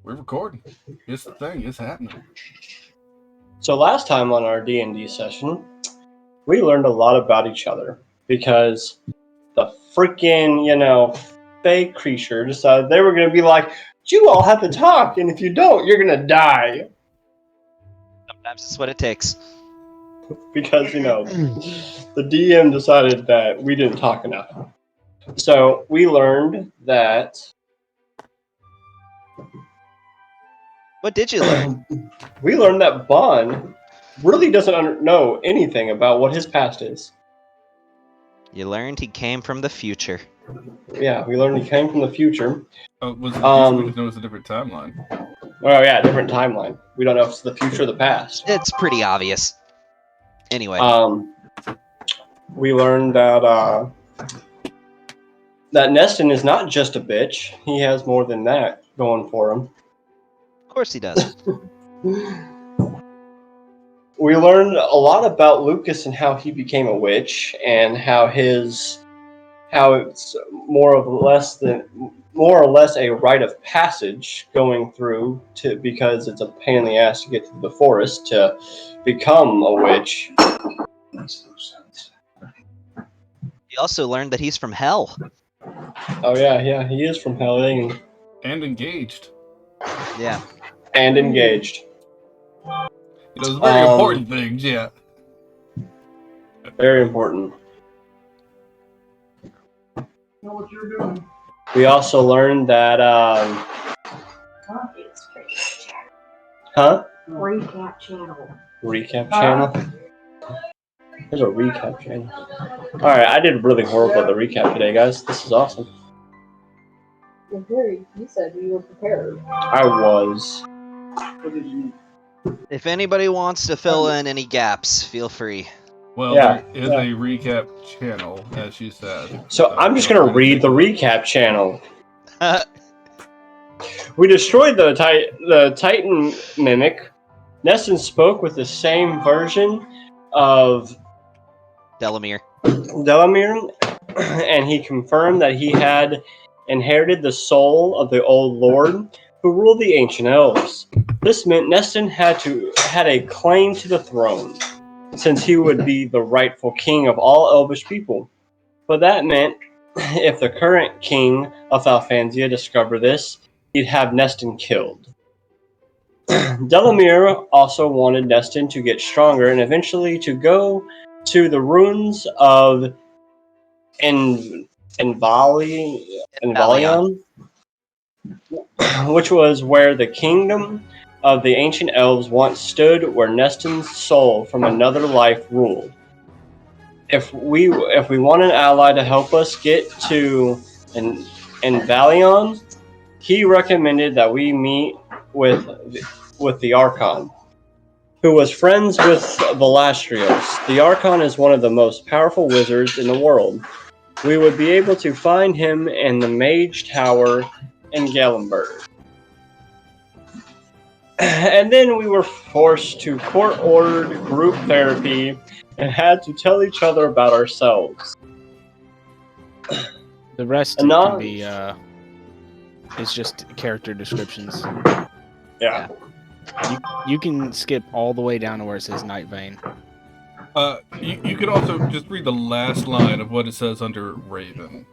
We're recording. It's the thing. It's happening. So last time on our D&D session, we learned a lot about each other because the freaking, fake creature decided they were going to be like, you all have to talk, and if you don't, you're going to die. Sometimes it's what it takes. Because, the DM decided that we didn't talk enough. So we learned that... What did you learn? We learned that Bond really doesn't know anything about what his past is. You learned he came from the future. Yeah, we learned he came from the future. Oh, we just know it's a different timeline. Oh yeah, different timeline. We don't know if it's the future or the past. It's pretty obvious. Anyway. We learned that that Neston is not just a bitch. He has more than that going for him. Of course he does. We learned a lot about Lucas and how he became a witch, and how it's more or less a rite of passage going through because it's a pain in the ass to get through the forest to become a witch. You also learned that he's from hell. Oh yeah, he is from hell. And engaged. Yeah. And engaged. Those very important things, yeah. Very important. Know what you're doing. We also learned that Recap channel. Recap channel? There's a recap channel. Alright, I did really horrible at the recap today, guys. This is awesome. You said you were prepared. I was. What did you If anybody wants to fill in any gaps, feel free. Well, Yeah, there is a recap channel, as she said. So I'm just going to read the recap channel. We destroyed the Titan mimic. Neston spoke with the same version of Delamere, and he confirmed that he had inherited the soul of the old lord who ruled the ancient elves. This meant Neston had a claim to the throne, since he would be the rightful king of all elvish people. But that meant, if the current king of Alphansia discovered this, he'd have Neston killed. Delamere also wanted Neston to get stronger and eventually to go to the ruins of Envalion, which was where the kingdom of the ancient elves once stood, where Neston's soul from another life ruled. If we want an ally to help us get to Envalion, he recommended that we meet with the Archon, who was friends with the Lastrios. The Archon is one of the most powerful wizards in the world. We would be able to find him in the Mage Tower in Gallenberg. And then we were forced to court-ordered group therapy and had to tell each other about ourselves. The rest can be it's just character descriptions. Yeah. You can skip all the way down to where it says Night Vein. You could also just read the last line of what it says under Raven.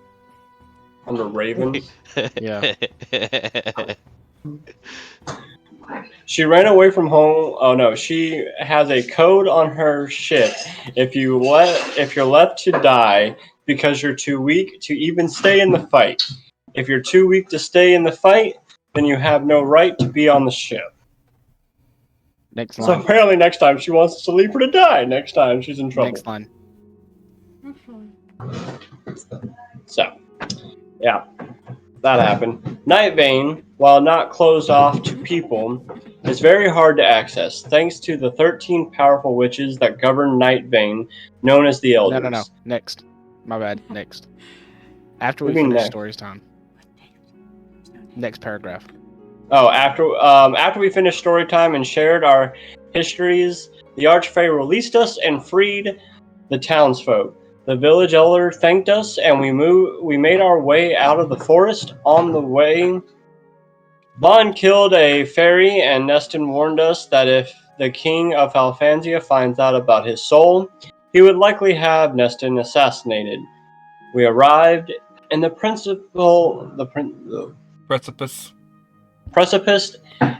Under Raven? Yeah. She ran away from home. Oh no, she has a code on her ship. If you're left to die because you're too weak to even stay in the fight. If you're too weak to stay in the fight, then you have no right to be on the ship. Next line. So apparently next time she wants to leave her to die. Next time she's in trouble. Next line. So, yeah, that happened. Night Vein, while not closed off to people, is very hard to access, thanks to the 13 powerful witches that govern Night Vein, known as the Elders. No. Next. My bad. Next. After we What do you mean finish next? stories time. Next paragraph. Oh, after we finished story time and shared our histories, the Archfey released us and freed the townsfolk. The village elder thanked us, and we made our way out of the forest. On the way, Bond killed a fairy, and Neston warned us that if the king of Alfanzia finds out about his soul, he would likely have Neston assassinated. We arrived in the precipice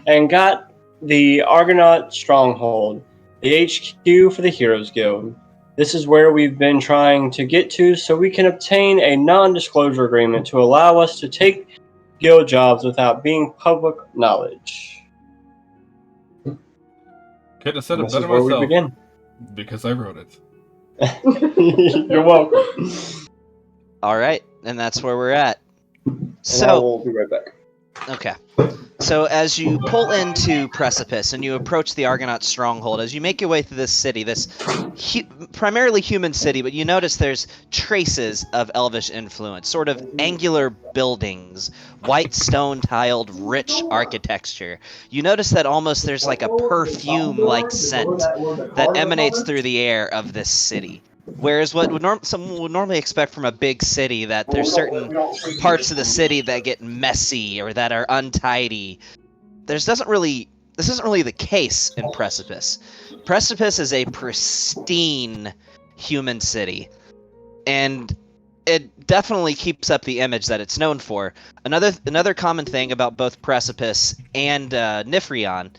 and got the Argonaut stronghold, the HQ for the Heroes Guild. This is where we've been trying to get to so we can obtain a non-disclosure agreement to allow us to take guild jobs without being public knowledge. Couldn't have said it This better is where we myself. begin. Because I wrote it. You're welcome. All right, and that's where we're at. And I So, will be right back. okay. So as you pull into Precipice and you approach the Argonaut stronghold, as you make your way through this city, this primarily human city, but you notice there's traces of elvish influence, sort of angular buildings, white stone-tiled, rich architecture. You notice that almost there's like a perfume-like scent that emanates through the air of this city. Whereas what someone would normally expect from a big city, that there's certain parts of the city that get messy or that are untidy, this isn't really the case in Precipice. Precipice is a pristine human city, and it definitely keeps up the image that it's known for. Another common thing about both Precipice and Nifrion,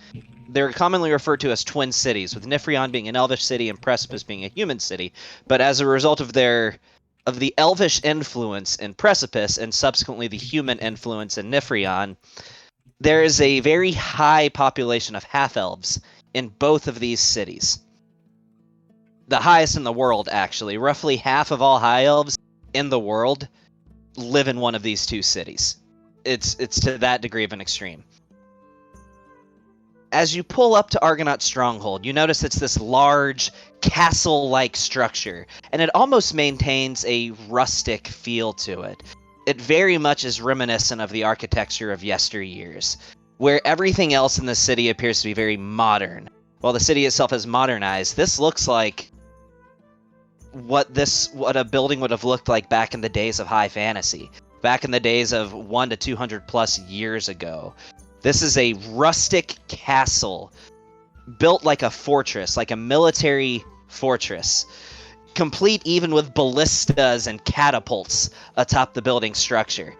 they're commonly referred to as twin cities, with Nifrion being an elvish city and Precipice being a human city. But as a result of the elvish influence in Precipice and subsequently the human influence in Nifrion, there is a very high population of half-elves in both of these cities. The highest in the world, actually. Roughly half of all high elves in the world live in one of these two cities. It's to that degree of an extreme. As you pull up to Argonaut Stronghold, you notice it's this large, castle-like structure, and it almost maintains a rustic feel to it. It very much is reminiscent of the architecture of yesteryears, where everything else in the city appears to be very modern. While the city itself is modernized, this looks like what a building would have looked like back in the days of high fantasy, back in the days of 100 to 200 plus years ago. This is a rustic castle built like a fortress, like a military fortress, complete even with ballistas and catapults atop the building structure.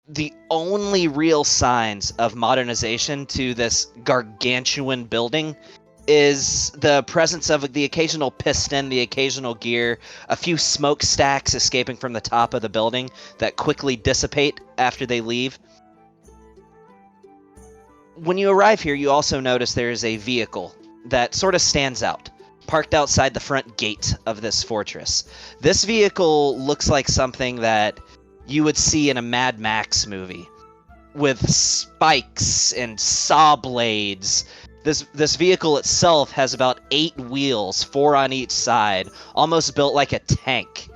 The only real signs of modernization to this gargantuan building is the presence of the occasional piston, the occasional gear, a few smokestacks escaping from the top of the building that quickly dissipate after they leave. When you arrive here, you also notice there is a vehicle that sort of stands out, parked outside the front gate of this fortress. This vehicle looks like something that you would see in a Mad Max movie, with spikes and saw blades. This vehicle itself has about 8 wheels, 4 on each side, almost built like a tank.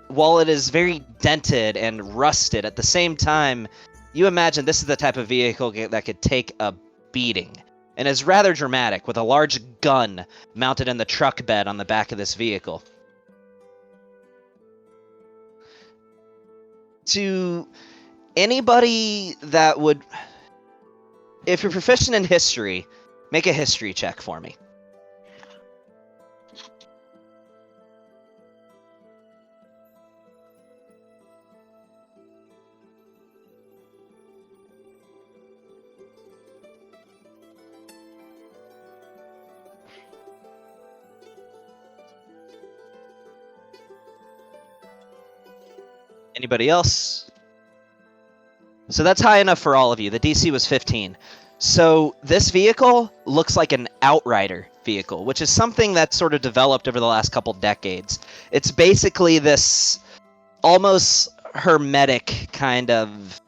While it is very dented and rusted, at the same time, you imagine this is the type of vehicle that could take a beating, and is rather dramatic, with a large gun mounted in the truck bed on the back of this vehicle. To anybody that would... If you're proficient in history, make a history check for me. Anybody else? So that's high enough for all of you. The DC was 15. So this vehicle looks like an Outrider vehicle, which is something that's sort of developed over the last couple decades. It's basically this almost hermetic kind of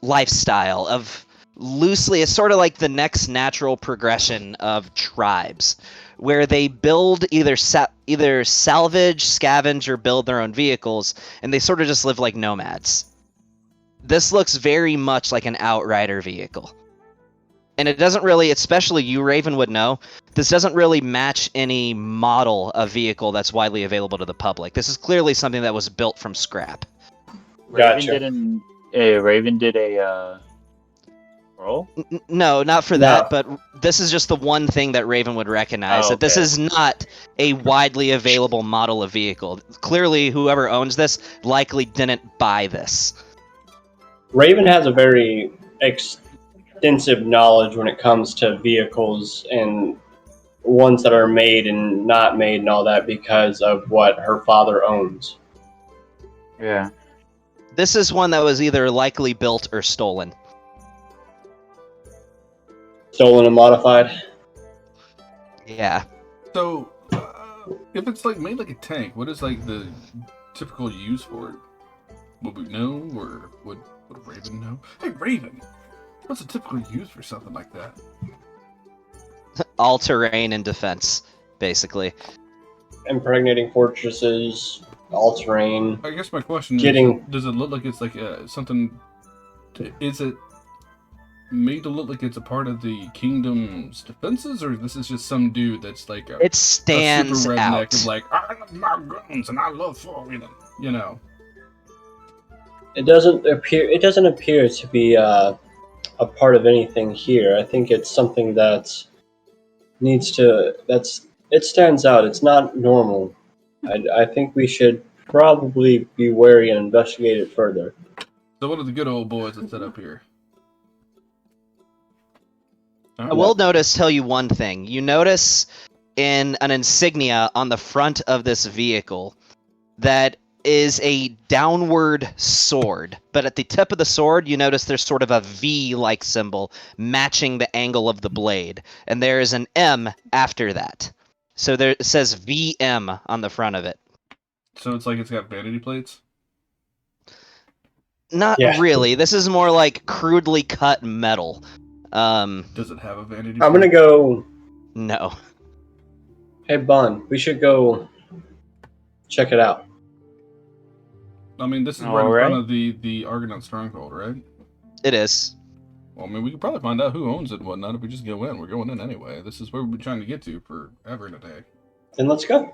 lifestyle of loosely, it's sort of like the next natural progression of tribes, where they build either salvage, scavenge, or build their own vehicles, and they sort of just live like nomads. This looks very much like an Outrider vehicle. And it doesn't really, especially you, Raven, would know, this doesn't really match any model of vehicle that's widely available to the public. This is clearly something that was built from scrap. Gotcha. Raven did scroll? No, not for No. that, but this is just the one thing that Raven would recognize, Oh, that this okay. is not a widely available model of vehicle. Clearly, whoever owns this likely didn't buy this. Raven has a very extensive knowledge when it comes to vehicles and ones that are made and not made and all that because of what her father owns. Yeah. This is one that was either likely built or stolen. Stolen and modified. Yeah. So, if it's like made like a tank, what is like the typical use for it? Would we know, or would Raven know? Hey, Raven, what's a typical use for something like that? All terrain and defense, basically. Impregnating fortresses, all terrain. I guess my question Getting- is: does it look like it's like something? Is it made to look like it's a part of the kingdom's defenses, or this is just some dude that's like It stands a super redneck out. of like, I love my guns and I love foreign, you know. It doesn't appear to be a part of anything here. I think it's something that it stands out. It's not normal. I think we should probably be wary and investigate it further. So what are the good old boys that set up here? I will tell you one thing. You notice in an insignia on the front of this vehicle that is a downward sword. But at the tip of the sword, you notice there's sort of a V-like symbol matching the angle of the blade. And there is an M after that. So there it says VM on the front of it. So it's like it's got vanity plates? Not Yeah. really. This is more like crudely cut metal. Does it have a vanity I'm gonna plate? go. No. Hey, Bun, we should go check it out. I mean, this is right in Alright. front of the Argonaut stronghold, right? It is. Well, I mean, we could probably find out who owns it and whatnot if we just go in. We're going in anyway. This is where we've been trying to get to forever and a day. Then let's go.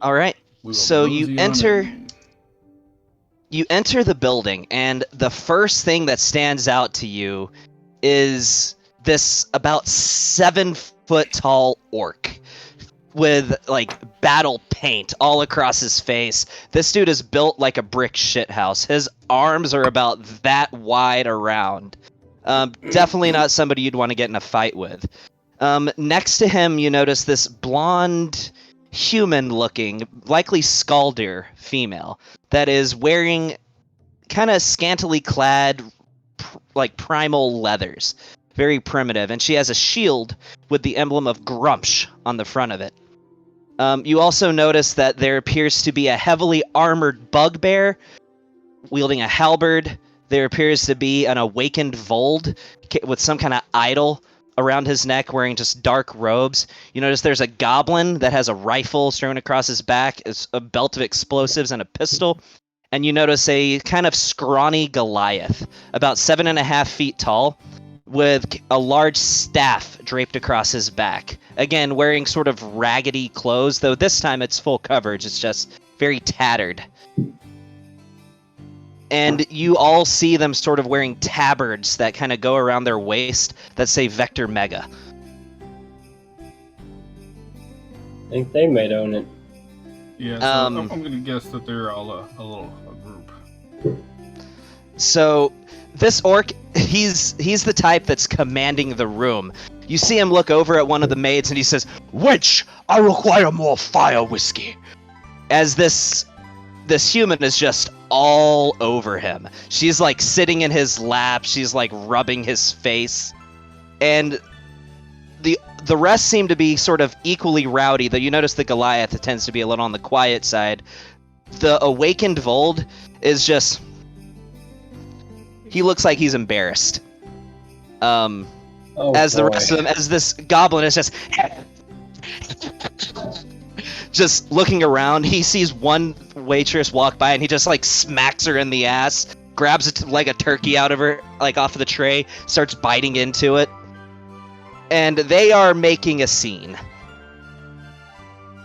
All right. We will So you mosey on enter- in. You enter the building, and the first thing that stands out to you is this about 7 foot tall orc with like battle paint all across his face. This dude is built like a brick shithouse. His arms are about that wide around. Definitely not somebody you'd want to get in a fight with. Next to him, you notice this blonde, human-looking, likely Skaldir female that is wearing kind of scantily clad, like primal leathers. Very primitive, and she has a shield with the emblem of Grumsh on the front of it. You also notice that there appears to be a heavily armored bugbear wielding a halberd. There appears to be an awakened Vold with some kind of idol around his neck wearing just dark robes. You notice there's a goblin that has a rifle strewn across his back, a belt of explosives, and a pistol. And you notice a kind of scrawny Goliath, about 7.5 feet tall, with a large staff draped across his back. Again, wearing sort of raggedy clothes, though this time it's full coverage. It's just very tattered. And you all see them sort of wearing tabards that kind of go around their waist that say Vector Mega. I think they might own it. Yeah, so I'm going to guess that they're all a group. So this orc, he's the type that's commanding the room. You see him look over at one of the maids and he says, "Wench, I require more fire whiskey." As this human is just all over him. She's like sitting in his lap, she's like rubbing his face. And the rest seem to be sort of equally rowdy, though you notice the Goliath tends to be a little on the quiet side. The awakened Vold is just... he looks like he's embarrassed. As the rest of them, as this goblin is just looking around. He sees one waitress walk by and he just like smacks her in the ass, grabs it like a turkey out of her, like off of the tray, starts biting into it. And they are making a scene.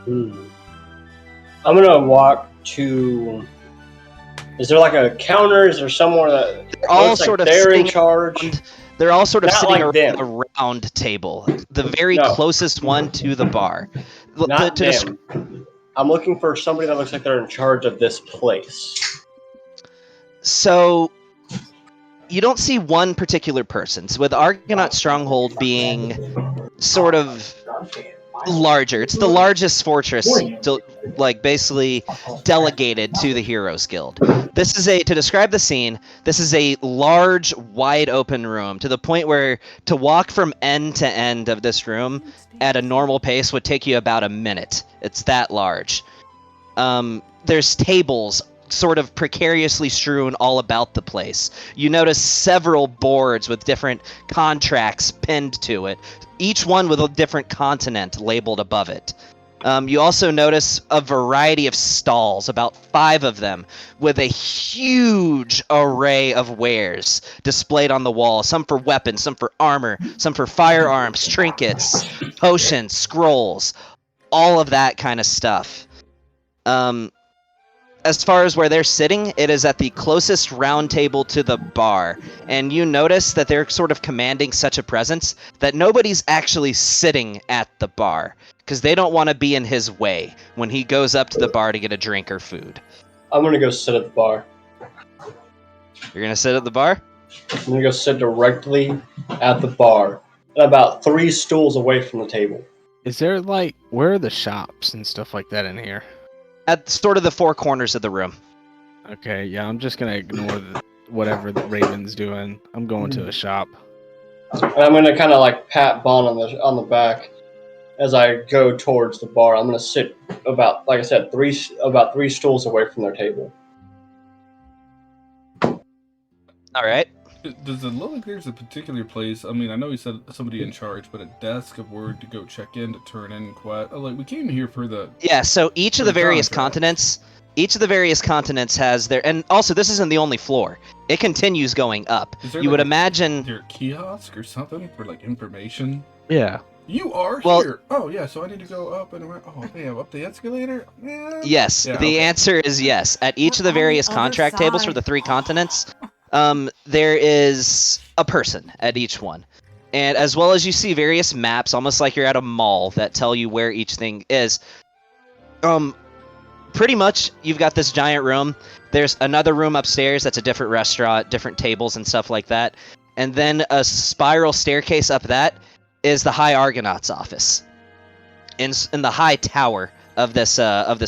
I'm gonna walk to Is there like a counter? Is there somewhere that They're all looks like sort of they're in sitting charge? around- They're all sort of Not sitting like around them. the round table, the very No. closest one to the bar. Not To them. I'm looking for somebody that looks like they're in charge of this place. So you don't see one particular person. So with Argonaut Stronghold being sort of larger, it's the largest fortress basically delegated to the Heroes Guild. This is to describe the scene, this is a large, wide open room to the point where to walk from end to end of this room at a normal pace would take you about a minute. It's that large. There's tables sort of precariously strewn all about the place. You notice several boards with different contracts pinned to it, each one with a different continent labeled above it. You also notice a variety of stalls, about 5 of them, with a huge array of wares displayed on the wall. Some for weapons, some for armor, some for firearms, trinkets, potions, scrolls, all of that kind of stuff. As far as where they're sitting, it is at the closest round table to the bar. And you notice that they're sort of commanding such a presence that nobody's actually sitting at the bar, because they don't want to be in his way when he goes up to the bar to get a drink or food. I'm gonna go sit at the bar. You're going to sit at the bar? I'm gonna go sit directly at the bar, and about 3 stools away from the table. Is there like where are the shops and stuff like that in here? At sort of the 4 corners of the room. Okay, yeah, I'm just gonna ignore whatever the Raven's doing. I'm going to a shop. And I'm gonna kind of like pat Bon on the back as I go towards the bar. I'm gonna sit about, like I said, about 3 stools away from their table. All right. Does it look like there's a particular place? I mean, I know you said somebody in charge, but a desk of word to go check in to turn in quest. Like, we came here for the. Yeah, so each of the various contracts. continents has their, and also this isn't the only floor. It continues going up. Is there You like would a- imagine. Is there a kiosk or something for like information? Yeah. You are Well- here. Oh yeah, so I need to go up and around. Oh, they have up the escalator. Yeah. Yes, Yeah, the okay. answer is yes. At each of the We're on the various other contract tables for side. the 3 continents, there is a person at each one. And as well as you see various maps, almost like you're at a mall, that tell you where each thing is. Pretty much, you've got this giant room. There's another room upstairs that's a different restaurant, different tables and stuff like that. And then a spiral staircase up that is the High Argonaut's office. In the high tower of this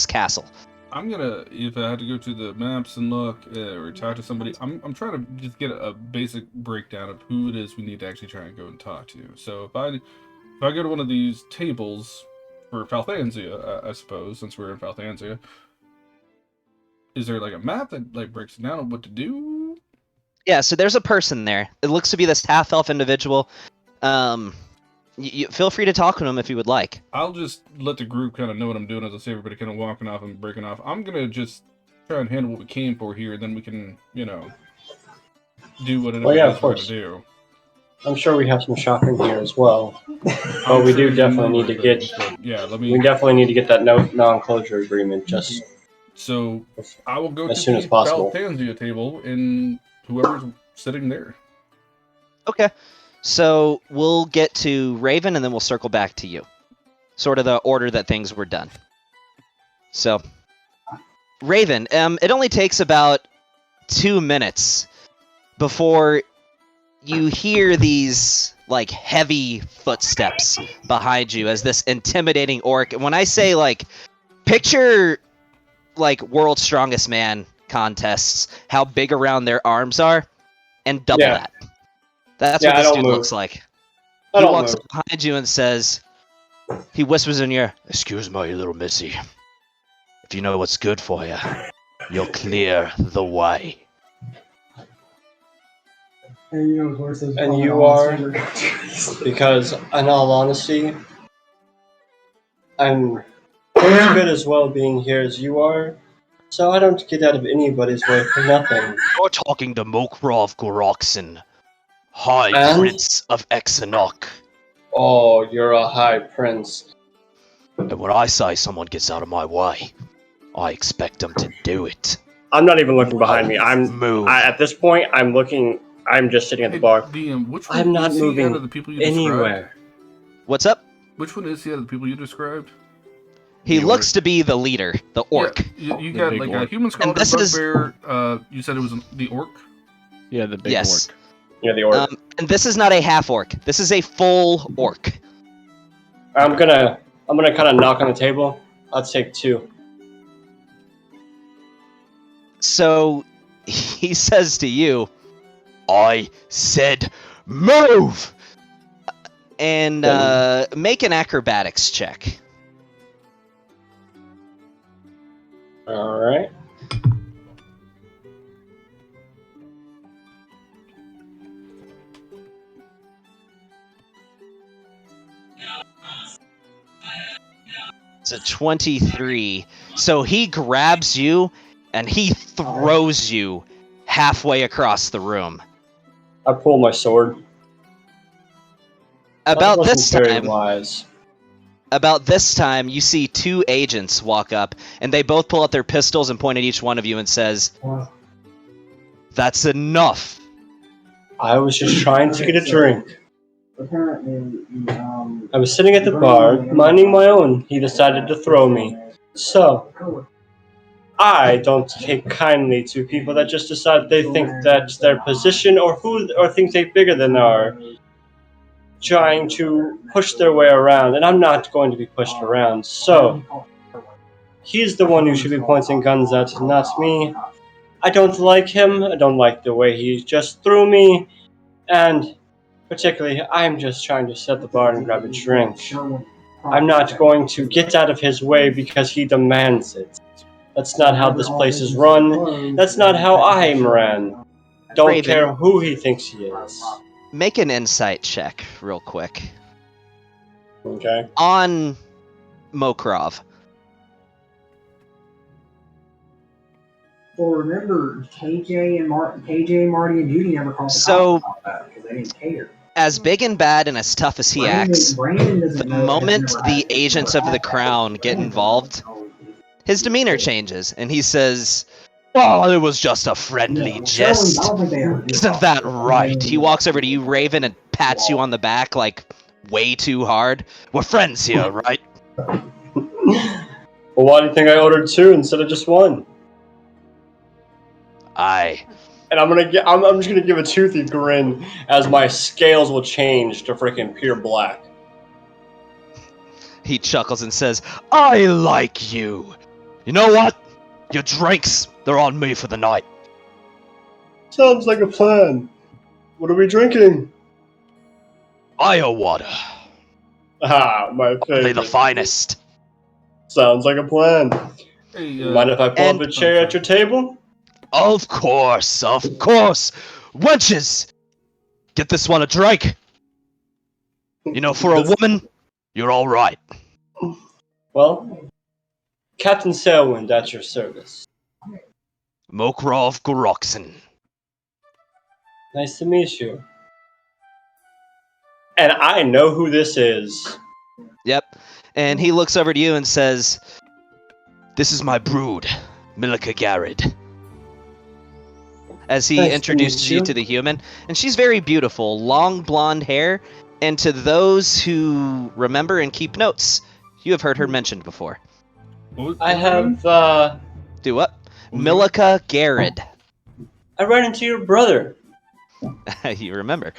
castle. I'm gonna, if I had to go to the maps and look or talk to somebody, I'm trying to just get a basic breakdown of who it is we need to actually try and go and talk to. So if I go to one of these tables for Falthansia, I suppose, since we're in Falthansia, is there like a map that like breaks it down on what to do? Yeah, so there's a person there. It looks to be this half-elf individual. You feel free to talk to him if you would like. I'll just let the group kind of know what I'm doing as I see everybody kind of walking off and breaking off. I'm gonna just try and handle what we came for here, and then we can, do what it Well, yeah, is of we're gonna course. do. I'm sure we have some shopping here as well. But we do definitely need to get. Yeah, let We me. definitely need to get that non-closure agreement just So I will go as to soon the as possible. Falthansia table, and whoever's sitting there. Okay. So we'll get to Raven, and then we'll circle back to you. Sort of the order that things were done. So, Raven, it only takes about 2 minutes before you hear these, like, heavy footsteps behind you as this intimidating orc. And when I say, like, picture, like, World's Strongest Man contests, how big around their arms are, and double Yeah. that. That's Yeah, what I this don't dude move. looks like. I He don't walks move. up behind you and says, he whispers in your, "Excuse my little missy. If you know what's good for you, you'll clear the way." And you know horses. And you are, because in all honesty, I'm as good as well being here as you are, so I don't get out of anybody's way for nothing. You're talking to Mokrov Goroxin, High And? Prince of Exenok. Oh, you're a high prince. And when I say someone gets out of my way, I expect them to do it. I'm not even looking behind me. Move. At this point, I'm looking. I'm just sitting at the Hey, bar. DM, which one I'm not is he moving out of the people you described? anywhere. What's up? Which one is he out of the people you described? He The looks orc. to be the leader, the orc. Yeah, you The got big like a orc. human skeleton, this is- bugbear. You said it was the orc. Yeah, the big Yes. orc. Yeah, the orc. And this is not a half orc. This is a full orc. I'm gonna kind of knock on the table. I'll take 2. So he says to you, I said move! And make an acrobatics check. All right. It's a 23. So he grabs you and he throws you halfway across the room. I pull my sword. About That wasn't this very time, wise. you see 2 agents walk up, and they both pull out their pistols and point at each one of you and says, "That's enough." I was just trying to get a drink. Apparently, I was sitting at the bar, minding my own. He decided to throw me. So, I don't take kindly to people that just decide they think that's their position or think they're bigger than they are, trying to push their way around, and I'm not going to be pushed around. So, he's the one you should be pointing guns at, not me. I don't like him. I don't like the way he just threw me, and particularly, I'm just trying to set the bar and grab a drink. I'm not going to get out of his way because he demands it. That's not how this place is run. That's not how I'm ran. Don't Raven. care who he thinks he is. Make an insight check real quick Okay. on Mokrov. Well, remember, KJ, Marty, and Judy never called the So- cops about that because they didn't care. As big and bad and as tough as he acts, Brandon doesn't the know moment that the agents of the crown get involved, his demeanor changes, and he says, "Well, it was just a friendly jest. Isn't that right?" He walks over to you, Raven, and pats you on the back like way too hard. "We're friends here, right?" Well, why do you think I ordered 2 instead of just 1? Aye. And I'm just gonna give a toothy grin as my scales will change to freaking pure black. He chuckles and says, "I like you. You know what? Your drinks, they're on me for the night." Sounds like a plan. What are we drinking? Fire water. Ah, my Only favorite. the finest. Sounds like a plan. Hey, Mind if I pull up a chair at your table? Of course, of course. Wenches! Get this one a drink. You know, for a woman, you're all right. Well, Captain Sailwind at your service. Mokrov Gorokson. Nice to meet you. And I know who this is. Yep. And he looks over to you and says, "This is my brood, Milika Garrett." As he Nice to introduces meet you you. to the human. And she's very beautiful, long blonde hair. And to those who remember and keep notes, you have heard her mentioned before. I have, Do what? Milika Garrett. I ran into your brother. You remember.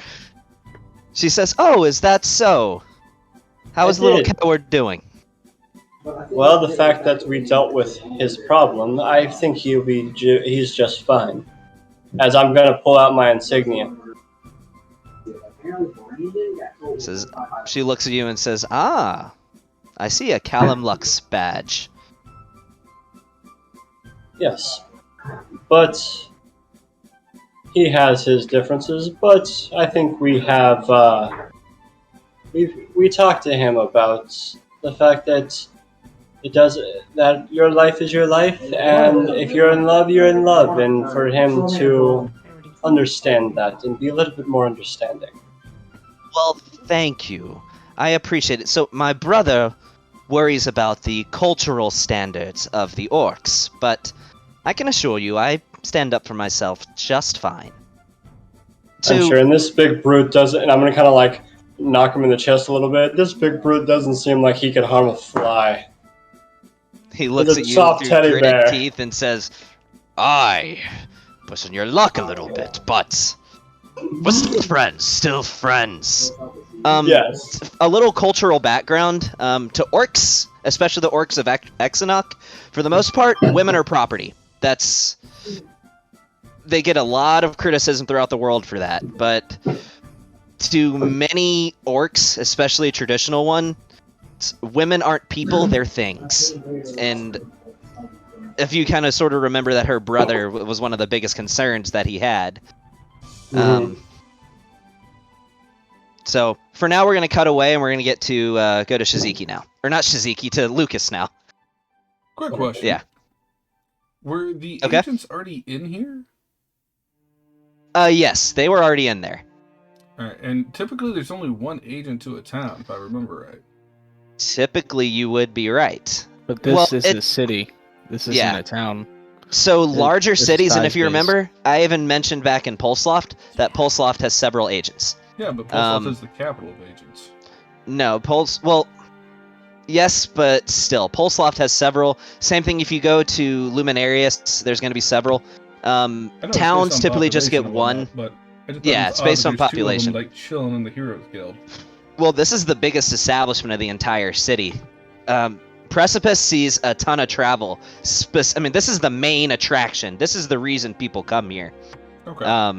She says, "Oh, is that so? How I is little did. coward doing?" Well, the fact that we dealt with his problem, I think he's just fine. As I'm gonna pull out my insignia. Says, she looks at you and says, "Ah, I see a Callum Lux badge." Yes. But he has his differences, but I think we have, we talked to him about the fact that that your life is your life, and if you're in love, you're in love, and for him to understand that and be a little bit more understanding. Well, thank you. I appreciate it. So my brother worries about the cultural standards of the orcs, but I can assure you, I stand up for myself just fine. I'm sure, and this big brute doesn't, and I'm going to kind of like knock him in the chest a little bit. This big brute doesn't seem like he could harm a fly. He looks a at you soft through teddy gritted bear. teeth and says, "Aye, pushing your luck a little bit, but we're still friends. Still friends." Yes. A little cultural background to orcs, especially the orcs of Exenok. For the most part, women are property. They get a lot of criticism throughout the world for that, but to many orcs, especially a traditional one, women aren't people, they're things. And if you kind of sort of remember that her brother was one of the biggest concerns that he had. So for now, we're going to cut away and we're going to get to go to Shiziki now. Or not Shiziki, to Lucas now. Quick question. Yeah. Were the Okay. agents already in here? Yes, they were already in there. Alright, and typically there's only one agent to a town, if I remember right. Typically, you would be right. But this is a city. This isn't Yeah. a town. So larger This is cities, and if you size-based. remember, I even mentioned back in Pulseloft that Pulseloft has several agents. Yeah, but Pulseloft is the capital of agents. No, well, yes, but still, Pulseloft has several. Same thing if you go to Luminarius, there's going to be several. I know it's based Towns on typically just get population and one. whatnot, but I just thought Yeah, it was it's odd based that on there's two of population. them, like, chilling in the Heroes Guild. Well, this is the biggest establishment of the entire city. Precipice sees a ton of travel. I mean, this is the main attraction. This is the reason people come here. Okay. I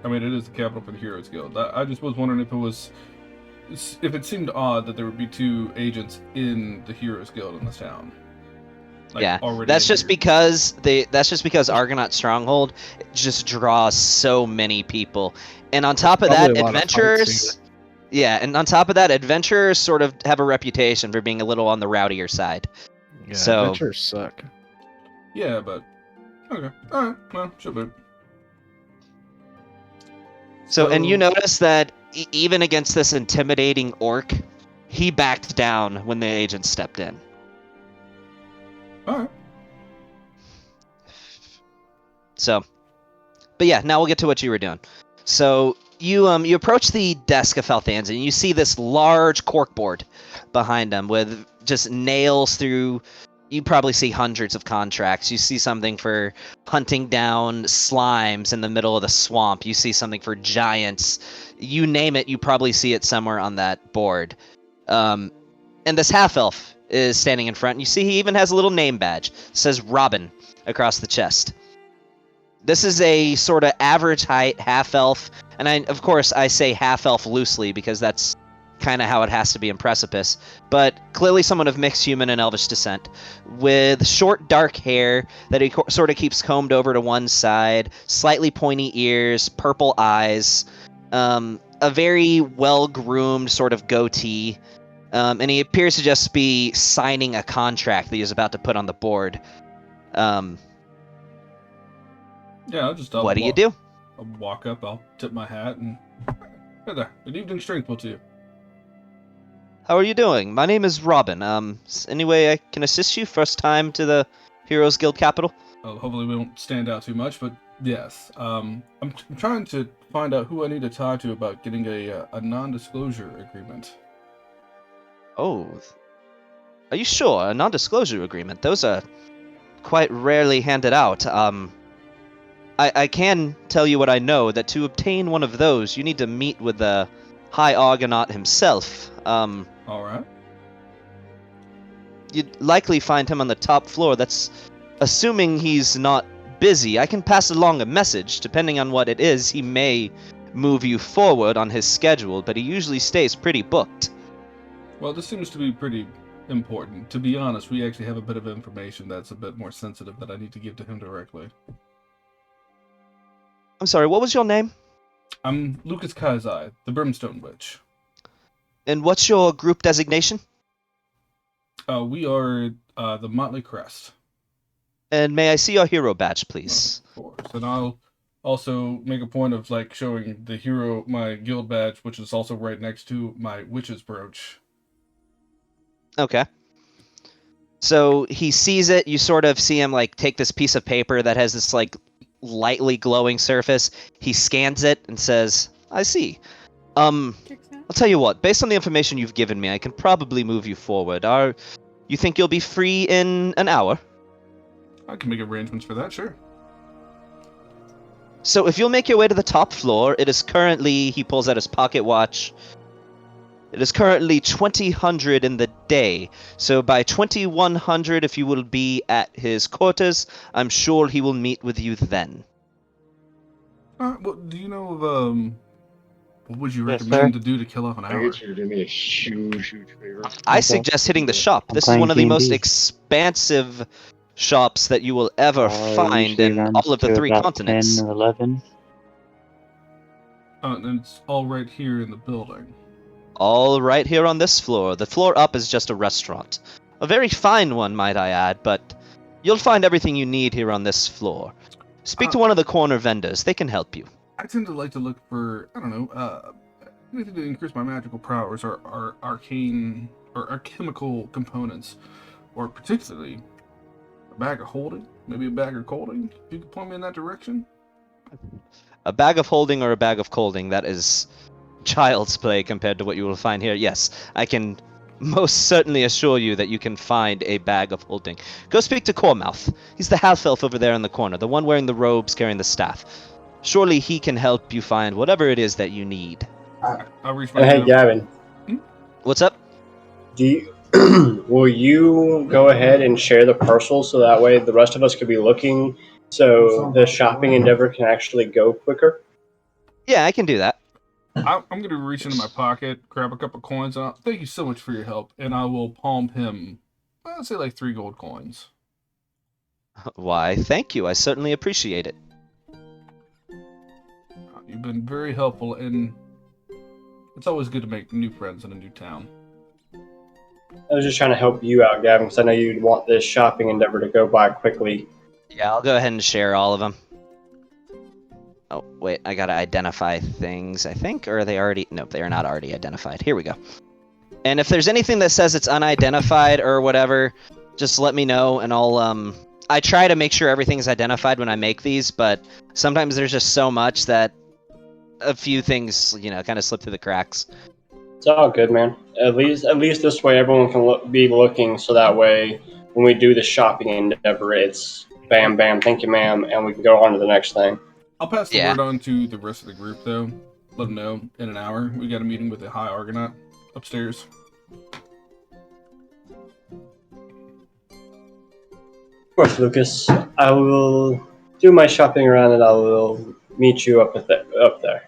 mean, it is the capital for the Heroes Guild. I just was wondering if it seemed odd that there would be two agents in the Heroes Guild in this town. Like, yeah, already that's in just here. because Argonaut Stronghold just draws so many people, and on top of Probably that, a lot of fights, adventurers. too. Yeah, and on top of that, adventurers sort of have a reputation for being a little on the rowdier side. Yeah, So- adventures suck. Yeah, but okay. All right. Well, should be. So, and you notice that even against this intimidating orc, he backed down when the agent stepped in. All right. So, but yeah, now we'll get to what you were doing. So you approach the desk of Falthanza and you see this large corkboard behind him with just nails through. You probably see hundreds of contracts. You see something for hunting down slimes in the middle of the swamp. You see something for giants. You name it, you probably see it somewhere on that board. And this half-elf is standing in front. You see he even has a little name badge. It says Robin across the chest. This is a sort of average height half-elf. And of course, I say half-elf loosely because that's kind of how it has to be in Precipice. But clearly someone of mixed human and elvish descent, with short dark hair that he sort of keeps combed over to one side, slightly pointy ears, purple eyes, a very well-groomed sort of goatee, and he appears to just be signing a contract that he's about to put on the board. Yeah, I'll just. What do you do? I'll walk up. I'll tip my hat and. Hey there. Good evening, Strengthful to you. How are you doing? My name is Robin. Any way I can assist you? First time to the Heroes Guild capital? Hopefully we won't stand out too much, but yes. I'm trying to find out who I need to talk to about getting a non-disclosure agreement. Oh. Are you sure? A non-disclosure agreement? Those are quite rarely handed out. I can tell you what I know, that to obtain one of those, you need to meet with the High Argonaut himself. Alright. You'd likely find him on the top floor. That's assuming he's not busy. I can pass along a message. Depending on what it is, he may move you forward on his schedule, but he usually stays pretty booked. Well, this seems to be pretty important. To be honest, we actually have a bit of information that's a bit more sensitive that I need to give to him directly. I'm sorry, what was your name? I'm Lucas Kaizai, the Brimstone Witch. And what's your group designation? We are the Motley Crest. And may I see your hero badge, please? Of course. And I'll also make a point of like showing the hero my guild badge, which is also right next to my witch's brooch. Okay. So he sees it. You sort of see him like take this piece of paper that has this like lightly glowing surface. He scans it and says, "I see. I'll tell you what. Based on the information you've given me, I can probably move you forward. You think you'll be free in an hour? I can make arrangements for that, sure. So if you'll make your way to the top floor, it is currently," he pulls out his pocket watch, "it is currently 2000 in the day. So by 2100, if you will be at his quarters, I'm sure he will meet with you then." Well, do you know of, what would you Yes, recommend sir. to do to kill off an I hour? get you to do me a huge favor. I Okay. suggest hitting the shop. I'm This is playing one of the most D&D. expansive shops that you will ever find Usually in runs all of the to 3 about continents. 10 or 11. And it's all right here in the building. All right here on this floor. The floor up is just a restaurant. A very fine one, might I add, but you'll find everything you need here on this floor. Speak to one of the corner vendors. They can help you. I tend to like to look for, I don't know, anything to increase my magical powers or arcane or alchemical components, or particularly a bag of holding, maybe a bag of colding. If you could point me in that direction. A bag of holding or a bag of colding, that is child's play compared to what you will find here. Yes, I can most certainly assure you that you can find a bag of holding. Go speak to Cormouth. He's the half-elf over there in the corner, the one wearing the robes carrying the staff. Surely he can help you find whatever it is that you need. I'll reach my And hey, hand. Gavin, What's up? do you, will you go ahead and share the parcel so that way the rest of us could be looking so the shopping endeavor can actually go quicker? Yeah, I can do that. I'm going to reach into my pocket, grab a couple coins, and thank you so much for your help, and I will palm him, I'd say like 3 gold coins. Why, thank you. I certainly appreciate it. You've been very helpful, and it's always good to make new friends in a new town. I was just trying to help you out, Gavin, because I know you'd want this shopping endeavor to go by quickly. Yeah, I'll go ahead and share all of them. Oh, wait, I gotta identify things, I think, or are they already... Nope, they are not already identified. Here we go. And if there's anything that says it's unidentified or whatever, just let me know, and I'll, I try to make sure everything's identified when I make these, but sometimes there's just so much that a few things, you know, kind of slip through the cracks. It's all good, man. At least this way everyone can be looking, so that way when we do the shopping endeavor, it's bam, bam, thank you, ma'am, and we can go on to the next thing. I'll pass the Yeah. word on to the rest of the group, though. Let them know in an hour we got a meeting with the High Argonaut upstairs. Of course, Lucas. I will do my shopping around, and I will meet you up there.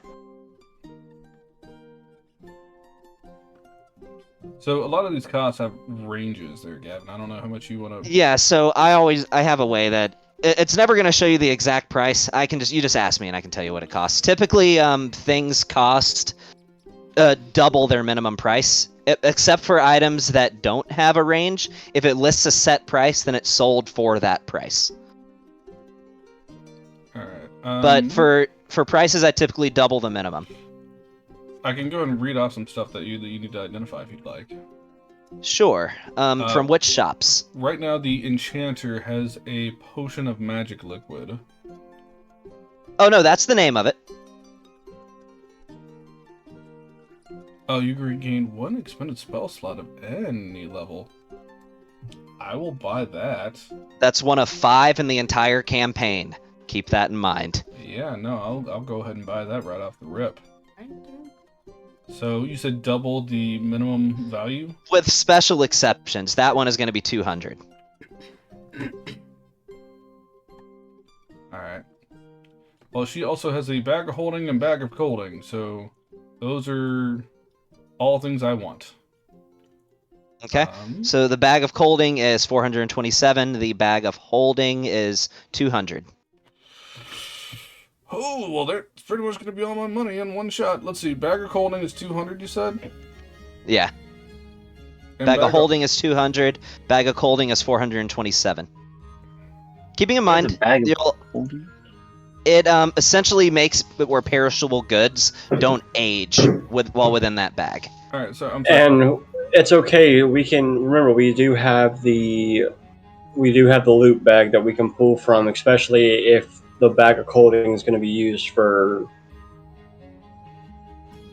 So a lot of these costs have ranges there, Gavin. I don't know how much you want to... Yeah, so I have a way that it's never going to show you the exact price. You just ask me and I can tell you what it costs. Typically, things cost double their minimum price, except for items that don't have a range. If it lists a set price, then it's sold for that price. Alright. But for prices, I typically double the minimum. I can go ahead and read off some stuff that you need to identify if you'd like. Sure. From which shops? Right now, the Enchanter has a potion of magic liquid. Oh no, that's the name of it. Oh, you regain 1 expended spell slot of any level. I will buy that. That's one of 5 in the entire campaign. Keep that in mind. Yeah, no, I'll go ahead and buy that right off the rip. So you said double the minimum value? With special exceptions, that one is going to be 200. Alright. Well, she also has a bag of holding and bag of colding, so those are all things I want. Okay. So the bag of colding is 427. The bag of holding is 200. Oh, well, that's pretty much going to be all my money in one shot. Let's see, bag of holding is 200, you said? Yeah. And Bag of holding is 200. Bag of colding is 427. Keeping in mind, it essentially makes it where perishable goods don't age while within that bag. Alright, so I'm sorry. It's okay. We can remember we do have the loot bag that we can pull from, especially if the bag of clothing is going to be used for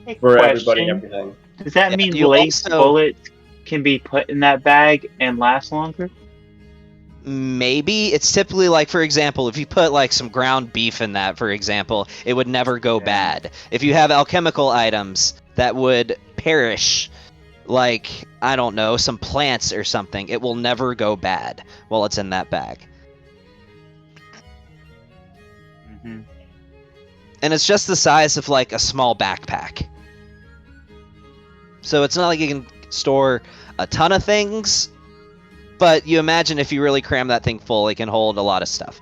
everybody and Question: everything. does that Yeah, mean you lace also bullets can be put in that bag and last longer? maybe it's typically like, for example, if you put like some ground beef in that, for example, it would never go Yeah. bad. If you have alchemical items that would perish, like I don't know, some plants or something, it will never go bad while it's in that bag. Hmm. And it's just the size of like a small backpack. So it's not like you can store a ton of things, but you imagine if you really cram that thing full, it can hold a lot of stuff.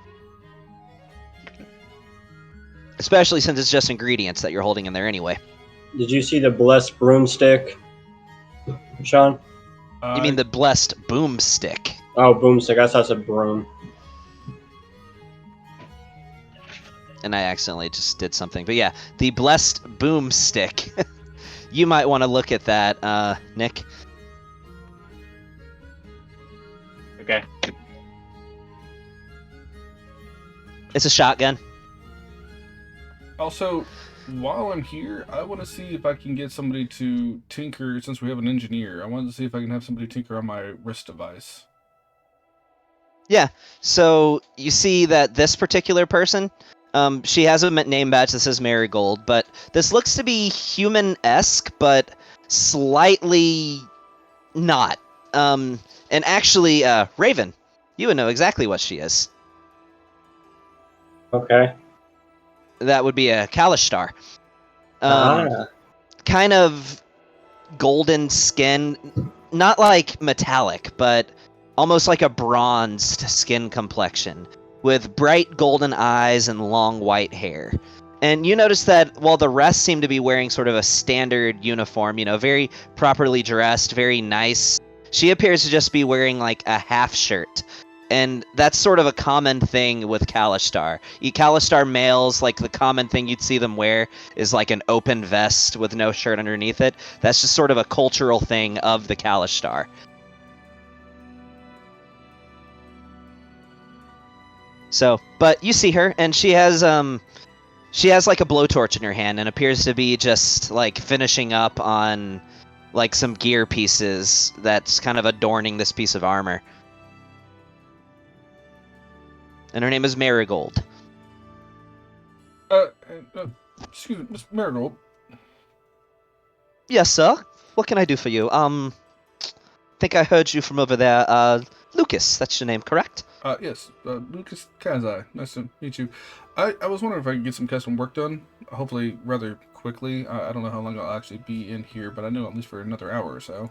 Especially since it's just ingredients that you're holding in there anyway. Did you see the blessed broomstick, Sean? You mean the blessed boomstick? Oh, boomstick. I thought it said broom. And I accidentally just did something. But yeah, the blessed boomstick. You might want to look at that, Nick. Okay. It's a shotgun. Also, while I'm here, I want to see if I can get somebody to tinker, since we have an engineer. I wanted to see if I can have somebody tinker on my wrist device. Yeah, so you see that this particular person, she has a name badge that says Marigold, but this looks to be human-esque, but slightly not. And actually, Raven, you would know exactly what she is. Okay. That would be a Kalishtar. Kind of golden skin, not like metallic, but almost like a bronzed skin complexion, with bright golden eyes and long white hair. And you notice that while the rest seem to be wearing sort of a standard uniform, you know, very properly dressed, very nice, she appears to just be wearing like a half shirt. And that's sort of a common thing with Kalishtar. Kalishtar males, like the common thing you'd see them wear is like an open vest with no shirt underneath it. That's just sort of a cultural thing of the Kalishtar. So, but you see her, and she has like a blowtorch in her hand, and appears to be just like finishing up on like some gear pieces that's kind of adorning this piece of armor. And her name is Marigold. Excuse me, Miss Marigold. Yes, sir. What can I do for you? Think I heard you from over there. Lucas, that's your name, correct? Yes, Lucas Kazai. Nice to meet you. I was wondering if I could get some custom work done, hopefully rather quickly. I don't know how long I'll actually be in here, but I know at least for another hour or so.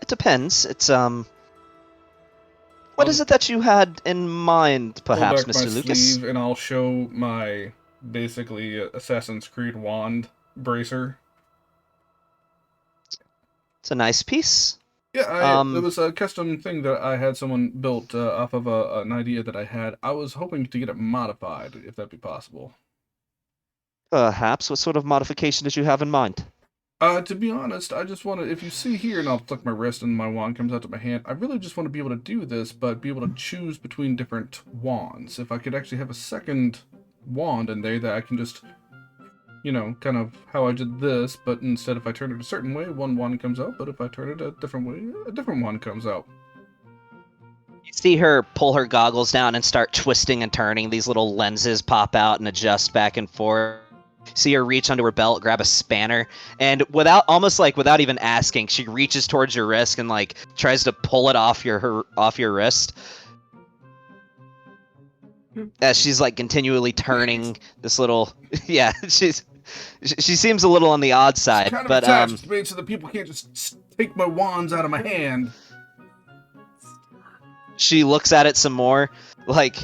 It depends. It's, what is it that you had in mind, perhaps, Pull back Mr. my Lucas? sleeve and I'll show my, basically, Assassin's Creed wand bracer. It's a nice piece. Yeah, it was a custom thing that I had someone built off of an idea that I had. I was hoping to get it modified, if that'd be possible. Perhaps. What sort of modification did you have in mind? To be honest, I just want to, if you see here, and I'll flick my wrist and my wand comes out to my hand, I really just want to be able to do this, but be able to choose between different wands. If I could actually have a second wand in there that I can just, you know, kind of how I did this, but instead if I turn it a certain way, one wand comes out, but if I turn it a different way, a different wand comes out. You see her pull her goggles down and start twisting and turning. These little lenses pop out and adjust back and forth. See her reach under her belt, grab a spanner, and without even asking, she reaches towards your wrist and like tries to pull it off your wrist. As she's like continually turning this little, yeah, she seems a little on the odd side, Kind of but attached to me so that people can't just take my wands out of my hand. she looks at it some more. Like,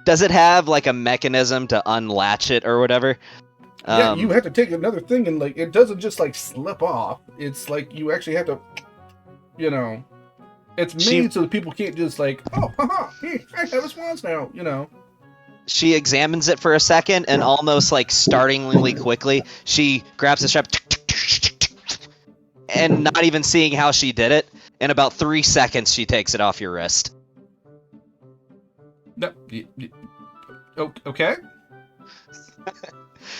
does it have like a mechanism to unlatch it or whatever? Yeah, you have to take another thing and like it doesn't just like slip off. It's like you actually have to, you know, it's made so that people can't just like, oh, haha, hey, I have his wands now, you know. She examines it for a second and almost like startlingly quickly, she grabs the strap and not even seeing how she did it. In about 3 seconds, she takes it off your wrist. No, okay.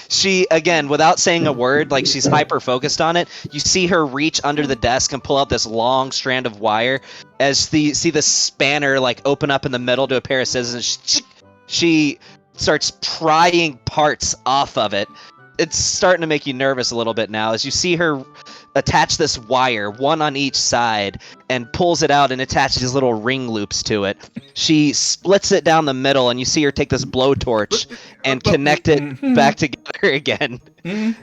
She, again, without saying a word, like she's hyper-focused on it, you see her reach under the desk and pull out this long strand of wire as see the spanner, like, open up in the middle to a pair of scissors, and she starts prying parts off of it. It's starting to make you nervous a little bit now as you see her attach this wire, one on each side, and pulls it out and attaches these little ring loops to it. She splits it down the middle, and you see her take this blowtorch and connect it back together again. And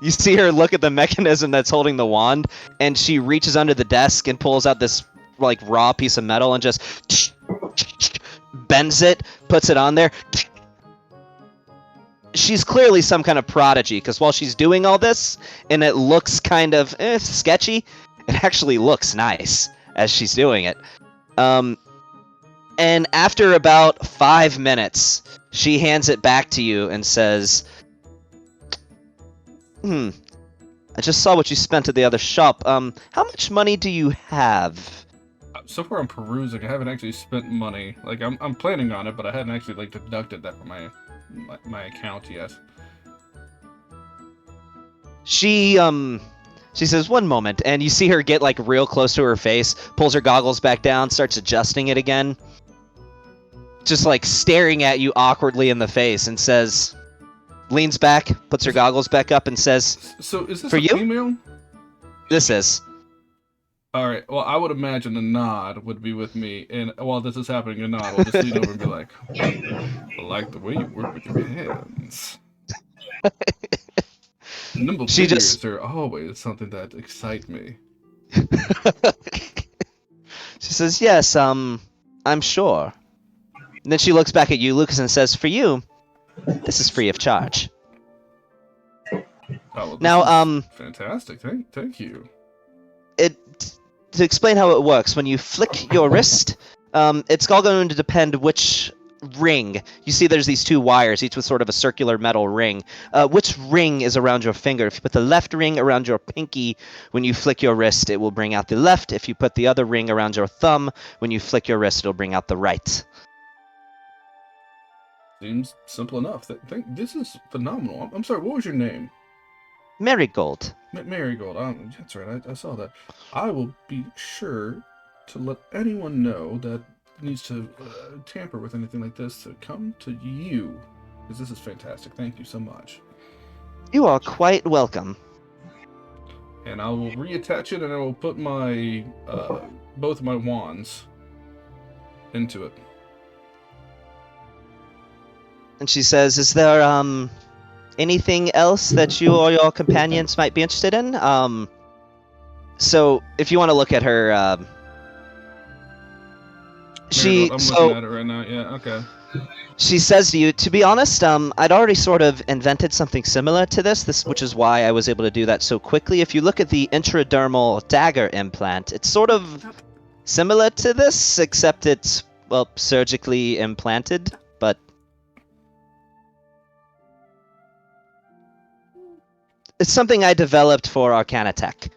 you see her look at the mechanism that's holding the wand, and she reaches under the desk and pulls out this like raw piece of metal and just bends it, puts it on there. She's clearly some kind of prodigy, because while she's doing all this, and it looks kind of sketchy, it actually looks nice as she's doing it. And after about 5 minutes, she hands it back to you and says, I just saw what you spent at the other shop. How much money do you have? So far I'm perusing. I haven't actually spent money. Like, I'm planning on it, but I hadn't actually, like, deducted that from my account yet. She says, 1 moment, and you see her get, like, real close to her face, pulls her goggles back down, starts adjusting it again, just, like, staring at you awkwardly in the face, and says, leans back, puts her goggles back up, and says, so is this for a you? female? This is. Alright, well, I would imagine a nod would be with me, and while this is happening, a nod will just lean over and be like, I like the way you work with your hands. Nimble fingers are always something that excite me. She says, yes, I'm sure. And then she looks back at you, Lucas, and says, for you, this is free of charge. Oh, well, now, fantastic. Thank you. To explain how it works, when you flick your wrist, it's all going to depend which ring. You see there's these 2 wires, each with sort of a circular metal ring. Which ring is around your finger? If you put the left ring around your pinky, when you flick your wrist, it will bring out the left. If you put the other ring around your thumb, when you flick your wrist, it'll bring out the right. Seems simple enough. This is phenomenal. I'm sorry, what was your name? Marigold. Marigold. That's right. I saw that. I will be sure to let anyone know that needs to tamper with anything like this to come to you, because this is fantastic. Thank you so much. You are quite welcome. And I will reattach it, and I will put my both my wands into it. And she says, is there anything else that you or your companions might be interested in? So if you want to look at her, I'm looking at it right now. Yeah, okay. She says to you, to be honest, I'd already sort of invented something similar to this, which is why I was able to do that so quickly. If you look at the intradermal dagger implant, it's sort of similar to this, except it's, well, surgically implanted, but it's something I developed for Arcana Tech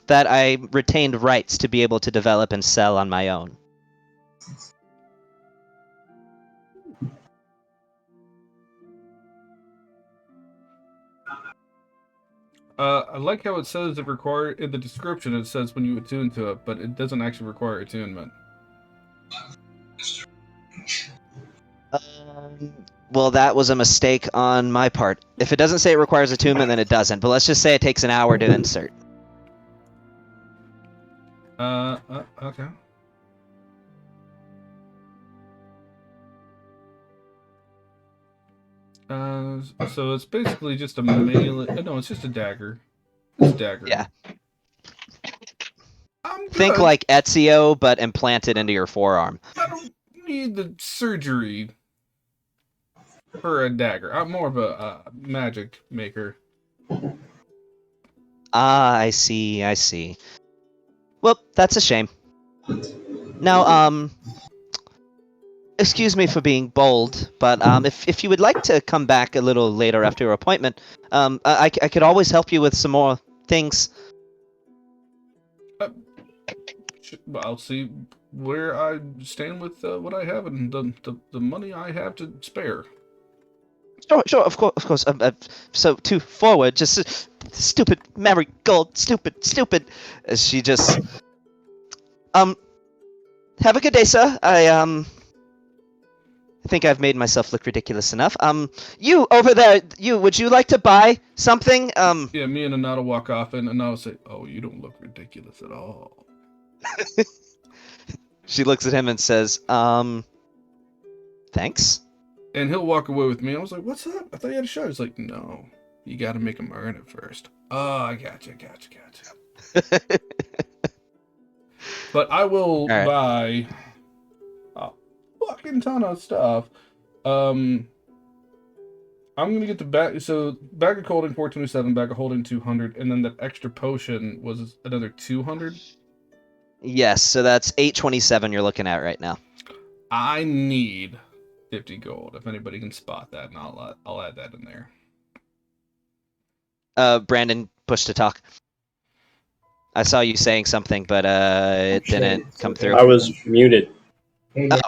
that I retained rights to be able to develop and sell on my own. I like how it says it require in the description. It says when you attune to it, but it doesn't actually require attunement. Well, that was a mistake on my part. If it doesn't say it requires attunement, then it doesn't. But let's just say it takes an hour to insert. Okay. So it's basically just a melee. No, it's just a dagger. It's a dagger. Yeah. I'm good. Think like Ezio, but implanted into your forearm. I don't need the surgery for a dagger. I'm more of a magic maker. Ah, I see, I see. Well, that's a shame. Now, excuse me for being bold, but if you would like to come back a little later after your appointment, I could always help you with some more things. I'll see where I stand with what I have and the money I have to spare. Sure, of course. So to forward, just stupid marigold, stupid. As she just, have a good day, sir. I think I've made myself look ridiculous enough. You over there, would you like to buy something? Yeah, me and Anata walk off, and Anata say, "Oh, you don't look ridiculous at all." She looks at him and says, thanks. And he'll walk away with me. I was like, "What's up? I thought you had a show." He's like, "No, you got to make him earn it first." Oh, I gotcha. But I will right. buy a fucking ton of stuff. I'm gonna get the bag. So bag of holding 427, bag of holding 200, and then that extra potion was another 200. Yes, so that's 827 you're looking at right now. I need 50 gold. If anybody can spot that, and I'll add that in there. Brandon, push to talk. I saw you saying something, but it didn't come through. I was muted. Oh.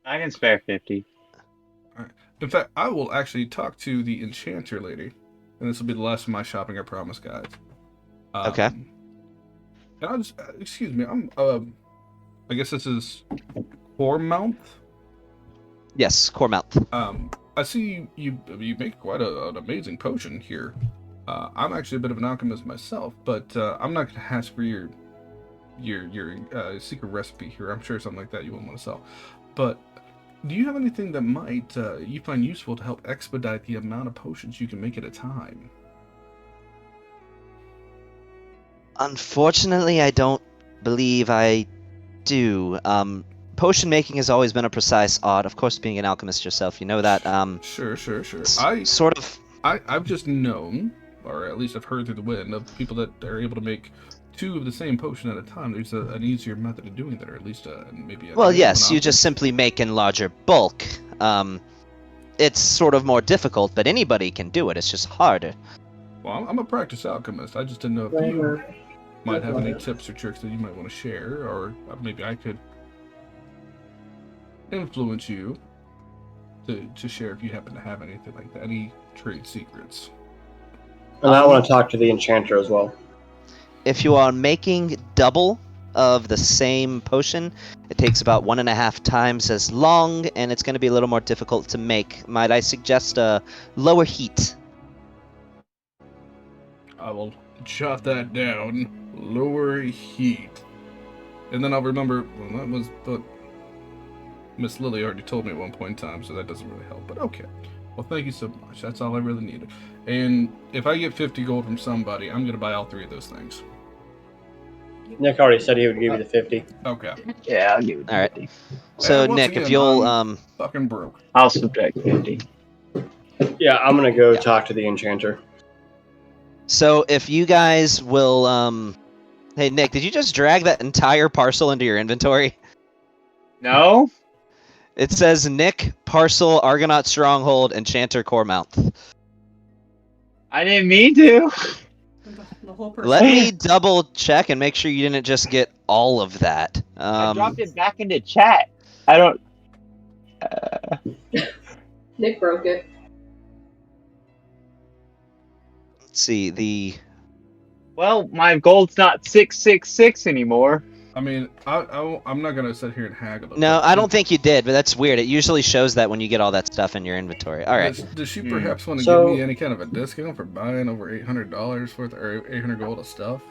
I can spare 50. All right. In fact, I will actually talk to the enchanter lady, and this will be the last of my shopping. I promise, guys. Okay. And I'll just excuse me. I guess this is Cormouth. Yes, Cormouth. I see you make quite an amazing potion here. I'm actually a bit of an alchemist myself, but I'm not going to ask for your secret recipe here. I'm sure something like that you wouldn't want to sell. But do you have anything that might you find useful to help expedite the amount of potions you can make at a time? Unfortunately, I don't believe I do. Potion making has always been a precise art. Of course, being an alchemist yourself, you know that. Sure. I've just known, or at least I've heard through the wind, of people that are able to make 2 of the same potion at a time. There's an easier method of doing that, or at least maybe a... Well, yes, you just simply make in larger bulk. It's sort of more difficult, but anybody can do it. It's just harder. Well, I'm a practiced alchemist. I just didn't know if you might have any tips or tricks that you might want to share, or maybe I could influence you to share if you happen to have anything like that, any trade secrets. And I want to talk to the enchanter as well. If you are making double of the same potion, it takes about 1.5 times as long, and it's going to be a little more difficult to make. Might I suggest a lower heat? I will jot that down. Lower heat. And then I'll remember, well, that was, but Miss Lily already told me at one point in time, so that doesn't really help, but okay. Well, thank you so much. That's all I really needed. And if I get 50 gold from somebody, I'm going to buy all 3 of those things. Nick already said he would give you the 50. Okay. Yeah, I'll give it All right. 50. So, And once Nick, again, if you'll... I'm fucking broke. I'll subtract 50. Yeah, I'm going to go talk to the enchanter. So, if you guys will... Hey, Nick, did you just drag that entire parcel into your inventory? No? It says Nick, Parcel, Argonaut Stronghold, Enchanter, Cormouth. I didn't mean to. The whole person. Let me double check and make sure you didn't just get all of that. I dropped it back into chat. I don't... Nick broke it. Let's see, Well, my gold's not 666 anymore. I mean, I'm not going to sit here and haggle. No, I don't think you did, but that's weird. It usually shows that when you get all that stuff in your inventory. All right. Does she perhaps want to So- give me any kind of a discount for buying over $800 worth or 800 gold of stuff?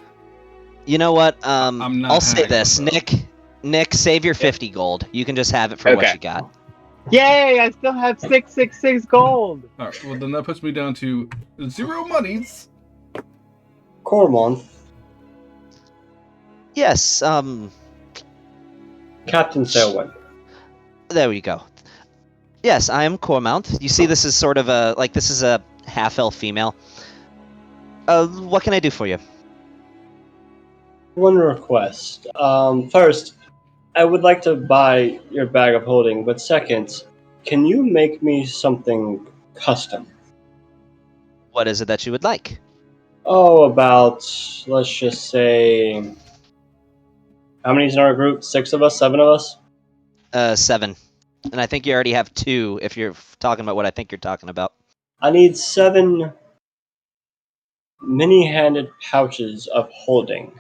You know what? I'm not I'll say haggling, this, though. Nick, save your 50 gold. You can just have it for what Okay. you got. Yay! I still have 666 gold. All right, well, then that puts me down to 0 monies. Cormouth. Yes, Captain Selwyn. there we go. Yes, I am Cormount. You see, this is sort of this is a half-elf female. What can I do for you? One request. First, I would like to buy your bag of holding, but second, can you make me something custom? What is it that you would like? Oh, about, let's just say, how many's in our group? 6 of us? 7 of us? 7. And I think you already have 2 if you're talking about what I think you're talking about. I need 7 mini-handed pouches of holding.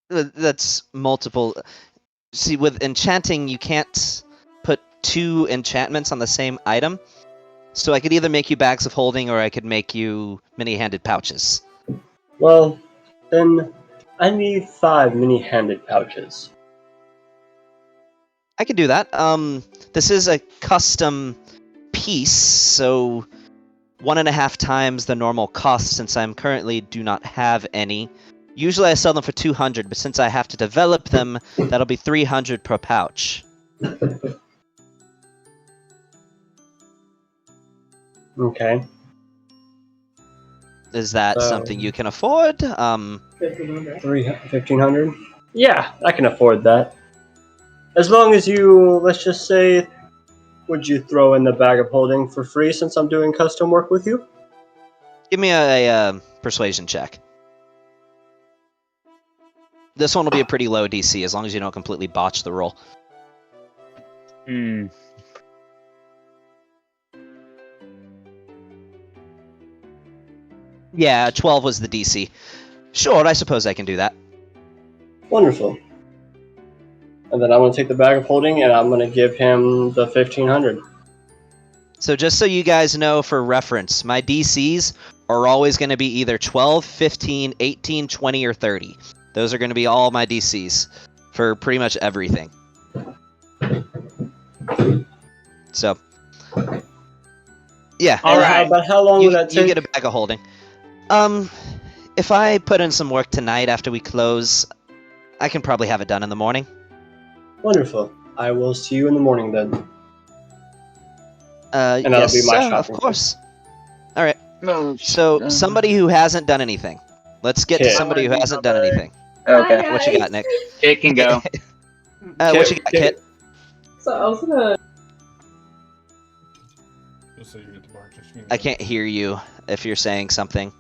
That's multiple. See, with enchanting, you can't put 2 enchantments on the same item. So I could either make you bags of holding or I could make you mini-handed pouches. Well, then I need 5 mini-handed pouches. I could do that. This is a custom piece, so 1.5 times the normal cost since I'm currently do not have any. Usually I sell them for 200, but since I have to develop them, that'll be 300 per pouch. Okay. Is that something you can afford? 1,500? Yeah, I can afford that. As long as you, let's just say, would you throw in the bag of holding for free since I'm doing custom work with you? Give me a persuasion check. This one will be a pretty low DC as long as you don't completely botch the roll. Hmm. Yeah, 12 was the DC. Sure, I suppose I can do that. Wonderful. And then I'm going to take the bag of holding and I'm going to give him the 1,500. So just so you guys know for reference, my DCs are always going to be either 12, 15, 18, 20, or 30. Those are going to be all my DCs for pretty much everything. So, yeah. All right. But how long would that take? You get a bag of holding. If I put in some work tonight after we close, I can probably have it done in the morning. Wonderful. I will see you in the morning then. And that'll yes, be my of shopping. course. All right. No. So somebody who hasn't done anything. Let's get to Kit. somebody who hasn't done anything. Okay. Hi, What you got, guys. Nick? It can go. What you got, Kit? So I was gonna. Just so you're at the bar, just I can't hear you if you're saying something.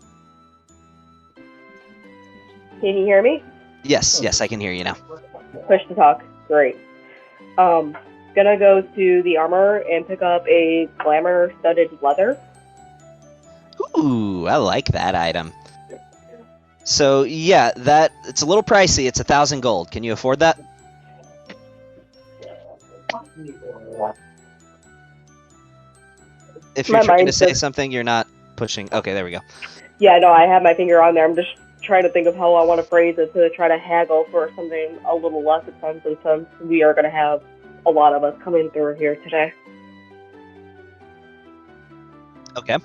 Can you hear me? Yes, I can hear you now. Push to talk. Great. Gonna go to the armor and pick up a glamour studded leather. Ooh, I like that item. So yeah, it's a little pricey. It's 1,000 gold. Can you afford that? If you're My trying to mind say says- something, you're not pushing. Okay, there we go. Yeah, no, I have my finger on there. I'm just trying to think of how I want to phrase it to try to haggle for something a little less expensive since we are going to have a lot of us coming through here today. Okay.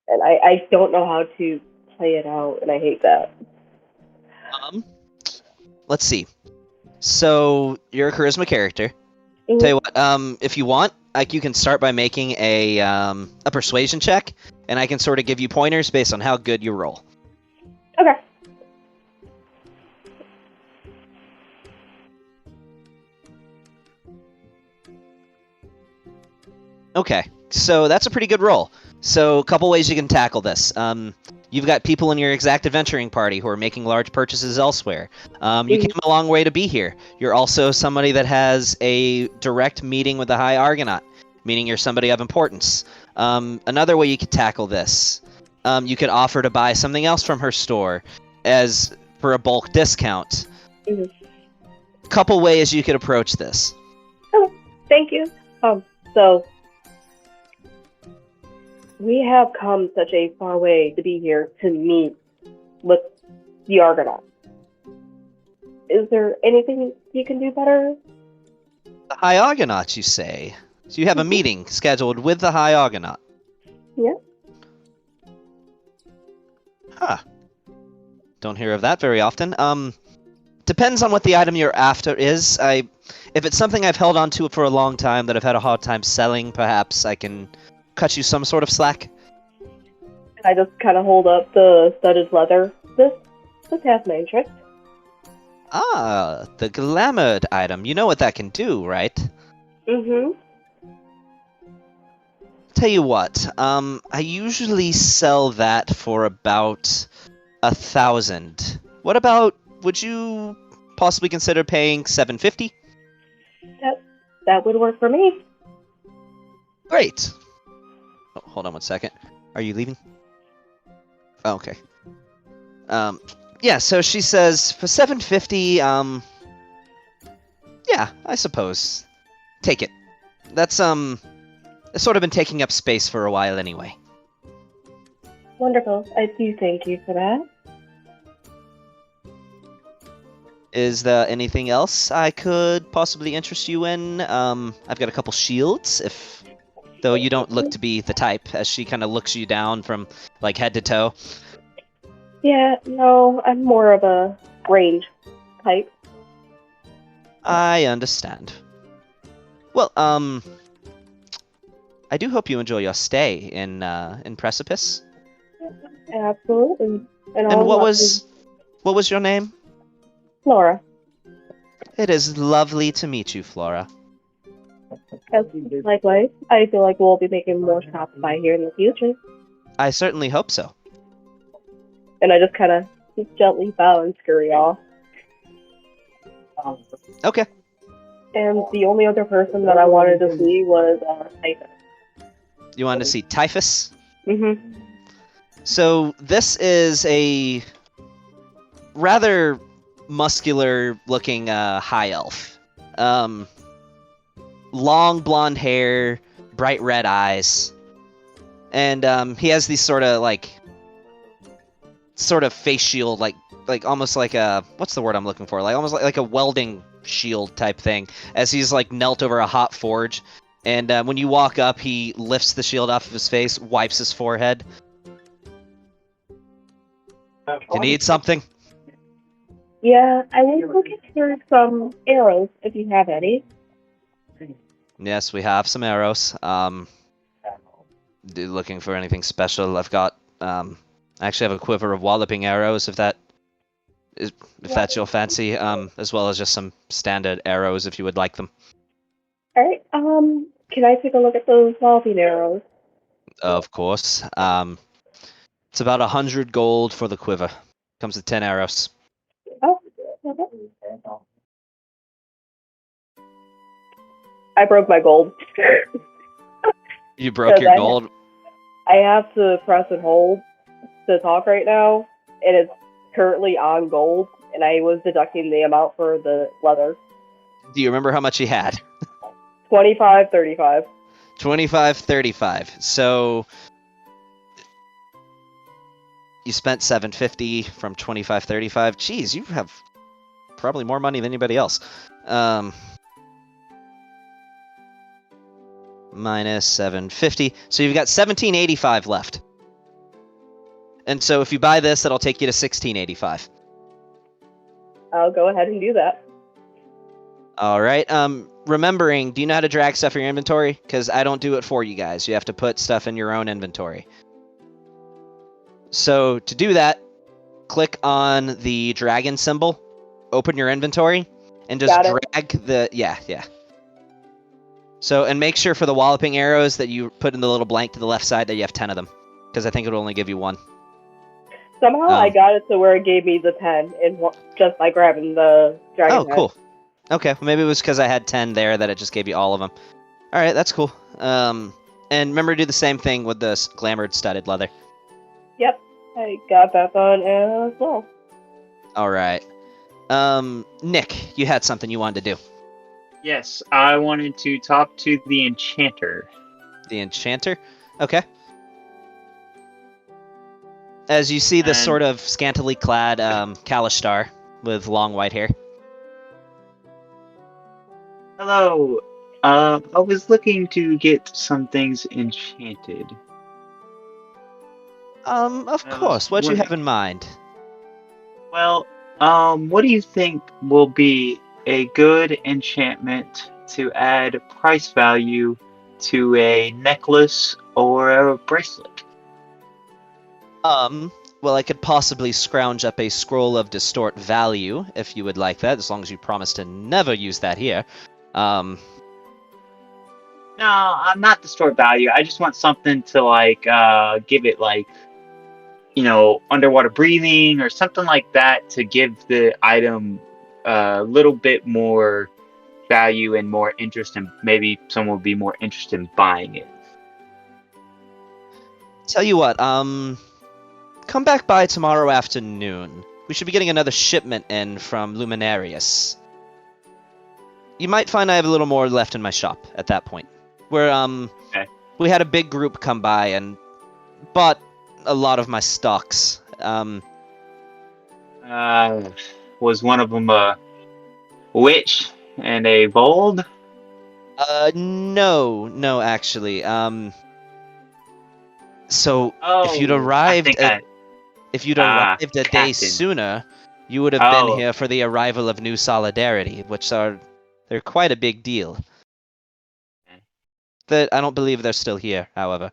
And I don't know how to play it out, and I hate that. Let's see. So you're a charisma character. Mhm. Tell you what, if you want, you can start by making a persuasion check, and I can sort of give you pointers based on how good you roll. Okay. Okay, so that's a pretty good roll. So a couple ways you can tackle this. You've got people in your exact adventuring party who are making large purchases elsewhere. You came a long way to be here. You're also somebody that has a direct meeting with the High Argonaut, meaning you're somebody of importance. Another way you could tackle this, you could offer to buy something else from her store as for a bulk discount. Mhm. Couple ways you could approach this. Oh, thank you. So we have come such a far way to be here to meet with the Argonaut. Is there anything you can do better? The High Argonaut, you say? So you have a meeting scheduled with the High Argonaut? Yeah. Huh. Don't hear of that very often. Depends on what the item you're after is. If it's something I've held on to for a long time that I've had a hard time selling, perhaps I can cut you some sort of slack. I just kind of hold up the studded leather. This has my interest. Ah, the glamoured item. You know what that can do, right? Mm-hmm. Tell you what, I usually sell that for about 1,000. What about, would you possibly consider paying 750? That would work for me. Great. Oh, hold on one second. Are you leaving? Oh, okay. Yeah, so she says for 750, yeah, I suppose. Take it. That's it's sort of been taking up space for a while anyway. Wonderful. I do thank you for that. Is there anything else I could possibly interest you in? I've got a couple shields, though you don't look to be the type, as she kind of looks you down from like head to toe. Yeah, no, I'm more of a range type. I understand. Well, I do hope you enjoy your stay in Precipice. Absolutely. And what was your name? Flora. It is lovely to meet you, Flora. Likewise, I feel like we'll be making more stops by here in the future. I certainly hope so. And I just kind of gently bow and scurry off. Okay. And the only other person that I wanted to see was Typhus. You wanted to see Typhus? Mm-hmm. So this is a rather muscular-looking high elf. Long blonde hair, bright red eyes, and he has these sort of face shield, like almost like a, what's the word I'm looking for? Like almost like a welding shield type thing, as he's like knelt over a hot forge. And when you walk up, he lifts the shield off of his face, wipes his forehead. You need something? Yeah, I was looking for some arrows, if you have any. Yes, we have some arrows. Looking for anything special? I've got, I actually have a quiver of walloping arrows, if that's your fancy, as well as just some standard arrows, if you would like them. Alright, can I take a look at those walloping arrows? Of course. It's about 100 gold for the quiver. Comes with 10 arrows. Oh, okay. I broke my gold. You broke your gold? I have to press and hold to talk right now, and it's currently on gold, and I was deducting the amount for the leather. Do you remember how much you had? 25.35. 25.35. So you spent 750 from 25.35. Jeez, you have probably more money than anybody else. Minus 750. So you've got 1785 left. And so if you buy this, that'll take you to 1685. I'll go ahead and do that. All right. Remembering, do you know how to drag stuff in your inventory? Because I don't do it for you guys. You have to put stuff in your own inventory. So to do that, click on the dragon symbol, open your inventory, and just drag the... Yeah. So, and make sure for the walloping arrows that you put in the little blank to the left side that you have 10 of them. Because I think it will only give you one. Somehow I got it to where it gave me the 10 just by grabbing the dragon head. Cool. Okay, well, maybe it was because I had 10 there that it just gave you all of them. Alright, that's cool. And remember to do the same thing with the glamoured studded leather. Yep, I got that done as well. Alright. Nick, you had something you wanted to do. Yes, I wanted to talk to the enchanter. The enchanter? Okay. As you see this sort of scantily clad Kalishtar with long white hair. Hello. I was looking to get some things enchanted. Of course. What do you have in mind? Well, what do you think will be a good enchantment to add price value to a necklace or a bracelet? Well, I could possibly scrounge up a scroll of distort value, if you would like that, as long as you promise to never use that here. No, I'm not distort value. I just want something to like give it like underwater breathing or something like that to give the item a little bit more value and more interest, and maybe someone would be more interested in buying it. Tell you what, come back by tomorrow afternoon. We should be getting another shipment in from Luminarius. You might find I have a little more left in my shop at that point. Okay. We had a big group come by and bought a lot of my stocks. Was one of them a witch and a bold? No, actually. So if you'd Oh, I arrived think at If you'd arrived a day Captain. sooner, you would have been Oh. here for the arrival of New Solidarity, they're quite a big deal. I don't believe they're still here, however.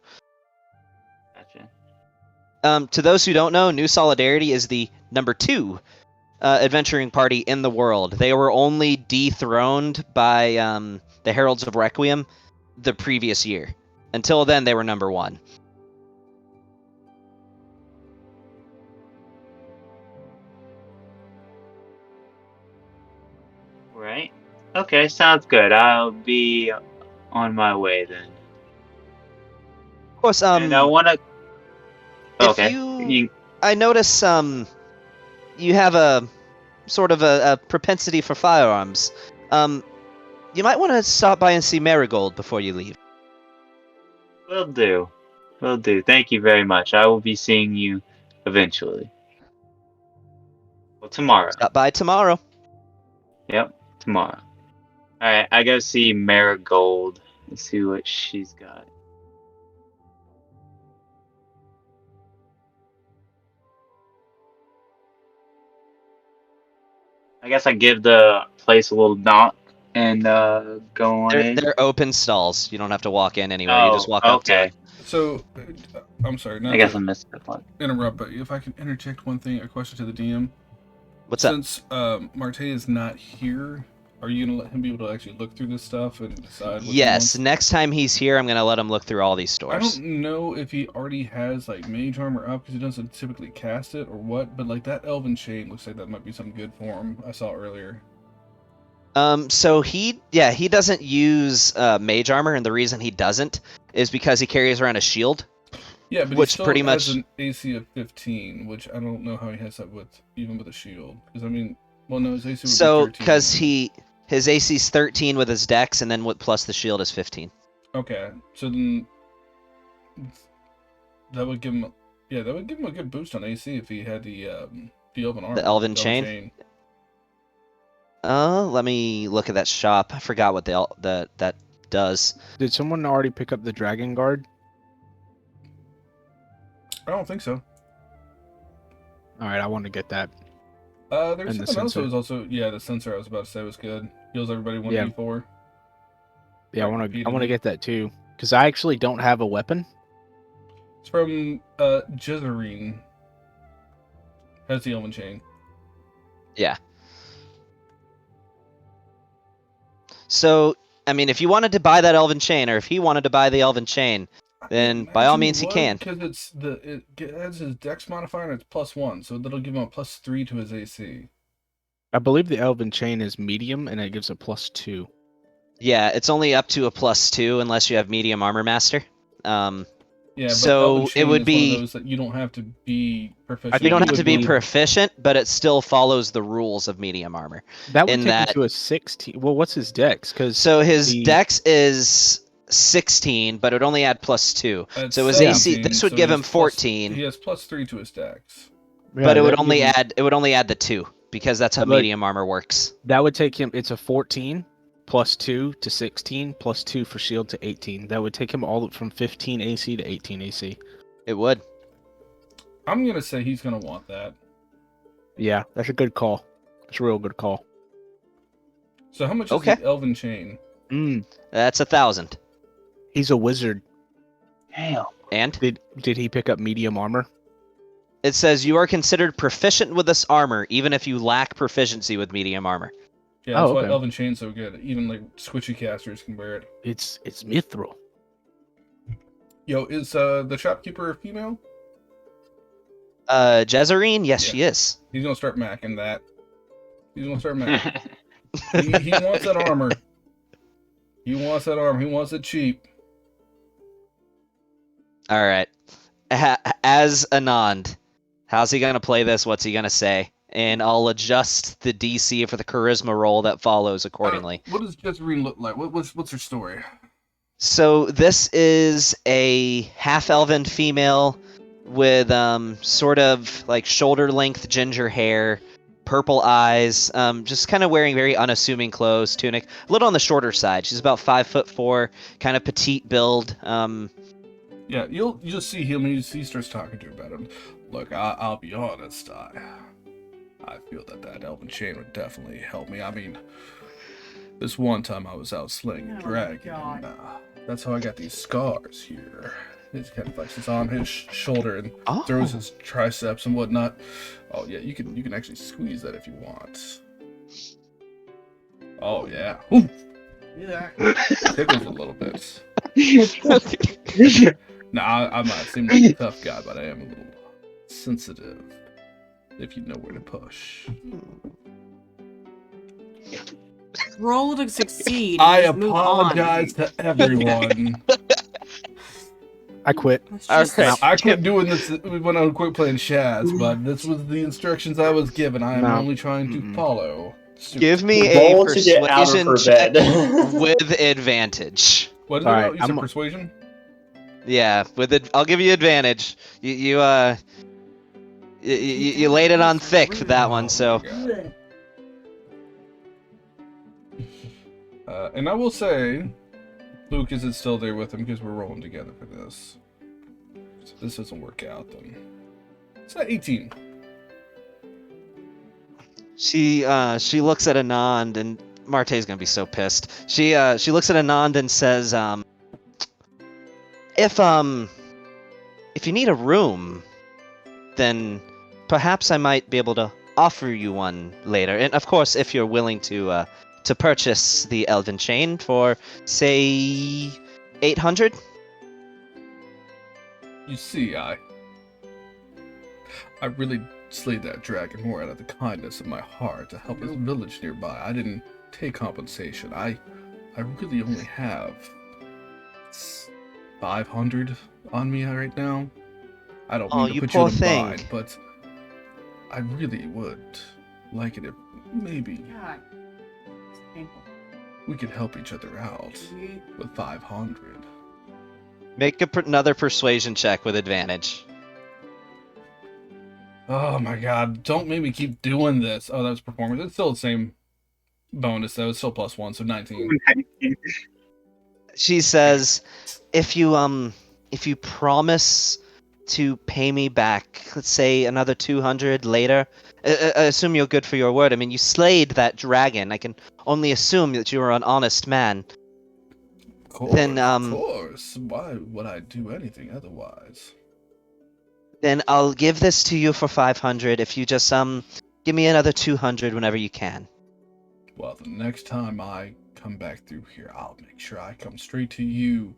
Gotcha. To those who don't know, New Solidarity is the number 2 adventuring party in the world. They were only dethroned by the Heralds of Requiem the previous year. Until then, they were number 1. Right. Okay, sounds good. I'll be on my way then. Of course, And I want to. I notice you have a sort of a propensity for firearms. You might want to stop by and see Marigold before you leave. Will do. Will do. Thank you very much. I will be seeing you eventually. Well, tomorrow. Stop by tomorrow. Yep, tomorrow. Alright, I go see Marigold and see what she's got. I guess I give the place a little knock and go on in. They're open stalls. You don't have to walk in anywhere. You just walk up to it. So, I'm sorry. I guess I missed that one. Interrupt, but if I can interject one thing, a question to the DM. What's up? Since Marte is not here, are you gonna let him be able to actually look through this stuff and decide? What he Yes, wants? next time he's here, I'm gonna let him look through all these I stores. don't know if he already has like mage armor up because he doesn't typically cast it or what, but like that elven chain looks like that might be something good for him. I saw earlier. So he doesn't use mage armor, and the reason he doesn't is because he carries around a shield. Yeah, but which he still pretty has much an AC of 15, which I don't know how he has that with even with a shield. Because I mean, well, no, his AC would be so 13. because his AC's 13 with his dex, and then plus the shield is 15. Okay, so then that would give him, a good boost on AC if he had the elven armor. The elven chain? Let me look at that shop. I forgot what that does. Did someone already pick up the Dragon Guard? I don't think so. All right, I want to get that. There's And the something else that sensor. was also the sensor I was about to say was good. Heals everybody 1d4. Yeah, I want to Repeatedly. get that too because I actually don't have a weapon. It's from Jezerine. Has the elven chain. Yeah. So, I mean, if you wanted to buy that elven chain, or if he wanted to buy the elven chain, then by all means he can. Because it adds his dex modifier and it's +1, so that'll give him a +3 to his AC. I believe the Elven Chain is medium and it gives a +2. Yeah, it's only up to a +2 unless you have medium armor master. Yeah, but So, elven it chain would is be- one of those that you don't have to be proficient. You don't it have to would be be- proficient, but it still follows the rules of medium armor. That would In take that- him to a 16. Well, what's his dex? Because So his dex is 16, but it would only add +2. That's So his 17, AC, this would so give he him has 14, He has +3 to his dex. but it would only add the 2 because that's how But- medium armor works. That would take him. It's a 14 +2 to 16 +2 for shield to 18. That would take him all from 15 AC to 18 AC. It would. I'm gonna say he's gonna want that. Yeah, that's a good call. That's a real good call. So how much Okay. is the elven chain? That's 1,000. He's a wizard. Damn. And Did he pick up medium armor? It says you are considered proficient with this armor, even if you lack proficiency with medium armor. Yeah, that's why okay. Elven Chain's so good. Even like squishy casters can wear it. It's mithril. Yo, is the shopkeeper a female? Jezerine? Yes, Yeah. she is. He's gonna start macking that. He's gonna start macking. he wants that armor. He wants that armor. He wants it cheap. All right. As Anand, how's he gonna play this? What's he gonna say? And I'll adjust the DC for the charisma roll that follows accordingly. What does Jezreen look like? What's her story? So this is a half-elven female with sort of like shoulder-length ginger hair, purple eyes, just kind of wearing very unassuming clothes, tunic, a little on the shorter side. She's about 5'4", kind of petite build. Yeah, you'll just see him when he starts talking to her about him. Look, I'll be honest. I feel that Elven Chain would definitely help me. I mean, this one time I was out slaying a dragon. And, that's how I got these scars here. He kind of flexes on his shoulder and throws his triceps and whatnot. Oh yeah, you can actually squeeze that if you want. Oh yeah. Ooh. Yeah. Tickles a little bit. Nah, I'm not seem like a tough guy, but I am a little sensitive. If you know where to push. Roll to succeed. I and just move apologize to everyone. I quit. on. Let's just- I quit doing this when I quit playing Shaz, but this was the instructions I was given. I am No. only trying to follow. Give me a Roll to get out of persuasion her check bed. with advantage. What is All it right, about? You said I'm- persuasion? Yeah, I'll give you advantage. You laid it on thick for that one, so. And I will say, Luke isn't still there with him because we're rolling together for this. So if this doesn't work out, then it's at 18. She looks at Anand, and Marte's gonna be so pissed. She looks at Anand and says, if you need a room, then perhaps I might be able to offer you one later. And of course, if you're willing to purchase the Elven Chain for, say, 800. You see, I really slayed that dragon more out of the kindness of my heart to help his village nearby. I didn't take compensation. I really only have 500 on me right now. I don't mean to you put poor you in a thing. bind, but I really would like it if maybe God. It's painful. we could help each other out with 500. Make another persuasion check with advantage. Oh my god, don't make me keep doing this. Oh, that was performance. It's still the same bonus though. It's still +1, so 19. She says, if you promise to pay me back, let's say another 200 later, I assume you're good for your word. I mean, you slayed that dragon. I can only assume that you are an honest man. Of course, Then, of course. Why would I do anything otherwise? Then I'll give this to you for 500 if you just give me another 200 whenever you can. Well, the next time I come back through here, I'll make sure I come straight to you.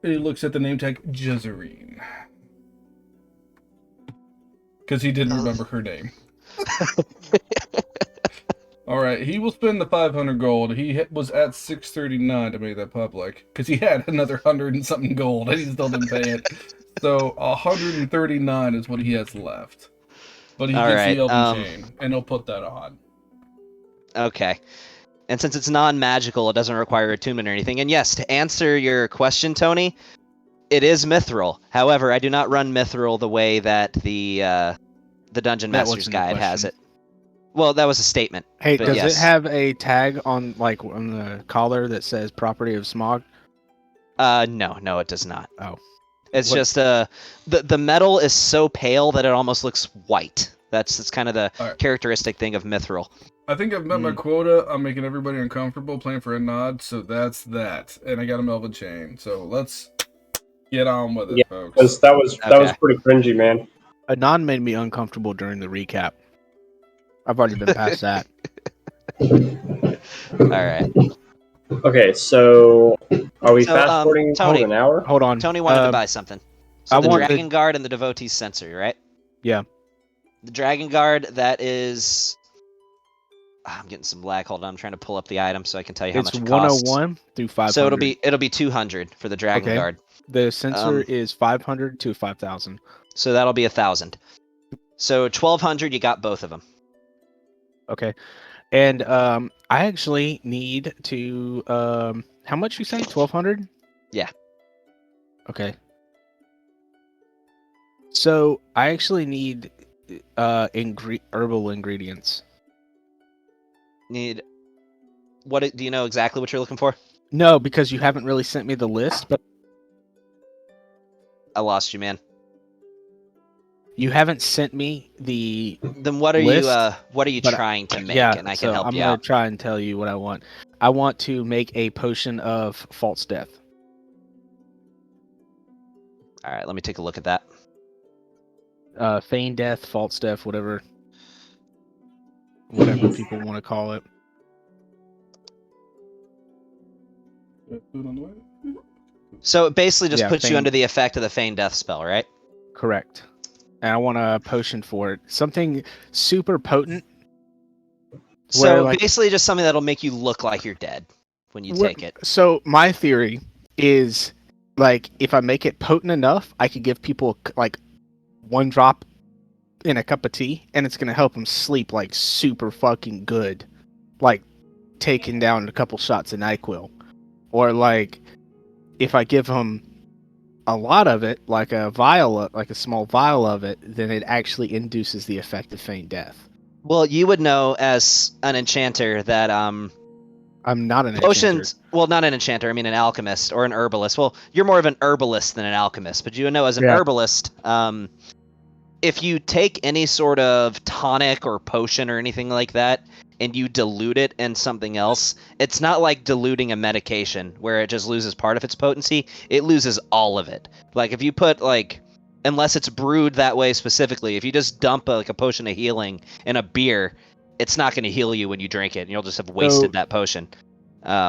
He looks at the name tag, Jezerine. Because he didn't remember her name. Alright, he will spend the 500 gold. He was at 639 to make that public. Because he had another 100 and something gold, and he still didn't pay it. So, 139 is what he has left. But he gets the Elven Chain, and he'll put that on. Okay. And since it's non-magical, it doesn't require attunement or anything. And yes, to answer your question, Tony, it is mithril. However, I do not run mithril the way that the Dungeon That Master's wasn't a Guide has question. it. Well, that was a statement. Hey, but does yes. it have a tag on the collar that says "Property of Smog"? No, it does not. Oh. It's What- just the metal is so pale that it almost looks white. That's kind of the Alright. characteristic thing of mithril. I think I've met my quota. I'm making everybody uncomfortable playing for a nod, so that's that. And I got a Elven Chain, so let's get on with it, Yeah, folks. Because that was Okay. pretty cringy, man. Anon made me uncomfortable during the recap. I've already been past that. All right. Okay, so are we So, fast forwarding Tony. an hour? Hold on. Tony wanted to buy something. So I the want Dragon Guard and the Devotee's Sensory, right? Yeah. The Dragon Guard, that is... I'm getting some lag. Hold on, I'm trying to pull up the item so I can tell you how It's much it costs. 101 through 500. So it'll be 200 for the Dragon Okay. Guard. The sensor is 500 to 5,000. So that'll be 1,000. So 1,200, you got both of them. Okay. And I actually need to how much you say? 1,200? Yeah. Okay. So I actually need herbal ingredients. Need what? Do you know exactly what you're looking for? No, because you haven't really sent me the list, but I lost you, man. you haven't sent me the Then what are list, you but trying to make? yeah, And I so can help I'm you gonna out. try and tell you what I want. I want to make a potion of false death. All right, let me take a look at that. Feign death, false death, whatever people want to call it. So it basically just puts you feign. under the effect of the Feign Death spell, right? Correct. And I want a potion for it. Something super potent. So basically just something that'll make you look like you're dead when you take it. So my theory is, like, if I make it potent enough, I could give people like one drop in a cup of tea, and it's gonna help them sleep like super fucking good, like taking down a couple shots of NyQuil, or like if I give them a lot of it, like a small vial of it, then it actually induces the effect of feign death. Well, you would know as an enchanter that I'm not an potions. enchanter. Well, not an enchanter. I mean an alchemist or an herbalist. Well, you're more of an herbalist than an alchemist, but you would know as an herbalist, if you take any sort of tonic or potion or anything like that, and you dilute it in something else, it's not like diluting a medication where it just loses part of its potency. It loses all of it. Like if you put unless it's brewed that way specifically, if you just dump a potion of healing in a beer, it's not going to heal you when you drink it, and you'll just have wasted that potion.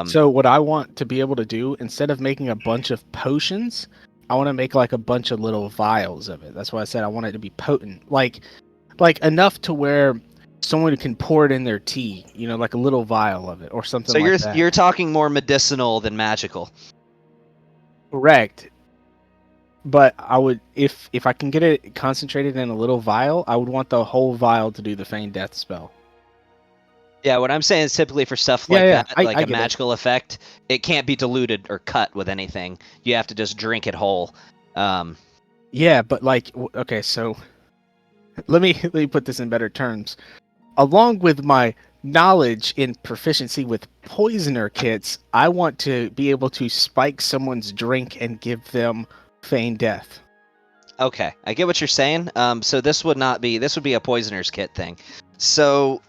So what I want to be able to do, instead of making a bunch of potions, I want to make like a bunch of little vials of it. That's why I said I want it to be potent, like enough to where someone can pour it in their tea, like a little vial of it or something. So like that. You're talking more medicinal than magical. Correct. But I would, if I can get it concentrated in a little vial, I would want the whole vial to do the feign death spell. Yeah, what I'm saying is typically for stuff like that, like a magical effect, it can't be diluted or cut with anything. You have to just drink it whole. Yeah, but okay, so let me put this in better terms. Along with my knowledge and proficiency with poisoner kits, I want to be able to spike someone's drink and give them feign death. Okay, I get what you're saying. So this would be a poisoner's kit thing. So,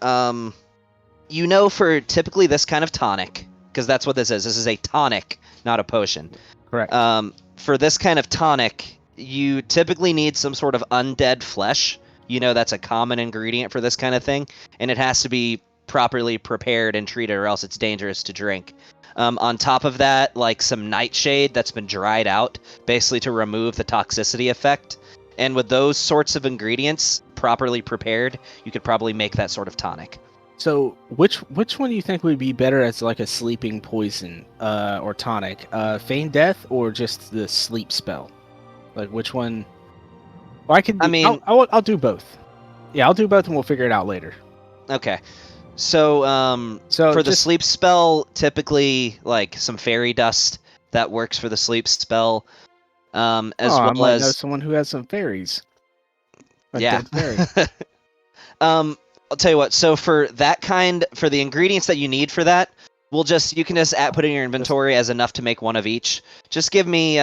for typically this kind of tonic, because that's what this is. This is a tonic, not a potion. Correct. For this kind of tonic, you typically need some sort of undead flesh. That's a common ingredient for this kind of thing, and it has to be properly prepared and treated, or else it's dangerous to drink. On top of that, like some nightshade that's been dried out, basically to remove the toxicity effect. And with those sorts of ingredients properly prepared, you could probably make that sort of tonic. So, which one do you think would be better as like a sleeping poison or tonic? Feign death or just the sleep spell? Like which one? Well, I'll do both. Yeah, I'll do both, and we'll figure it out later. Okay. So for the sleep spell, typically like some fairy dust that works for the sleep spell. I might know someone who has some fairies. Yeah. I'll tell you what. So for the ingredients that you need for that, you can just put in your inventory as enough to make one of each. Just give me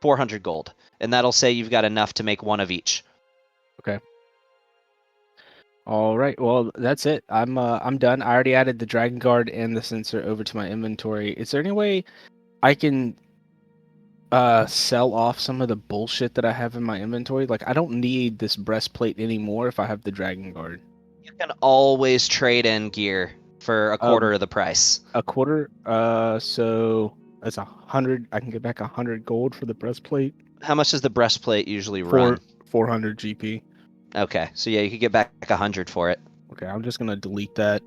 400 gold, and that'll say you've got enough to make one of each. Okay. All right. Well, that's it. I'm done. I already added the Dragon Guard and the sensor over to my inventory. Is there any way I can sell off some of the bullshit that I have in my inventory. Like, I don't need this breastplate anymore if I have the Dragon Guard. You can always trade in gear for a quarter of the price. A quarter? So that's 100. I can get back 100 gold for the breastplate. How much does the breastplate usually run? 400 GP. Okay, so yeah, you could get back 100 for it. Okay, I'm just gonna delete that.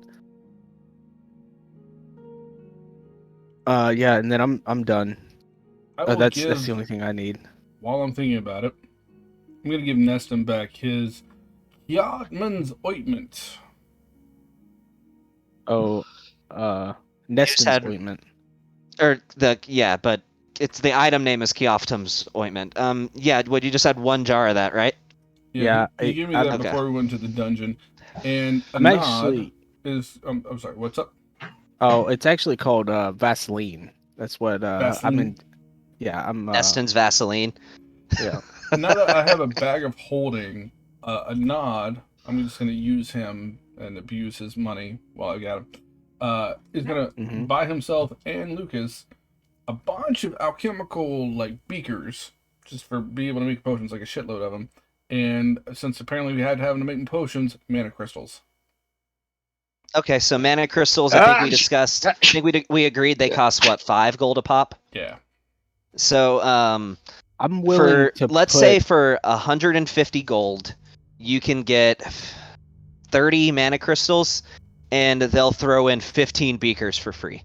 Yeah, and then I'm done. That's the only thing I need. While I'm thinking about it, I'm gonna give Neston back his Yardman's ointment. Oh, Neston's ointment. Or but it's the item name is Kioftum's ointment. Yeah, you just had one jar of that, right? Yeah, he gave me that before we went to the dungeon. And I'm actually I'm sorry, what's up? Oh, it's actually called Vaseline. That's what I'm in. Yeah, I'm Neston's Vaseline. Yeah. Now that I have a bag of holding, a nod, I'm just gonna use him and abuse his money while I got him. He's gonna buy himself and Lucas a bunch of alchemical like beakers, just for being able to make potions, like a shitload of them. And since apparently we had to have them to make potions, mana crystals. Okay, so mana crystals. I think we discussed. I think we agreed they cost what, 5 gold a pop. Yeah. So I'm willing to let's say for 150 gold, you can get 30 mana crystals, and they'll throw in 15 beakers for free.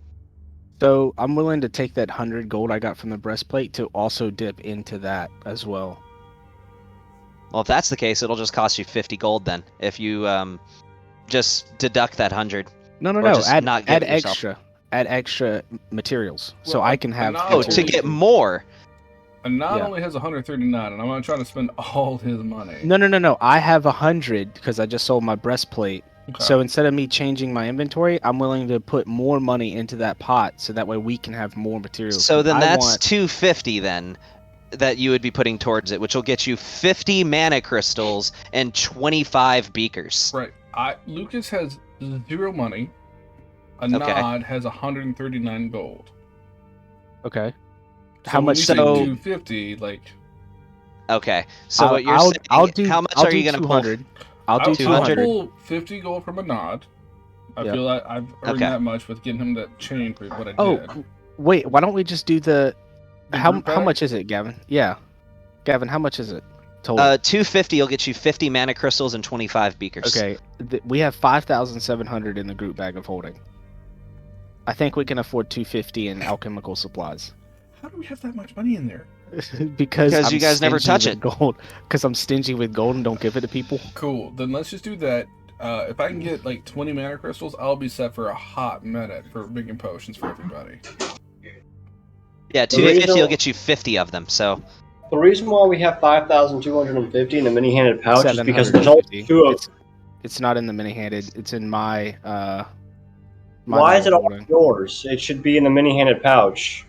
So I'm willing to take that 100 gold I got from the breastplate to also dip into that as well. Well, if that's the case, it'll just cost you 50 gold then. If you just deduct that 100. No. Add extra materials, Well, so I can have. To get more. And not only has 139, and I'm not trying to spend all his money. No. I have 100 because I just sold my breastplate. Okay. So instead of me changing my inventory, I'm willing to put more money into that pot, so that way we can have more materials. So then that's 250 then that you would be putting towards it, which will get you 50 mana crystals and 25 beakers. Right. Lucas has 0 money. A nod has 139 gold. Okay. So How much? So 250, like. Okay. So what you're saying? How much are you gonna pull? I'll do 200. I'll pull 50 gold from a nod. I feel like I've earned that much with getting him that chain for what I did. Wait. Why don't we just do the how much is it, Gavin? Yeah. Gavin, how much is it? Total. 250 will get you 50 mana crystals and 25 beakers. Okay. We have 5,700 in the group bag of holding. I think we can afford 250 in alchemical supplies. How do we have that much money in there? Because you guys never touch it. Gold. Because I'm stingy with gold and don't give it to people. Cool. Then let's just do that. If I can get like 20 mana crystals, I'll be set for a hot minute for making potions for everybody. Yeah, 250 will get you 50 of them. So the reason why we have 5,250 in the mini-handed pouch is because there's only 2 of. It's not in the mini-handed. It's in my. Why is it all yours? It should be in the mini-handed pouch.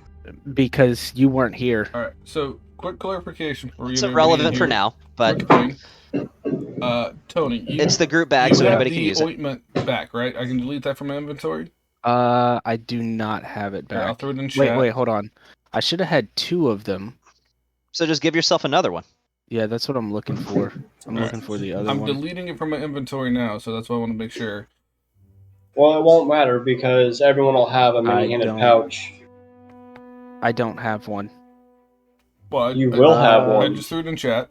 Because you weren't here. All right. So quick clarification for you. It's irrelevant for now, but Tony, it's the group bag, so anybody can use it. Ointment back, right? I can delete that from my inventory. I do not have it back. Yeah, I'll throw it in chat. Wait, hold on. I should have had 2 of them. So just give yourself another one. Yeah, that's what I'm looking for. I'm looking for the other one. I'm deleting it from my inventory now, so that's why I want to make sure. Well, it won't matter because everyone will have a mini-handed pouch. I don't have one. Well, you will have one. I just threw it in chat.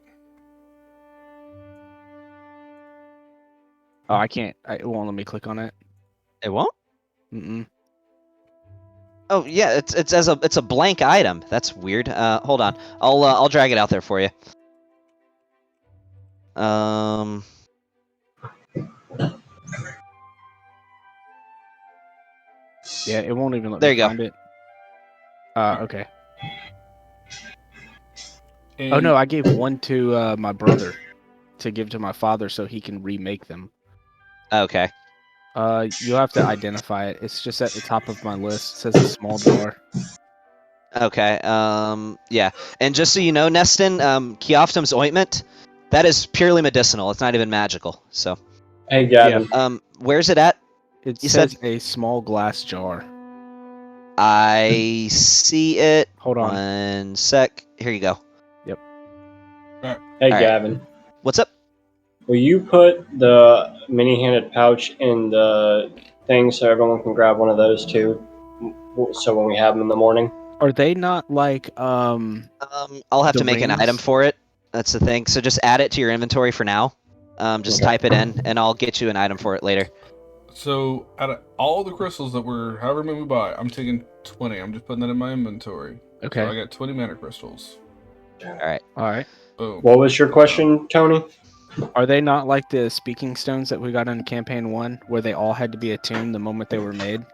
Oh, I can't. It won't let me click on it. It won't? Mm-mm. Oh yeah, it's a blank item. That's weird. Hold on. I'll drag it out there for you. Yeah, it won't even let there me you find go. it. Okay. And... Oh no, I gave one to my brother to give to my father so he can remake them. Okay. You have to identify it. It's just at the top of my list. It says a small jar. Okay. Yeah. And just so you know, Neston, Kioftum's ointment, that is purely medicinal. It's not even magical. So. Hey, Gavin. Where's it at? It says a small glass jar. I see it. Hold on. 1 sec. Here you go. Hey, All right. Gavin. What's up? Will you put the mini-handed pouch in the thing so everyone can grab one of those too? So when we have them in the morning. Are they not like I'll have the to make an rings? item for it. That's the thing. So just add it to your inventory for now. Just Okay. type it in, and I'll get you an item for it later. So, out of all the crystals that we're, however many we buy, I'm taking 20. I'm just putting that in my inventory. Okay. So I got 20 mana crystals. All right. All right. Boom. What was your question, Tony? Are they not like the speaking stones that we got in campaign 1 where they all had to be attuned the moment they were made?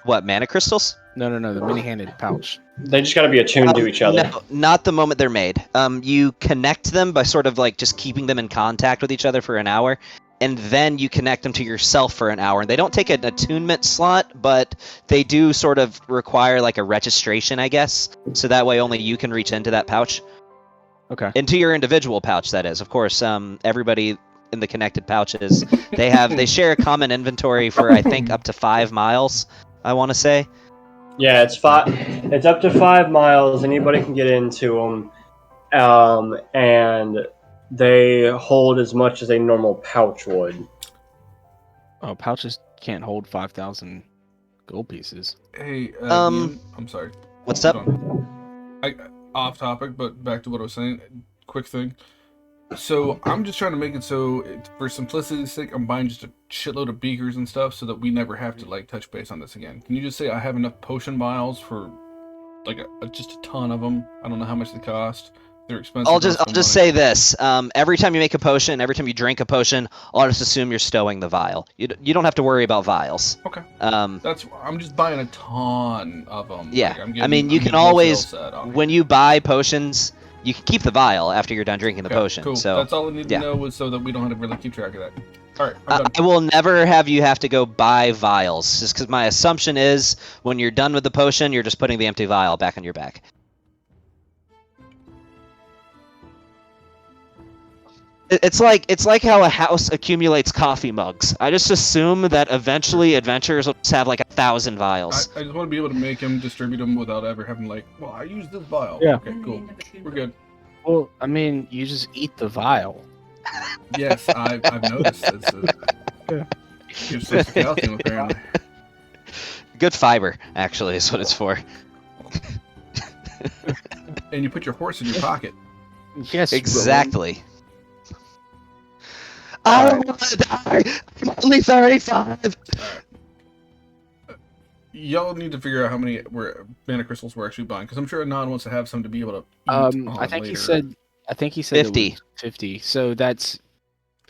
What, mana crystals? No, the mini-handed pouch. They just got to be attuned to each other. No, not the moment they're made. You connect them by sort of like just keeping them in contact with each other for an hour, and then you connect them to yourself for an hour. They don't take an attunement slot, but they do sort of require like a registration, I guess. So that way only you can reach into that pouch. Okay. Into your individual pouch, that is. Of course, everybody in the connected pouches, they share a common inventory for, I think, up to 5 miles, I want to say. Yeah, it's up to 5 miles. Anybody can get into them, and they hold as much as a normal pouch would. Oh, pouches can't hold 5,000 gold pieces. Hey, Ian, I'm sorry. What's up? Off topic, but back to what I was saying. Quick thing. So I'm just trying to make it so, for simplicity's sake, I'm buying just a shitload of beakers and stuff so that we never have to like touch base on this again. Can you just say I have enough potion vials for like just a ton of them? I don't know how much they cost. They're expensive. I'll just say this. Every time you make a potion, every time you drink a potion, I'll just assume you're stowing the vial. You don't have to worry about vials. Okay. Um, I'm just buying a ton of them. Yeah. Like, I mean, you can always, when you buy potions, you can keep the vial after you're done drinking the potion. Cool. So That's all I need to know, was so that we don't have to really keep track of that. All right. I'm done. I will never have you have to go buy vials, just because my assumption is when you're done with the potion, you're just putting the empty vial back on your back. It's like how a house accumulates coffee mugs. I just assume that eventually adventurers will just have like 1,000 vials. I just want to be able to make them, distribute them without ever having like, well, I used this vial. Yeah. Okay, cool. We're good. Well, I mean, you just eat the vial. Yes, I've noticed. Gives some calcium apparently. Good fiber, actually, is what it's for. And you put your horse in your pocket. Yes, Exactly. I don't want to die. I'm only 35. Y'all need to figure out how many mana crystals we're actually buying, because I'm sure Anon wants to have some to be able to eat I think he said 50. 50. So that's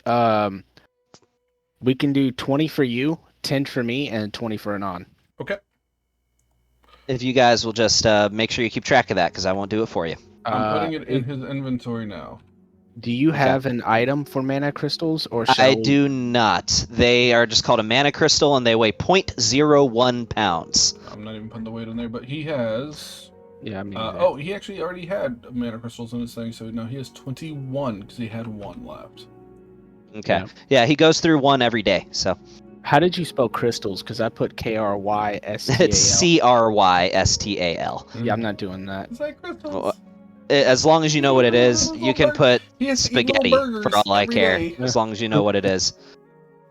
we can do 20 for you, 10 for me, and 20 for Anon. Okay. If you guys will just make sure you keep track of that, because I won't do it for you. I'm putting it in his inventory now. Do you have an item for mana crystals, or shall I do not. They are just called a mana crystal, and they weigh 0.01 pounds. I'm not even putting the weight in there, but he has. Yeah, I mean. He actually already had mana crystals in his thing, so now he has 21 because he had 1 left. Okay. Yeah, he goes through 1 every day. So. How did you spell crystals? Because I put Krystal. It's Crystal. Yeah, I'm not doing that. It's like crystals. Well, as long as you know what it is, you can put spaghetti for all I care. Day. As long as you know what it is.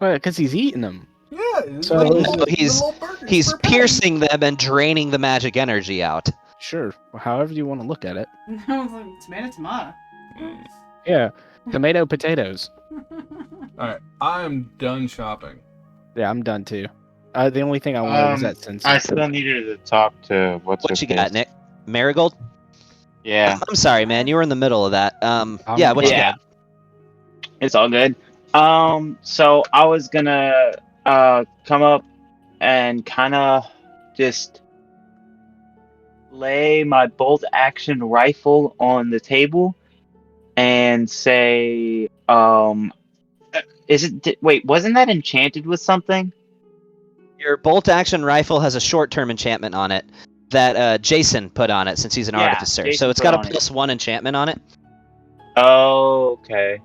Well, because he's eating them. Yeah. So no, he's piercing them and draining the magic energy out. Sure. However you want to look at it. Tomato. Yeah. Tomato potatoes. Alright, I'm done shopping. Yeah, I'm done too. The only thing I wanted was that sense. I still needed to talk to What you got, Nick? Marigold? Yeah. I'm sorry, man. You were in the middle of that. Yeah, what you got? It's all good. So I was gonna come up and kind of just lay my bolt action rifle on the table and say, wait, wasn't that enchanted with something? Your bolt action rifle has a short-term enchantment on it that Jason put on it since he's an artificer. Jason So it's put got a on it. +1 enchantment on it. Oh, okay.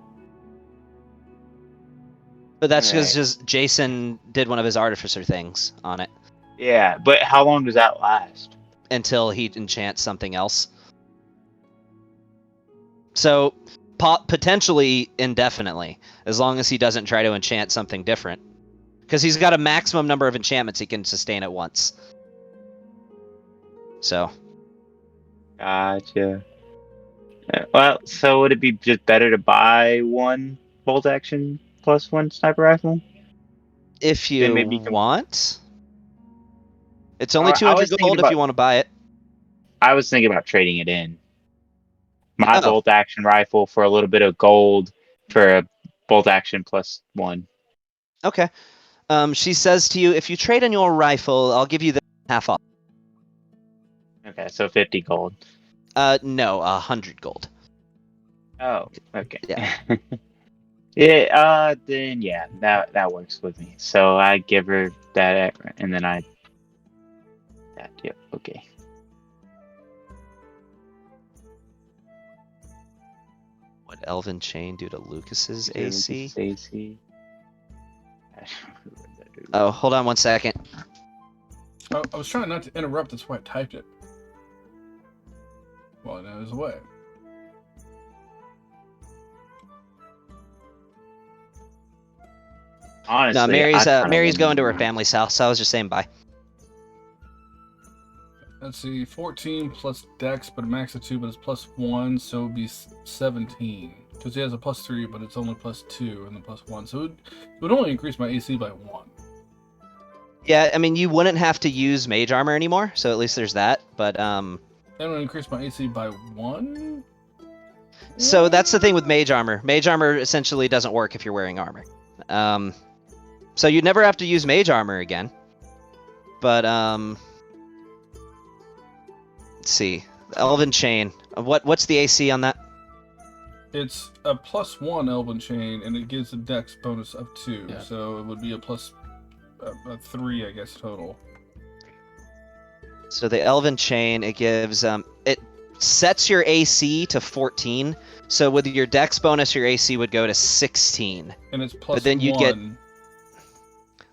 But that's Alright. because just Jason did one of his artificer things on it. Yeah, but how long does that last? until he enchants something else. So, potentially indefinitely, as long as he doesn't try to enchant something different. Because he's got a maximum number of enchantments he can sustain at once. So. Gotcha. Well, so would it be just better to buy one bolt action plus one sniper rifle? If Then you maybe want. It's only I 200 was thinking gold if about- you want to buy it. I was thinking about trading it in. My Oh. bolt action rifle for a little bit of gold for a bolt action plus one. Okay. She says to you, if you trade in your rifle, I'll give you the half off. Okay, so 50 gold. No, 100 gold. Oh, okay. Yeah. Yeah, then yeah, that works with me. So I give her that, and then yep, okay. What Elven Chain do to Lucas's AC? AC. Oh, hold on 1 second. I was trying not to interrupt, that's why I typed it. Well, that is away. Honestly, No, I Mary's going to her family's house, so I was just saying bye. Let's see, 14 plus dex, but a max of 2, but it's plus 1, so it would be 17. Because he has a plus 3, but it's only plus 2 and the plus 1. So it would only increase my AC by 1. Yeah, I mean, you wouldn't have to use mage armor anymore, so at least there's that, but, That would increase my AC by 1? So that's the thing with mage armor. Mage armor essentially doesn't work if you're wearing armor. So you'd never have to use mage armor again. But, let's see. Elven Chain. What's the AC on that? It's a plus 1 Elven Chain, and it gives a dex bonus of 2. Yeah. So it would be a 3, I guess, total. So the Elven Chain, it gives, it sets your AC to 14. So with your dex bonus, your AC would go to 16. And it's plus But then you 1. get...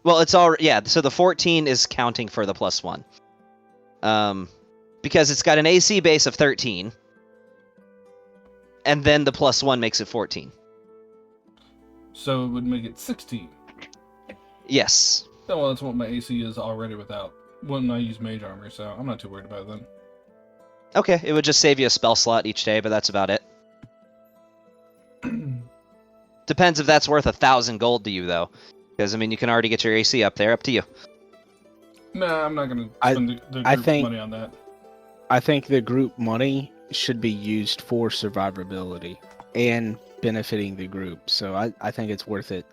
Well, it's all... Yeah, so the 14 is counting for the plus 1. Because it's got an AC base of 13. And then the plus 1 makes it 14. So it would make it 16. Yes. Oh, well, that's what my AC is already without when I use mage armor, so I'm not too worried about it then. Okay, it would just save you a spell slot each day, but that's about it. Depends if that's worth 1,000 gold to you, though. Because, I mean, you can already get your AC up there. Up to you. Nah, I'm not going to spend the I group think- money on that. I think the group money should be used for survivability and benefiting the group. So I think it's worth it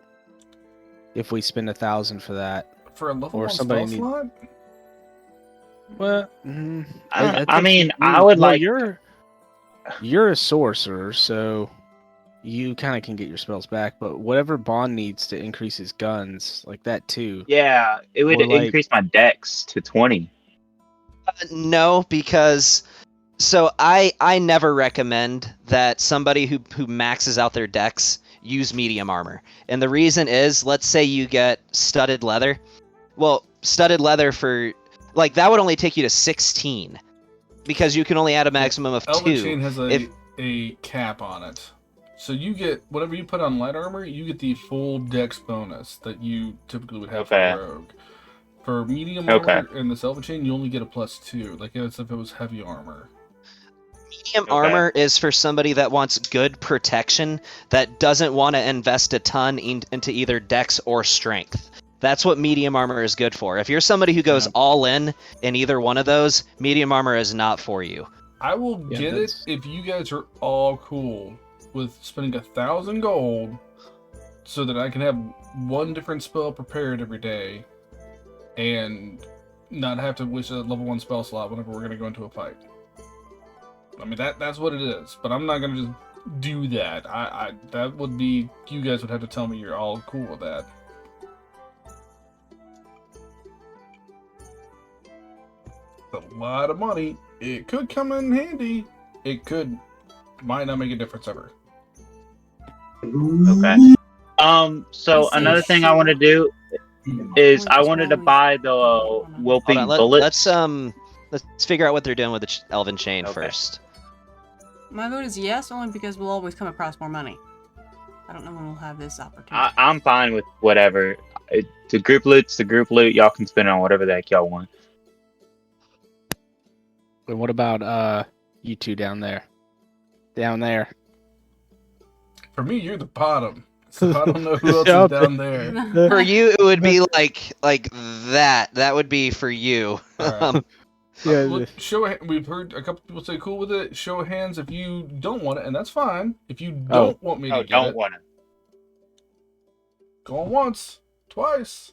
if we spend 1,000 for that. For a level Or 1 somebody spell need- slot? Well, I mean, I would like. You're a sorcerer, so you kind of can get your spells back. But whatever Bond needs to increase his guns, like that too. Yeah, it would Or like- increase my dex to 20. No, because... So I never recommend that somebody who maxes out their dex use medium armor. And the reason is, let's say you get studded leather. Well, studded leather for... Like, that would only take you to 16. Because you can only add a maximum of Elven 2. Chain has If- a cap on it. So you get, whatever you put on light armor, you get the full dex bonus that you typically would have Okay. for rogue. For medium Okay. armor and this Elven Chain, you only get a plus 2. Like, as if it was heavy armor. Medium Okay. armor is for somebody that wants good protection, that doesn't want to invest a ton into either dex or strength. That's what medium armor is good for. If you're somebody who goes Yeah. all in either one of those, medium armor is not for you. I will Yeah, get it that's- if you guys are all cool with spending 1,000 gold so that I can have one different spell prepared every day and not have to wish a level 1 spell slot whenever we're going to go into a fight. I mean, that's what it is, but I'm not going to just do that. That would be, you guys would have to tell me you're all cool with that. A lot of money. It could come in handy. It might not make a difference ever. Okay. So another thing I want to do. is I wanted to buy the Hold whooping on, bullets. let's figure out what they're doing with the elven chain first. My vote is yes, only because we'll always come across more money. I don't know when we'll have this opportunity. I'm fine with whatever. The group loot's the group loot. Y'all can spend it on whatever the heck y'all want. And what about you two down there? Down there. For me, you're the bottom. So I don't know who else is down there. For you, it would be like that. That would be for you. Alright. We've heard a couple people say cool with it. Show of hands if you don't want it, and that's fine. If you don't want me to get it, want it. Go on once, twice.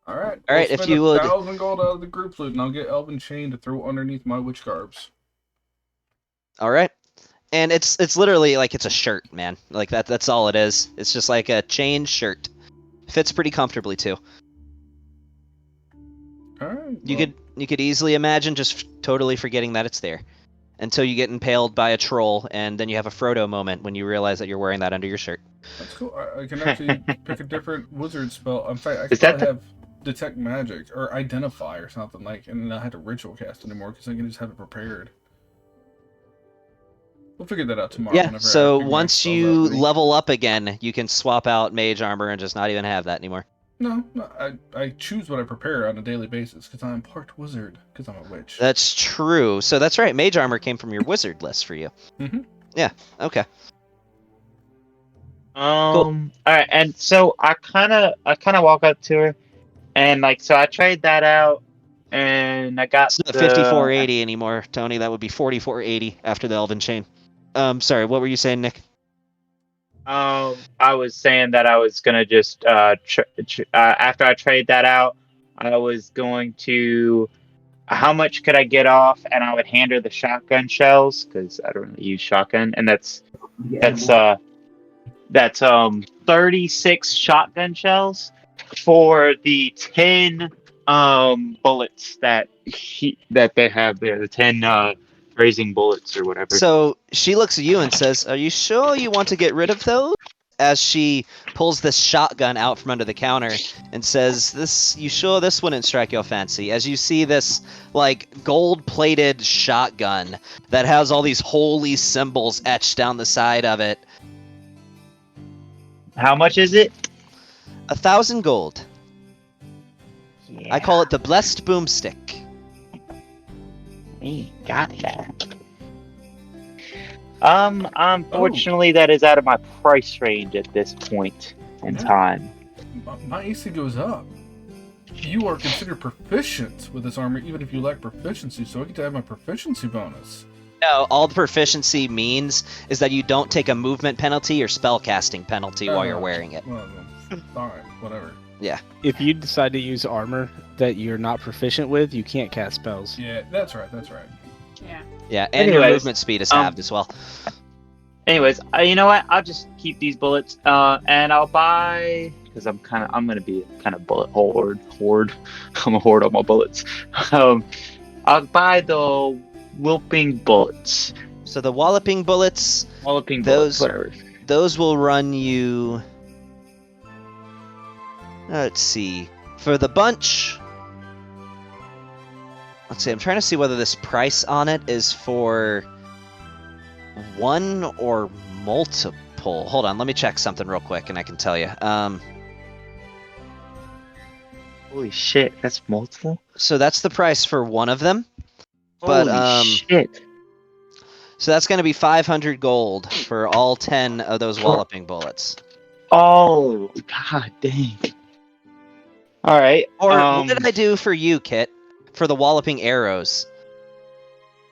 All right. All right. If you would, 1,000 gold out of the group loot, and I'll get Elven Chain to throw underneath my witch garbs. All right. And it's literally like it's a shirt, man. Like that's all it is. It's just like a chain shirt. Fits pretty comfortably too. All right. You could easily imagine just totally forgetting that it's there until you get impaled by a troll, and then you have a Frodo moment when you realize that you're wearing that under your shirt. That's cool. I can actually pick a different wizard spell. In fact, I Is could that have detect magic or identify or something like, and not have to ritual cast anymore because I can just have it prepared. We'll figure that out tomorrow. Yeah. So once you level up again, you can swap out mage armor and just not even have that anymore. No, I choose what I prepare on a daily basis because I'm part wizard because I'm a witch. That's true. So that's right. Mage armor came from your wizard list for you. Mm-hmm. Yeah. Okay. Cool. All right, and so I kind of walk up to her, and so I trade that out, and I got it's not 5480 anymore, Tony. That would be 4480 after the Elven Chain. Sorry, what were you saying, Nick? I was saying that I was gonna just after I trade that out, I was going to how much could I get off, and I would hand her the shotgun shells because I don't really use shotgun, and that's 36 shotgun shells for the 10 bullets that they have there, the 10 raising bullets or whatever. So she looks at you and says, "Are you sure you want to get rid of those?" As she pulls this shotgun out from under the counter and says, "You sure this wouldn't strike your fancy?" As you see this gold-plated shotgun that has all these holy symbols etched down the side of it. How much is it? 1,000 gold. Yeah. I call it the blessed boomstick. Got that. Unfortunately, that is out of my price range at this point in time. My AC goes up. You are considered proficient with this armor, even if you lack proficiency, so I get to have my proficiency bonus. No, all the proficiency means is that you don't take a movement penalty or spellcasting penalty while you're wearing it. Well, fine, whatever. Yeah. If you decide to use armor that you're not proficient with, you can't cast spells. Yeah, that's right. Yeah. Yeah, and your movement speed is halved as well. Anyways, you know what? I'll just keep these bullets, and I'll buy because I'm gonna be kind of bullet horde. I'm a horde on my bullets. I'll buy the whooping bullets. So the walloping bullets. Whatever. Those will run you. Let's see. For the bunch. Let's see. I'm trying to see whether this price on it is for one or multiple. Hold on. Let me check something real quick, and I can tell you. Holy shit! That's multiple. So that's the price for one of them. But Holy shit! So that's going to be 500 gold for all 10 of those walloping bullets. Oh god dang! All right. Or what did I do for you, Kit? For the walloping arrows.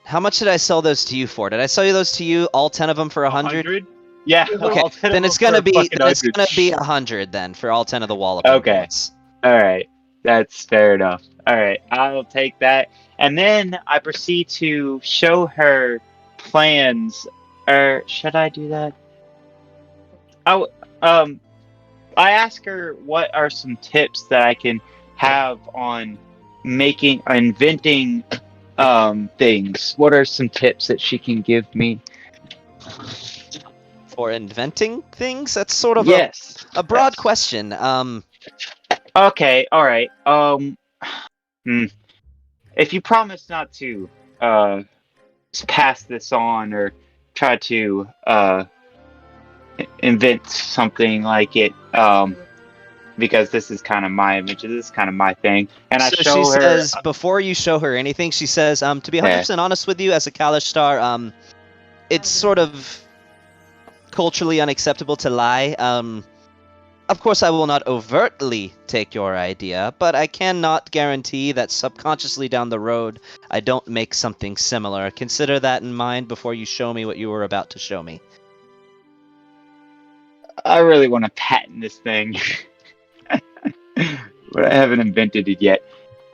How much did I sell those to you for? Did I sell you those to you, all 10 of them for 100? Yeah. Okay. Then it's gonna be 100 then for all 10 of the walloping bullets. All right. That's fair enough. All right. I'll take that, and then I proceed to show her plans. Or should I do that? I ask her what are some tips that I can have on inventing things. What are some tips that she can give me For inventing things? That's sort of yes. a broad question. Okay, all right. If you promise not to pass this on or try to invent something like it, because this is kind of my invention, this is kind of my thing, and I So she show her. says, before you show her anything, she says, to be 100% honest with you, as a Kalish star, it's sort of culturally unacceptable to lie. Of course, I will not overtly take your idea, but I cannot guarantee that subconsciously down the road, I don't make something similar. Consider that in mind before you show me what you were about to show me. I really want to patent this thing, but I haven't invented it yet.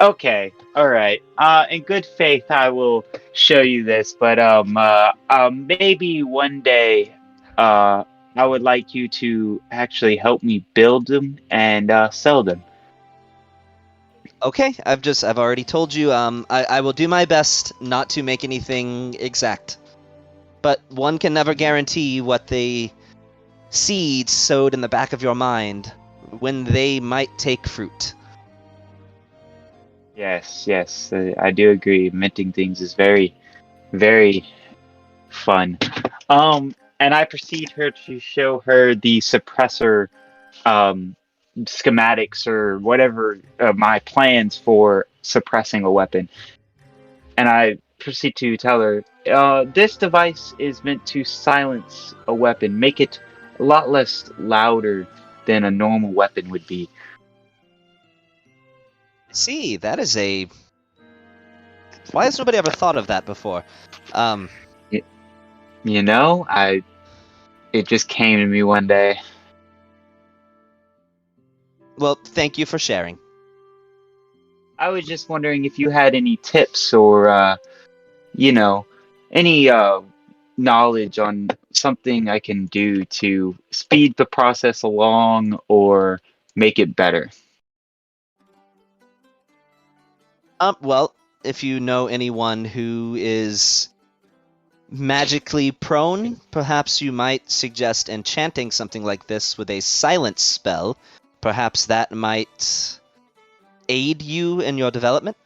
Okay, all right. In good faith, I will show you this, but maybe one day, I would like you to actually help me build them and sell them. Okay, I've already told you, I will do my best not to make anything exact. But one can never guarantee what the seeds sowed in the back of your mind, when they might take fruit. Yes, I do agree. Minting things is very, very fun. And I proceed her to show her the suppressor schematics or whatever my plans for suppressing a weapon. And I proceed to tell her, this device is meant to silence a weapon, make it a lot less louder than a normal weapon would be. See, that is a... Why has nobody ever thought of that before? You know, it just came to me one day. Well, thank you for sharing. I was just wondering if you had any tips or, any knowledge on something I can do to speed the process along or make it better. Well, if you know anyone who is magically prone, perhaps you might suggest enchanting something like this with a silence spell. Perhaps that might aid you in your development?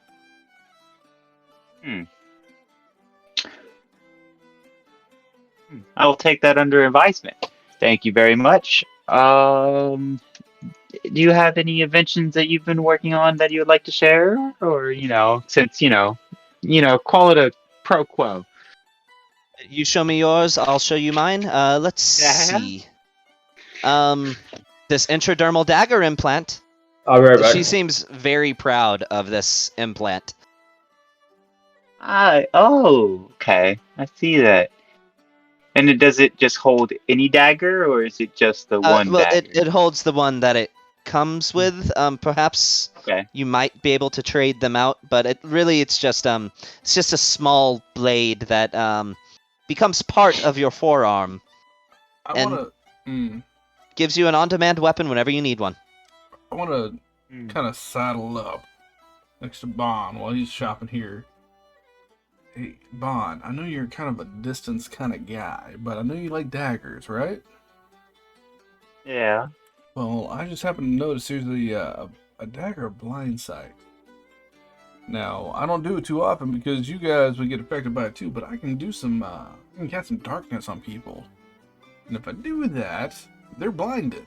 I will take that under advisement. Thank you very much. Do you have any inventions that you've been working on that you would like to share? Or, since, call it a pro quo. You show me yours, I'll show you mine. Let's see. This intradermal dagger implant. I'll be right back. She seems very proud of this implant. Okay. I see that. And does it just hold any dagger, or is it just the one dagger? It holds the one that it comes with. Perhaps you might be able to trade them out, but it's just a small blade that becomes part of your forearm. Gives you an on-demand weapon whenever you need one. I want to kind of saddle up next to Bond while he's shopping here. Hey, Bond, I know you're kind of a distance kind of guy, but I know you like daggers, right? Yeah. Well, I just happened to notice there's a dagger of blind sight. Now, I don't do it too often because you guys would get affected by it too, but I can do I can cast some darkness on people. And if I do that, they're blinded.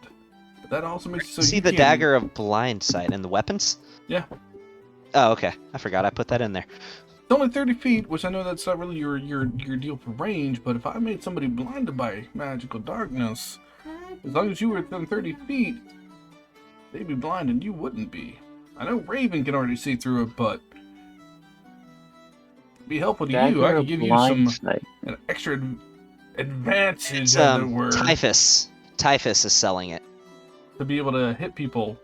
But that also makes it so See the dagger of blind sight and the weapons? Yeah. Oh, okay. I forgot I put that in there. It's only 30 feet, which I know that's not really your deal for range, but if I made somebody blinded by magical darkness, as long as you were within 30 feet, they'd be blind and you wouldn't be. I know Raven can already see through it, but to be helpful to you, I can give you an extra advantage, as it were. Typhus. Typhus is selling it. To be able to hit people.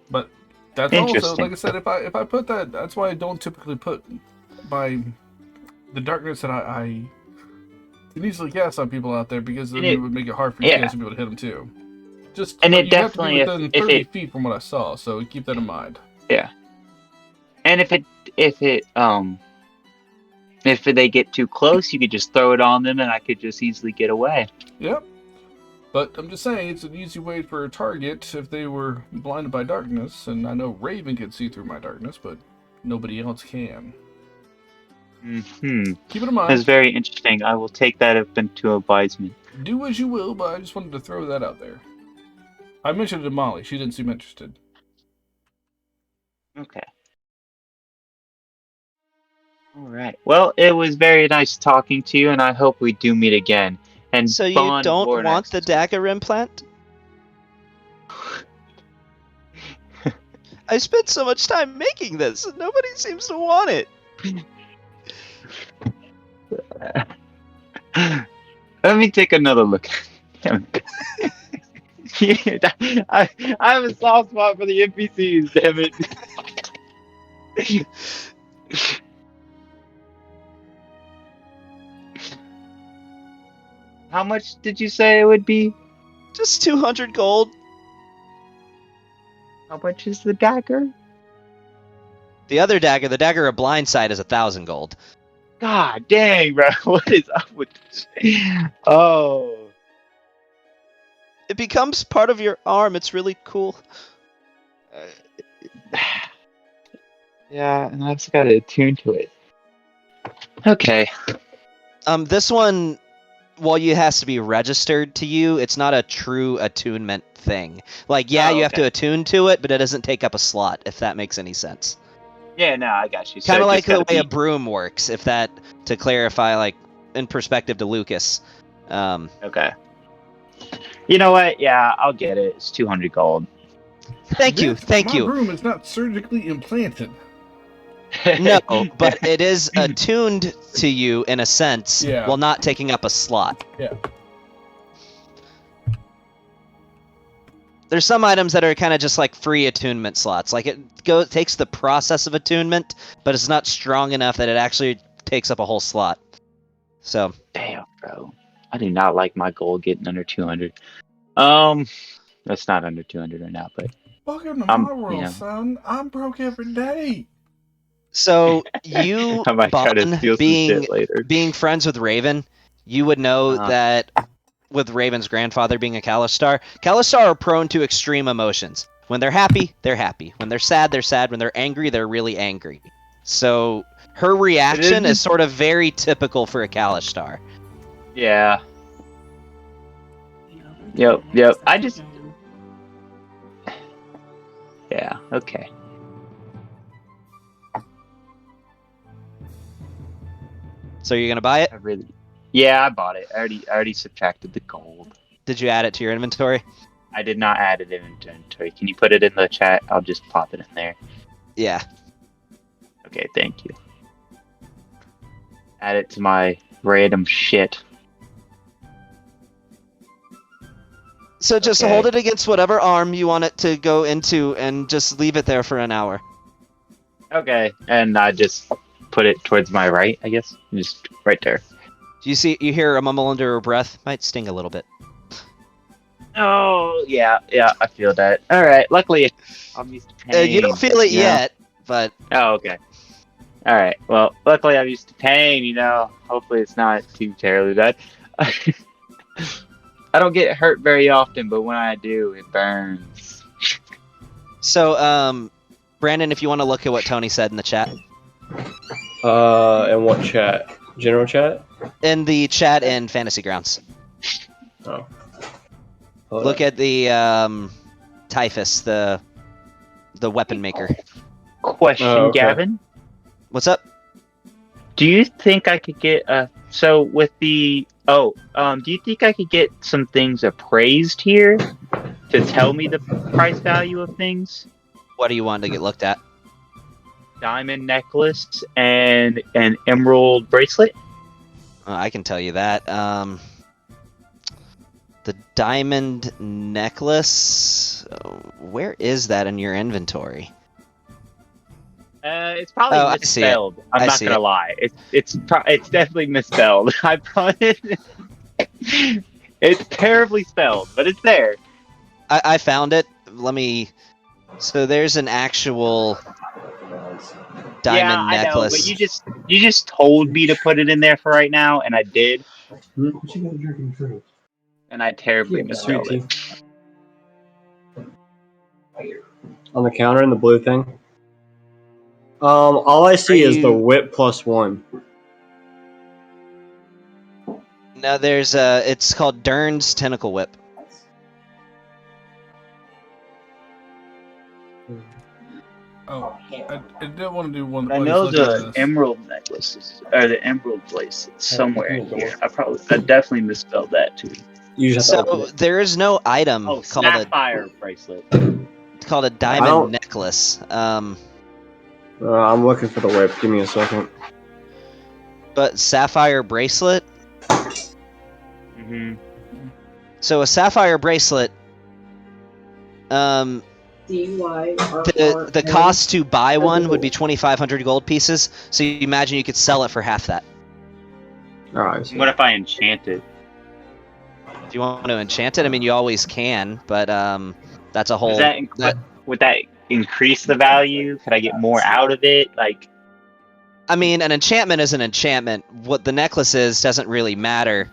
But that's also, like I said, if I put that, that's why I don't typically put the darkness that I can easily cast on people out there, because then it would make it hard for you guys to be able to hit them too. And it you definitely have to be within 30 feet from what I saw, so keep that in mind. Yeah. And if they get too close, you could just throw it on them, and I could just easily get away. Yep. But I'm just saying, it's an easy way for a target if they were blinded by darkness, and I know Raven can see through my darkness, but nobody else can. Mm-hmm. Keep it in mind. That's very interesting. I will take that up into advisement. Do as you will, but I just wanted to throw that out there. I mentioned it to Molly. She didn't seem interested. Okay. All right. Well, it was very nice talking to you, and I hope we do meet again. And So you bond don't more want next the time. dagger implant? I spent so much time making this, and nobody seems to want it. Let me take another look. Damn it. Yeah, I have a soft spot for the NPCs, damn it. How much did you say it would be? Just 200 gold. How much is the dagger? The other dagger, the dagger of blindside, is 1,000 gold. God dang, bro. What is up with this? Oh. It becomes part of your arm. It's really cool. Yeah, and I've just got to attune to it. Okay. This one, while it has to be registered to you, it's not a true attunement thing. Like, yeah, Oh, you have okay. to attune to it, but it doesn't take up a slot, if that makes any sense. Yeah, no, I got you. So Kind of it like just the gotta way a be- broom works, if that, to clarify, like, in perspective to Lucas. Okay. You know what? Yeah, I'll get it. It's 200 gold. Thank you, thank My you. broom is not surgically implanted. No, but it is attuned to you in a sense, Yeah. while not taking up a slot. Yeah. There's some items that are kind of just like free attunement slots. Like it takes the process of attunement, but it's not strong enough that it actually takes up a whole slot. So Damn, bro. I do not like my gold getting under 200. That's not under 200 right now, but Welcome to my world, son. I'm broke every day. So you, I might try to Bon, steal some shit later. being friends with Raven, you would know Uh-huh. that with Raven's grandfather being a Kalistar, Kalistar are prone to extreme emotions. When they're happy, they're happy. When they're sad, they're sad. When they're angry, they're really angry. So her reaction is sort of very typical for a Kalistar. Yeah. Yep. I just... Yeah, okay. So you're gonna buy it? Yeah, I bought it. I already subtracted the gold. Did you add it to your inventory? I did not add it in inventory. Can you put it in the chat? I'll just pop it in there. Yeah. Okay, thank you. Add it to my random shit. So just Okay. hold it against whatever arm you want it to go into and just leave it there for an hour. Okay, and I just put it towards my right, I guess. Just right there. You hear a mumble under her breath? Might sting a little bit. Oh, yeah, I feel that. Alright, luckily I'm used to pain. You don't feel it you know? yet, but... Oh, okay. Alright, well, luckily I'm used to pain, you know. Hopefully it's not too terribly bad. I don't get hurt very often, but when I do, it burns. So, Brandon, if you want to look at what Tony said in the chat. In what chat? General chat? In the chat in Fantasy Grounds. Oh. Look at the, Typhus, the weapon maker. Question, okay. Gavin? What's up? Do you think I could get so with the do you think I could get some things appraised here to tell me the price value of things? What do you want to get looked at? Diamond necklace and an emerald bracelet? I can tell you that. The diamond necklace. Where is that in your inventory? It's probably Oh, I see it. misspelled. I'm I not see gonna it. lie. It's definitely misspelled. I promise. It's terribly spelled, but it's there. I found it. Let me. So there's an actual diamond yeah, necklace. I know, but you just told me to put it in there for right now, and I did. And I terribly Sweet misspelled tea. it. On the counter in the blue thing. All I see is the whip +1. No, there's it's called Dern's Tentacle Whip. Oh, I didn't want to do one. I while know he's looking at the this. emerald necklaces or the emerald bracelets somewhere in here. I definitely misspelled that too. You just have to open So it. there is no item Oh, called sapphire bracelet. it's called a diamond necklace. I'm looking for the whip. Give me a second. But sapphire bracelet. Mm-hmm. So a sapphire bracelet. The cost to buy one would be 2,500 gold pieces. So you imagine you could sell it for half that. All right. What if I enchant it? If you want to enchant it, I mean, you always can, but that's a whole. Would that increase the value? Could I get more out of it? Like, I mean, an enchantment is an enchantment. What the necklace is doesn't really matter.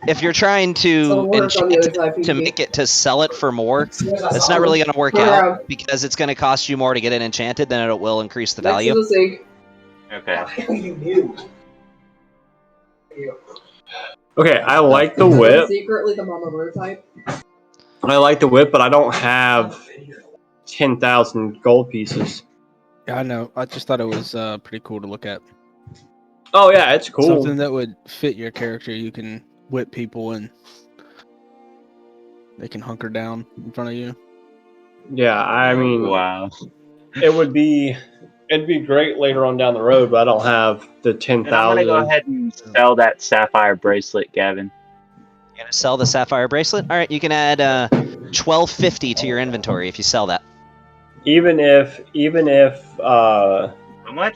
If you're trying to enchant to make it to sell it for more, that's not really going to work out because it's going to cost you more to get it enchanted than it will increase the value. okay. Okay, I like the whip. Secretly the Mama Bird type. I like the whip, but I don't have 10,000 gold pieces. Yeah, I know. I just thought it was pretty cool to look at. Oh yeah, it's cool. Something that would fit your character. You can whip people and they can hunker down in front of you. Yeah, I mean, Wow. it'd be great later on down the road, but I don't have the 10,000. I'm gonna go ahead and sell that sapphire bracelet, Gavin. You're gonna sell the sapphire bracelet? All right, you can add 1250 to your inventory if you sell that. Even if How much?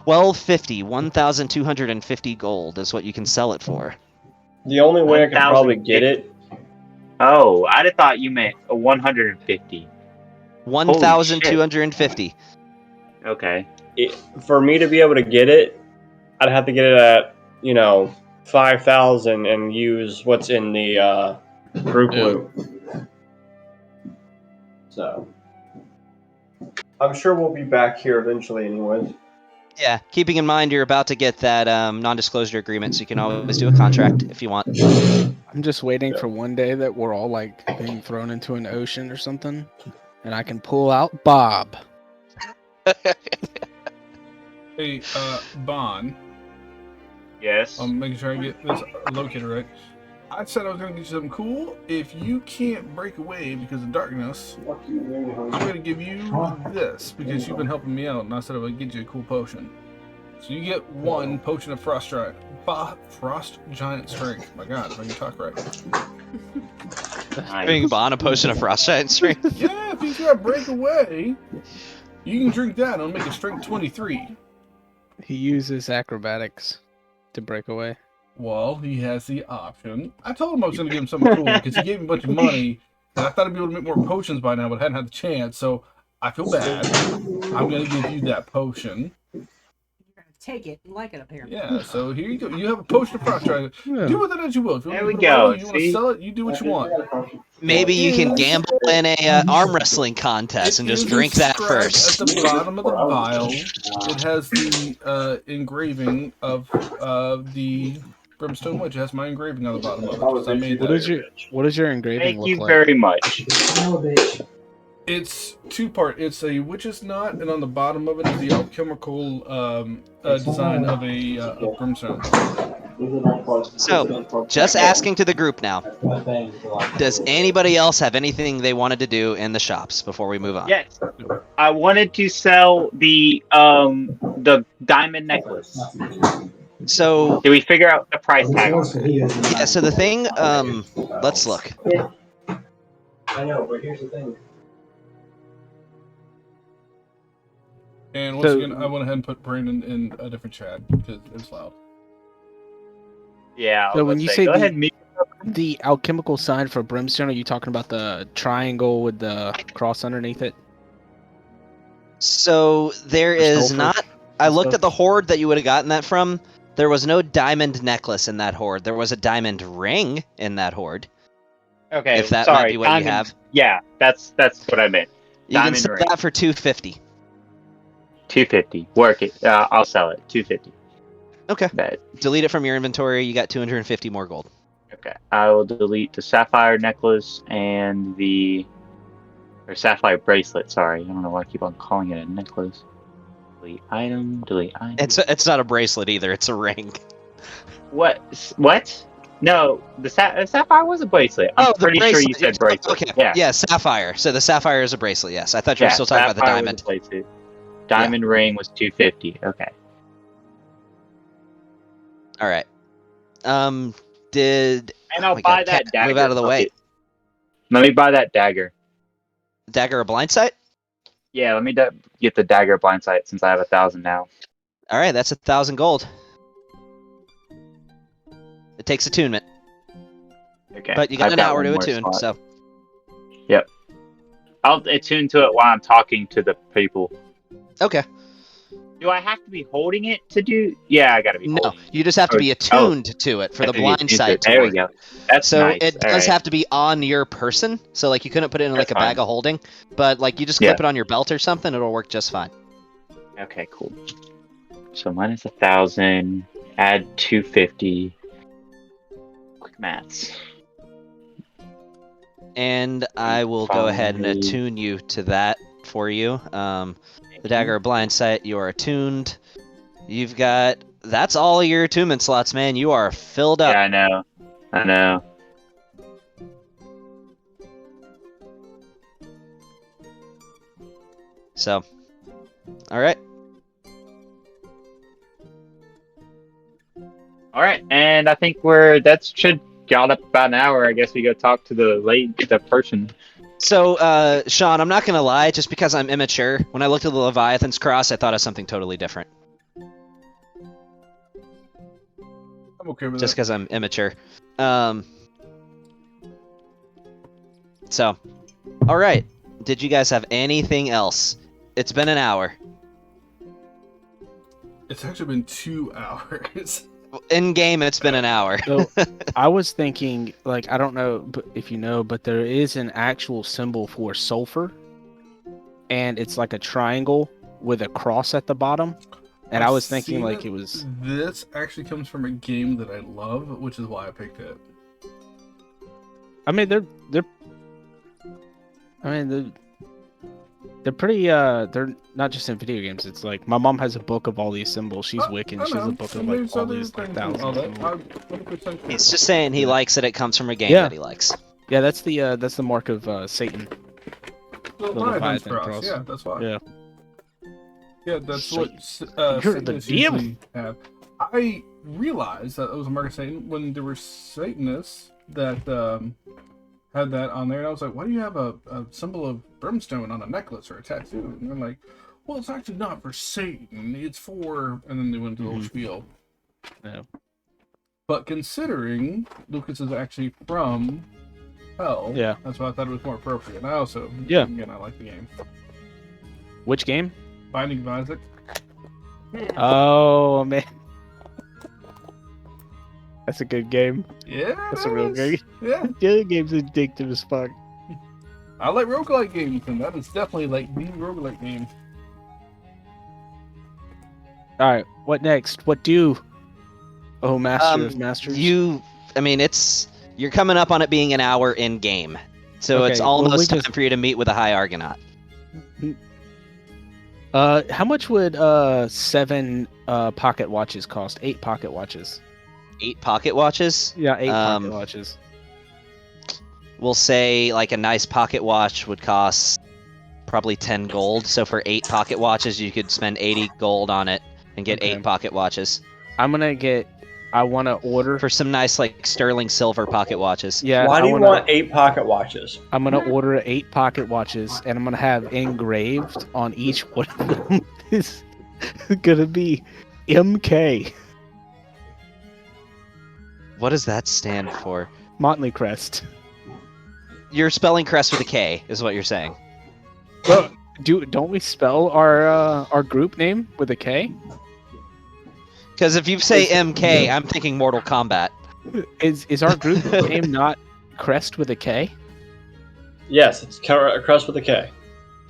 1250, 1,250 gold is what you can sell it for. the only way I could probably get it. Oh, I'd have thought you meant 150. 1,250. Okay. For me to be able to get it, I'd have to get it at 5,000 and use what's in the group loot. So I'm sure we'll be back here eventually, anyways. Yeah, keeping in mind you're about to get that non-disclosure agreement, so you can always do a contract if you want. I'm just waiting for one day that we're all like being thrown into an ocean or something, and I can pull out Bob. Hey, Bon. Yes. I'm making sure I get this located right. I said I was going to get you something cool. If you can't break away because of darkness, I'm going to give you this because you've been helping me out, and I said I would get you a cool potion. So you get one potion of Frost Giant Strength. My God, if I can talk right. Giving Bon a potion of Frost Giant Strength. Yeah, if you can't break away, you can drink that. It'll make it Strength 23. He uses acrobatics to break away. Well, he has the option. I told him I was going to give him something cool because he gave me a bunch of money, and I thought I'd be able to make more potions by now, but I hadn't had the chance, so I feel bad. I'm going to give you that potion. You're gonna take it and like it up here. Yeah, so here you go. You have a potion of Frost Giant. Do with it as you will. If you There want we to put it go, away, you want to see? sell it, you do what you want. Maybe you can gamble in a arm wrestling contest and just drink that first. At the bottom of the vial, it has the engraving of the Brimstone Witch. It has my engraving on the bottom of it. 'Cause I made that. What does your engraving Thank look you like? very much. It's two-part. It's a witch's knot, and on the bottom of it is the alchemical design of a brimstone. So, just asking to the group now. Does anybody else have anything they wanted to do in the shops before we move on? Yes. I wanted to sell the diamond necklace. So, Did we figure out the price tag on it? yeah, so the thing, let's look. I know, but here's the thing. And once again, I went ahead and put Brandon in a different chat because it's loud. Yeah. So when you say go ahead and meet. the alchemical sign for brimstone, are you talking about the triangle with the cross underneath it? So, there is not... I looked at the horde that you would have gotten that from. There was no diamond necklace in that hoard. There was a diamond ring in that hoard. Okay, If that sorry, might be what diamond, you have. Yeah, that's what I meant. You can Diamond sell ring. that for 250. 250. Work it. I'll sell it. 250. Okay. Bet. Delete it from your inventory. You got 250 more gold. Okay. I will delete the sapphire necklace and or sapphire bracelet. Sorry, I don't know why I keep on calling it a necklace. Delete item. Delete item. It's not a bracelet either. It's a ring. What? No, the sapphire was a bracelet. I'm pretty sure you said bracelet. Okay. Yeah, sapphire. So the sapphire is a bracelet. Yes, I thought you were still talking about the diamond. Diamond ring was 250. Okay. All right. And I'll buy that dagger. Move out of the way. Let me buy that dagger. Dagger or blind sight? Yeah, let me get the dagger blind sight since I have 1,000 now. All right, that's 1,000 gold. It takes attunement. Okay. But you got an hour to attune, so. Yep. I'll attune to it while I'm talking to the people. Okay. Do I have to be holding it to do? Yeah, I gotta be holding it. No, you just have to be attuned to it for the blind sight. There we go. That's so nice. it does have to be on your person. So like you couldn't put it in like a bag of holding, but like you just clip it on your belt or something, it'll work just fine. Okay, cool. So minus 1,000, add 250. Quick maths. And I will go ahead and attune you to that for you. The dagger of blind sight, you are attuned. You've got... That's all of your attunement slots, man. You are filled up. Yeah, I know. So, alright. Alright, and I think that should got up about an hour. I guess we go talk to the person. So, Sean, I'm not gonna lie, just because I'm immature, when I looked at the Leviathan's cross, I thought of something totally different. I'm okay with just because I'm immature. So, alright. Did you guys have anything else? It's been an hour. It's actually been 2 hours. In game, it's been an hour. So, I was thinking, like, I don't know if you know, but there is an actual symbol for sulfur, and it's like a triangle with a cross at the bottom. And I was thinking, like, it was. This actually comes from a game that I love, which is why I picked it. I mean, they're pretty. They're not just in video games. It's like my mom has a book of all these symbols. She's Wiccan. She has a book of like all these like thousands. He's just saying he likes it. It comes from a game that he likes. Yeah, that's the mark of Satan. The Leviathan's cross. Yeah, that's why. Yeah. Yeah, that's what You're the devil. Have. I realized that it was a mark of Satan when there were Satanists that had that on there, and I was like, why do you have a symbol of brimstone on a necklace or a tattoo? And they're like, well, it's actually not for Satan, it's for... And then they went to the whole spiel. Yeah. But considering Lucas is actually from hell, that's why I thought it was more appropriate. And I also, again, I like the game. Which game? Binding of Isaac. Oh, man. That's a good game. Yeah, that's a real game. Yeah. The other game's addictive as fuck. I like roguelike games, and that is definitely like the roguelike game. Alright, what next? What do? Oh, Master of Masters. I mean, you're coming up on it being an hour in game. So it's almost time for you to meet with a high Argonaut. How much would 7 pocket watches cost? 8 pocket watches. 8 pocket watches? Yeah, 8 pocket watches. We'll say like a nice pocket watch would cost probably 10 gold. So for 8 pocket watches, you could spend 80 gold on it and get 8 pocket watches. I want to order for some nice like sterling silver pocket watches. Yeah. Why do you want 8 pocket watches? I'm gonna order 8 pocket watches, and I'm gonna have engraved on each one of them is gonna be MK. What does that stand for? Motley Crest. You're spelling crest with a K, is what you're saying. Well, don't we spell our group name with a K? Because if you say MK, I'm thinking Mortal Kombat. Is our group name not Crest with a K? Yes, it's Crest with a K.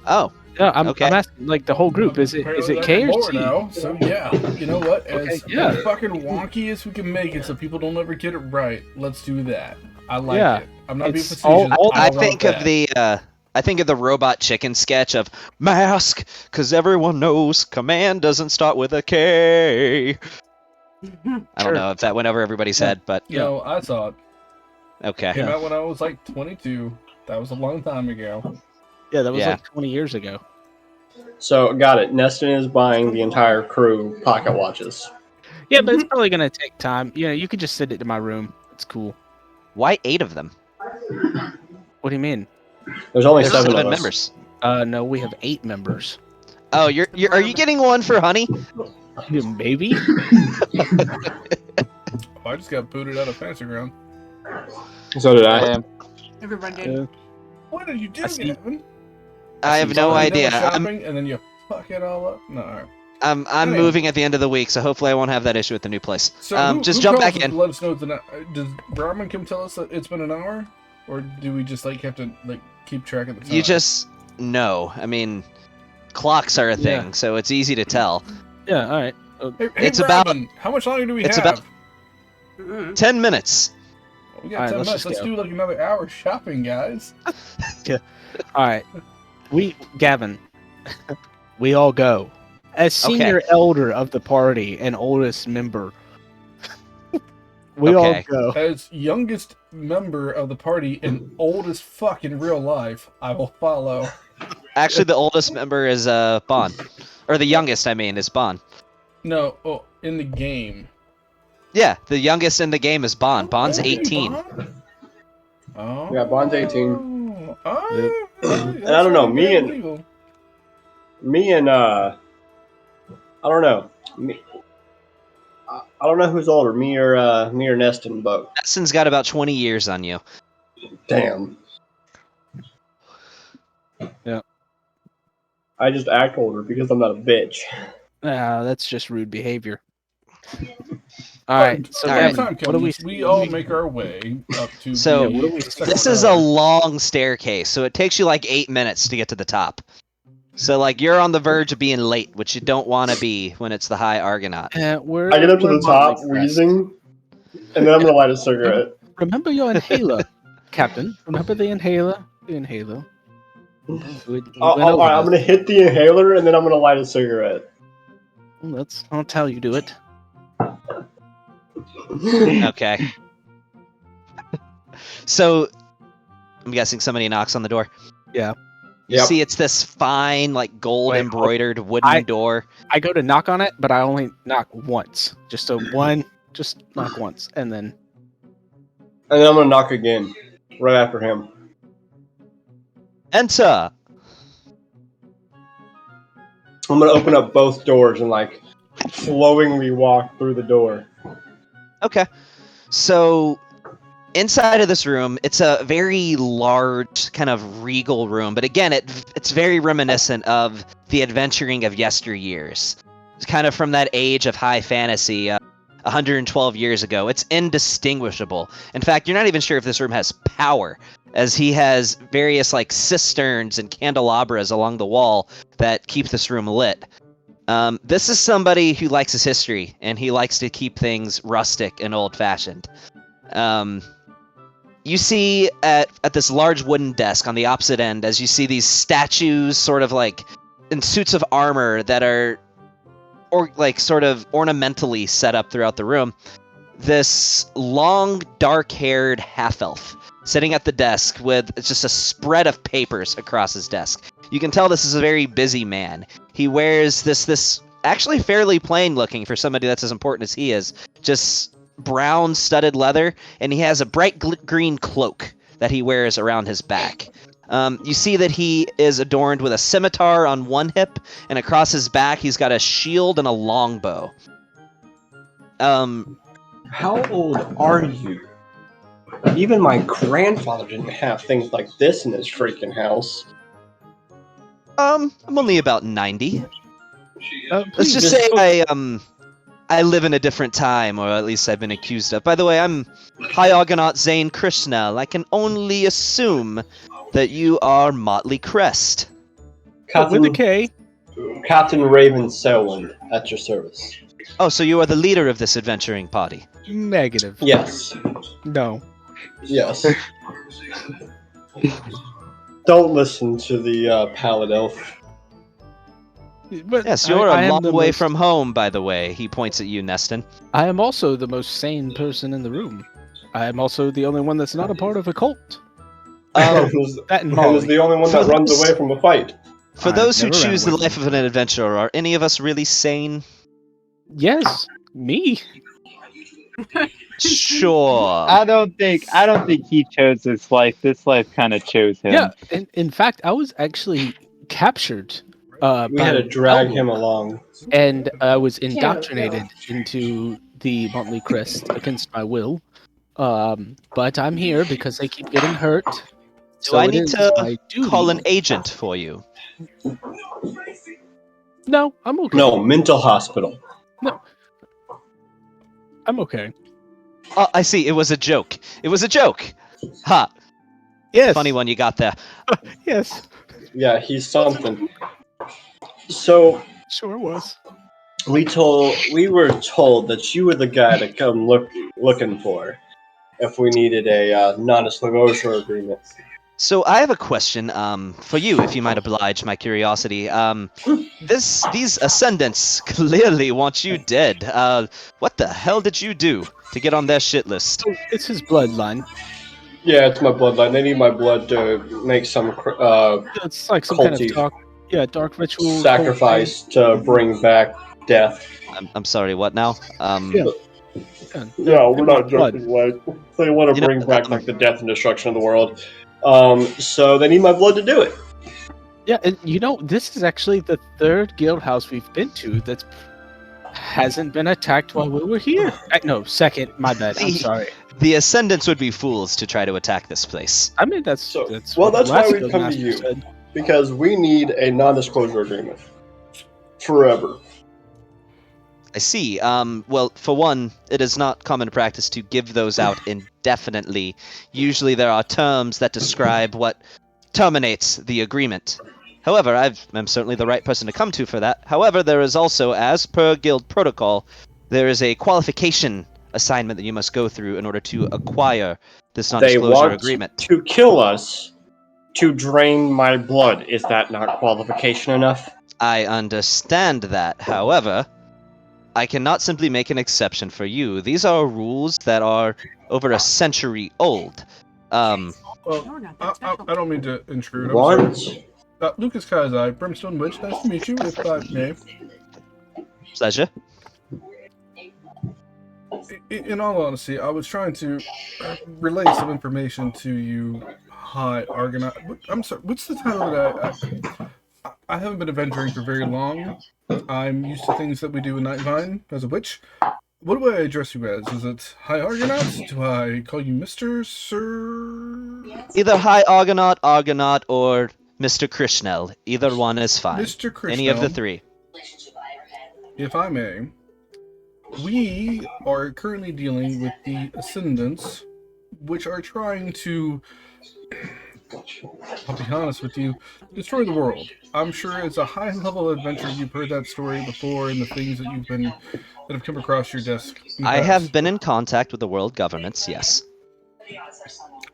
Oh, Yeah, I'm Okay. asking like the whole group. Is it Apparently K or more C? now, so yeah. You know what? As Okay, yeah. fucking wonky as we can make it so people don't ever get it right, let's do that. I like Yeah. it. I'm not being It's facetious. all- I want think that. of the robot chicken sketch of mask, because everyone knows command doesn't start with a K. I don't Sure. know if that went over everybody's Yeah. head, but You know, I saw it. okay. Came out when I was like 22. That was a long time ago. Yeah, that was Yeah. like 20 years ago. So, got it. Neston is buying the entire crew pocket watches. Yeah, but it's probably gonna take time. You know, you could just send it to my room. It's cool. Why 8 of them? What do you mean? There's only There's 7 of 7 us. members. No, we have 8 members. Oh, are you getting one for Honey? Yeah, maybe. I just got booted out of Fantasy Ground. So did I. Everybody did. What did you do, I see. Gavin? I have no You know, idea. shopping and then you fuck it all up. No. All right. I'm Anyway. moving at the end of the week, so hopefully I won't have that issue with the new place. So Just who jump calls back us in. to let us know does Robin come tell us that it's been an hour, or do we just like have to like keep track of the time? You just know. I mean, clocks are a thing, Yeah. so it's easy to tell. Yeah, all right. Hey, it's about- Robin, how much longer do we it's have? about- Mm-mm. 10 minutes. Well, we got All right, 10 let's minutes. just Let's go. do like another hour shopping, guys. All right. Gavin, we all go. As senior Okay. elder of the party and oldest member, we all Okay. go. As youngest member of the party and oldest fuck in real life, I will follow. Actually, the oldest member is Bon. Or the youngest, I mean, is Bon. No, in the game. Yeah, the youngest in the game is Bon. Bon's Okay, 18. Bon. Oh. Yeah, Bond's 18. Oh, And I don't know, me and I don't know. I don't know who's older, me or Neston, but Neston's got about 20 years on you. damn. Yeah. I just act older because I'm not a bitch. That's just rude behavior. All right. So, All When right. Gavin, time what do comes, we all make our way up to. So, the what do we- second This is a floor. long staircase, so it takes you like 8 minutes to get to the top. So, like, you're on the verge of being late, which you don't want to be when it's the High Argonaut. we're, I get up to we're the top, Motley Crest. wheezing, and then I'm gonna light a cigarette. Remember your inhaler, Captain. Remember the inhaler? The inhaler. We went All over right, I'm this. gonna hit the inhaler, and then I'm gonna light a cigarette. Well, that's how you do it. Okay. So, I'm guessing somebody knocks on the door. Yeah. You Yep. see, it's this fine, like, gold Wait, embroidered wooden I- door. I go to knock on it, but I only knock once. Just knock once, and then And then I'm gonna knock again, right after him. Enter! I'm gonna open up both doors and like flowingly walk through the door. Okay. So, inside of this room, it's a very large, kind of regal room. But again, it's very reminiscent of the adventuring of yesteryears. It's kind of from that age of high fantasy, 112 years ago. It's indistinguishable. In fact, you're not even sure if this room has power, as he has various like cisterns and candelabras along the wall that keep this room lit. This is somebody who likes his history, and he likes to keep things rustic and old-fashioned. You see at this large wooden desk on the opposite end, as you see these statues sort of like in suits of armor that are sort of ornamentally set up throughout the room, this long, dark-haired half-elf sitting at the desk with just a spread of papers across his desk. You can tell this is a very busy man. He wears this actually fairly plain looking for somebody that's as important as he is, just brown studded leather, and he has a bright green cloak that he wears around his back. You see that he is adorned with a scimitar on one hip, and across his back he's got a shield and a longbow. How old are you? Even my grandfather didn't have things like this in his freaking house. I'm only about 90. Let's please just just- say I live in a different time, or at least I've been accused of. By the way, I'm High Argonaut Zane Krishnell. I can only assume that you are Motley Crest. With a K. Captain Raven Selwyn, at your service. Oh, so you are the leader of this adventuring party? Negative. Yes. No. Yes. Don't listen to the Pallid Elf. But Yes, you're I a am long the way most- from home, by the way. He points at you, Neston. I am also the most sane person in the room. I am also the only one that's not a part of a cult. Who's That and who's Molly. the only one For that runs those- away from a fight? For I've those who never ran choose the away life from of an adventurer, are any of us really sane? Yes, me. Sure. I don't think he chose this life. This life kind of chose him. Yeah, in fact, I was actually captured. We had to drag him along. and I was indoctrinated into the Motley Crest against my will. But I'm here because they keep getting hurt. Do I it need is to my duty- call an agent for you? No, I'm okay. No, mental hospital. I'm okay. Oh, I see. It was a joke. It was a joke. Ha. Yes. Funny one you got there. Yes. Yeah, he's something. So Sure was. we were told that you were the guy to come looking for if we needed a non-disclosure agreement. So I have a question for you, if you might oblige my curiosity. These ascendants clearly want you dead. What the hell did you do to get on their shit list? It's his bloodline. Yeah, it's my bloodline. They need my blood to make some It's like some kind culty of dark ritual sacrifice to bring back death. I'm sorry. What now? No, we're not blood. joking. Like they want to You know, bring back like the death and destruction of the world. So they need my blood to do it. Yeah, and this is actually the third guild house we've been to that hasn't been attacked while we were here. No, second. My bad. I'm sorry. The ascendants would be fools to try to attack this place. I mean, that's Well, what that's the why last we've guild come to master you. said. Because we need a non-disclosure agreement forever. I see. Well, for one, it is not common practice to give those out indefinitely. Usually there are terms that describe what terminates the agreement. However, I'm certainly the right person to come to for that. However, there is also, as per guild protocol, there is a qualification assignment that you must go through in order to acquire this They non-disclosure want agreement. to kill us to drain my blood. Is that not qualification enough? I understand that. However, I cannot simply make an exception for you. These are rules that are over a century old. Well, You're not that I special. don't mean to intrude. I'm What? sorry. Lucas Kazai, Brimstone Witch, nice to meet you, if I may. Pleasure. In all honesty, I was trying to relay some information to you, High Argonaut. I'm sorry, what's the title that I haven't been adventuring for very long. I'm used to things that we do in Nightvine as a witch. What do I address you as? Is it High Argonaut? Do I call you Mr. Sir? Either High Argonaut, Argonaut, or Mr. Krishnell. Either one is fine. Mr. Krishnell. Any of the three. If I may, we are currently dealing with the Ascendants, which are trying to, I'll be honest with you, destroy the world. I'm sure it's a high-level adventure. You've heard that story before, and the things that that have come across your desk. I have been in contact with the world governments, yes.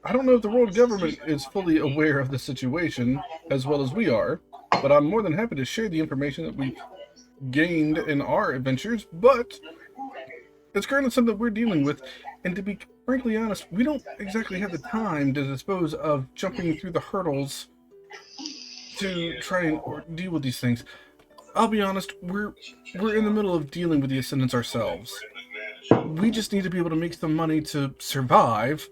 I don't know if the world government is fully aware of the situation as well as we are, but I'm more than happy to share the information that we've gained in our adventures, but it's currently something we're dealing with, and to be frankly honest, we don't exactly have the time to dispose of jumping through the hurdles to try and deal with these things. I'll be honest, we're in the middle of dealing with the Ascendants ourselves. We just need to be able to make some money to survive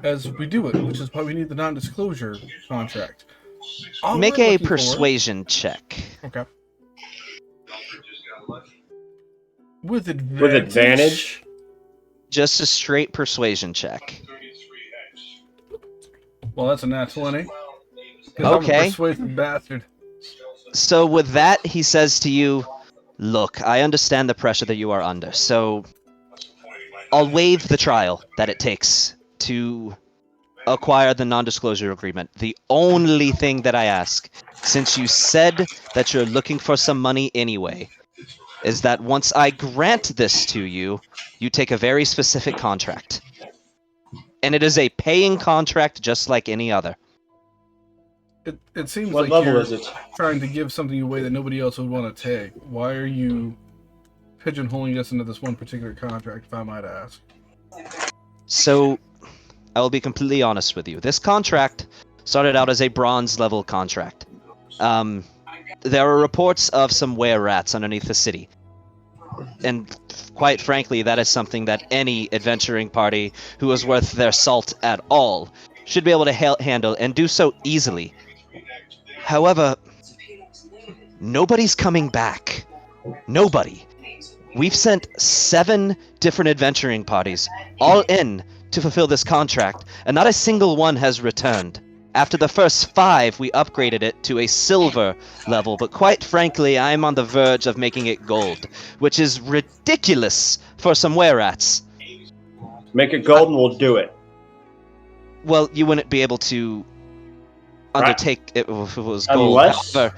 as we do it, which is why we need the non-disclosure contract. All Make we're a looking for- persuasion check. Okay. With advantage? With advantage? Just a straight persuasion check. Well, that's a nat 20. 'Cause I'm a Okay. persuasive bastard. So with that, he says to you, Look, I understand the pressure that you are under, so I'll waive the trial that it takes to acquire the non-disclosure agreement. The only thing that I ask, since you said that you're looking for some money anyway, is that once I grant this to you, you take a very specific contract. And it is a paying contract just like any other. It seems What like level you're is it? trying to give something away that nobody else would want to take. Why are you pigeonholing us into this one particular contract, if I might ask? So, I will be completely honest with you. This contract started out as a bronze level contract. There are reports of some were-rats underneath the city. And quite frankly, that is something that any adventuring party who is worth their salt at all should be able to handle, and do so easily. However, nobody's coming back. Nobody. We've sent 7 different adventuring parties, all in to fulfill this contract, and not a single one has returned. After the first 5, we upgraded it to a silver level, but quite frankly, I'm on the verge of making it gold, which is ridiculous for some were-rats. Make it gold and we'll do it. Well, you wouldn't be able to undertake it if it was gold. Unless However,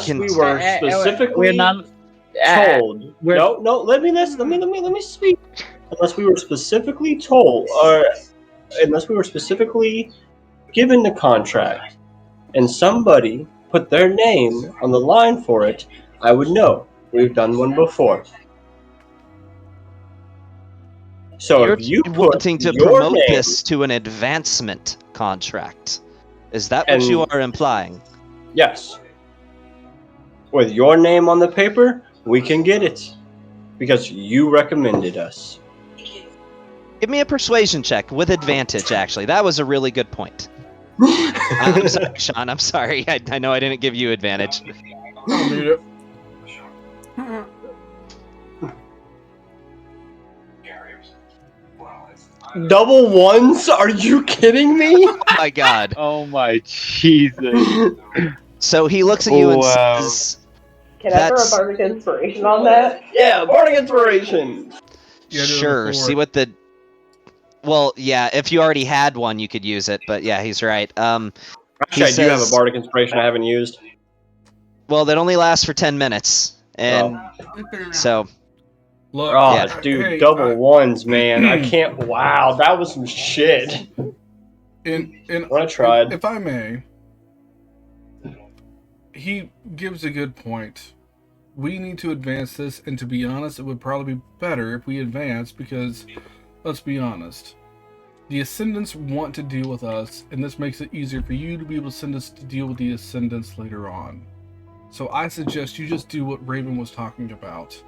we were specifically we're not told. No, let me speak. Unless we were specifically told, or unless we were specifically given the contract, and somebody put their name on the line for it, I would know. We've done one before. So you're if you put wanting to your promote name, this to an advancement contract. Is that what you are implying? Yes. With your name on the paper, we can get it. Because you recommended us. Give me a persuasion check with advantage, actually. That was a really good point. I'm sorry, Sean. I'm sorry. I know I didn't give you advantage. I'll mute it. Double ones? Are you kidding me? Oh my god. Oh my Jesus. So he looks at you and says... Can I throw a bardic inspiration on that? Yeah, bardic inspiration! Yeah, sure, see what the... Well, yeah, if you already had one, you could use it, but yeah, he's right. Actually, I do have a bardic inspiration I haven't used. Well, that only lasts for 10 minutes, and so... Look, dude, hey, double ones, man. I can't... Wow, that was some shit. I tried. If I may, he gives a good point. We need to advance this, and to be honest, it would probably be better if we advance, because, let's be honest, the Ascendants want to deal with us, and this makes it easier for you to be able to send us to deal with the Ascendants later on. So I suggest you just do what Raven was talking about.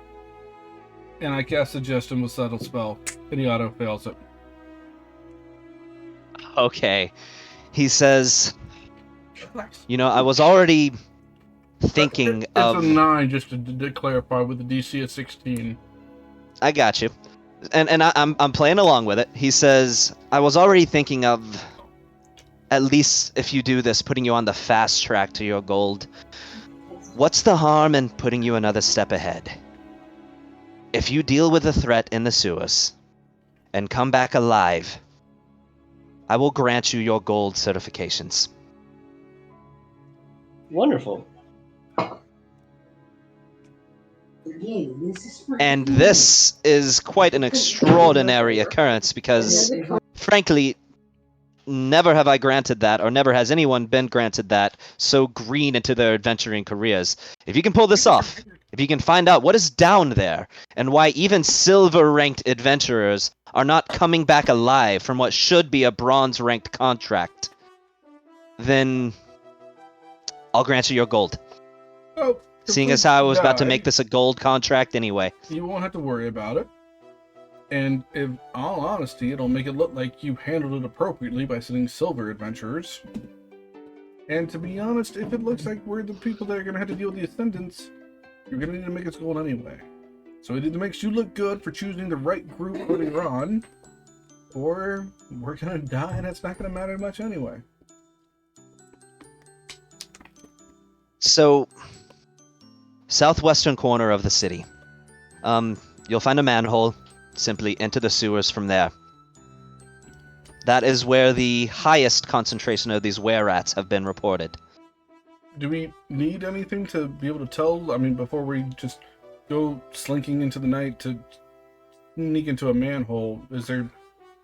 And I cast Suggestion with Subtle Spell, and he auto-fails it. Okay. He says, you know, I was already thinking of... It's a 9, just to clarify, with the DC at 16. I got you. And I'm playing along with it. He says, I was already thinking of, at least if you do this, putting you on the fast track to your gold. What's the harm in putting you another step ahead? If you deal with the threat in the sewers, and come back alive, I will grant you your gold certifications. Wonderful. And this is quite an extraordinary occurrence because, frankly, never have I granted that, or never has anyone been granted that, so green into their adventuring careers. If you can pull this off, if you can find out what is down there, and why even silver-ranked adventurers are not coming back alive from what should be a bronze-ranked contract, then I'll grant you your gold. Oh, seeing as how I was about to make this a gold contract anyway. You won't have to worry about it. And in all honesty, it'll make it look like you handled it appropriately by sending silver adventurers. And to be honest, if it looks like we're the people that are going to have to deal with the Ascendants, you're going to need to make us gold anyway. So it either makes you look good for choosing the right group earlier on, or we're going to die and it's not going to matter much anyway. So southwestern corner of the city. You'll find a manhole. Simply enter the sewers from there. That is where the highest concentration of these were-rats have been reported. Do we need anything to be able to tell? I mean, before we just go slinking into the night to sneak into a manhole, is there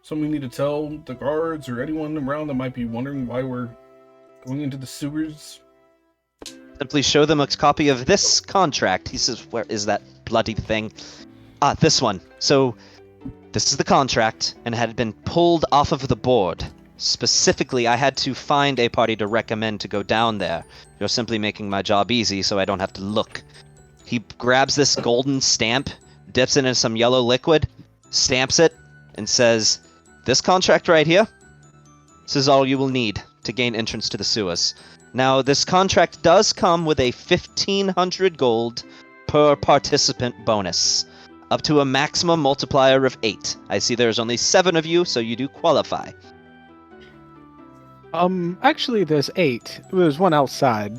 something we need to tell the guards or anyone around that might be wondering why we're going into the sewers? Simply show them a copy of this contract. He says, where is that bloody thing? Ah, this one. So, this is the contract, and it had been pulled off of the board. Specifically, I had to find a party to recommend to go down there. You're simply making my job easy, so I don't have to look. He grabs this golden stamp, dips it in some yellow liquid, stamps it, and says, this contract right here, this is all you will need to gain entrance to the sewers. Now, this contract does come with a 1,500 gold per participant bonus, up to a maximum multiplier of 8. I see there's only 7 of you, so you do qualify. Actually, there's 8. There's one outside.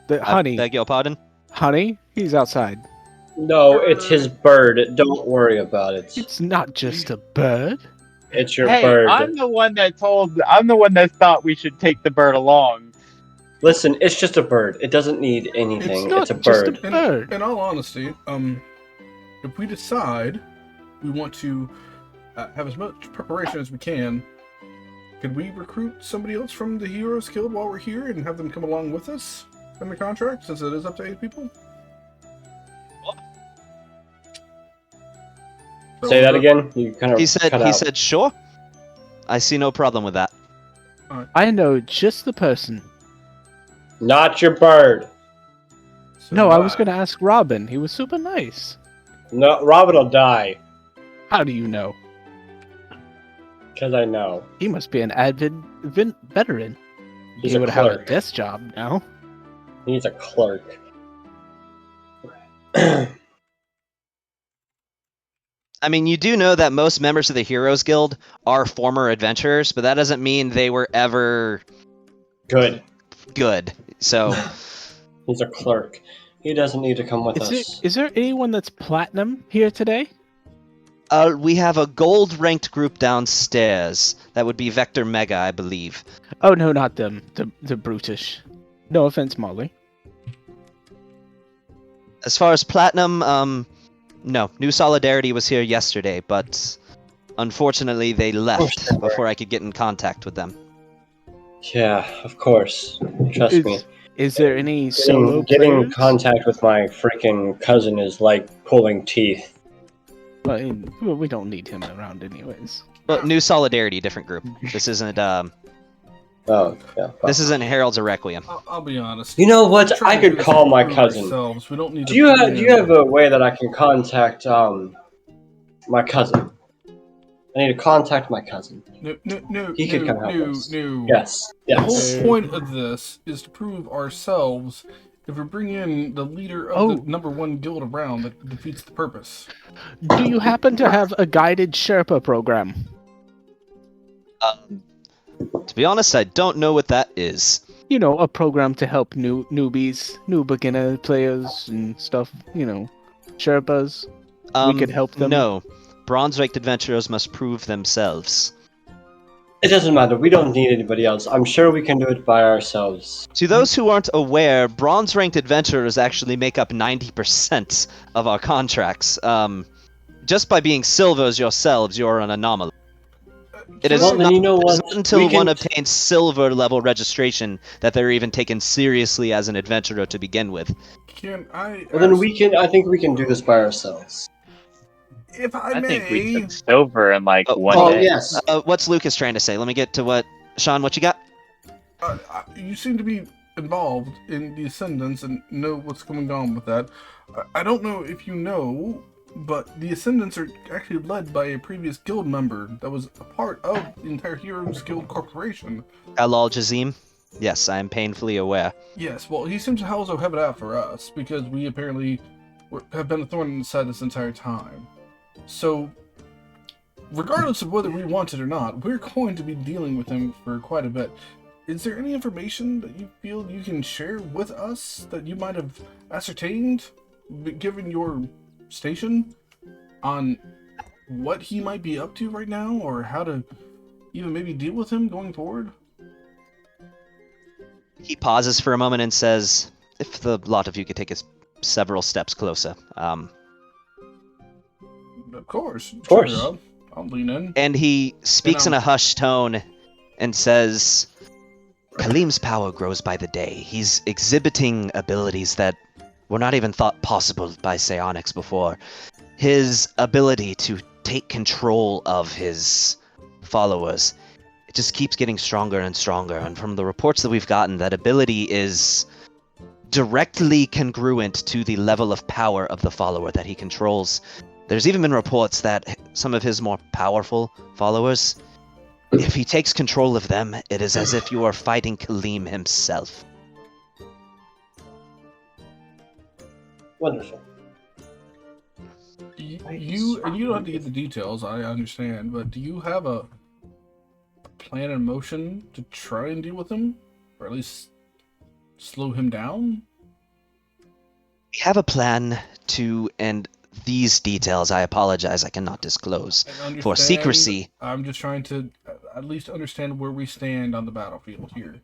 The Honey. Beg your pardon? Honey? He's outside. No, it's his bird. Don't worry about it. It's not just a bird. It's your Hey, bird. I'm the one that thought we should take the bird along. Listen, it's just a bird. It doesn't need anything. It's not It's a just bird. a bird. In all honesty, if we decide we want to have as much preparation as we can, could we recruit somebody else from the Heroes Guild while we're here and have them come along with us in the contract, since it is up to 8 people? Say that again. You kind of He said, sure. I see no problem with that. I know just the person. Not your bird. No, I was going to ask Robin. He was super nice. No, Robin will die. How do you know? Because I know. He must be an avid veteran. He's He a would have a clerk. desk job now. He's a clerk. I mean, you do know that most members of the Heroes Guild are former adventurers, but that doesn't mean they were ever Good. good. So, He's a clerk. He doesn't need to come with us. Is there anyone that's platinum here today? we have a gold-ranked group downstairs. That would be Vector Mega, I believe. Oh no, not them. The brutish. No offense, Molly. As far as Platinum, no. New Solidarity was here yesterday, but unfortunately they left sure. before I could get in contact with them. Yeah, of course. Trust me. Is there any solo Getting players? contact with my freaking cousin is like pulling teeth. Well, we don't need him around anyways. But New Solidarity, different group. This isn't, Oh, yeah. this isn't Heralds of Requiem. I'll be honest. You know what? We're trying I to could do call this my for cousin. ourselves. We don't need Do to you bring have in- a way that I can contact my cousin? I need to contact my cousin. No, He could come help us. no. Yes. The Yes. whole point of this is to prove ourselves. If we bring in the leader of the #1 guild around, that defeats the purpose. Do you happen to have a guided Sherpa program? To be honest, I don't know what that is. You know, a program to help newbies, new beginner players and stuff. You know, Sherpas. We could help them. No. Bronze-ranked adventurers must prove themselves. It doesn't matter. We don't need anybody else. I'm sure we can do it by ourselves. To those who aren't aware, bronze-ranked adventurers actually make up 90% of our contracts. Just by being silvers yourselves, you're an anomaly. It is Well, then not, you know it is what? not until We can- one obtains silver-level registration that they're even taken seriously as an adventurer to begin with. Can I? Well, then ask- I think we can do this by ourselves. If I I may. think we took silver in like Oh, one Oh, day. yes. What's Lucas trying to say? Let me get to what... Sean, what you got? You seem to be involved in the Ascendants and know what's going on with that. I don't know if you know, but the Ascendants are actually led by a previous guild member that was a part of the entire Heroes Guild Corporation. Alal Jazim? Yes, I am painfully aware. Yes, well, he seems to also have it out for us, because we apparently have been a thorn in the side this entire time. So, regardless of whether we want it or not, we're going to be dealing with him for quite a bit. is there any information that you feel you can share with us that you might have ascertained, given your station, on what he might be up to right now, or how to even maybe deal with him going forward? He pauses for a moment and says, if the lot of you could take us several steps closer. Of course. Of course. Sure, I'll lean in. And he speaks in a hushed tone and says, Kaleem's power grows by the day. He's exhibiting abilities that were not even thought possible by psionics before. His ability to take control of his followers, it just keeps getting stronger and stronger. And from the reports that we've gotten, that ability is directly congruent to the level of power of the follower that he controls. There's even been reports that some of his more powerful followers, if he takes control of them, it is as if you are fighting Kaleem himself. Wonderful. You don't have to get the details, I understand, but do you have a plan in motion to try and deal with him? Or at least slow him down? We have a plan to, and these details, I apologize, I cannot disclose for secrecy. I'm just trying to at least understand where we stand on the battlefield here.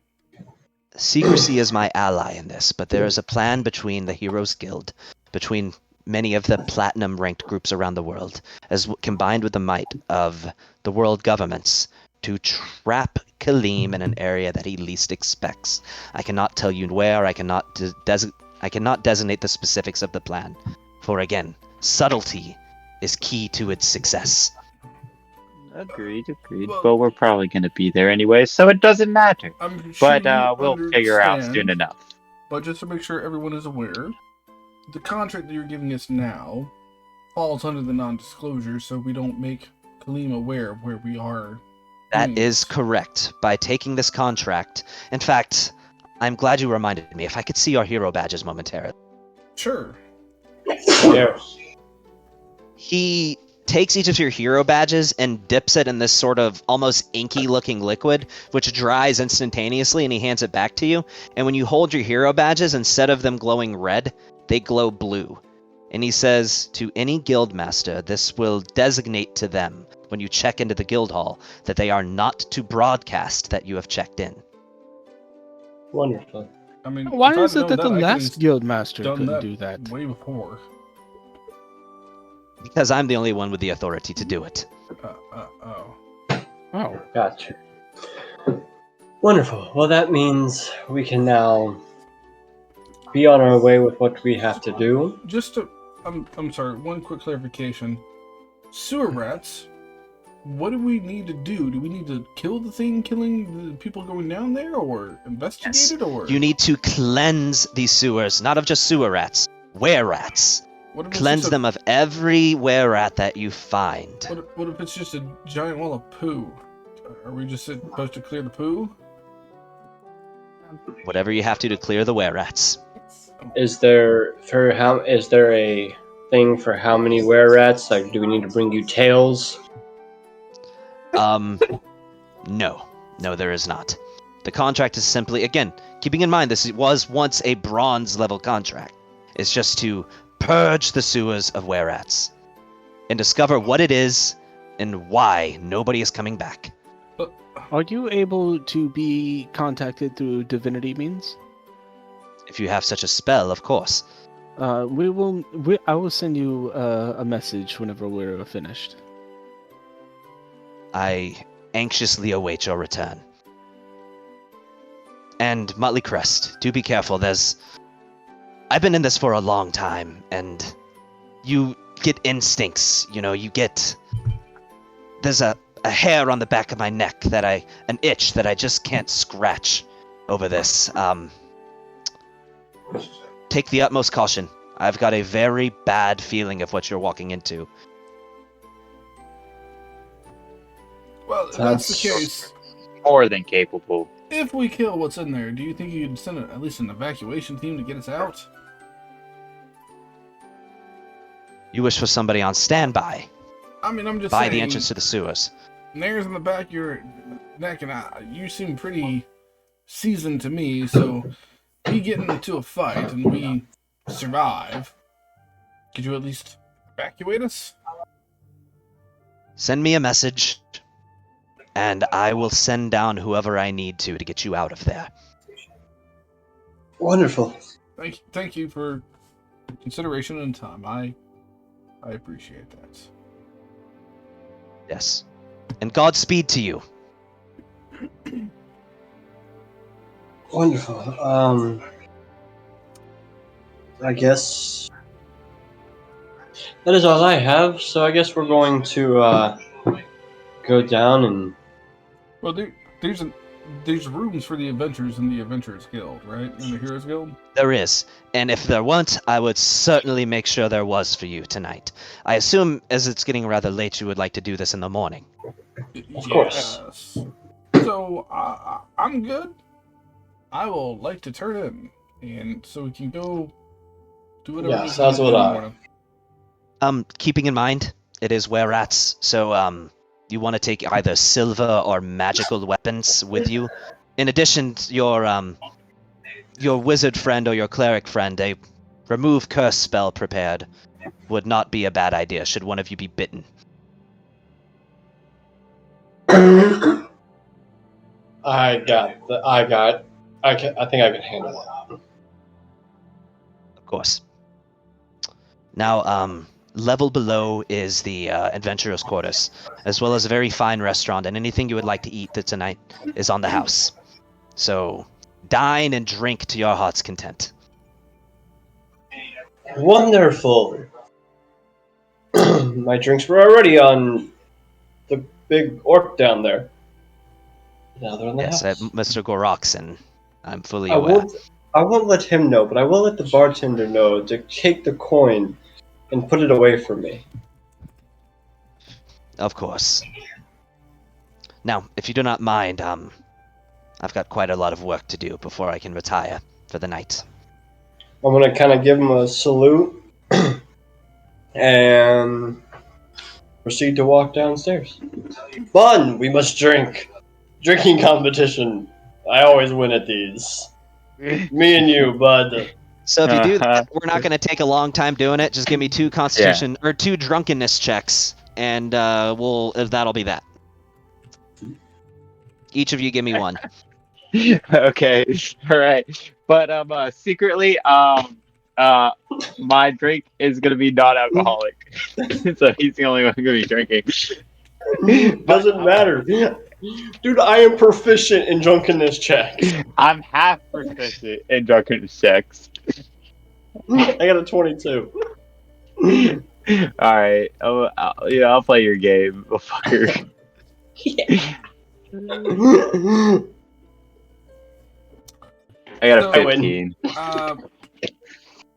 Secrecy is my ally in this, but there is a plan between the Heroes Guild, between many of the platinum-ranked groups around the world, as combined with the might of the world governments, to trap Kaleem in an area that he least expects. I cannot tell you where, I cannot designate the specifics of the plan, for again, subtlety is key to its success. Agreed. Well, But we're probably going to be there anyway, so it doesn't matter. I'm sure But you we'll figure out understand, soon enough. But just to make sure everyone is aware, the contract that you're giving us now falls under the non-disclosure, so we don't make Kaleem aware of where we are. That is correct. By taking this contract, in fact, I'm glad you reminded me. If I could see our hero badges momentarily. Sure. Yes. He takes each of your hero badges and dips it in this sort of almost inky looking liquid, which dries instantaneously, and he hands it back to you. And when you hold your hero badges, instead of them glowing red, they glow blue. And he says, to any guild master, this will designate to them, when you check into the guild hall, that they are not to broadcast that you have checked in. Wonderful. I mean, Why if is I'd it that known the I could've last guild master done couldn't do that? way before. Because I'm the only one with the authority to do it. Oh. Oh. Gotcha. Wonderful. Well, that means we can now be on our way with what we have to do. Just to, I'm sorry, one quick clarification. Sewer rats, what do we need to do? Do we need to kill the thing killing the people going down there, or investigate Yes. it, or? You need to cleanse these sewers, not of just sewer rats, were rats. What if it's Cleanse just a- them of every were rat that you find. What if it's just a giant wall of poo? Are we just supposed to clear the poo? Whatever you have to clear the were rats. Is there a thing for how many were rats? Like, do we need to bring you tails? No, there is not. The contract is simply, again, keeping in mind this was once a bronze level contract. It's just to purge the sewers of were rats and discover what it is and why nobody is coming back. Are you able to be contacted through divinity means? If you have such a spell, of course. I will send you a message whenever we're finished. I anxiously await your return. And Motley Crest, do be careful. I've been in this for a long time, and you get instincts. There's a hair on the back of my neck an itch that I just can't scratch over this. Take the utmost caution. I've got a very bad feeling of what you're walking into. Well, if that's the case, More than capable. if we kill what's in there, do you think you could send at least an evacuation team to get us out? You wish for somebody on standby I mean, I'm just by saying, the entrance to the sewers. nares in the back of your neck, and you seem pretty season to me, so we get into a fight and we survive. Could you at least evacuate us? Send me a message, and I will send down whoever I need to get you out of there. Wonderful. Thank you for consideration and time. I appreciate that. Yes. And Godspeed to you. Wonderful. I guess that is all I have. So I guess we're going to go down and. Well, there's rooms for the adventurers in the Adventurers Guild, right? In the Heroes Guild. There is. And if there weren't, I would certainly make sure there was for you tonight. I assume, as it's getting rather late, you would like to do this in the morning. Of course. Yes. So I'm good. I will like to turn in, and so we can go do whatever. Yeah, we sounds need to what do in I- the morning. Keeping in mind, it is were rats, so you want to take either silver or magical weapons with you. In addition, to your wizard friend or your cleric friend, a remove curse spell prepared would not be a bad idea should one of you be bitten. I think I can handle that. Of course. Now, level below is the adventurer's quarters, as well as a very fine restaurant, and anything you would like to eat tonight is on the house. So, dine and drink to your heart's content. Wonderful. My drinks were already on the big orc down there. Now they're on the Yes, house. Mr. Gorokson. I'm fully I aware. won't let him know, but I will let the bartender know to take the coin and put it away from me. Of course. Now, if you do not mind, I've got quite a lot of work to do before I can retire for the night. I'm gonna kind of give him a salute and proceed to walk downstairs. Fun! We must drink. Drinking competition. I always win at these. Me and you, bud. So if you do that, we're not going to take a long time doing it. Just give me 2 constitution or 2 drunkenness checks, and that'll be that. Each of you give me 1. Okay, all right. But secretly, my drink is gonna be non-alcoholic, so he's the only one gonna be drinking. Doesn't matter. Dude, I am proficient in drunkenness checks. I'm half proficient in drunkenness checks. I got a 22. All right, I'll play your game, fucker. I got a 15.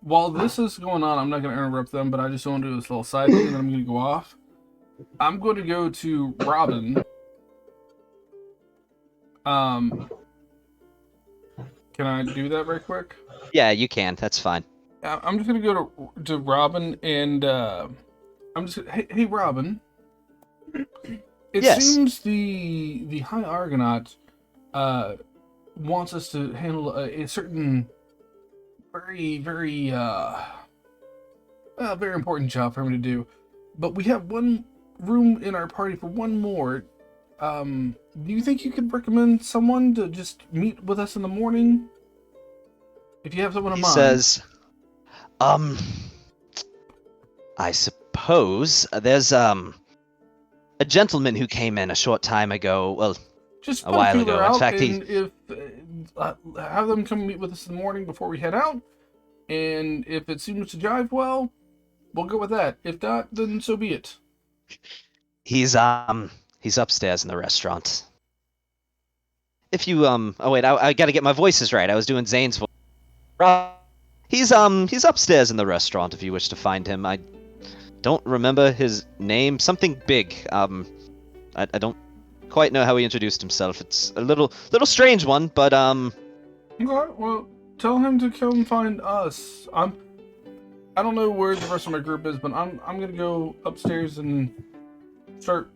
While this is going on, I'm not going to interrupt them, but I just want to do this little side thing, and then I'm going to go off. I'm going to go to Robin. Can I do that very quick? Yeah, you can. That's fine. I'm just going to go to Robin, and I'm just hey Robin. It seems the High Argonaut wants us to handle a certain very very important job for him to do, but we have one room in our party for one more. Do you think you could recommend someone to just meet with us in the morning? If you have someone in mind. He says, I suppose there's a gentleman who came in a short time ago. Well, just a while ago. In fact, if have them come meet with us in the morning before we head out, and if it seems to jive well, we'll go with that. If not, then so be it. He's upstairs in the restaurant. If you oh wait, I gotta get my voices right. I was doing Zane's voice. He's upstairs in the restaurant if you wish to find him. I don't remember his name. Something big. I don't quite know how he introduced himself. It's a little strange one, but Okay, well, tell him to come find us. I don't know where the rest of my group is, but I'm gonna go upstairs and start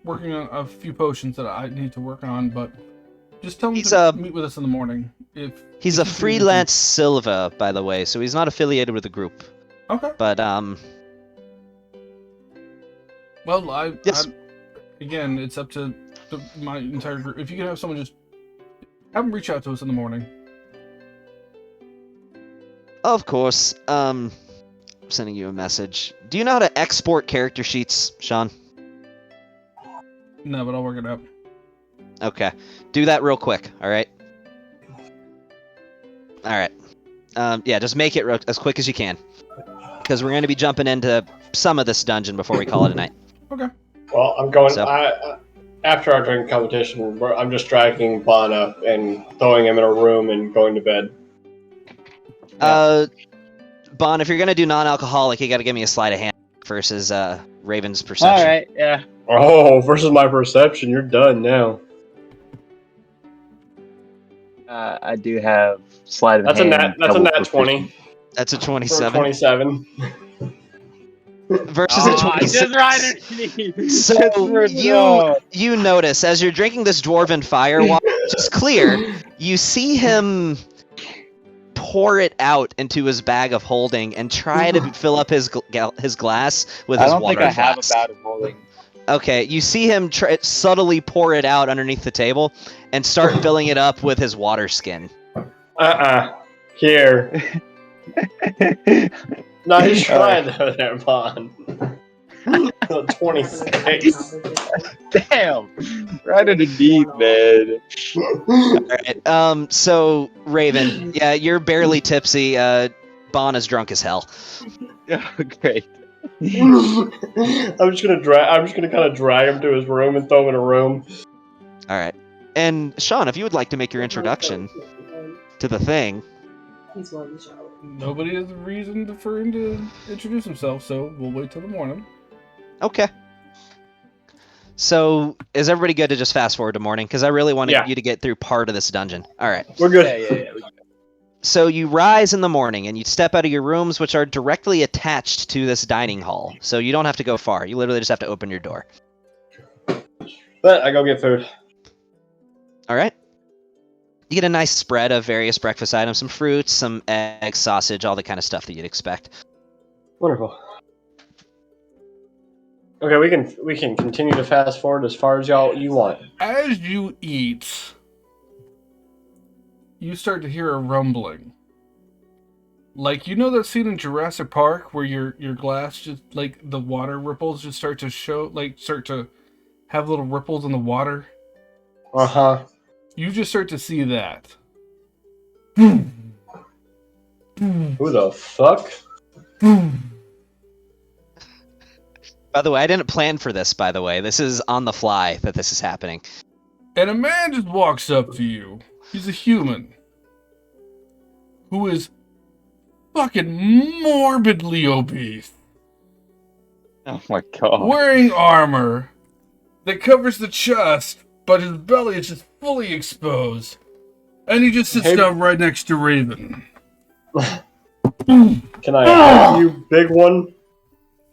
working on a few potions that I need to work on. But Just tell him He's to a- meet with us in the morning. He's a freelance Silva, by the way, so he's not affiliated with the group. Okay. But Well, Yes. again, it's up to my entire group. If you can have someone just have them reach out to us in the morning. Of course. Sending you a message. Do you know how to export character sheets, Sean? No, but I'll work it out. Okay. Do that real quick, alright? Alright. Yeah, just make it as quick as you can. Because we're going to be jumping into some of this dungeon before we call it a night. Okay. Well, I'm going. So- After our drinking competition, I'm just dragging Bon up and throwing him in a room and going to bed. Bon, if you're going to do non-alcoholic, you got to give me a sleight of hand versus Raven's perception. Alright, yeah. Oh, versus my perception, you're done now. I do have sleight of That's hand. That's a nat 20. That's a For 27. 27. Versus a 26. Just right underneath. So you notice as you're drinking this dwarven fire water, which is clear, you see him pour it out into his bag of holding and try to fill up his glass with his water I don't think I have flask. a bag of holding. Okay, you see him subtly pour it out underneath the table and start filling it up with his water skin. Here. Nice try though there, Bon. 26. Damn! Right underneath, man. Alright, so, Raven, yeah, you're barely tipsy. Bon is drunk as hell. Oh, great. I'm just gonna kind of drag him to his room and throw him in a room. Alright. And, Sean, if you would like to make your introduction to the thing. He's going to shower. Nobody has a reason for him to introduce himself, so we'll wait till the morning. Okay. So, is everybody good to just fast forward to morning? Because I really wanted you to get through part of this dungeon. Alright. We're good. Yeah. So you rise in the morning and you step out of your rooms, which are directly attached to this dining hall. So you don't have to go far. You literally just have to open your door. But I go get food. Alright. You get a nice spread of various breakfast items, some fruits, some eggs, sausage, all the kind of stuff that you'd expect. Wonderful. Okay, we can continue to fast forward as far as you want. As you eat, you start to hear a rumbling. Like, you know that scene in Jurassic Park where your glass just, like, the water ripples just start to have little ripples in the water? Uh-huh. You just start to see that. Who the fuck? By the way, I didn't plan for this, by the way. This is on the fly that this is happening. And a man just walks up to you. He's a human. Who is fucking morbidly obese. Oh my god. Wearing armor that covers the chest, but his belly is just fully exposed. And he just sits down right next to Raven. Can I help you, big one?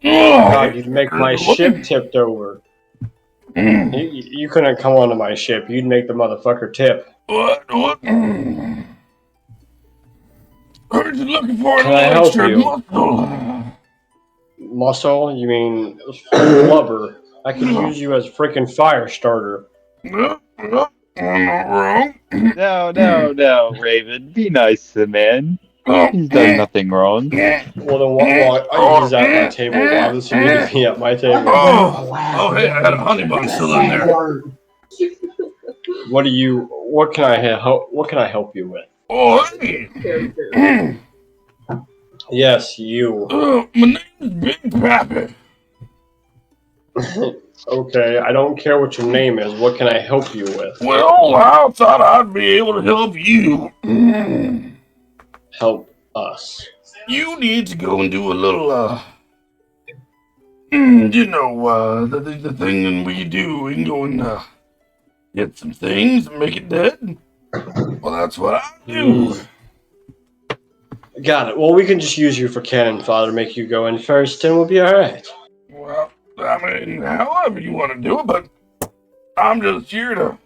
God, you'd make my ship tipped over. You couldn't come onto my ship. You'd make the motherfucker tip. What? Heard you looking for Can I help extra you? muscle. Muscle? You mean blubber? I could use you as freaking fire starter. I'm not wrong. No, Raven. Be nice to the man. He's done nothing wrong. Well, then what? I use at my table. Why does he need to be at my table? Oh, hey, I had a honey bun still in there. What can I help you with? Oh, hey. Yes, you. My name's Big Pappy. Okay, I don't care what your name is. What can I help you with? Well, I thought I'd be able to help you. Help us. You need to go and do a little, the thing that we do. We can go and, get some things and make it dead. Well, that's what I do. Got it. Well, we can just use you for cannon fodder, make you go in first, and we'll be alright. Well, I mean, however you want to do it, but I'm just here to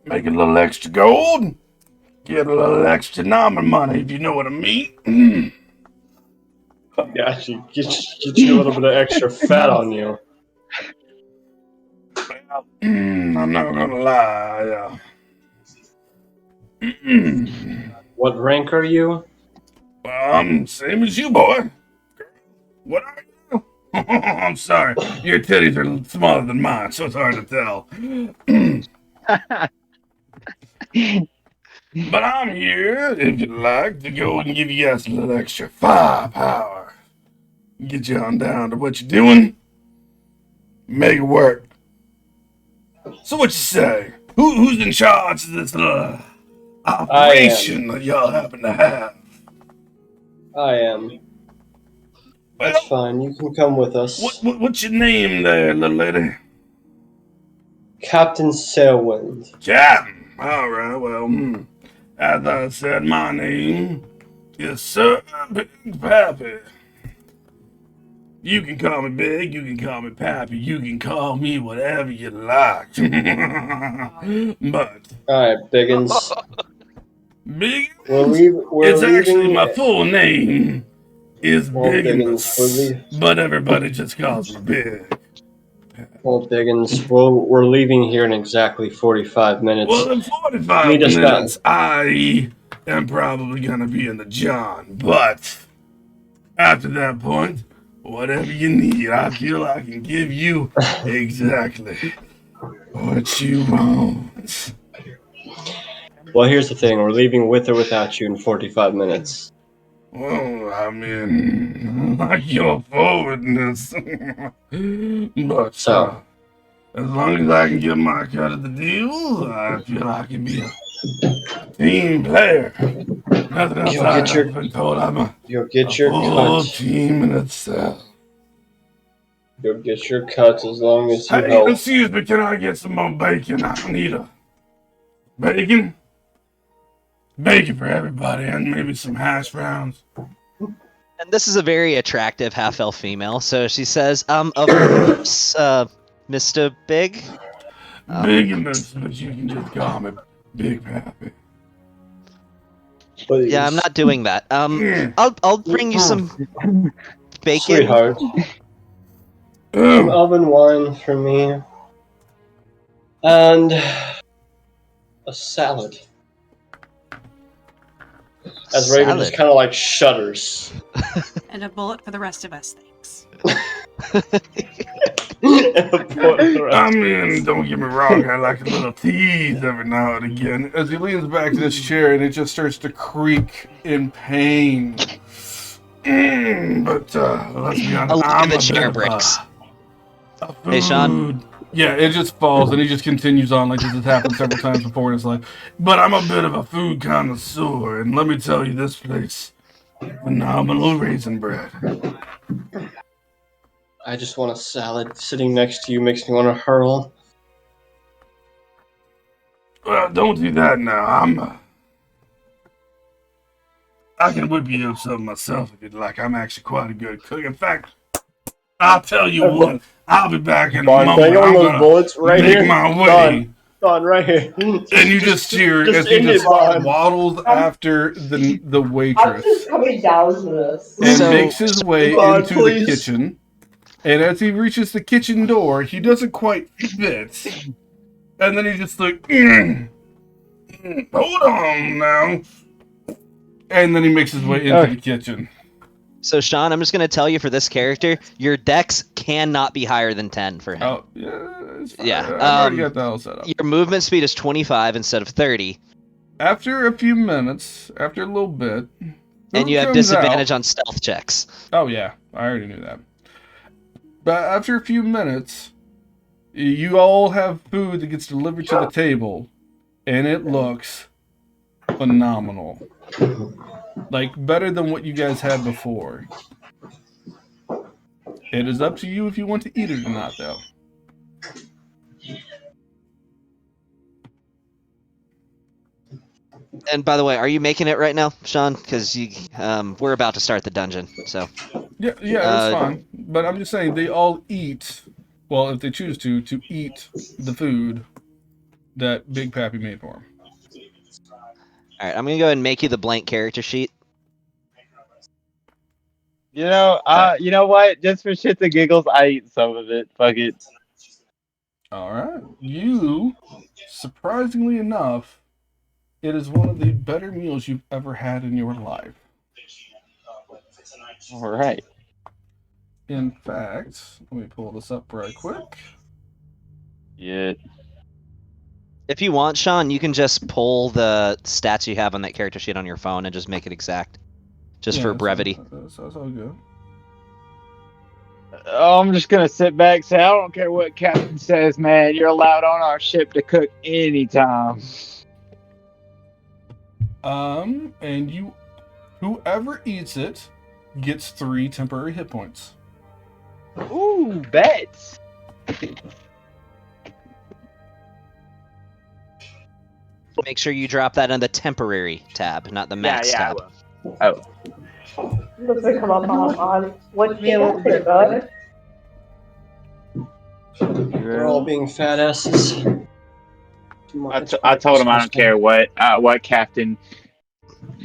Make a little extra gold. Get a little extra Nama money, if you know what I mean. Yeah, actually, get you a little bit of extra fat on you. I'm not gonna lie. What rank are you? Same as you, boy. What are you? I'm sorry. Your titties are smaller than mine, so it's hard to tell. But I'm here, if you'd like, to go and give you guys a little extra firepower. Get you on down to what you're doing. Make it work. So what you say? Who's in charge of this operation that y'all happen to have? I am. That's fine. You can come with us. What's your name there, little lady? Captain Sailwind. Captain. All right. Well, as I said, my name is Sir Big Pappy. You can call me Big. You can call me Pappy. You can call me whatever you like. But all right, Biggins. Big. We're it's leaving, actually my full name is Biggins. But everybody just calls me Big. Well, Biggins, we're leaving here in exactly 45 minutes. Well, in 45 minutes, I am probably going to be in the John. But after that point, whatever you need, I feel I can give you exactly what you want. Well, here's the thing. We're leaving with or without you in 45 minutes. Well, I mean, I like your forwardness. But as long as I can get my cut of the deal, I feel I can be a team player. Nothing else I've been told. I'm a full team in itself. You'll get your cuts as long as you Hey, help. excuse me, can I get some more bacon? I need a bacon. Bacon for everybody, and maybe some hash browns. And this is a very attractive half-elf female, so she says, of course, Mr. Big. Bigness, but you can just call me Big Pappy. Yeah, I'm not doing that. I'll bring you some bacon. Sweetheart. Some oven wine for me. And a salad. As Raven just kind of like shudders. And a bullet for the rest of us, thanks. I mean, don't get me wrong, I like a little tease every now and again. As he leans back to this chair and it just starts to creak in pain. But let's be honest, I'm the chair breaks. Hey, Sean. Yeah, it just falls and he just continues on like this has happened several times before in his life. But I'm a bit of a food connoisseur, and let me tell you, this place, phenomenal raisin bread. I just want a salad. Sitting next to you makes me want to hurl. Well, don't do that now. I can whip you up something myself if you'd like. I'm actually quite a good cook. In fact, I'll tell you what. I'll be back in a moment. I'm gonna make my way. Don, right here. And you just hear as he just waddles after the waitress. I'm just coming down to this. And makes his way into the kitchen. And as he reaches the kitchen door, he doesn't quite fit. And then he just like, hold on now. And then he makes his way into the kitchen. So, Sean, I'm just going to tell you for this character, your dex cannot be higher than 10 for him. Oh, yeah. It's fine. Yeah. I've already got that all set up. Your movement speed is 25 instead of 30. After a few minutes, after a little bit. And you have disadvantage on stealth checks. Oh, yeah. I already knew that. But after a few minutes, you all have food that gets delivered to the table. And it looks phenomenal. Like, better than what you guys had before. It is up to you if you want to eat it or not, though. And by the way, are you making it right now, Sean? Because we're about to start the dungeon, so. Yeah, it's fine. But I'm just saying, they all eat, well, if they choose to eat the food that Big Pappy made for him. All right, I'm gonna go ahead and make you the blank character sheet. You know what? Just for shits and giggles, I eat some of it. Fuck it. All right. You, surprisingly enough, it is one of the better meals you've ever had in your life. All right. In fact, let me pull this up right quick. Yeah. If you want, Sean, you can just pull the stats you have on that character sheet on your phone and just make it exact, just for brevity. That's all good. Oh, I'm just gonna sit back and say I don't care what Captain says, man. You're allowed on our ship to cook anytime. And whoever eats it gets 3 temporary hit points. Ooh, bets. Make sure you drop that on the temporary tab, not the max I tab. will. Oh. Supposed to come up on which meal is pretty good. They're all being fat asses. I told him I don't care what Captain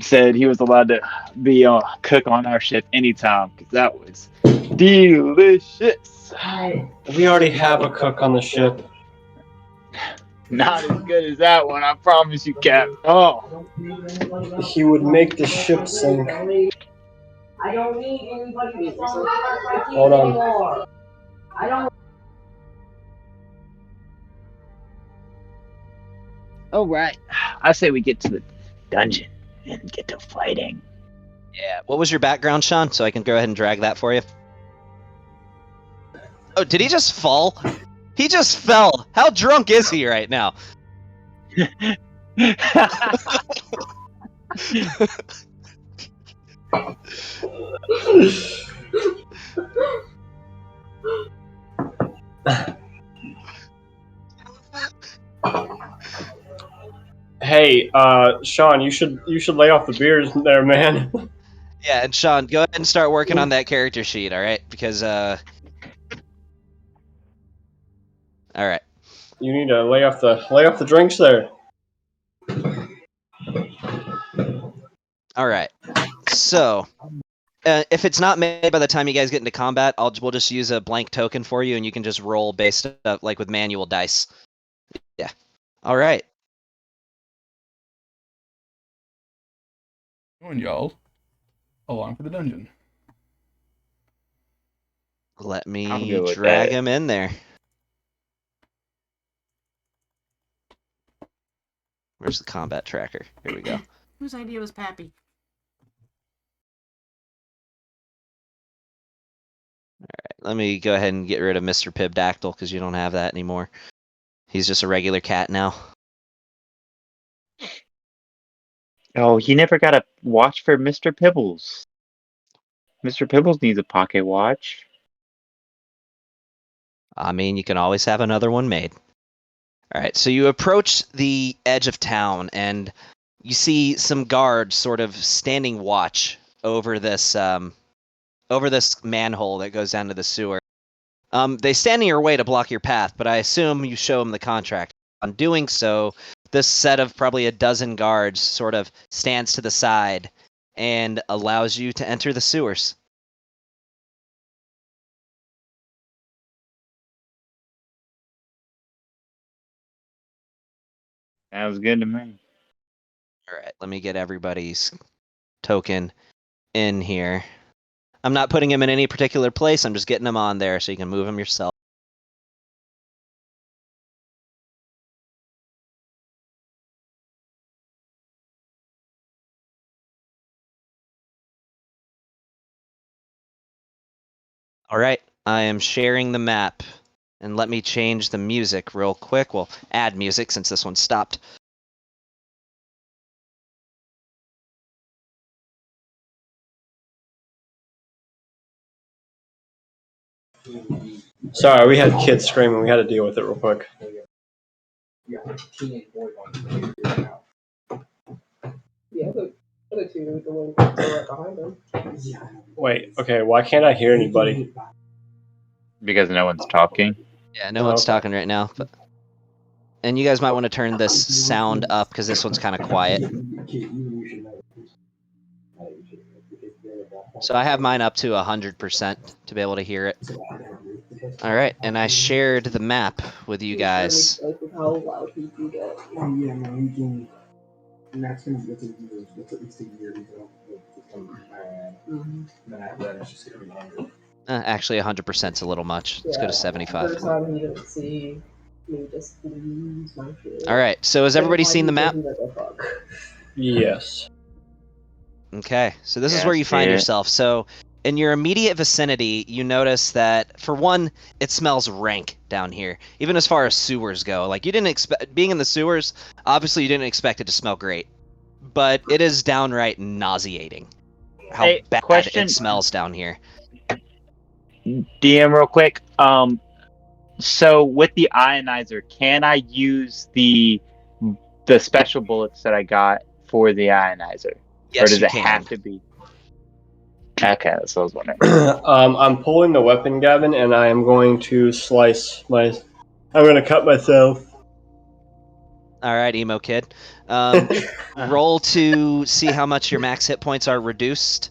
said. He was allowed to be cook on our ship anytime because that was delicious. We already have a cook on the ship. Not as good as that one, I promise you, Cap. Oh, He would make the ship sink. I don't need anybody to tell me my team Hold on. anymore. I don't. all right. I say we get to the dungeon and get to fighting. Yeah. What was your background, Sean? So I can go ahead and drag that for you. Oh, did he just fall? He just fell. How drunk is he right now? Hey, Sean, you should lay off the beers there, man. Yeah, and Sean, go ahead and start working on that character sheet, all right? Because all right. You need to lay off the drinks there. All right. So, if it's not made by the time you guys get into combat, we'll just use a blank token for you, and you can just roll based up like with manual dice. Yeah. All right. Join y'all along for the dungeon. Let I'm me good with drag that. him in there. Where's the combat tracker? Here we go. Whose idea was Pappy? Let me go ahead and get rid of Mr. Pibdactyl because you don't have that anymore. He's just a regular cat now. Oh, he never got a watch for Mr. Pibbles. Mr. Pibbles needs a pocket watch. I mean, you can always have another one made. All right, so you approach the edge of town, and you see some guards sort of standing watch over this manhole that goes down to the sewer. They stand in your way to block your path, but I assume you show them the contract. On doing so, this set of probably a dozen guards sort of stands to the side and allows you to enter the sewers. Sounds good to me. All right, let me get everybody's token in here. I'm not putting him in any particular place. I'm just getting him on there so you can move him yourself. All right, I am sharing the map. And let me change the music real quick. We'll add music since this one stopped. Sorry, we had kids screaming. We had to deal with it real quick. Yeah, teenage boy on Yeah, the other two, the one right behind them. Yeah. Wait, okay, why can't I hear anybody? Because no one's talking. Yeah, no one's Okay. talking right now. But And you guys might want to turn this sound up because this one's kind of quiet. So I have mine up to 100% to be able to hear it. All right, and I shared the map with you guys. How loud people get. Oh, yeah, man, you can. And that's going to get to years. That's at least a year. That is just going to be longer. Actually, 100% is a little much. Let's go to 75. First time you don't see me just lose my shit. All right, so has everybody seen the map? Yes. Okay, so this is Yeah, where you find see it. yourself. So in your immediate vicinity, you notice that, for one, it smells rank down here, even as far as sewers go. Like, you didn't expect, being in the sewers, obviously you didn't expect it to smell great, but it is downright nauseating how Hey, bad question. it smells down here. DM real quick. So with the ionizer, can I use the special bullets that I got for the ionizer? Yes, or does you it can. have to be? Okay, that's what I was wondering. I'm pulling the weapon, Gavin, and I am going to slice my. I'm going to cut myself. All right, emo kid. Roll to see how much your max hit points are reduced.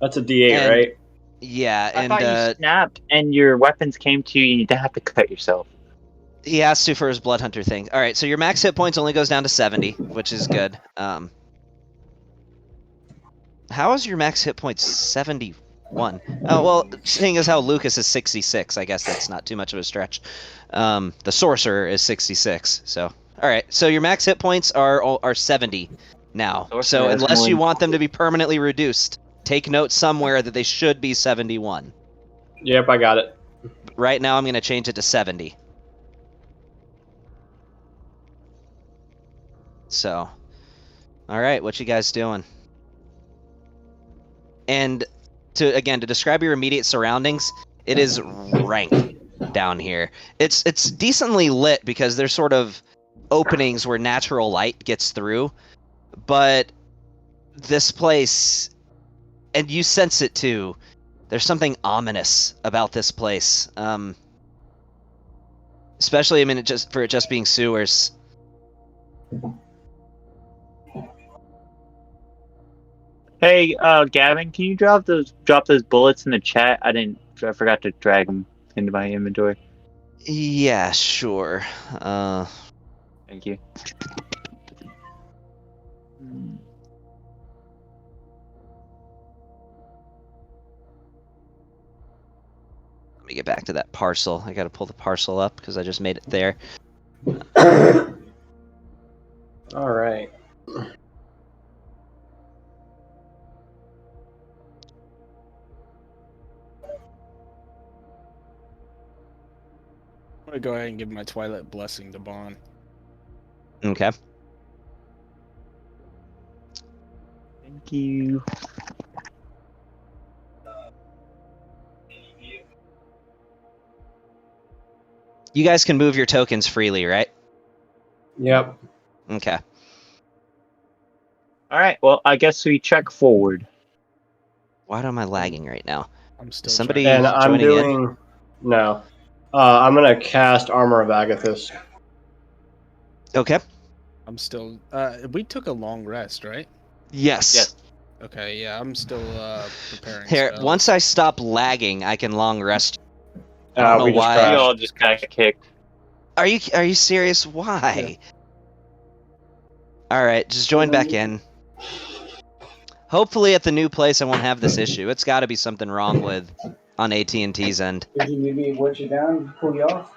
That's a D8, And- right? Yeah, I and thought you snapped and your weapons came to you and you didn't have to cut yourself. he has to for his blood hunter thing. All right, so your max hit points only goes down to 70, which is good. How is your max hit points 71? Oh, well, seeing as how Lucas is 66, I guess that's not too much of a stretch. The sorcerer is 66, so. All right, so your max hit points are 70 now. Sorcerer So has unless you one. want them to be permanently reduced, take note somewhere that they should be 71. Yep, I got it. Right now, I'm going to change it to 70. So, all right, what you guys doing? And to describe your immediate surroundings, it is rank down here. It's decently lit because there's sort of openings where natural light gets through, but this place, and you sense it too, there's something ominous about this place. Especially, I mean, for it just being sewers. Hey, Gavin, can you drop those bullets in the chat? I forgot to drag them into my inventory. Yeah, sure. Thank you. Let me get back to that parcel. I gotta pull the parcel up because I just made it there. All right. I'm gonna go ahead and give my Twilight Blessing to Bond. Okay. Thank you. You guys can move your tokens freely, right? Yep. Okay. All right. Well, I guess we check forward. Why am I lagging right now? I'm still Somebody And I'm joining in. doing. No. I'm going to cast Armor of Agathis. Okay. I'm still. We took a long rest, right? Yes. Yes. Okay, yeah, I'm still preparing. Here, spells. once I stop lagging, I can long rest. I don't know We just why. We crashed. all just got kicked. Are you serious? Why? All right, just join back in. Hopefully, at the new place, I won't have this issue. It's got to be something wrong with on AT&T's end. Did you need me to watch you down, pull you off?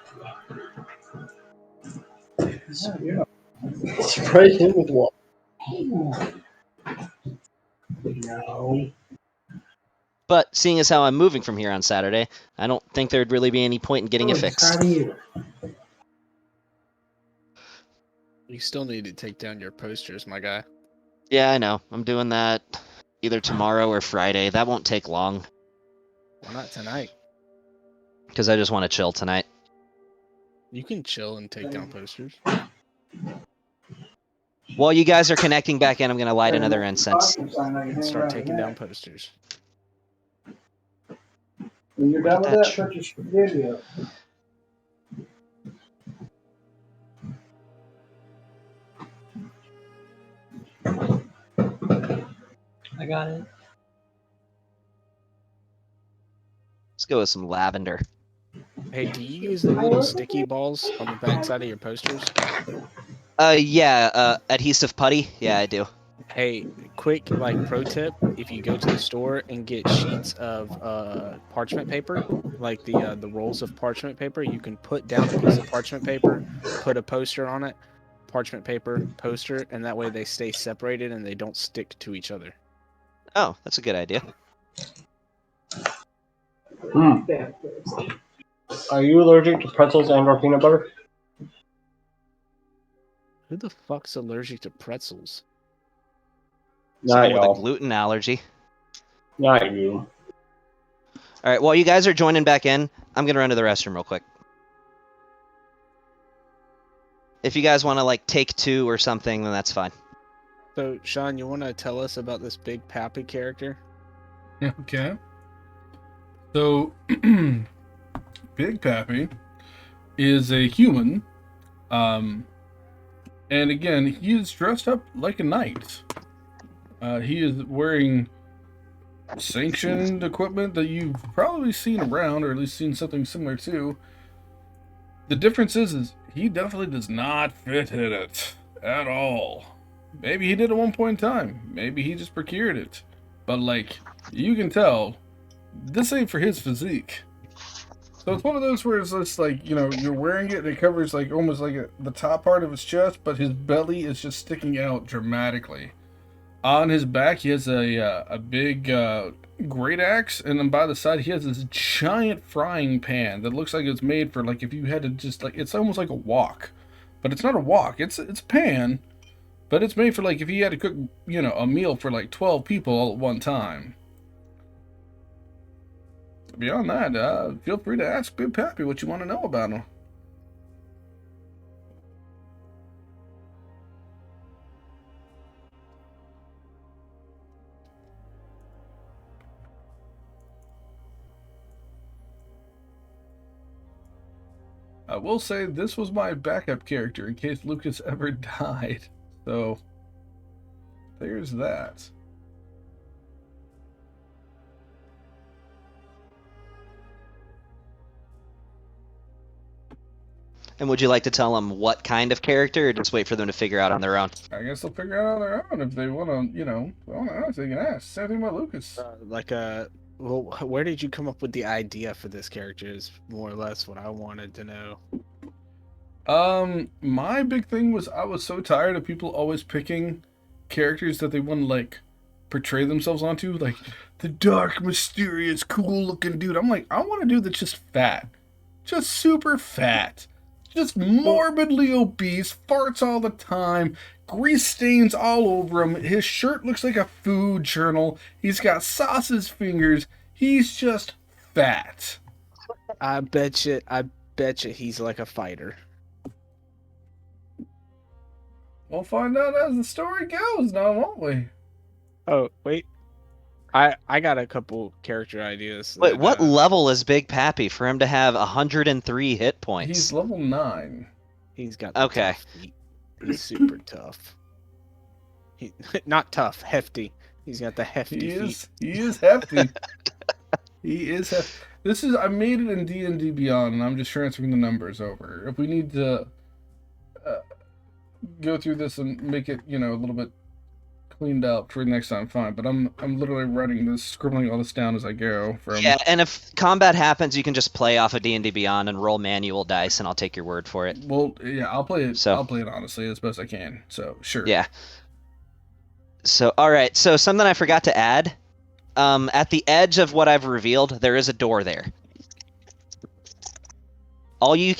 Yeah. Spray him with water. No. But seeing as how I'm moving from here on Saturday, I don't think there'd really be any point in getting it fixed. You still need to take down your posters, my guy. Yeah, I know. I'm doing that either tomorrow or Friday. That won't take long, Why not tonight? because I just want to chill tonight. You can chill and take down posters. While you guys are connecting back in, I'm going to light another incense. Start taking down posters. When you're done with That that, put your video. I got it. Let's go with some lavender. Hey, do you use the little sticky balls on the backside of your posters? Yeah, adhesive putty. Yeah, I do. Hey, quick like pro tip: if you go to the store and get sheets of parchment paper, like the rolls of parchment paper, you can put down a piece of parchment paper, put a poster on it, parchment paper, poster, and that way they stay separated and they don't stick to each other. Oh, that's a good idea. Are you allergic to pretzels and/or peanut butter? Who the fuck's allergic to pretzels? Not Someone with a y'all. gluten allergy. Not you. All right, while you guys are joining back in, I'm gonna run to the restroom real quick. If you guys want to like take two or something, then that's fine. So, Sean, you want to tell us about this big Pappy character? Okay. So, Big Pappy is a human. And again, he is dressed up like a knight. He is wearing sanctioned equipment that you've probably seen around, or at least seen something similar to. The difference is he definitely does not fit in it at all. Maybe he did at one point in time. Maybe he just procured it. But like, you can tell, this ain't for his physique. So it's one of those where it's just like, you know, you're wearing it and it covers like almost like the top part of his chest, but his belly is just sticking out dramatically. On his back, he has a big great axe, and then by the side, he has this giant frying pan that looks like it's made for like if you had to just like, it's almost like a wok, but it's not a wok. It's a pan, but it's made for like if you had to cook, you know, a meal for like 12 people all at one time. Beyond that, feel free to ask Big Pappy what you want to know about him. I will say this was my backup character in case Lucas ever died. So, there's that. And would you like to tell them what kind of character, or just wait for them to figure out on their own? I guess they'll figure it out on their own if they want to, you know. Well, I they can ask. Same thing about Lucas. Well, where did you come up with the idea for this character is more or less what I wanted to know. My big thing was I was so tired of people always picking characters that they want to, like, portray themselves onto. Like, the dark, mysterious, cool-looking dude. I'm like, I want a dude that's just fat. Just super fat. Just morbidly obese, farts all the time, grease stains all over him. His shirt looks like a food journal. He's got sausage fingers. He's just fat. I bet you he's like a fighter. We'll find out as the story goes now, won't we? Oh, wait. I got a couple character ideas. Wait, what level is Big Pappy for him to have 103 hit points? He's level 9. He's got okay. Tough feet. He's super tough. Not tough, hefty. He's got the hefty feet. He is hefty. He is hefty. This is, I made it in D&D Beyond, and I'm just transferring the numbers over. If we need to go through this and make it, you know, a little bit cleaned up for next time, fine. But I'm literally writing this, scribbling all this down as I go. Yeah, and if combat happens, you can just play off of D&D Beyond and roll manual dice, and I'll take your word for it. Well, yeah, I'll play it. I'll play it honestly as best I can. So sure. Yeah. So all right. So something I forgot to add. At the edge of what I've revealed, there is a door there. All you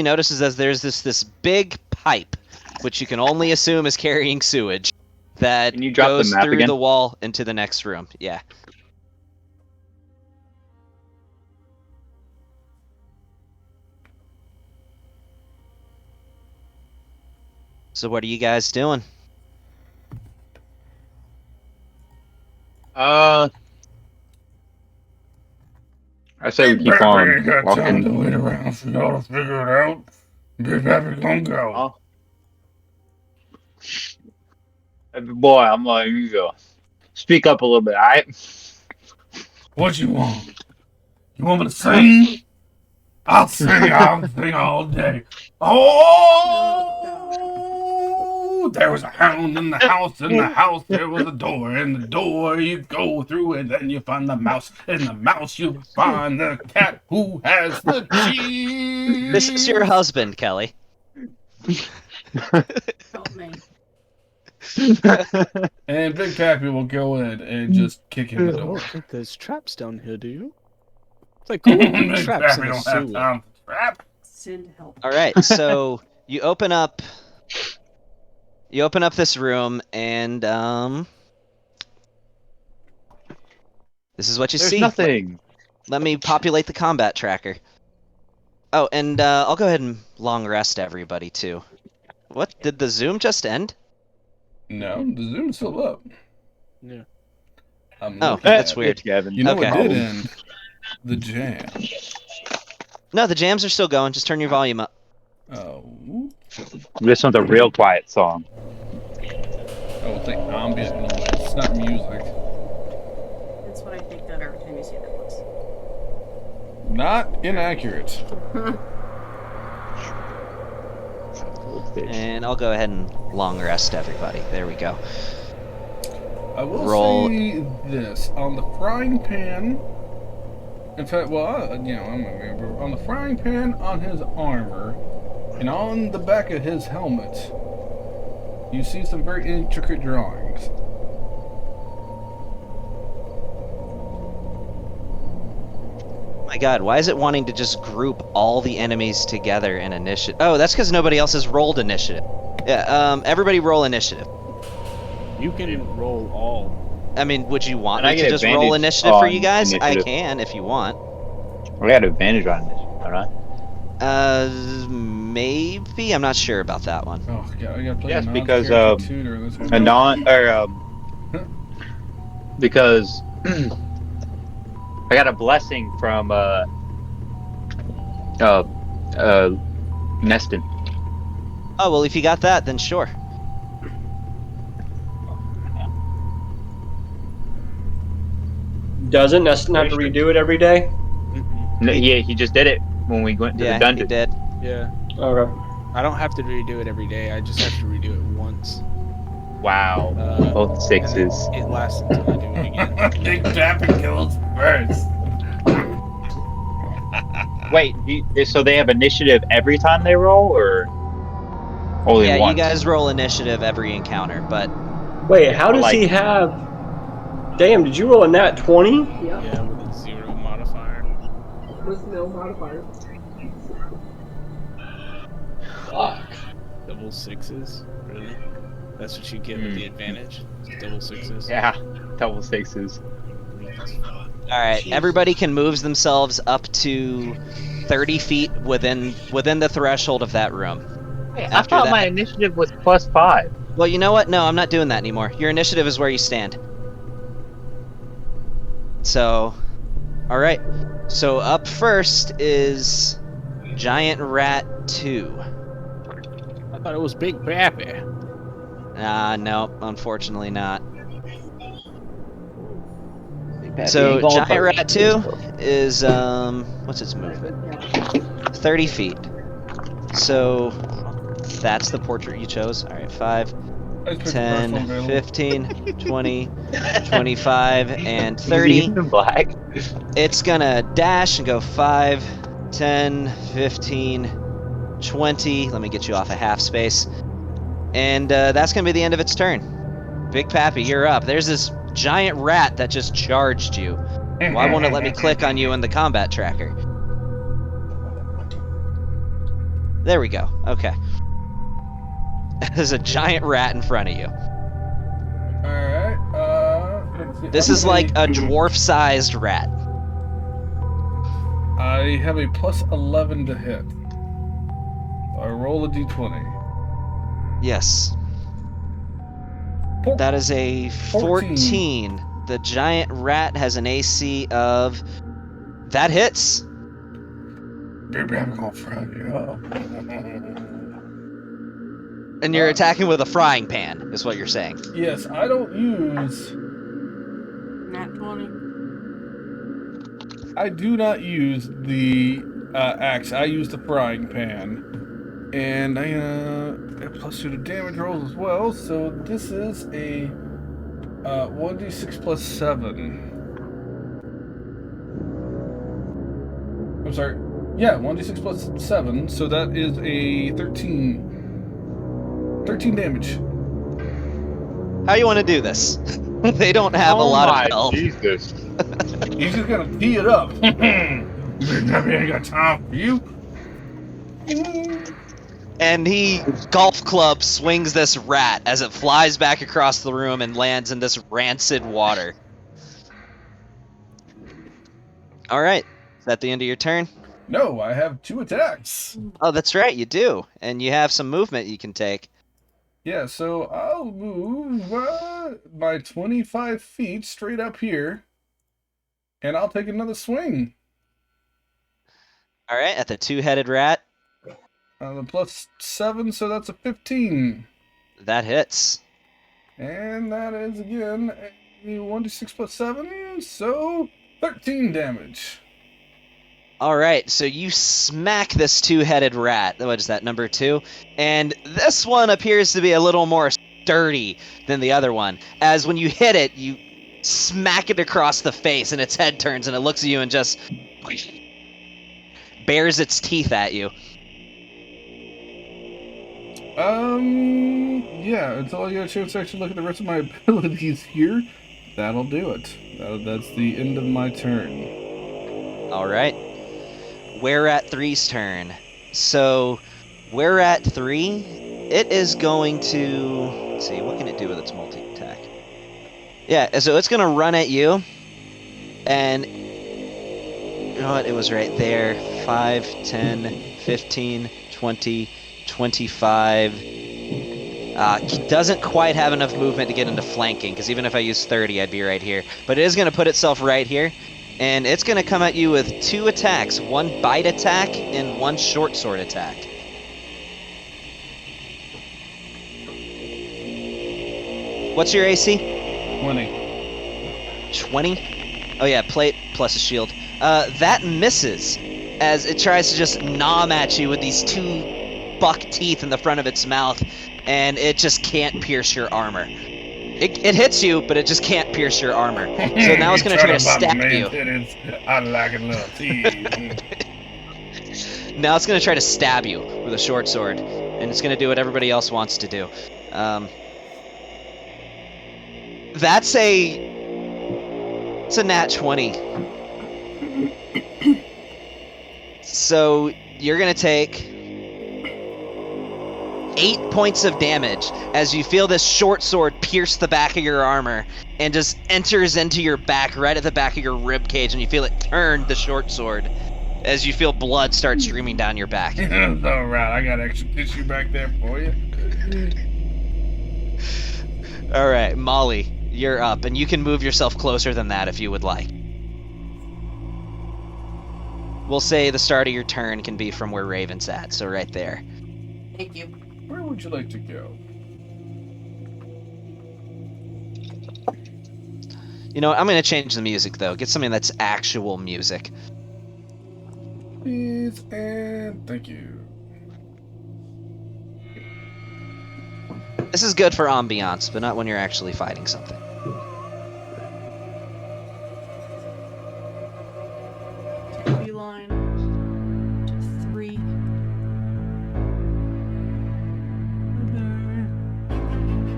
notice is that there's this big pipe, which you can only assume is carrying sewage, that Can you drop goes the map through again? the wall into the next room. Yeah. So what are you guys doing? I say we keep on walking. To wait around for y'all to figure it out. Big Pappy gonna go. Boy, I'm like, you go. Speak up a little bit, alright? What you want? You want me to sing? I'll sing all day. Oh, there was a hound in the house, there was a door, and the door you go through, and then you find the mouse, and the mouse you find the cat who has the cheese. This is your husband, Kelly. Help me. And Big Pappy will go in and just kick in the I door. don't think there's traps down here, do you? It's like cool Big traps in Pappy a don't have sewer. time for trap. Send help. All right, so you open up this room, and this is what you There's see. nothing. Let me populate the combat tracker. Oh, and I'll go ahead and long rest everybody too. What, did the Zoom just end? No, the Zoom's still up. Yeah. I'm Oh, looking that's at it. weird. Gavin. You know Okay. what did end? The jam. No, the jams are still going. Just turn your volume up. Oh. This one's a real quiet song. Oh, it's like ambient noise. It's not music. That's what I think of every time you say that voice. Not inaccurate. And I'll go ahead and long rest everybody. There we go. I will Roll. say this. On the frying pan... In fact, well, I'm gonna remember. On the frying pan, on his armor, and on the back of his helmet, you see some very intricate drawings. My god, why is it wanting to just group all the enemies together in initiative? Oh, that's because nobody else has rolled initiative. Yeah, everybody roll initiative. You can roll all. I mean, would you want And I me to get just roll advantage initiative for on you guys? initiative. I can, if you want. We got advantage on this, don't I? Maybe? I'm not sure about that one. Oh god, I gotta play Yes, a because, non-character too during this one. Because I got a blessing from Neston. Oh, well, if you got that, then sure. Doesn't Neston have to redo it every day? Yeah, he just did it when we went to the Yeah, he dungeon. did. Yeah. Okay. I don't have to redo it every day. I just have to redo it once. Wow. Both And sixes. then it lasts until I do it again. Big Pappy kills first. Wait, so they have initiative every time they roll, or only Yeah, once? you guys roll initiative every encounter, but Wait, how does Like- he have... Damn, did you roll a nat 20? Yep. Yeah, with a 0 modifier. With no modifier. Fuck. Double sixes? Really? That's what you get with the advantage? Double sixes? Yeah, double sixes. alright, everybody can move themselves up to 30 feet within the threshold of that room. Hey, I After thought that- my initiative was +5. Well, you know what? No, I'm not doing that anymore. Your initiative is where you stand. So, alright. So up first is Giant Rat 2. I thought it was Big Pappy. No, unfortunately not. Pappy So ain't going Giant for Rat it. 2 is what's its movement? 30 feet. So that's the portrait you chose. All right, 5, I just picked the first 10, one available. 15, 20, 25, and Is he 30. even black? It's gonna dash and go 5, 10, 15, 20. Let me get you off a half space. And that's gonna be the end of its turn. Big Pappy, you're up. There's this giant rat that just charged you. Why won't it let me click on you in the combat tracker? There we go. Okay. There's a giant rat in front of you. Alright, let's see. This is like a dwarf-sized rat. I have a plus 11 to hit. I roll a d20. Yes. That is a 14. The giant rat has an AC of... That hits. Baby, I'm gonna fry you up. And you're attacking with a frying pan, is what you're saying. Yes, I don't use. Nat 20. I do not use the axe. I use the frying pan, and I have +2 to damage rolls as well. So this is a 1d6 plus 7. I'm sorry. Yeah, 1d6 plus 7. So that is a 13. 13 damage. How you want to do this? They don't have a lot of health. Jesus. He's just gonna tee it up. I ain't got time for you. And he golf club swings this rat as it flies back across the room and lands in this rancid water. All right, is that the end of your turn? No, I have 2 attacks. Oh, that's right, you do, and you have some movement you can take. Yeah, so I'll move by 25 feet straight up here, and I'll take another swing. All right, at the two-headed rat. The +7, so that's a 15. That hits. And that is, again, a 1d6 plus 7, so 13 damage. All right, so you smack this two-headed rat. What is that, number 2? And this one appears to be a little more sturdy than the other one. As when you hit it, you smack it across the face, and its head turns, and it looks at you and just bares its teeth at you. Yeah, until I get a chance to actually look at the rest of my abilities here, that'll do it. That's the end of my turn. All right. We're at 3's turn. So, we're at 3. It is going to... Let's see, what can it do with its multi-attack? Yeah, so it's going to run at you. And... You know what? It was right there. 5, 10, 15, 20, 25... doesn't quite have enough movement to get into flanking, because even if I use 30, I'd be right here. But it is going to put itself right here. And it's going to come at you with 2 attacks, 1 bite attack and 1 short sword attack. What's your AC? 20. 20? Oh yeah, plate plus a shield. That misses as it tries to just nom at you with these 2 buck teeth in the front of its mouth, and it just can't pierce your armor. It hits you, but it just can't pierce your armor. So now it's going to try to stab you. I like it, little teeth. Now it's going to try to stab you with a short sword, and it's going to do what everybody else wants to do. It's a nat 20. So you're going to take 8 points of damage as you feel this short sword pierce the back of your armor and just enters into your back, right at the back of your rib cage, and you feel it turn the short sword as you feel blood start streaming down your back. Alright, I got extra tissue back there for you. Alright, Molly, you're up, and you can move yourself closer than that if you would like. We'll say the start of your turn can be from where Raven's at, so right there. Thank you. Where would you like to go? You know what, I'm going to change the music, though. Get something that's actual music. Please and thank you. This is good for ambiance, but not when you're actually fighting something. Beeline to 3.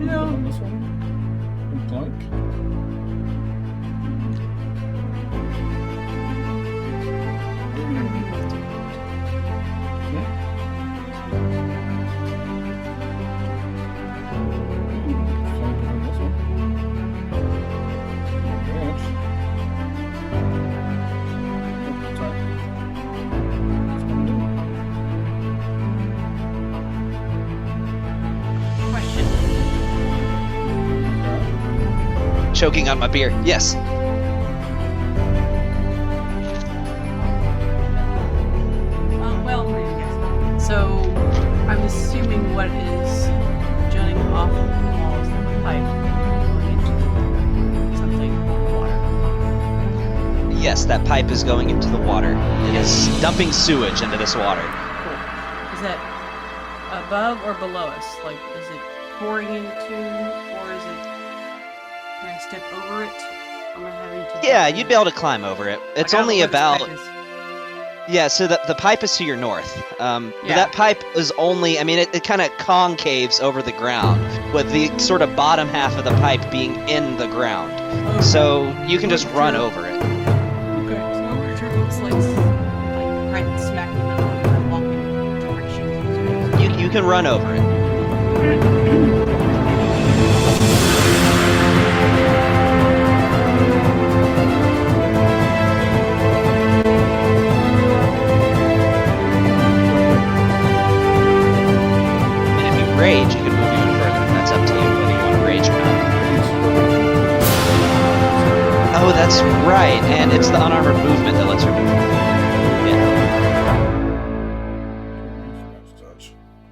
On this one. Blank. Question. Choking on my beer. Yes. Well, yes. So, I'm assuming what is Yes, that pipe is going into the water. It is dumping sewage into this water. Cool. Is that above or below us? Like, is it pouring into, or is it? Can I step over it? Am I having to? Yeah, you'd be able to climb over it. It's only about. Yeah, so the pipe is to your north. But that pipe is only, I mean, it kind of concaves over the ground, with the sort of bottom half of the pipe being in the ground. Okay. So you can just run over it. Okay, so over here looks like right smack in the middle of the walking direction. You can run over it. Rage, you can move even further. That's up to you whether you want to rage or not. Oh, that's right, and it's the unarmored movement that lets her move. Yeah.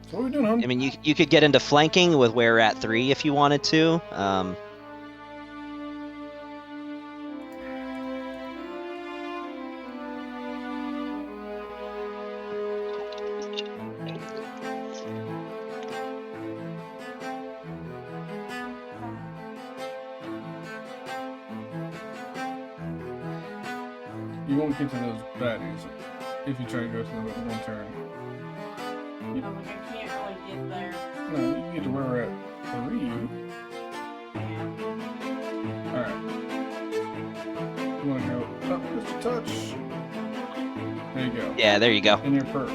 So what are we doing, hon? I mean, you could get into flanking with where we're at 3 if you wanted to. You won't get to those baddies if you try to go through the one turn. I can't really get there. No, you can get to where we're at 3. Alright. You want to go up just a touch. There you go. Yeah, there you go. And you're perk.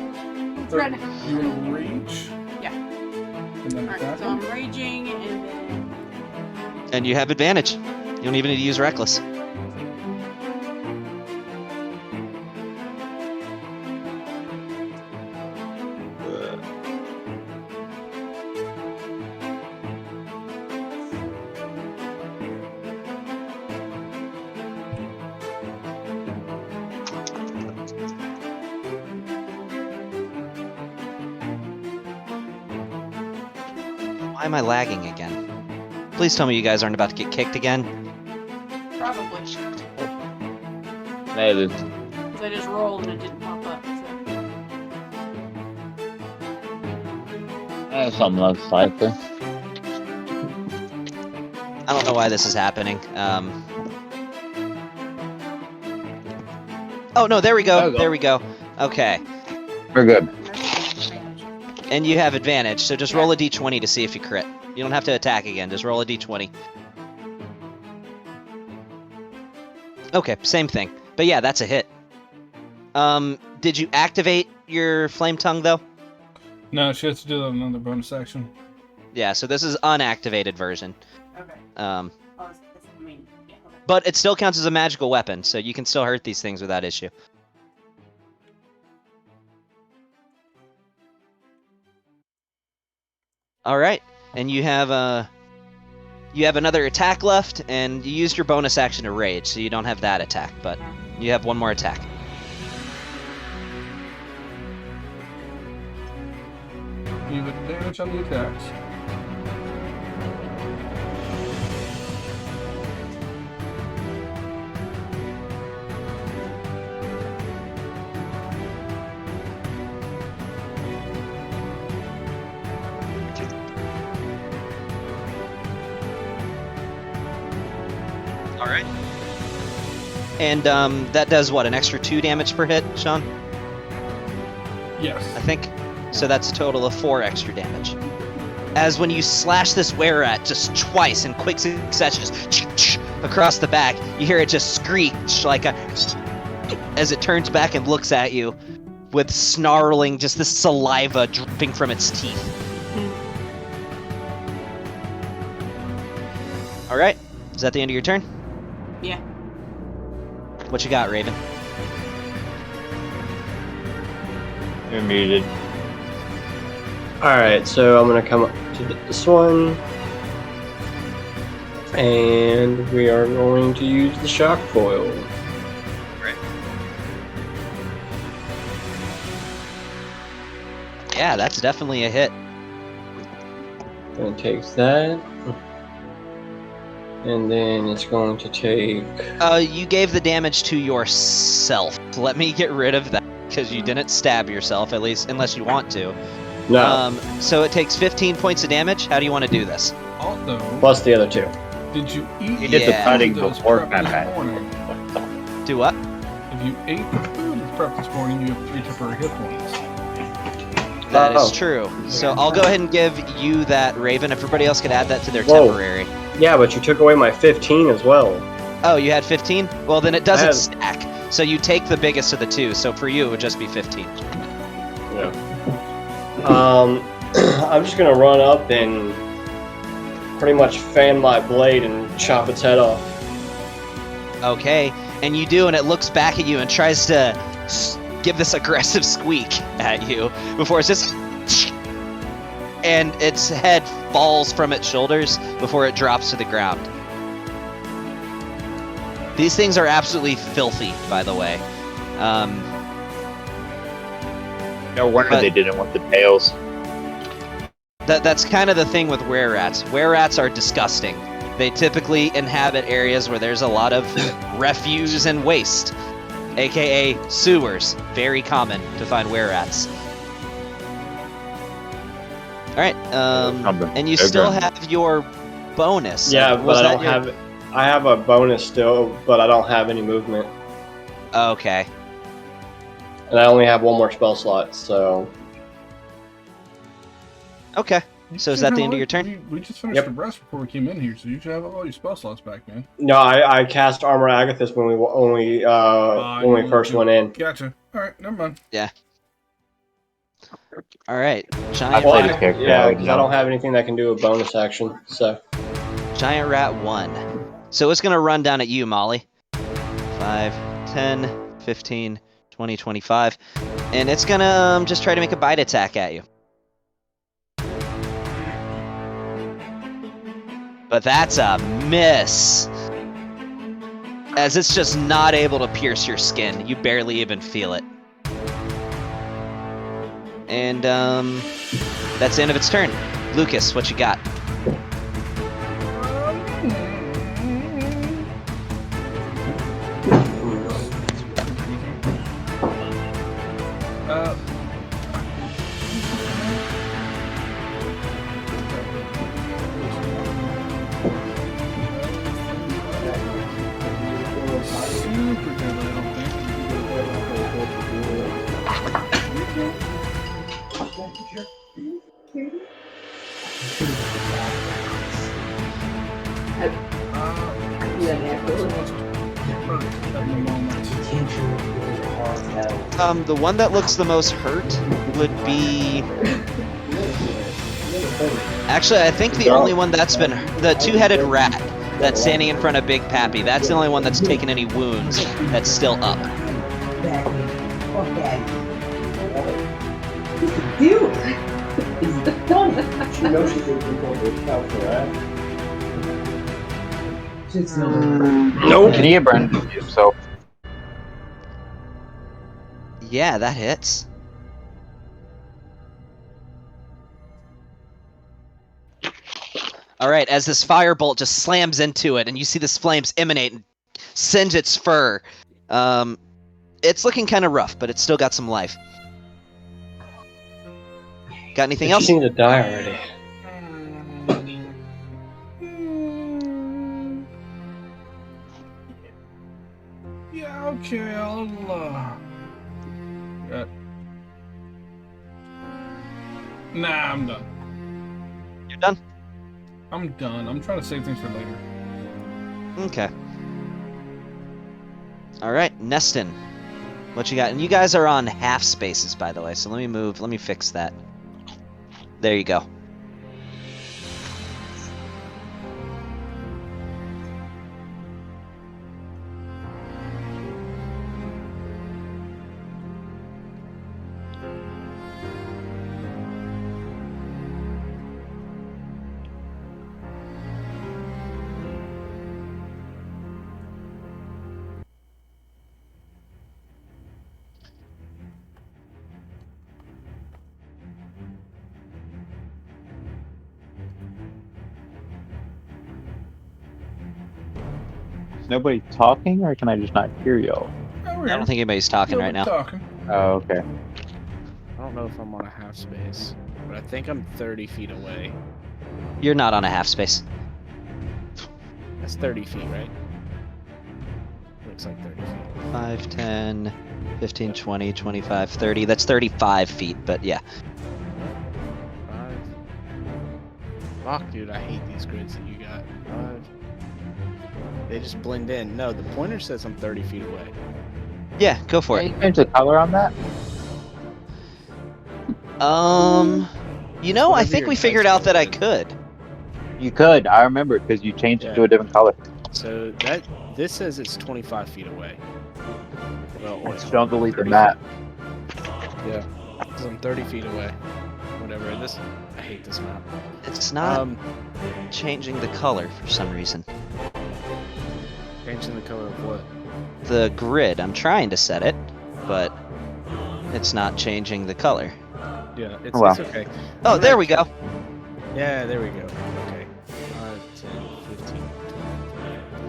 So Right. you want to rage? Yeah. And then Alright, attack so him? I'm raging and then. And you have advantage. You don't even need to use reckless. Why am I lagging again? Please tell me you guys aren't about to get kicked again. Probably. Maybe. So I just rolled and it didn't pop up. So. That's something less likely. I don't know why this is happening. Oh no, there we go. There we go. Okay. We're good. And you have advantage, so just roll a d20 to see if you crit. You don't have to attack again, just roll a d20. Okay, same thing. But yeah, that's a hit. Did you activate your Flame Tongue, though? No, she has to do that in another bonus action. Yeah, so this is unactivated version. Okay. But it still counts as a magical weapon, so you can still hurt these things without issue. All right, and you have another attack left, and you used your bonus action to rage, so you don't have that attack, but you have one more attack. You have advantage on the attacks. All right. And that does what, an extra 2 damage per hit, Sean? Yes. I think. So that's a total of 4 extra damage. As when you slash this were-rat just twice in quick succession, just across the back, you hear it just screech like a as it turns back and looks at you with snarling, just this saliva dripping from its teeth. All right. Is that the end of your turn? Yeah. What you got, Raven? You're muted. Alright, so I'm gonna come up to this one. And we are going to use the shock coil. Right. Yeah, that's definitely a hit. And it takes that. And then it's going to take. You gave the damage to yourself. Let me get rid of that because you didn't stab yourself, at least unless you want to. No. So it takes 15 points of damage. How do you want to do this? Also, Plus the other 2. did you eat You did the Yeah. cutting those before prep this combat. morning? Do what? If you ate the food that's prepped this morning, you have 3 temporary hit points. That is Oh. true. So I'll go ahead and give you that, Raven. Everybody else could add that to their Whoa. temporary. Yeah, but you took away my 15 as well. Oh, you had 15? Well, then it doesn't had- stack. So you take the biggest of the 2. So for you, it would just be 15. Yeah. I'm just gonna run up and pretty much fan my blade and chop its head off. Okay, and you do, and it looks back at you and tries to give this aggressive squeak at you before it's just, and its head falls from its shoulders before it drops to the ground. These things are absolutely filthy, by the way. No wonder But- they didn't want the tails. That's kind of the thing with were-rats. Were-rats are disgusting. They typically inhabit areas where there's a lot of refuse and waste, aka sewers. Very common to find were-rats. Alright, and you still have your bonus. Yeah, Was but I that don't your- have. I have a bonus still, but I don't have any movement, Okay. and I only have one more spell slot. So Okay. You So is should that the have end of your all- turn? We just finished Yep. the rest before we came in here, so you should have all your spell slots back, man. no, I cast Armor Agathis when we first went in. Gotcha. Alright, never mind. Alright. I Giant played rat. his character. Yeah, I would because I know. don't have anything that can do a bonus action. So Giant rat 1. So it's going to run down at you, Molly. 5, 10, 15, 20, 25. And it's going to just try to make a bite attack at you. But that's a miss. As it's just not able to pierce your skin. You barely even feel it. And that's the end of its turn. Lucas, what you got? Super deadly, I don't think. Yeah, naturally. The one that looks the most hurt would be... Actually, I think the only one that's been... The two-headed rat that's standing in front of Big Pappy. That's the only one that's taken any wounds that's still up. Dude! He's the one. She knows she's in control of herself, right? She's nope. Can you get burned himself? Yeah, that hits. Alright, as this firebolt just slams into it, and you see this flames emanate and singe its fur. It's looking kind of rough, but it's still got some life. Got anything She else? seemed to die already. Yeah, okay, I'll, Nah, I'm done. You're done? I'm done. I'm trying to save things for later. Okay. Alright, Neston. What you got? And you guys are on half spaces, by the way, so let me fix that. There you go. Is nobody talking, or can I just not hear y'all? I don't think anybody's talking right now. Talking. Oh, okay. I don't know if I'm on a half space, but I think I'm 30 feet away. You're not on a half space. That's 30 feet, right? Looks like 30 feet. 5, 10, 15, 20, 25, 30. That's 35 feet, but yeah. 5. Fuck, dude, I hate these grids that you got. 5. They just blend in. No, the pointer says I'm 30 feet away. Yeah, go for Can it. you change the color on that? You know, I Whatever think your we figured dice out that I roll is. could. You could. I remember because you changed it to a different color. So this says it's 25 feet away. Well, wait, Just don't delete the 30 map. Yeah, because I'm 30 feet away. Whatever. I hate this map. It's not changing the color for some reason. Changing the color of what? The grid, I'm trying to set it, but it's not changing the color. Yeah, it's Wow. okay. Oh, there we go. Yeah, there we go. Okay. 5, 10,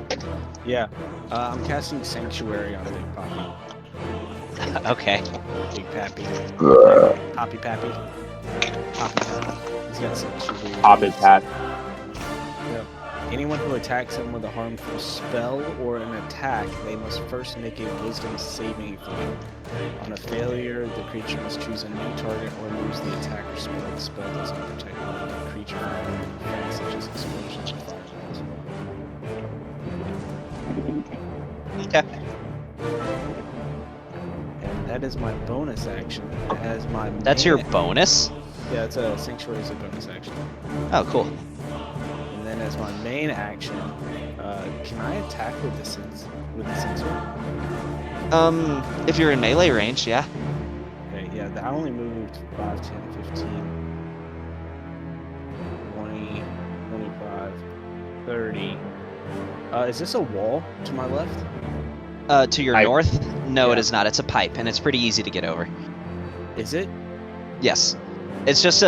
15, 20. Yeah. I'm casting Sanctuary on Big Pappy. Okay. Big Pappy. Pappy. Pappy. He's got Sanctuary. Pop his hat. Yep. Anyone who attacks him with a harmful spell or an attack, they must first make a Wisdom saving throw. On a failure, the creature must choose a new target or lose the attack or spell. The spell doesn't protect the creature from effects such as explosions or fireballs. Okay. And that is my bonus action. As my That's your bonus? Yeah, it's a Sanctuary is a bonus action. Oh, cool. And then as my main action, can I attack with the sensor? If you're in melee range, yeah. Okay, yeah, I only moved 5, 10, 15, 20, 25, 30. Is this a wall to my left? To your Pipe. north? No, it Yeah. is not. It's a pipe, and it's pretty easy to get over. Is it? Yes. It's just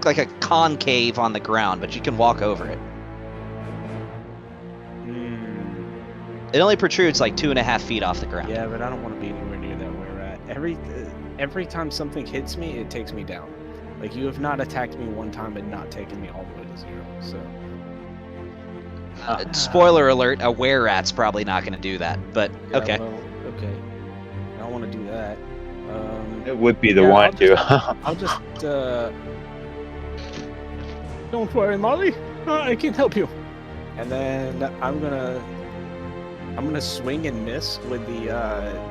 like a concave on the ground, but you can walk over it. It only protrudes like 2.5 feet off the ground. Yeah, but I don't want to be anywhere near that where we're at. Every time something hits me, it takes me down. Like, you have not attacked me one time and not taken me all the way to 0, so... Spoiler alert, a were-rat's probably not going to do that, but Yeah, okay. well, okay. I don't want to do that. It would be the Yeah, one to. I'll just, Don't worry, Molly. I can help you. And then I'm gonna swing and miss with the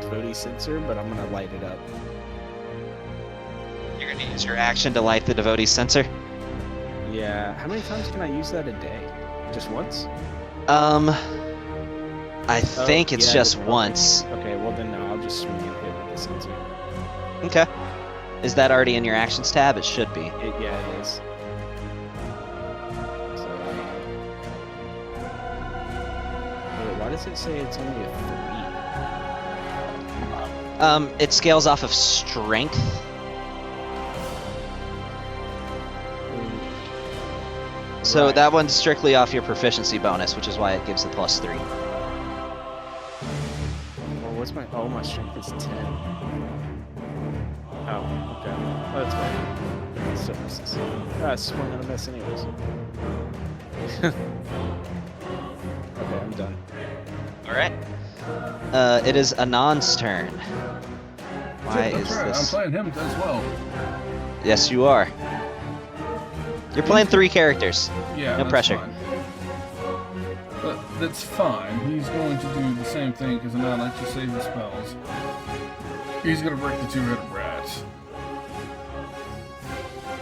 devotee sensor, but I'm gonna light it up. You're going to use your action to light the devotee sensor? Yeah. How many times can I use that a day? Just once? I think it's yeah, just okay. once. Okay, well then no, I'll just swing and hit with the sensor. Okay. Is that already in your actions tab? It should be. Yeah, it is. So, wait, why does it say it's only a 3? It scales off of strength. So Right. that one's strictly off your proficiency bonus, which is why it gives the +3. Well, what's my... Oh, my strength is 10. Oh, okay. Oh, that's right. It still misses. Swing on a miss anyways. Okay, I'm done. Alright. It is Anand's turn. Why That's is right. this... I'm playing him as well. Yes, you are. You're playing 3 characters. Yeah, No that's pressure. fine. But that's fine. He's going to do the same thing because I like to save his spells. He's going to break the 2-headed rat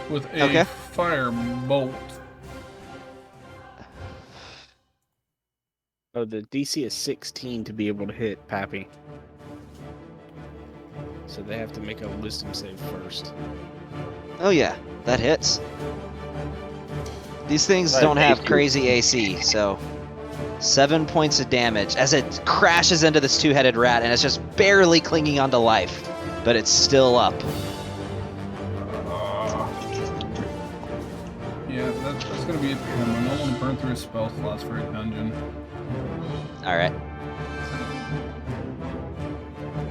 with a fire bolt. Oh, the DC is 16 to be able to hit Pappy. So they have to make a wisdom save first. Oh yeah, that hits. These things Right, don't have AC. crazy AC, so 7 points of damage as it crashes into this 2-headed rat, and it's just barely clinging onto life, but it's still up. Yeah, that's going to be it for him. I don't want to burn through his spell slots for a dungeon. All right.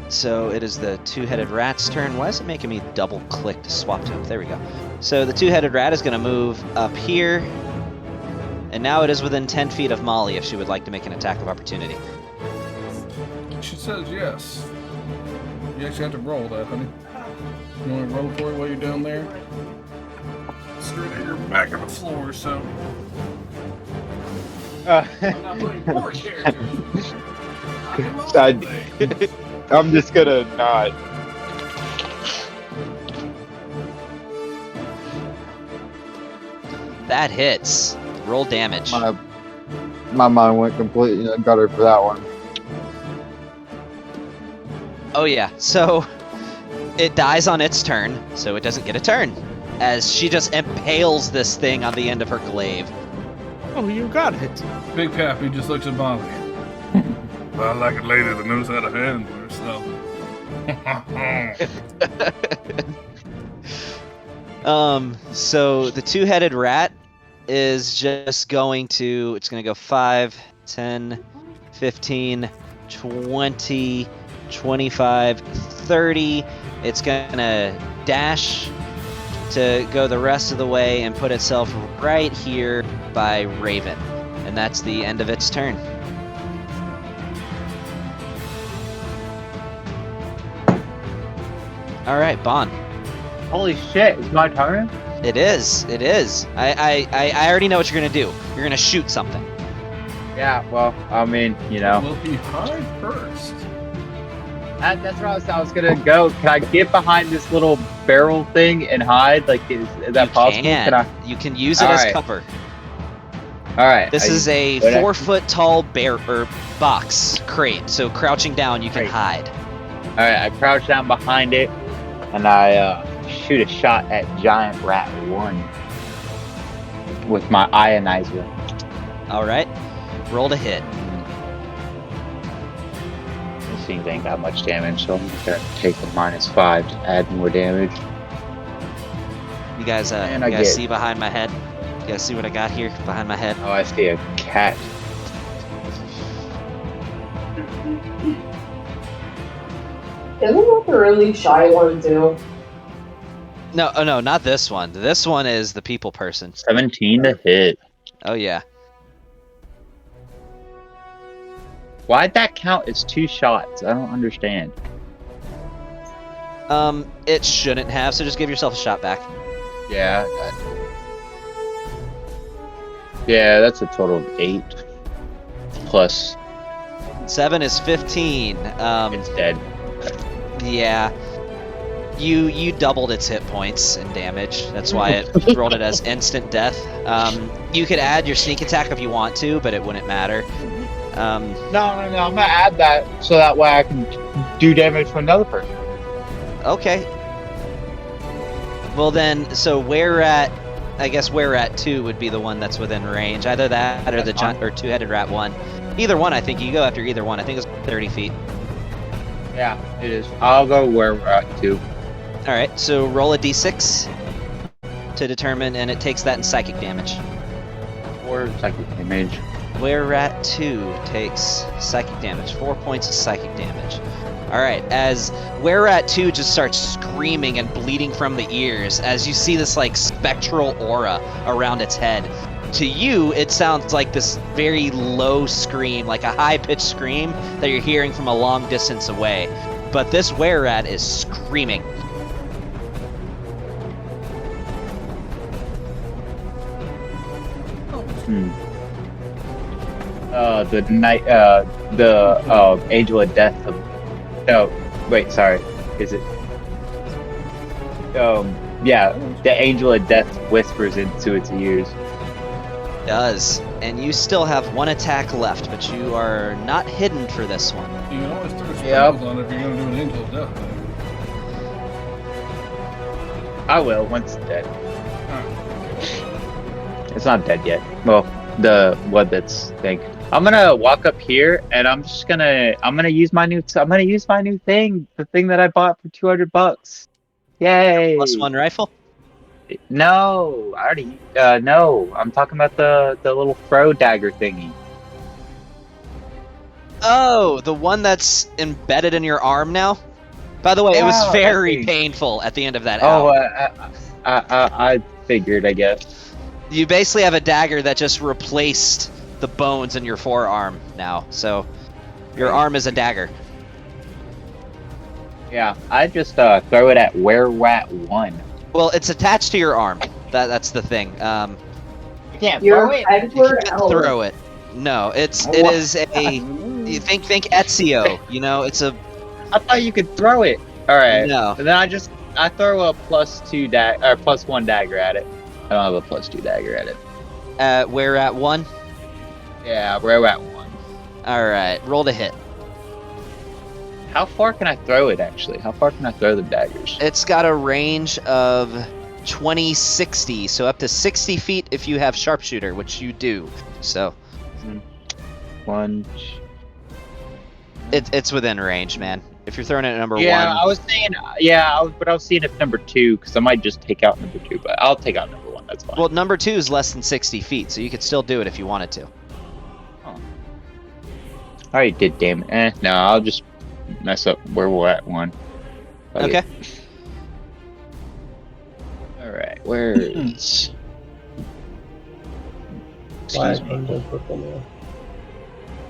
So it is the two-headed rat's turn. Why is it making me double click to swap to him? There we go. So the two-headed rat is going to move up here. And now it is within 10 feet of Molly if she would like to make an attack of opportunity. She says yes. You actually have to roll that, honey. You want to roll for it while you're down there? Straight at your back of the floor, so. I'm not playing four characters. I'm just gonna nod. That hits. Roll damage. My mind went completely gutter for that one. Oh yeah, so it dies on its turn, so it doesn't get a turn. As she just impales this thing on the end of her glaive. Oh, you got it. Big Pappy just looks at Bobby. Well, I like a lady that knows how to handle herself. So the two-headed rat is just going to, it's going to go 5, 10, 15, 20, 25, 30. It's going to dash to go the rest of the way and put itself right here by Raven. And that's the end of its turn. All right, Bon. Holy shit, it's my turn? It is. It is. I already know what you're gonna do. You're gonna shoot something. Yeah, well, I mean, you know. Will he hide first? That's where I was gonna go. Can I get behind this little barrel thing and hide? Like, is that possible? You can use it as cover. All right. This is a 4-foot tall box crate. So crouching down, you can hide. All right, I crouch down behind it, and I shoot a shot at Giant Rat 1 with my ionizer. All right, roll to hit. This thing ain't got much damage, so I'm gonna take the -5 to add more damage. You guys, see behind my head? You guys see what I got here behind my head? Oh, I see a cat. Isn't that the really shy one too? No, oh no, not this one. This one is the people person. 17 to hit. Oh yeah. Why'd that count as 2 shots? I don't understand. It shouldn't have, so just give yourself a shot back. Yeah. Yeah, that's a total of 8. Plus 7 is 15. It's dead. Yeah. You doubled its hit points and damage. That's why it rolled it as instant death. You could add your sneak attack if you want to, but it wouldn't matter. No, I'm gonna add that so that way I can do damage to another person. Okay. Well then, so I guess where rat 2 would be the one that's within range. Either that or or two-headed rat 1. Either one, I think. You go after either one. I think it's 30 feet. Yeah, it is. I'll go where rat 2. Alright, so roll a d6 to determine, and it takes that in psychic damage. 4 psychic damage. Where rat 2 takes psychic damage. 4 points of psychic damage. Alright, as Where Rat 2 just starts screaming and bleeding from the ears as you see this like spectral aura around its head. To you, it sounds like this very low scream, like a high-pitched scream that you're hearing from a long distance away. But this Were Rat is screaming. The Angel of Death. No, wait, sorry. Is it? Yeah, the Angel of Death whispers into its ears. Does. And you still have one attack left, but you are not hidden for this one. You can always throw sprinkles on it if you're going to do an Angel of Death. I will, once it's dead. It's not dead yet. Well, the one that's thing. I'm gonna walk up here and I'm gonna use my new thing, the thing that I bought for $200. Yay! +1 rifle? No, I already no. I'm talking about the little throw dagger thingy. Oh, the one that's embedded in your arm now? By the way, it was Wow, very that's painful at the end of that Oh, hour. I figured, I guess. You basically have a dagger that just replaced the bones in your forearm now. So your arm is a dagger. Yeah, I just throw it at where rat 1. Well, it's attached to your arm. That's the thing. You can't You're throw it. Edward You can't Ellis. throw it. No, it What? is a. You think Ezio. You know, it's a. I thought you could throw it. All right. No. And then I throw a +2 or +1 dagger at it. I don't have a +2 dagger at it. Where at 1? Yeah, where rat 1. All right, roll to hit. How far can I throw it, actually? How far can I throw the daggers? It's got a range of 20, 60, so up to 60 feet if you have sharpshooter, which you do. So 1. it's within range, man. If you're throwing it at number Yeah, 1. I was saying, but I was seeing if number 2, because I might just take out number 2, but I'll take out number 1. That's fine. Well, number 2 is less than 60 feet, so you could still do it if you wanted to. I already did, damn it. No, I'll just mess up where we're at 1. Okay. All right, where is? Excuse me.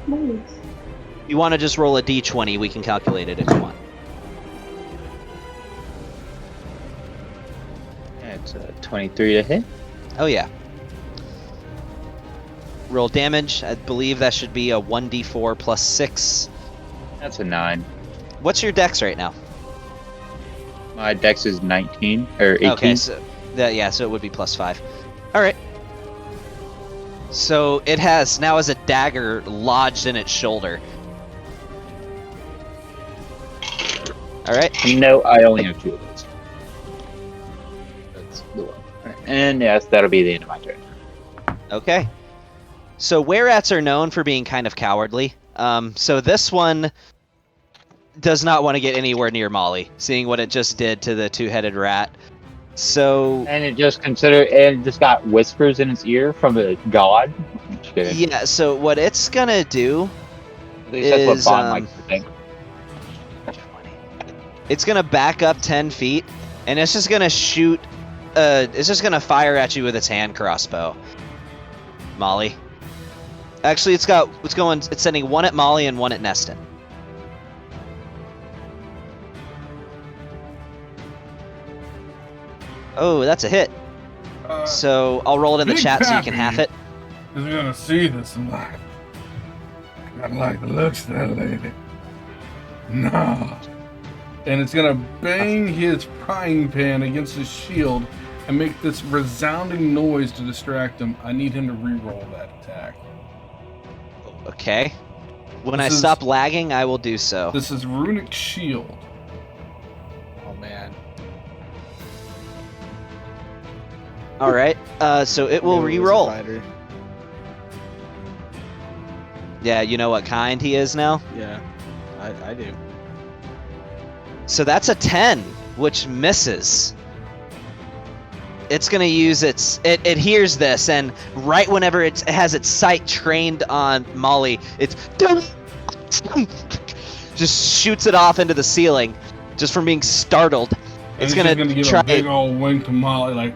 Nice. You want to just roll a d20, we can calculate it if you want. It's a 23 to hit. Oh, yeah. Roll damage. I believe that should be a 1d4 plus 6. That's a 9. What's your dex right now? My dex is 19 or 18. Okay, so so it would be plus 5. All right. So it now has a dagger lodged in its shoulder. All right. No, I only have 2 of those. That's the one. All right. And yes, that'll be the end of my turn. Okay. So were-rats are known for being kind of cowardly. So this one does not want to get anywhere near Molly, seeing what it just did to the two-headed rat. So And it just got whispers in its ear from a god. I'm just kidding. yeah. So what it's gonna do At least that's what is Bond likes to think. it's gonna back up 10 feet, and it's just gonna shoot. It's just gonna fire at you with its hand crossbow. Molly. Actually, it's sending 1 at Molly and 1 at Neston. Oh, that's a hit. So I'll roll it in the Big chat so you can Pappy half it. is gonna see this and like, I like the looks of that lady. Nah. And it's gonna bang his frying pan against his shield and make this resounding noise to distract him. I need him to re-roll that attack. Okay. When This I is- stop lagging, I will do so. This is Runic Shield. Oh man. All right. So it will Knew he was a re-roll. fighter. Yeah, you know what kind he is now? Yeah, I do. So that's a 10, which misses. It's gonna use it hears this, and right whenever it has its sight trained on Molly, it's just shoots it off into the ceiling, just from being startled. It's And gonna, he's just give try. a big old wink to Molly, like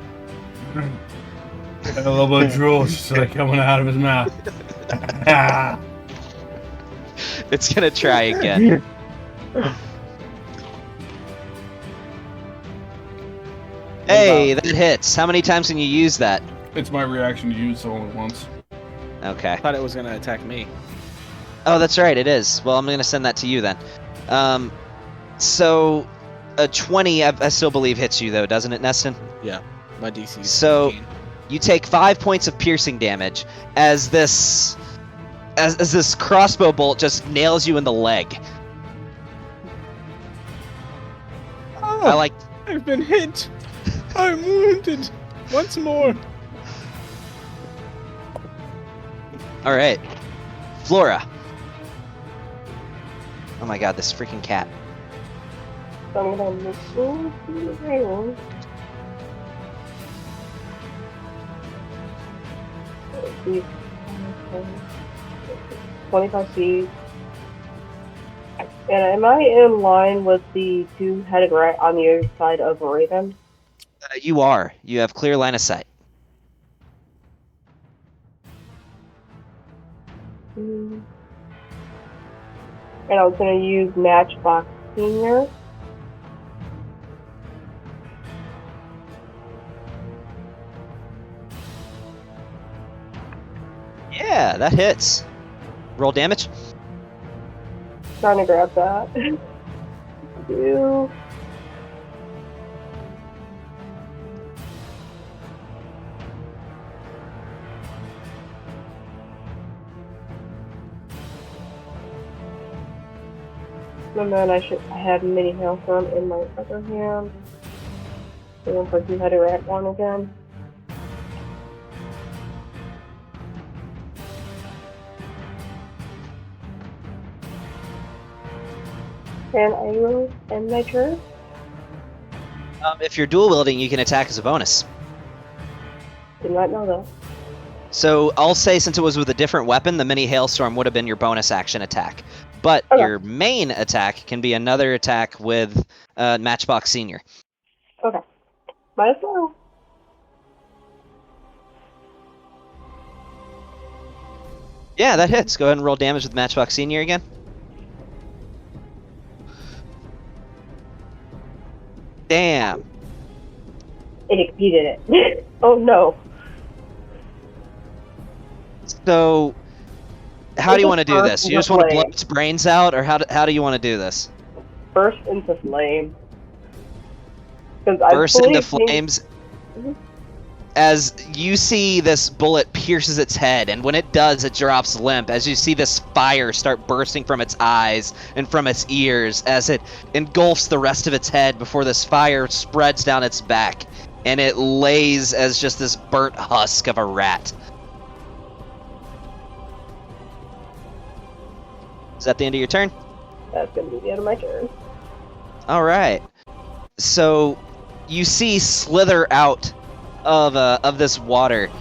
a little bit of drool just like coming out of his mouth. It's gonna try again. Hey, that hits. How many times can you use that? It's my reaction to use it only once. Okay. I thought it was gonna attack me. Oh, that's right, it is. Well, I'm gonna send that to you then. So a 20, I still believe hits you though, doesn't it, Neston? Yeah, my DC. is So 17. you take 5 points of piercing damage as this crossbow bolt just nails you in the leg. Oh, I like. I've been hit. I'm wounded. Once more. All right, Flora. Oh my God, this freaking cat. So I'm gonna move to the table. Let's see. 25 feet. And am I in line with the two-headed rat on the other side of Raven? You are. You have clear line of sight. And I was going to use Matchbox Senior. Yeah, that hits. Roll damage. Trying to grab that. Do. And then I have mini hailstorm in my other hand. Going for two-headed rat one again. And I will end my turn. If you're dual wielding, you can attack as a bonus. Did not know that. So I'll say, since it was with a different weapon, the mini hailstorm would have been your bonus action attack. But Okay. your main attack can be another attack with Matchbox Senior. Okay. Might as well. Yeah, that hits. Go ahead and roll damage with Matchbox Senior again. Damn. It exceeded it. Oh no. So, how do you want to do Burst this? You into just want to blow flame. its brains out, or how do you want to do this? Burst into flame. Burst into flames. As you see this bullet pierces its head, and when it does, it drops limp. As you see this fire start bursting from its eyes and from its ears, as it engulfs the rest of its head before this fire spreads down its back, and it lays as just this burnt husk of a rat. Is that the end of your turn? That's gonna be the end of my turn. All right. So you see slither out of this water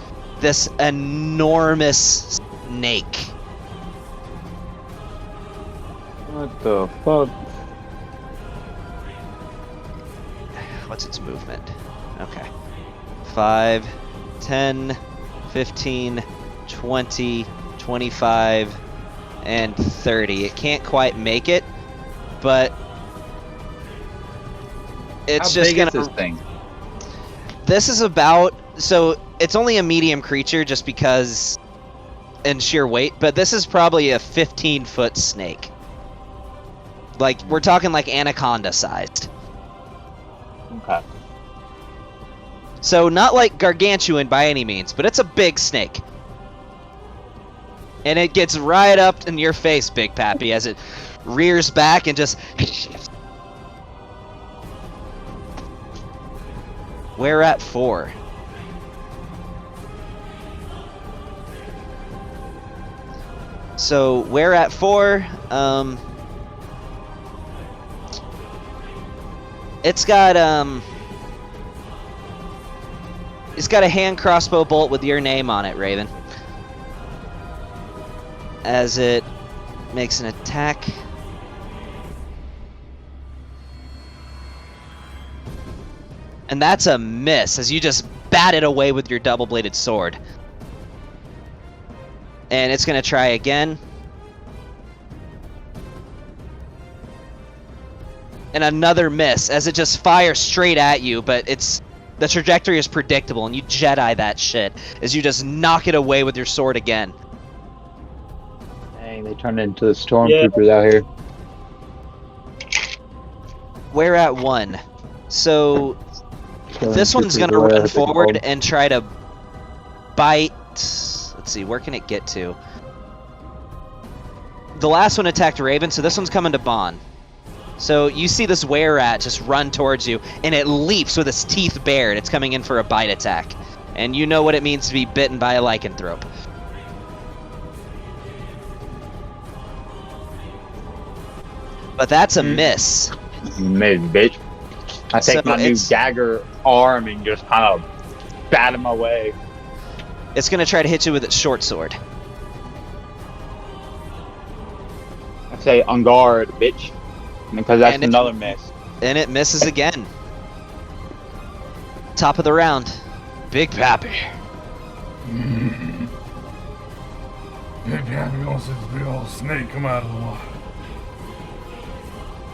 this enormous snake. What the fuck? What's its movement? Okay. 5, 10, 15, 20, 25, and 30. It can't quite make it, but it's How just big gonna. is this thing? This is about, so it's only a medium creature just because in sheer weight, but this is probably a 15-foot snake. Like, we're talking like anaconda sized. Okay. So not like gargantuan by any means, but it's a big snake. And it gets right up in your face, Big Pappy, as it rears back and just... We're at 4. So we're at 4. It's got a hand crossbow bolt with your name on it, Raven. As it makes an attack. And that's a miss, as you just bat it away with your double-bladed sword. And it's going to try again. And another miss, as it just fires straight at you, but the trajectory is predictable, and you Jedi that shit, as you just knock it away with your sword again. Dang, they turned into the stormtroopers out here. We're at 1. So this one's going to run forward and try to bite. Let's see, where can it get to? The last one attacked Raven, so this one's coming to Bon. So you see this were-rat just run towards you, and it leaps with its teeth bared. It's coming in for a bite attack. And you know what it means to be bitten by a lycanthrope. But that's a miss. Maybe, bitch. I take So my new it's- dagger arm and just kind of bat him away. It's going to try to hit you with its short sword. I say on guard, bitch. Because that's And it- another miss. And it misses again. Top of the round. Big Pappy. Big Pappy wants this big old snake come out of the water.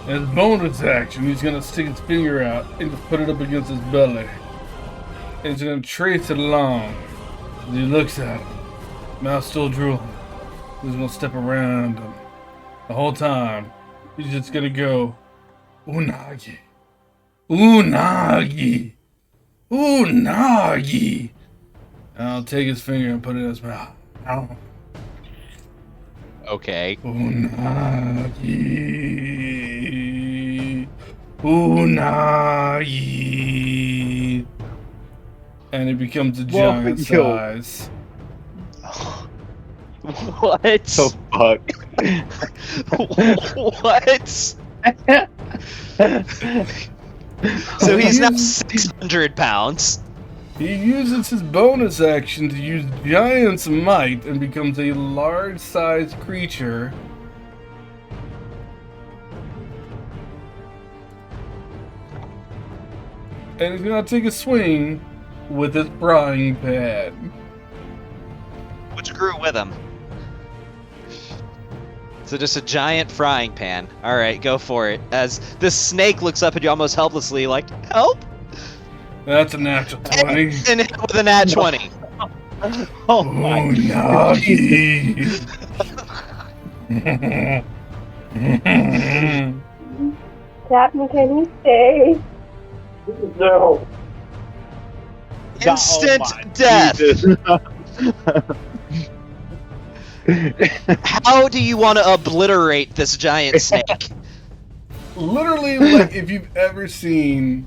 As bonus action, he's gonna stick his finger out and put it up against his belly. And he's gonna trace it along. As he looks at him, mouth still drooling. He's gonna step around him. The whole time, he's just gonna go, Unagi. Unagi. Unagi. And I'll take his finger and put it in his mouth. Okay. Unagi. Unagi. And it becomes a giant size. What? The fuck? What? So he's now 600 pounds. He uses his bonus action to use Giant's Might and becomes a large-sized creature. And he's gonna take a swing with his frying pan. Which grew with him. So just a giant frying pan. Alright, go for it. As this snake looks up at you almost helplessly like, help? That's a natural 20. And hit with a nat 20. Oh my Unagi. Captain, can you stay? No. Instant Oh my death. Jesus. How do you want to obliterate this giant snake? Literally, like, if you've ever seen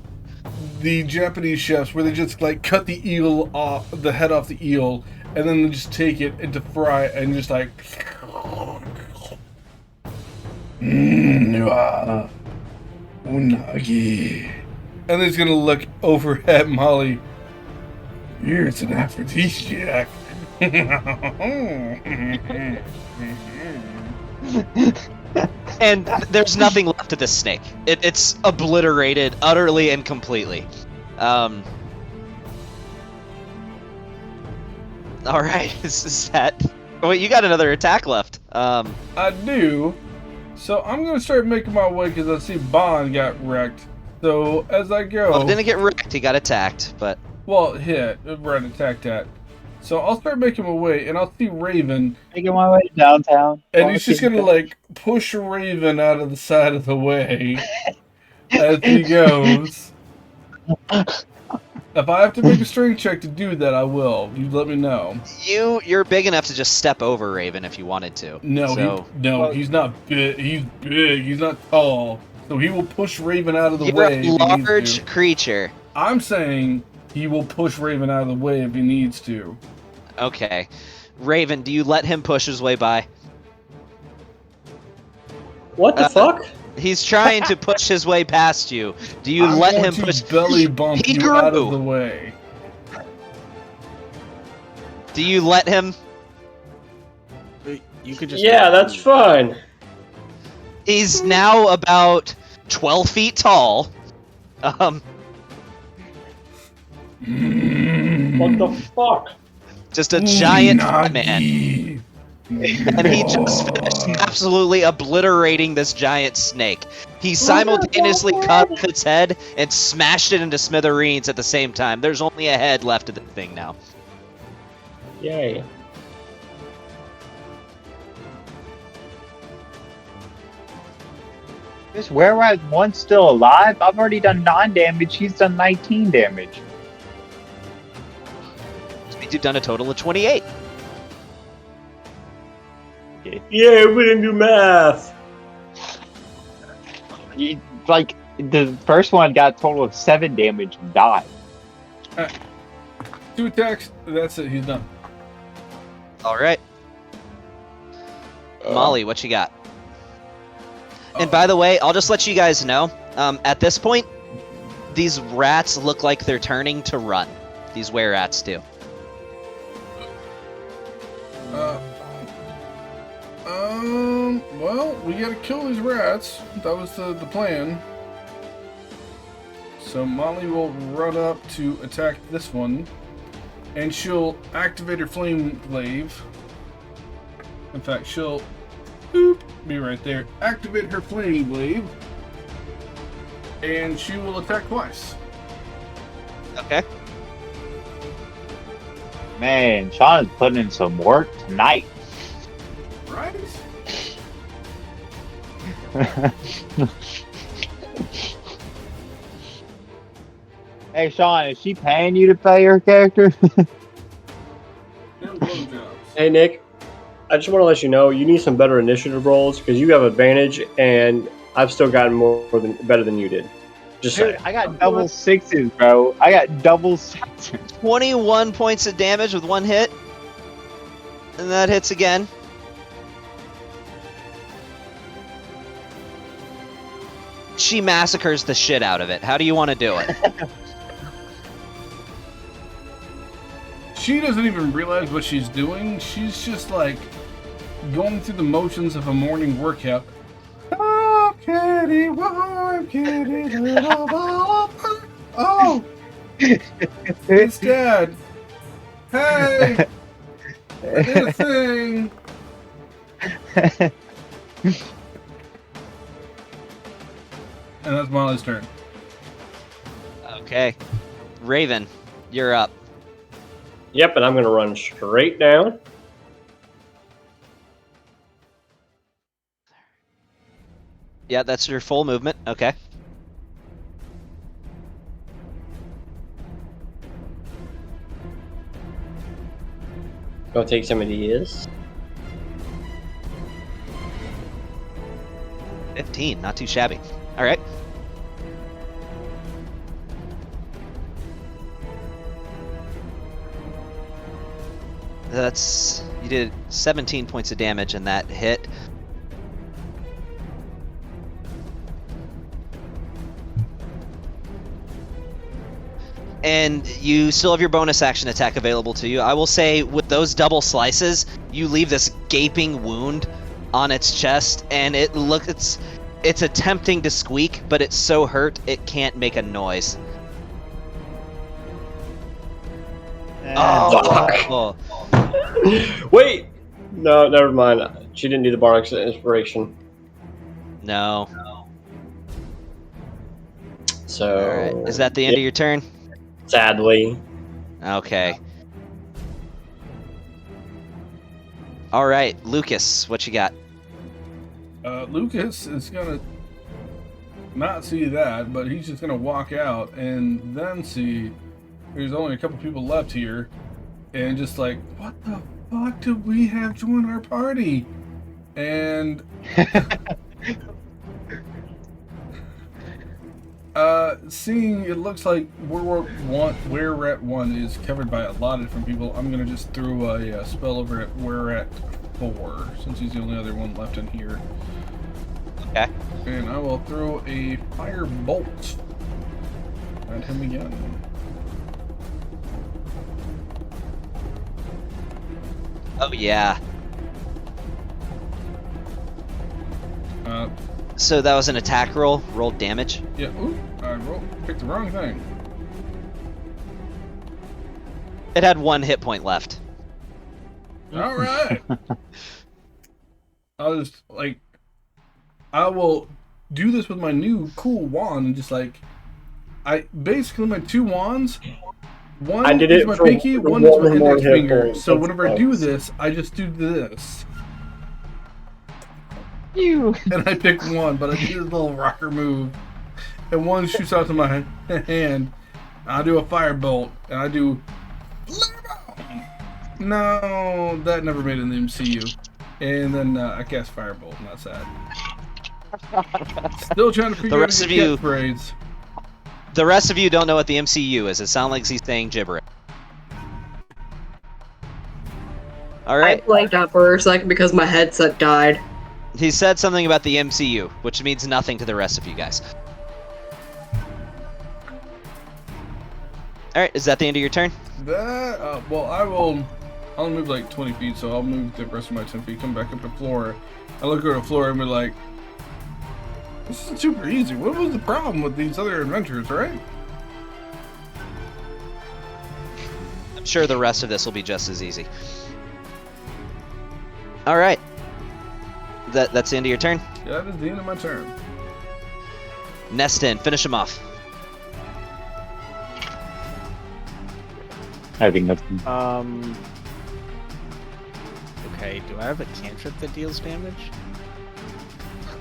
the Japanese chefs where they just, like, cut the eel off, the head off the eel, and then they just take it and to fry it and just, like... Unagi. And he's gonna look over at Molly. Here's an aphrodisiac. And there's nothing left of this snake. It's obliterated utterly and completely. Alright, is that... Wait, you got another attack left. I do. So I'm gonna start making my way because I see Bond got wrecked. So as I go... Well, didn't get wrecked, he got attacked, but... Well, hit. Right, attacked at. So I'll start making my way, and I'll see Raven. Making my way downtown. And he's just gonna, like, push Raven out of the side of the way as he goes. If I have to make a strength check to do that, I will. You let me know. You're big enough to just step over Raven if you wanted to. No, so... he's not big. He's big. He's not tall. So he will push Raven out of the You're way. a if he needs large to. creature. I'm saying he will push Raven out of the way if he needs to. Okay. Raven, do you let him push his way by? What the fuck? He's trying to push his way past you. Do you I'm let going him to push? belly bump He you out grew. of the way. Do you let him? You could just. Yeah, that's fine. He's now about 12 feet tall. What the fuck? Just a giant man. Unagi. And he just finished absolutely obliterating this giant snake. He simultaneously cut off its head and smashed it into smithereens at the same time. There's only a head left of the thing now. Yay. This whereas one's still alive, I've already done 9 damage, he's done 19 damage. Which means you've done a total of 28. Yeah, we didn't do math. Like, the first one got a total of 7 damage and died. 2 attacks. That's it. He's done. Alright. Molly, what you got? And by the way, I'll just let you guys know, at this point, these rats look like they're turning to run. These were-rats do. Well, we gotta kill these rats. That was the plan. So Molly will run up to attack this one. And she'll activate her flame glaive. In fact, she'll be right there. Activate her flame glaive. And she will attack twice. Okay. Man, Sean is putting in some work tonight. Right? Hey, Sean, is she paying you to play her character? Hey, Nick. I just want to let you know you need some better initiative rolls because you have advantage, and I've still gotten better than you did. Just Dude, saying. I got double sixes, bro. I got double sixes. 21 points of damage with one hit. And that hits again. She massacres the shit out of it. How do you want to do it? She doesn't even realize what she's doing. She's just like going through the motions of a morning workout. Oh, kitty, warm kitty, little ball. Oh, it's Dad. Hey, I did a thing. And that's Molly's turn. Okay. Raven, you're up. Yep, and I'm going to run straight down. Yeah, that's your full movement. Okay. Go take some of these. 15, not too shabby. All right. That's, you did 17 points of damage and that hit. And you still have your bonus action attack available to you. I will say, with those double slices, you leave this gaping wound on its chest, and it's attempting to squeak, but it's so hurt it can't make a noise. Oh. Wait! No, never mind. She didn't do the Bardic Inspiration. No. So... Alright, is that the end of your turn? Sadly. Okay. Alright, Lucas, what you got? Lucas is gonna not see that, but he's just gonna walk out and then see there's only a couple people left here, and just like, what the fuck do we have join our party? And seeing it looks like where at 1 is covered by a lot of different people, I'm gonna just throw a spell over at where at 4, since he's the only other one left in here. Okay. And I will throw a fire bolt at him again. Oh yeah. So that was an attack roll. Rolled damage. Yeah. Ooh, I picked the wrong thing. It had 1 hit point left. All right. I will do this with my new cool wand and just like, basically my 2 wands. One is my pinky, one is my index finger. So whenever I do this, I just do this. And I pick one, but I do this little rocker move. And one shoots out to my hand. I do a firebolt, and I do... No, that never made it in the MCU. And then I cast firebolt, not sad. Still trying to figure out the catchphrase. The rest of you don't know what the MCU is. It sounds like he's saying gibberish. Alright. I blanked out for a second because my headset died. He said something about the MCU, which means nothing to the rest of you guys. Alright, is that the end of your turn? Well, I'll move like 20 feet, so I'll move the rest of my 10 feet, come back up to Flora, I look at the floor and we're like, this is super easy. What was the problem with these other adventures, right? I'm sure the rest of this will be just as easy. All right. That's the end of your turn? Yeah, that is the end of my turn. Nestin, finish him off. I think that's. Okay, do I have a cantrip that deals damage?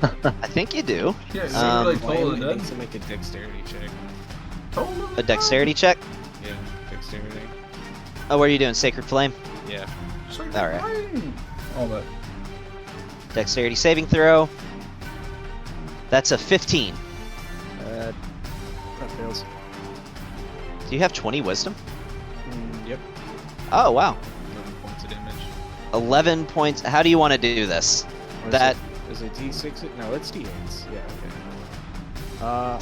I think you do. Yeah, you like Why total would dead? it need to make a dexterity check? A dexterity check? Yeah, dexterity. Oh, what are you doing? Sacred Flame? Yeah. All right. All that. Dexterity saving throw. That's a 15. That fails. Do you have 20 wisdom? Yep. Oh, wow. 11 points of damage. 11 points. How do you want to do this? Or That. Is it D6? No, it's D8s. Yeah, okay.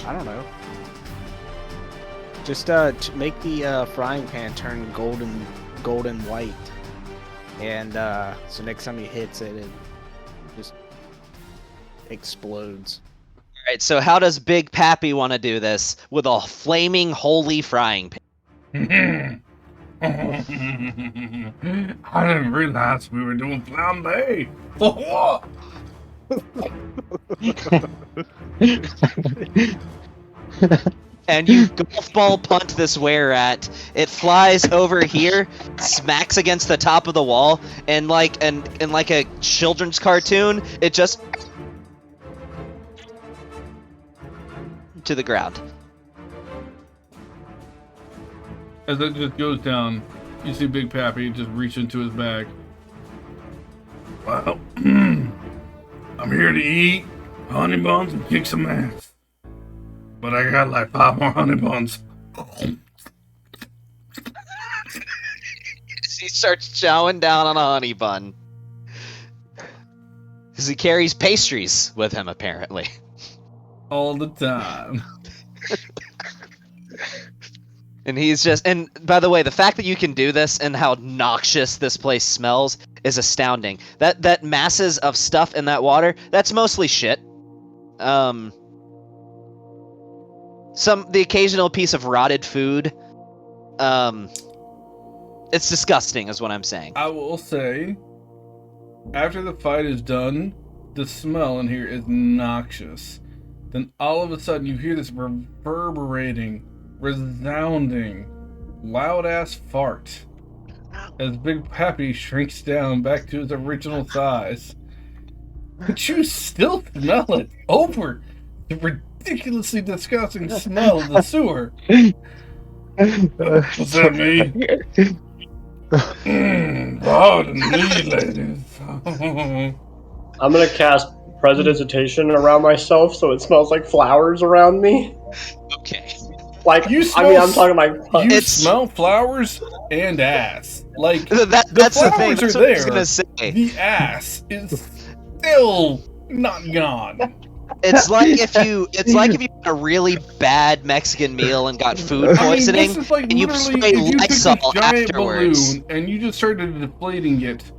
I don't know. Just make the frying pan turn golden white. And so next time he hits it, it just explodes. Alright, so how does Big Pappy want to do this? With a flaming holy frying pan. I didn't realize we were doing flambe. What? And you golf ball punt this were at. It flies over here, smacks against the top of the wall, and like a children's cartoon, it just to the ground. As it just goes down, you see Big Pappy just reach into his bag. Well, I'm here to eat honey buns and kick some ass. But I got like 5 more honey buns. He starts chowing down on a honey bun. Because he carries pastries with him, apparently. All the time. And he's just, and by the way, the fact that you can do this and how noxious this place smells is astounding. That masses of stuff in that water, that's mostly shit. The occasional piece of rotted food. It's disgusting is what I'm saying. I will say, after the fight is done, the smell in here is noxious. Then all of a sudden you hear this reverberating, resounding, loud-ass fart as Big Pappy shrinks down back to his original size. But you still smell it over the ridiculously disgusting smell of the sewer. What's that mean? Pardon me, ladies. I'm gonna cast Prestidigitation around myself so it smells like flowers around me. Okay. Like, You I mean, I'm smell- talking like You smell flowers and ass. Like, That's the the thing. flowers That's are what I was there. gonna say. The ass is still not gone. It's like if you had a really bad Mexican meal and got food I mean, poisoning, this is like and you literally spray if you took Lysol this giant afterwards. balloon and you just started deflating it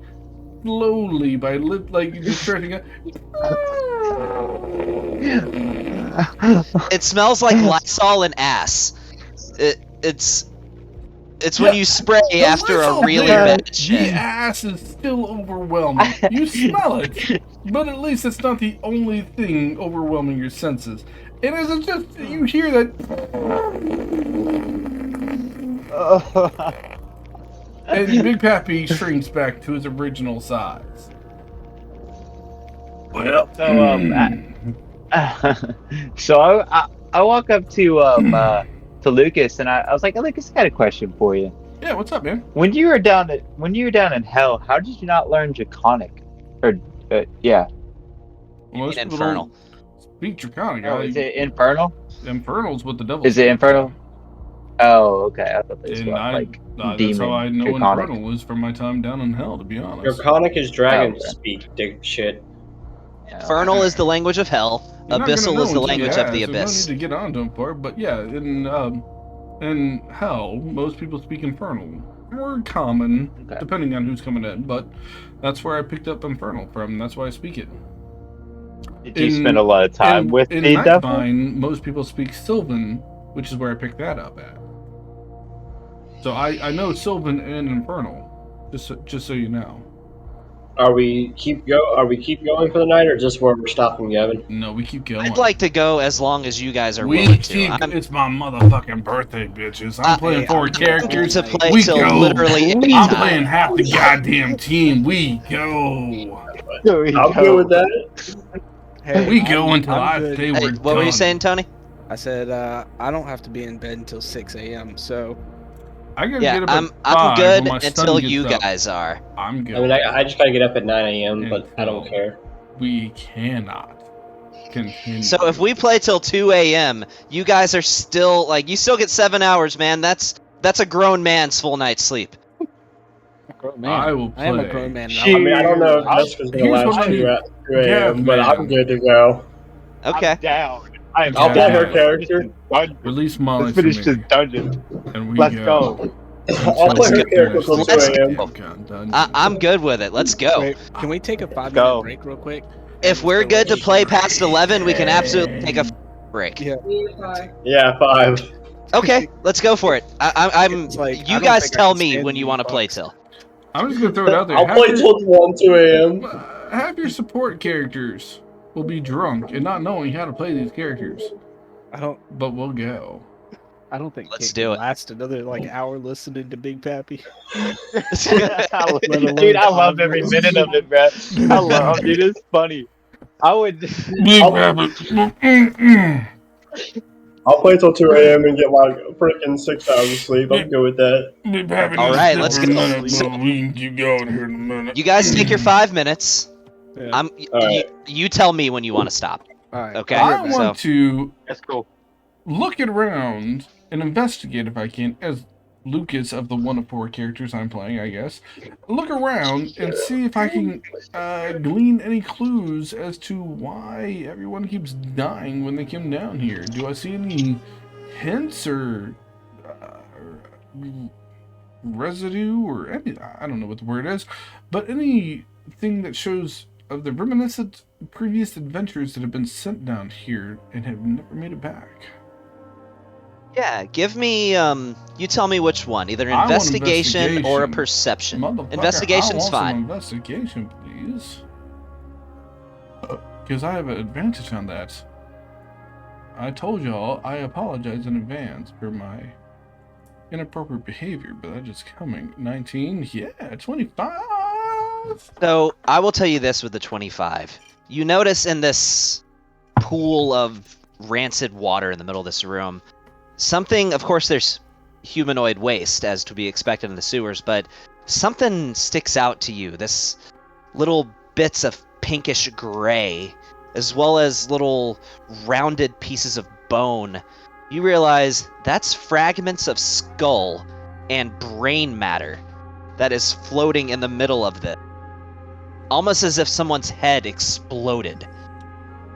slowly by like you just stretching it. It smells like Lysol and ass. It's when you spray The after a Lysol really there, bad The shit. ass is still overwhelming. You smell it, but at least it's not the only thing overwhelming your senses. And as it's just you hear that, and Big Pappy shrinks back to his original size. Well, So I walk up to Lucas and I was like, Lucas, I got a question for you. yeah, what's up, man? When you were down in hell, how did you not learn Draconic? Or yeah, Most people Infernal. don't speak Draconic. oh, is it Infernal? Infernal's what the devil. Is it Infernal? Oh, okay. I thought this And was I, like that's demon how I know Draconic. Infernal was from my time down in hell, to be honest. Draconic is dragon Oh, okay. speak, dick shit. Infernal is the language of hell. You're not gonna Abyssal know is the until you language of the ask. abyss. No need to get onto him for it, but yeah, in hell, most people speak Infernal. or common, Okay. depending on who's coming in. But that's where I picked up Infernal from. That's why I speak it. Did you spend a lot of time with in me, Duffel? Nightbind, most people speak Sylvan, which is where I picked that up at. So I know Sylvan and Infernal, just so you know. Are we keep going for the night, or just where we're stopping, Gavin? No, we keep going. I'd like to go as long as you guys are we willing keep. to. It's my motherfucking birthday, bitches. I'm playing hey, 4 I'm characters. to play we till go. literally any I'm time. playing half the goddamn team. We go. I'm good with that. Hey, We go until I'm I good. say Hey, we're what were you done. saying, Tony? I said I don't have to be in bed until 6 a.m. So I gotta Yeah, get up I'm at 5 good when my son until gets you up. guys are. I'm good. I mean, I just gotta get up at 9 a.m., but I don't Until care. We cannot continue. So if we play till 2 a.m., you guys are still like you still get 7 hours, man. That's a grown man's full night's sleep. grown man. I will I am a play. grown man. I mean, I don't know if I'm- Jessica's gonna Here's what last I do. 2 a.m., but man. I'm good to go. Okay. I'm down. I'm I'll play down. her character. Release Molly Let's for finish me, this dungeon. and we Let's go. go. I'll play her Let's character till 2 Let's a.m. go. Dungeon. I'm good with it. Let's go. Wait, can we take a 5-minute Go. break real quick? If we're good to play past 11, we can absolutely take a break. Yeah. Yeah, 5. Okay, let's go for it. I'm. It's like, I You don't guys think I tell can me stand when you these want to play bugs. till. I'm just gonna throw it out there. I'll Have play your- till 1, 2 a.m. Have your support characters will be drunk and not knowing how to play these characters, I don't but we'll go. think Let's Kate do can it. last another hour listening to Big Pappy. Dude, I love every minute of it, bro. I love, dude. It's funny. I would. I'll play till 2 a.m. and get my freaking 6 hours of sleep. I'm good with that. All right, let's go. We can keep going here in a minute. You guys take your 5 minutes. Yeah. You tell me when you want to stop. All right. Okay. I So- want to That's cool. look it around and investigate if I can, as Lucas of the 1 of 4 characters I'm playing, I guess. Look around and see if I can glean any clues as to why everyone keeps dying when they come down here. Do I see any hints or residue or any, I don't know what the word is, but anything that shows of the reminiscent previous adventures that have been sent down here and have never made it back? Yeah, give me. You tell me which one. Either I want investigation or a investigation. perception. Motherfucker, Investigation's I want fine. Some investigation, please. Because I have an advantage on that. I told y'all I apologize in advance for my inappropriate behavior, but that is coming. 19, yeah, 25. So I will tell you this with the 25. You notice in this pool of rancid water in the middle of this room, something, of course, there's humanoid waste as to be expected in the sewers, but something sticks out to you. This little bits of pinkish gray, as well as little rounded pieces of bone. You realize that's fragments of skull and brain matter that is floating in the middle of this. Almost as if someone's head exploded.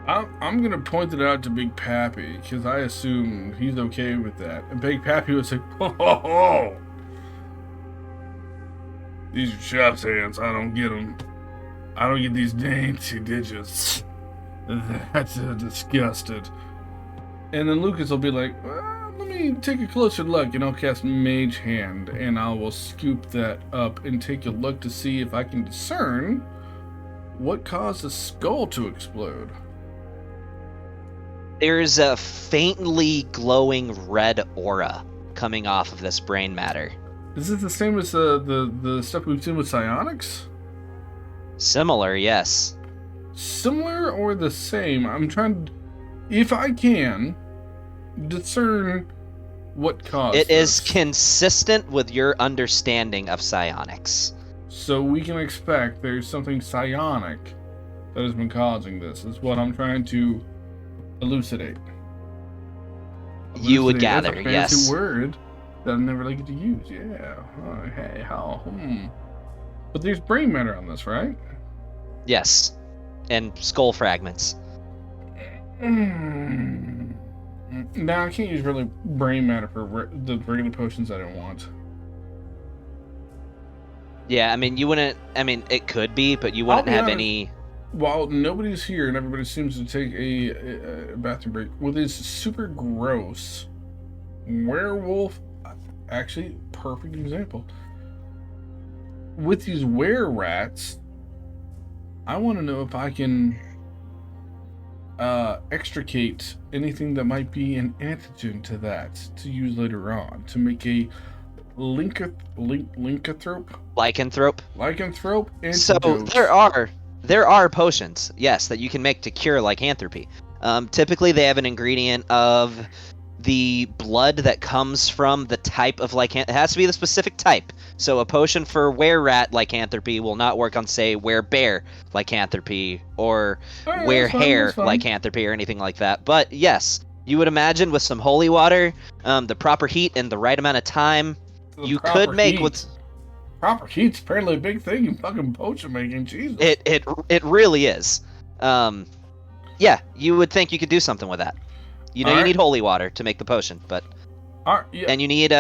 I'm gonna point it out to Big Pappy because I assume he's okay with that. And Big Pappy was like, "Oh, these are chef's hands. I don't get them. I don't get these dainty digits. That's disgusted." And then Lucas will be like, well, "Let me take a closer look," and I'll cast Mage Hand, and I will scoop that up and take a look to see if I can discern what caused the skull to explode. There's a faintly glowing red aura coming off of this brain matter. Is it the same as the stuff we've seen with psionics? Similar, yes. Similar or the same? I'm trying to, if I can, discern what caused It is this. consistent with your understanding of psionics. So we can expect there's something psionic that has been causing this, is what I'm trying to elucidate. You would Elucidate, gather, that's a fancy yes. word that I never like to use, yeah. Oh, hey, how, But there's brain matter on this, right? Yes. And skull fragments. Now I can't use really brain matter for the regular potions I don't want. Yeah, I mean, you wouldn't. I mean, it could be, but you I'll wouldn't be have honest. any. While nobody's here and everybody seems to take a bathroom break, with this super gross werewolf, actually, perfect example. With these were-rats, I want to know if I can extricate anything that might be an antigen to that to use later on to make a lycanthrope So antidote. there are potions, yes, that you can make to cure lycanthropy. Typically, they have an ingredient of the blood that comes from the type of lycanthropy. It has to be the specific type. So a potion for were-rat lycanthropy will not work on, say, were-bear lycanthropy or Alright, were-hare that's fine. lycanthropy or anything like that. But yes, you would imagine with some holy water, the proper heat and the right amount of time, The you proper could make heat. what's Proper heat's apparently a big thing in fucking potion making. Jesus. it really is. Yeah, you would think you could do something with that. You know, you Alright. need holy water to make the potion, but Yeah. and you need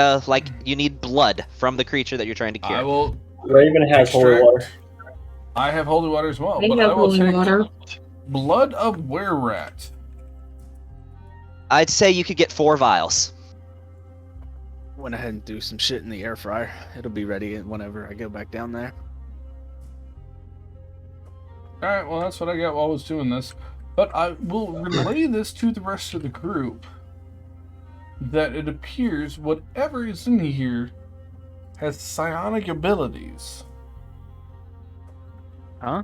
you need blood from the creature that you're trying to cure. I will. Raven has holy extract- water. I have holy water as well, I but have I will holy take water. blood of were-rat. I'd say you could get 4 vials. Went ahead and threw some shit in the air fryer. It'll be ready whenever I go back down there. Alright, well, that's what I got while I was doing this. But I will relay this to the rest of the group. That it appears whatever is in here has psionic abilities. Huh?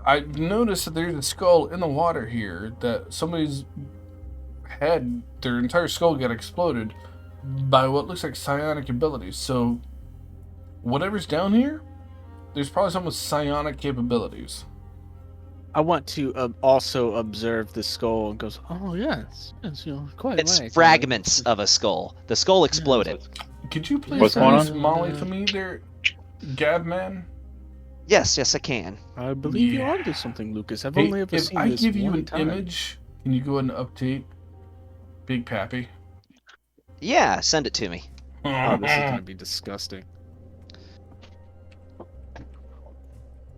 I noticed that there's a skull in the water here that somebody's head, their entire skull got exploded by what looks like psionic abilities. So, whatever's down here, there's probably some with psionic capabilities. I want to also observe the skull and goes, oh yes, quite It's right. fragments of a skull. The skull exploded. Could you please What's going send Molly for me there, Gavman? Yes, I can. I believe you're Yeah. onto something, Lucas. I've Hey, only ever if seen I this give you one an time. image, can you go ahead and update Big Pappy? Yeah, send it to me. Oh, this is gonna be disgusting.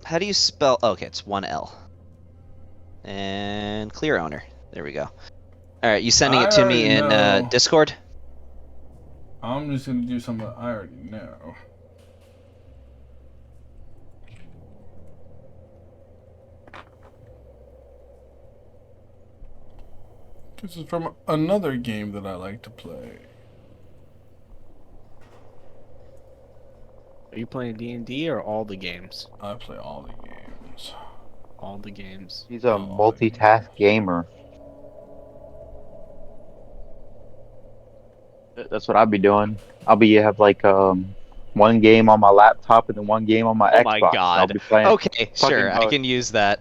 How do you spell? Okay, it's 1 L. And clear owner. There we go. All right, you sending it to me in know. Discord? I'm just gonna do something I already know. This is from another game that I like to play. Are you playing D&D or all the games? I play all the games. All the games. He's a multitask gamer. That's what I'll be doing. I'll have like one game on my laptop and then one game on my Oh Xbox. my I'll god. be playing Okay, fucking sure, I both. can use that.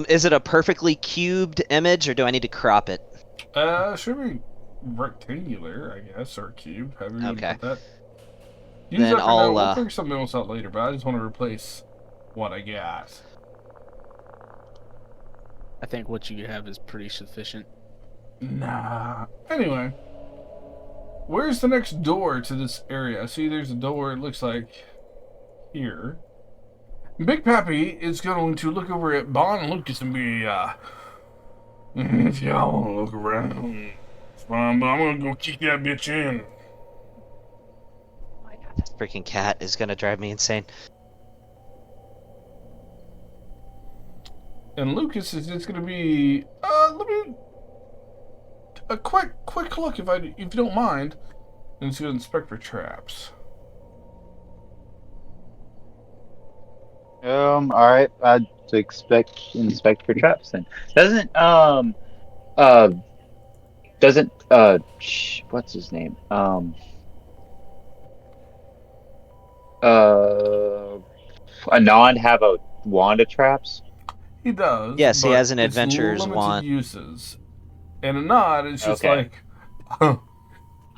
Is it a perfectly cubed image, or do I need to crop it? Should be rectangular, I guess, or cube, however you Okay. would put that. Use Then that for now. I'll, We'll figure something else out later, but I just want to replace what I got. I think what you have is pretty sufficient. Nah. Anyway, where's the next door to this area? I see there's a door, it looks like here. Big Pappy is going to look over at Bon and Lucas and be, if y'all want to look around, it's fine, but I'm going to go kick that bitch in. Oh my god, this freaking cat is gonna drive me insane. And Lucas is just going to be, let me, a quick look if you don't mind, and just go inspect for traps. Alright, I'd inspect for traps then. What's his name? Anand have a wand of traps? He does. Yes, he but has an it's adventurer's limited wand. uses. And a nod is just Okay. like,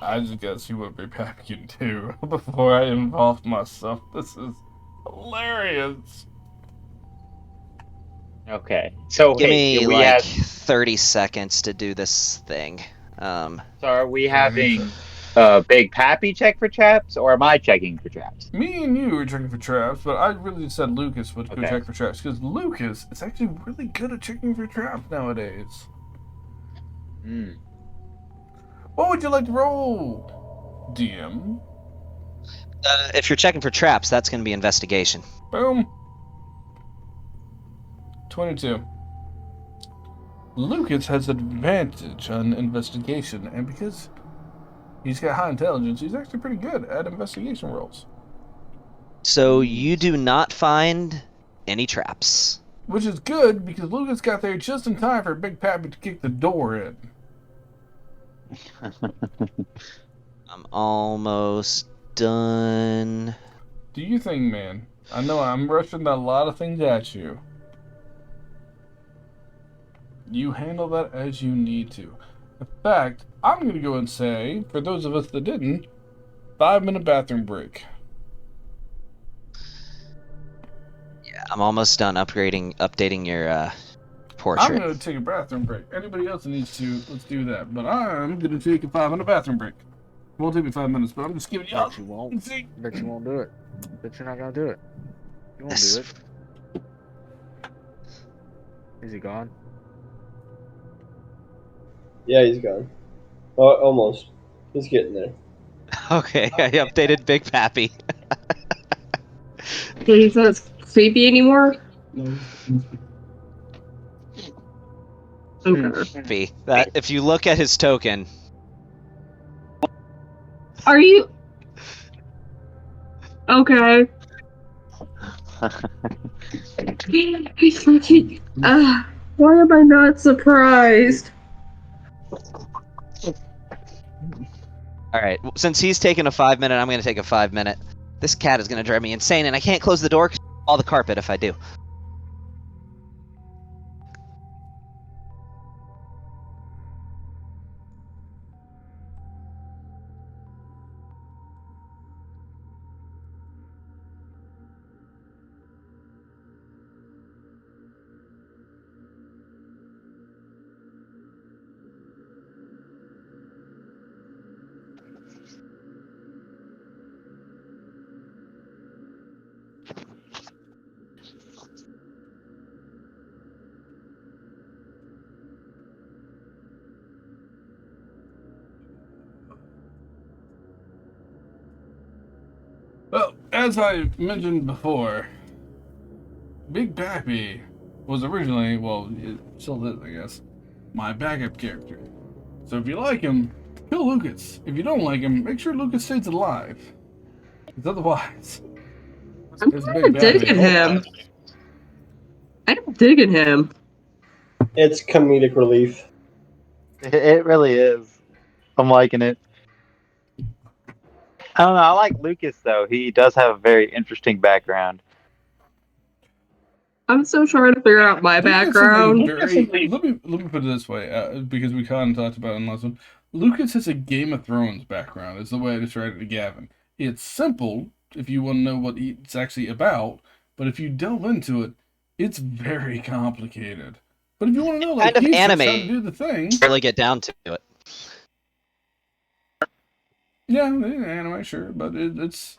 I just gotta see what Big Pappy can do before I involve myself. This is hilarious. Okay. So Give hey, me we like have 30 seconds to do this thing. so are we having Big Pappy check for traps, or am I checking for traps? Me and you were checking for traps, but I really said Lucas would go Okay. check for traps because Lucas is actually really good at checking for traps nowadays. Hmm. What would you like to roll, DM? If you're checking for traps, that's going to be investigation. Boom. 22. Lucas has advantage on investigation, and because he's got high intelligence, he's actually pretty good at investigation rolls. So you do not find any traps. Which is good, because Lucas got there just in time for Big Pappy to kick the door in. I'm almost done. Do you think, man? I know I'm rushing a lot of things at you. You handle that as you need to. In fact, I'm going to go and say, for those of us that didn't, 5-minute bathroom break. Yeah, I'm almost done updating your portrait. I'm going to take a bathroom break. Anybody else that needs to, let's do that. But I'm going to take a 5-minute bathroom break. It won't take me 5 minutes, but I'm just giving you all. Bet you won't. Bet you won't do it. Bet you're not gonna do it. You won't do it. Is he gone? Yeah, he's gone. Oh, almost. He's getting there. Okay, I updated Big Pappy. He's not creepy anymore? No. Okay. Pappy. That if you look at his token, Are you... Okay. He's fucking... why am I not surprised? Alright, since he's taking a 5-minute, I'm going to take a 5-minute. This cat is going to drive me insane, and I can't close the door because all the carpet if I do. Well, as I mentioned before, Big Pappy was originally, well, it still is, I guess, my backup character. So if you like him, kill Lucas. If you don't like him, make sure Lucas stays alive. Because otherwise, I'm it's kind of Big Pappy. digging him. I'm digging him. It's comedic relief. It really is. I'm liking it. I don't know. I like Lucas though. He does have a very interesting background. I'm still trying to figure out my background. Let me put it this way, because we kind of talked about it in the last one. Lucas has a Game of Thrones background, is the way I described it to Gavin. It's simple if you want to know what it's actually about, but if you delve into it, it's very complicated. But if you want to know, like, Kind of he's just anime. how to do the thing. Really get down to it. Yeah, anime, sure, but it's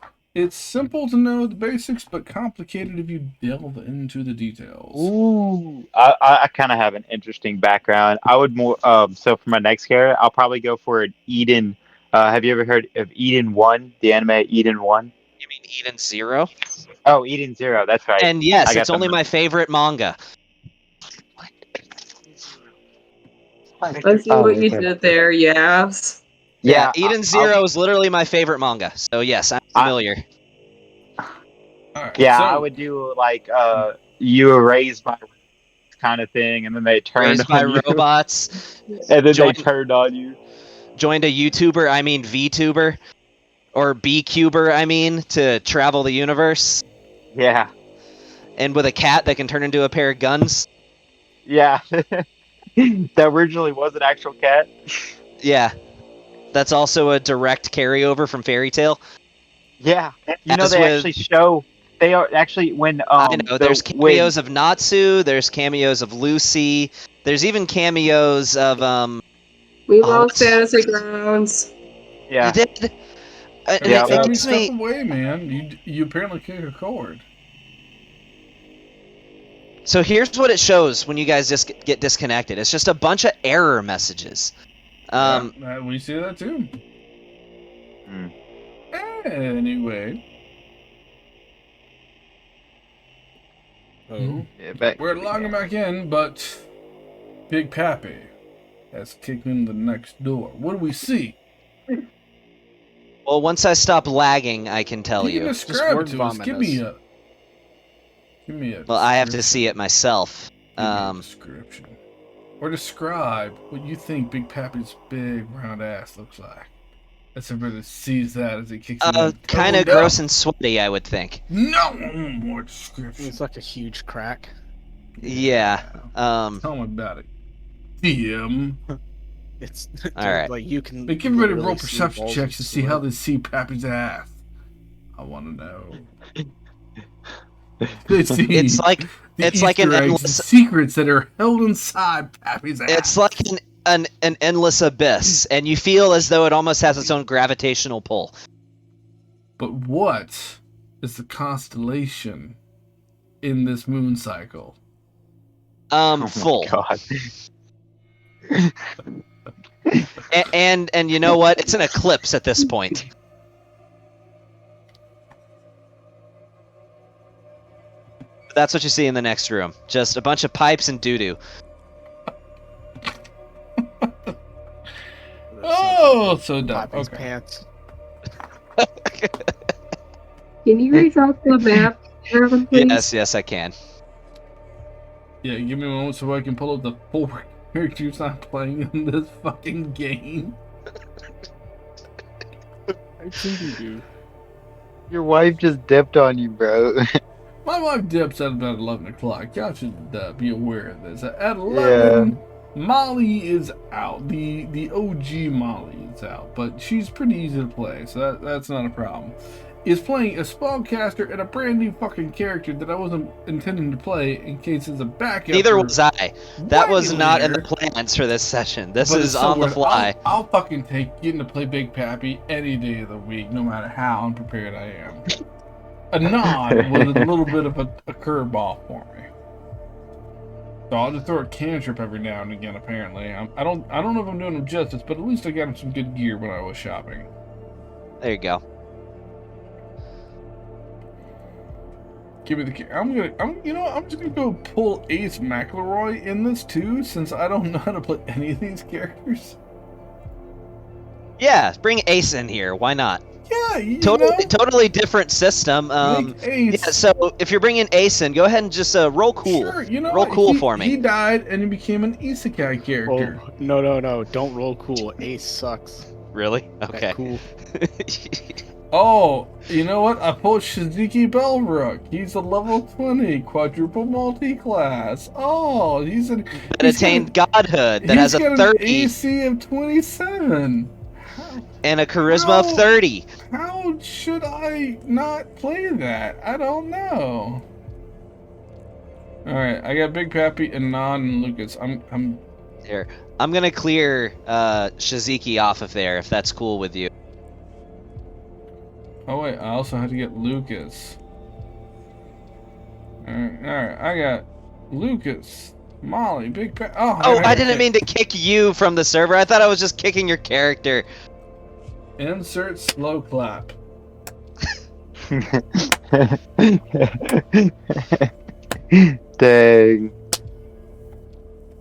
simple to know the basics, but complicated if you delve into the details. Ooh, I kind of have an interesting background. I would more so for my next character, I'll probably go for an Eden. Have you ever heard of Eden 1, the anime Eden 1? You mean Eden Zero? Oh, Eden 0, that's right. And yes, it's only my favorite manga. I see what you did there, yes. Yeah, Eden Zero is literally my favorite manga. So yes, I'm familiar. Right, yeah, so, I would do like you were raised by kind of thing, and then they turned Raised by on you. robots. And then they turned on you. Joined a YouTuber, I mean VTuber. Or B-Cuber, I mean, to travel the universe. Yeah. And with a cat that can turn into a pair of guns. Yeah. That originally was an actual cat. Yeah. That's also a direct carryover from Fairy Tail. Yeah. You know, they actually show... They are actually when... I know, there's cameos of Natsu, there's cameos of Lucy, there's even cameos of... We lost Fantasy Grounds. Yeah. You did. Yeah, It Tommy, gives step me. away, man. You apparently kicked a cord. So here's what it shows when you guys just get disconnected. It's just a bunch of error messages. We see that too. Hmm. Anyway. Oh. Yeah, We're logging back in, but Big Pappy has kicked in the next door. What do we see? Well, once I stop lagging, I can tell You you. can describe it to us. Give me a. Well, I have to see it myself. Give me a description. Or describe what you think Big Pappy's big round ass looks like. As everybody sees that as he kicks it in. Kind of gross and sweaty, I would think. No more description. It's like a huge crack. Yeah. Tell me about it. DM. It's all right. Like you can. Make everybody really roll see perception balls checks to of see how sweat. they see Pappy's ass. I want to know. They see It's like the it's like an Easter eggs, endless. the secrets that are held inside Pappy's ass. It's like an endless abyss, and you feel as though it almost has its own gravitational pull. But what is the constellation in this moon cycle? Full. God. And you know what? It's an eclipse at this point. That's what you see in the next room. Just a bunch of pipes and doo-doo. Oh, so dumb. Pappy's Okay. pants. Can you redraw the map, Irvin, please? Yes, I can. Yeah, give me a moment so I can pull up the 4 characters I'm playing in this fucking game. I think you do. Your wife just dipped on you, bro. My wife dips at about 11 o'clock. Y'all should be aware of this. At 11, Molly is out. The OG Molly is out, but she's pretty easy to play, so that's not a problem. Is playing a spellcaster and a brand new fucking character that I wasn't intending to play in case it's a backup. Neither was I. That was way not in the later. plans for this session. This But is it's so on the weird. fly. I'll fucking take getting to play Big Pappy any day of the week, no matter how unprepared I am. A nod was a little bit of a curveball for me. So I'll just throw a cantrip every now and again. Apparently, I don't know if I'm doing him justice, but at least I got him some good gear when I was shopping. There you go. Give me the. I'm just gonna go pull Ace McElroy in this too, since I don't know how to play any of these characters. Yeah, bring Ace in here. Why not? Yeah, you Totally different system. Make Ace. Yeah, so if you're bringing Ace in, go ahead and just roll cool. Sure, you know roll what? cool He- for me. He died and he became an isekai character. Oh, no. Don't roll cool. Ace sucks. Really? Okay. Cool. Oh, you know what? I pulled Shiziki Belrook. He's a level 20 quadruple multi-class. Oh, he's an That attained godhood. That has a got 30 an AC of 27. and a charisma of 30. How should I not play that? I don't know. All right, I got Big Pappy and Non and Lucas. I'm Here, I'm gonna clear Shiziki off of there if that's cool with you. Oh wait, I also had to get Lucas. Alright, I got Lucas, Molly, Big Pappy. Oh, I didn't mean to kick you from the server. I thought I was just kicking your character. Insert slow clap. Dang.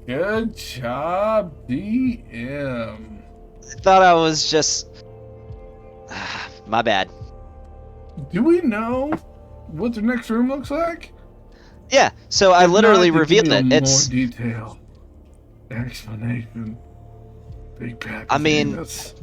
Good job, DM. I thought I was just. My bad. Do we know what the next room looks like? Yeah, so I If literally not, revealed give me it. a It's. more detailed explanation. Big Pappy. I mean, Venus.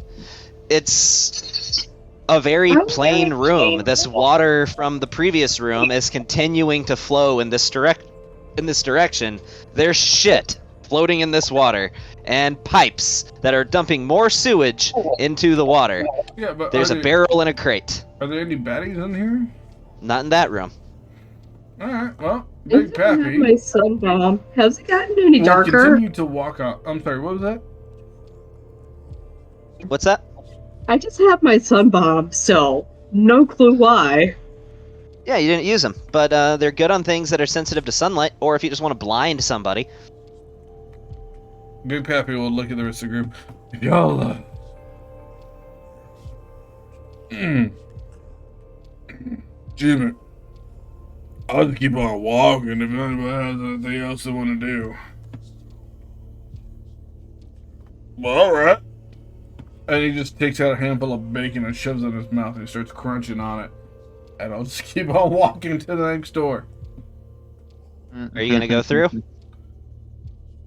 It's a very plain room. This water from the previous room is continuing to flow in this direction. There's shit floating in this water and pipes that are dumping more sewage into the water. Yeah, but There's are a there- barrel and a crate. Are there any baddies in here? Not in that room. Alright, well, Big I have Pappy. my sun bomb. Has it gotten any will darker? continue to walk on. I'm sorry, what was that? What's that? I just have my sun bomb, so no clue why. Yeah, you didn't use them, but they're good on things that are sensitive to sunlight, or if you just want to blind somebody. Big Pappy will look at the rest of the group. Y'all, Jimmy, I'll just keep on walking if anybody has anything else they want to do. Well, alright. And he just takes out a handful of bacon and shoves it in his mouth and he starts crunching on it. And I'll just keep on walking to the next door. Are you going to go through?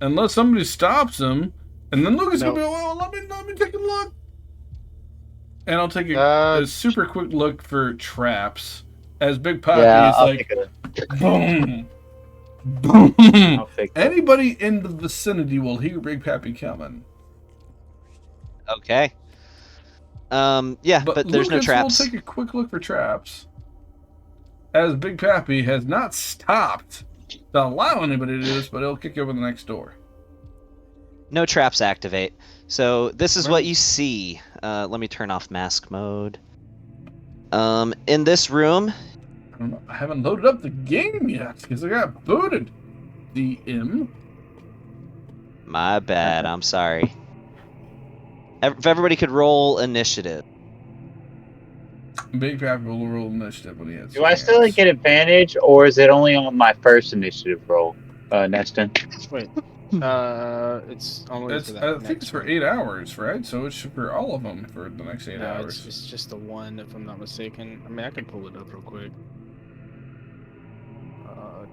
Unless somebody stops him, and then Lucas Nope. gonna be, well, let me take a look. And I'll take a super quick look for traps. As Big Pappy is like, boom, boom. Anybody in the vicinity will hear Big Pappy coming. Okay. Yeah, but there's no traps. We'll take a quick look for traps. As Big Pappy has not stopped to allow anybody to do this, but he'll kick over the next door. No traps activate. So this is what you see. Let me turn off mask mode. In this room... I don't know. I haven't loaded up the game yet, because I got booted. DM. My bad, I'm sorry. If everybody could roll initiative. Big Pappy will roll initiative when he has. Do I still get advantage, or is it only on my first initiative roll, Neston? Wait. It's only for that. I think it's for 8 hours, right? So it's for all of them for the next 8 hours. It's just the one, if I'm not mistaken. I mean, I can pull it up real quick.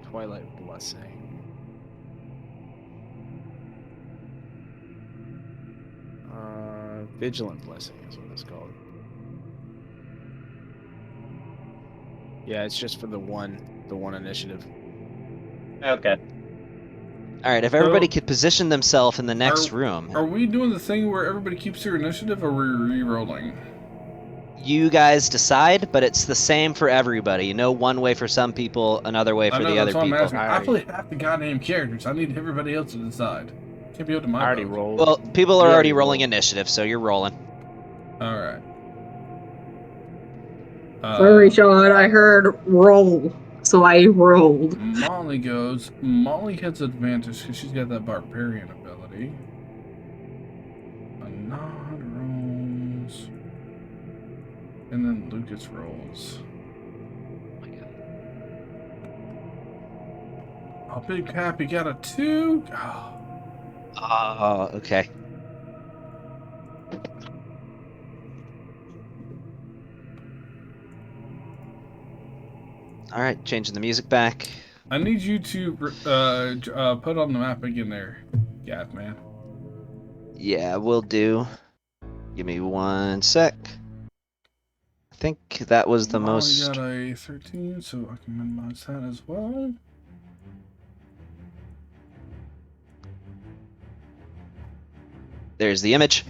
Twilight Blessing. Vigilant Blessing is what it's called. Yeah, it's just for the one initiative. Okay. Alright, if everybody could position themselves in the next room. Are we doing the thing where everybody keeps their initiative, or are we re-rolling? You guys decide, but it's the same for everybody. You know, one way for some people, another way for the other people. I play half the goddamn characters. I need everybody else to decide. Can't be up to my already vote. rolled. Well, people are already rolling initiative, so you're rolling. Alright. Sorry, Sean, I heard roll, so I rolled. Molly goes. Molly has advantage because she's got that barbarian ability. A nod rolls. And then Lucas rolls. Oh, Big Pappy got a 2. Oh. Okay. All right, changing the music back. I need you to put on the map again there, Gav man. Yeah, will do. Give me 1 sec. I think that was the most. I got a 13, so I can minimize that as well. There's the image.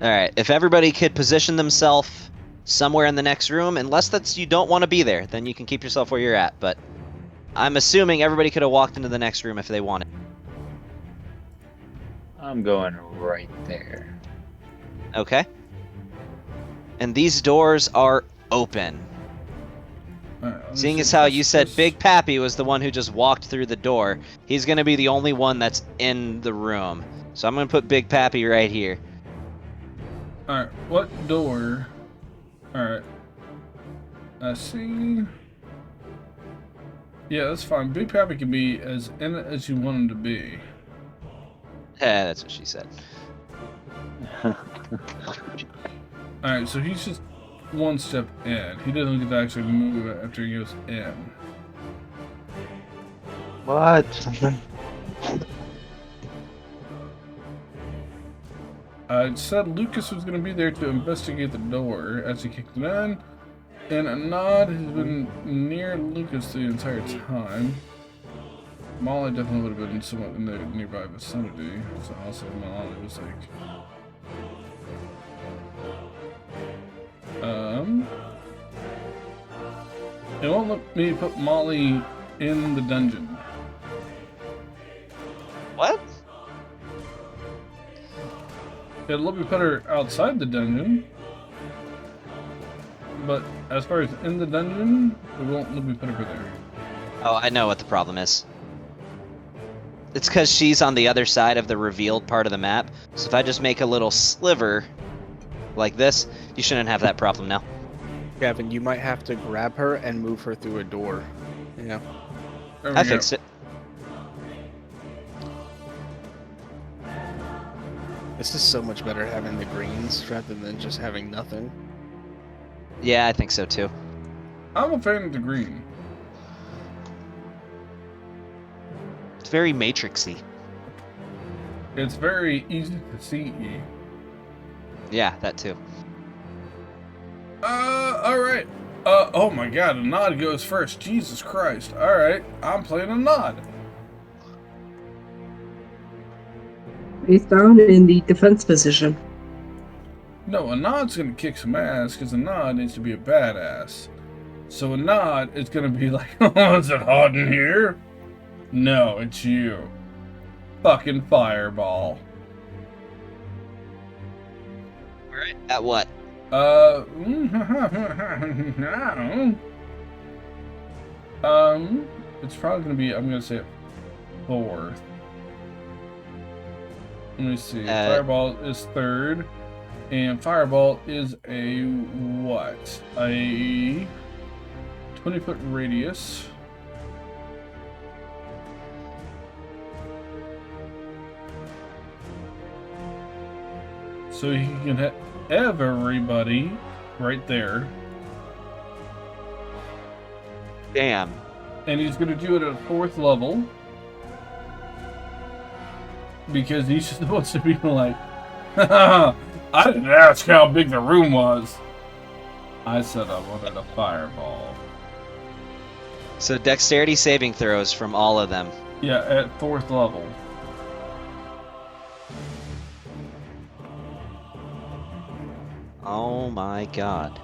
Alright, if everybody could position themselves somewhere in the next room, unless that's you don't want to be there, then you can keep yourself where you're at, but I'm assuming everybody could have walked into the next room if they wanted. I'm going right there. Okay. And these doors are open. Seeing as how you said Big Pappy was the one who just walked through the door, he's going to be the only one that's in the room. So I'm going to put Big Pappy right here. Alright, what door? Alright. I see. Yeah, that's fine. Big Pappy can be as in it as you want him to be. That's what she said. Alright, so he's just 1 step in. He doesn't get to actually move it after he goes in. What? I said Lucas was going to be there to investigate the door as he kicked it in, and a nod has been near Lucas the entire time. Molly definitely would have been somewhat in the nearby vicinity, so I'll say Molly was like... It won't let me put Molly in the dungeon. What? It'll let me put her outside the dungeon. But as far as in the dungeon, it won't let me put her there. Oh, I know what the problem is. It's because she's on the other side of the revealed part of the map. So if I just make a little sliver like this, you shouldn't have that problem now. Gavin, you might have to grab her and move her through a door. Yeah. I fixed it. This is so much better having the greens rather than just having nothing. Yeah, I think so too. I'm a fan of the green. It's very matrixy. It's very easy to see. Yeah, that too. Alright. Oh my god, a nod goes first. Jesus Christ. Alright, I'm playing a nod. He's down in the defense position. No, a nod's gonna kick some ass because a nod needs to be a badass. So a nod is gonna be like, oh, is it hot in here? No, it's you. Fucking fireball. Alright. At what? It's probably gonna be, I'm gonna say 4th. Let me see. Fireball is 3rd. And Fireball is a what? A 20-foot radius. So he can hit everybody right there. Damn. And he's going to do it at 4th level. Because he's just supposed to be like, I didn't ask how big the room was. I said I wanted a fireball. So dexterity saving throws from all of them. Yeah, at 4th level. Oh my god.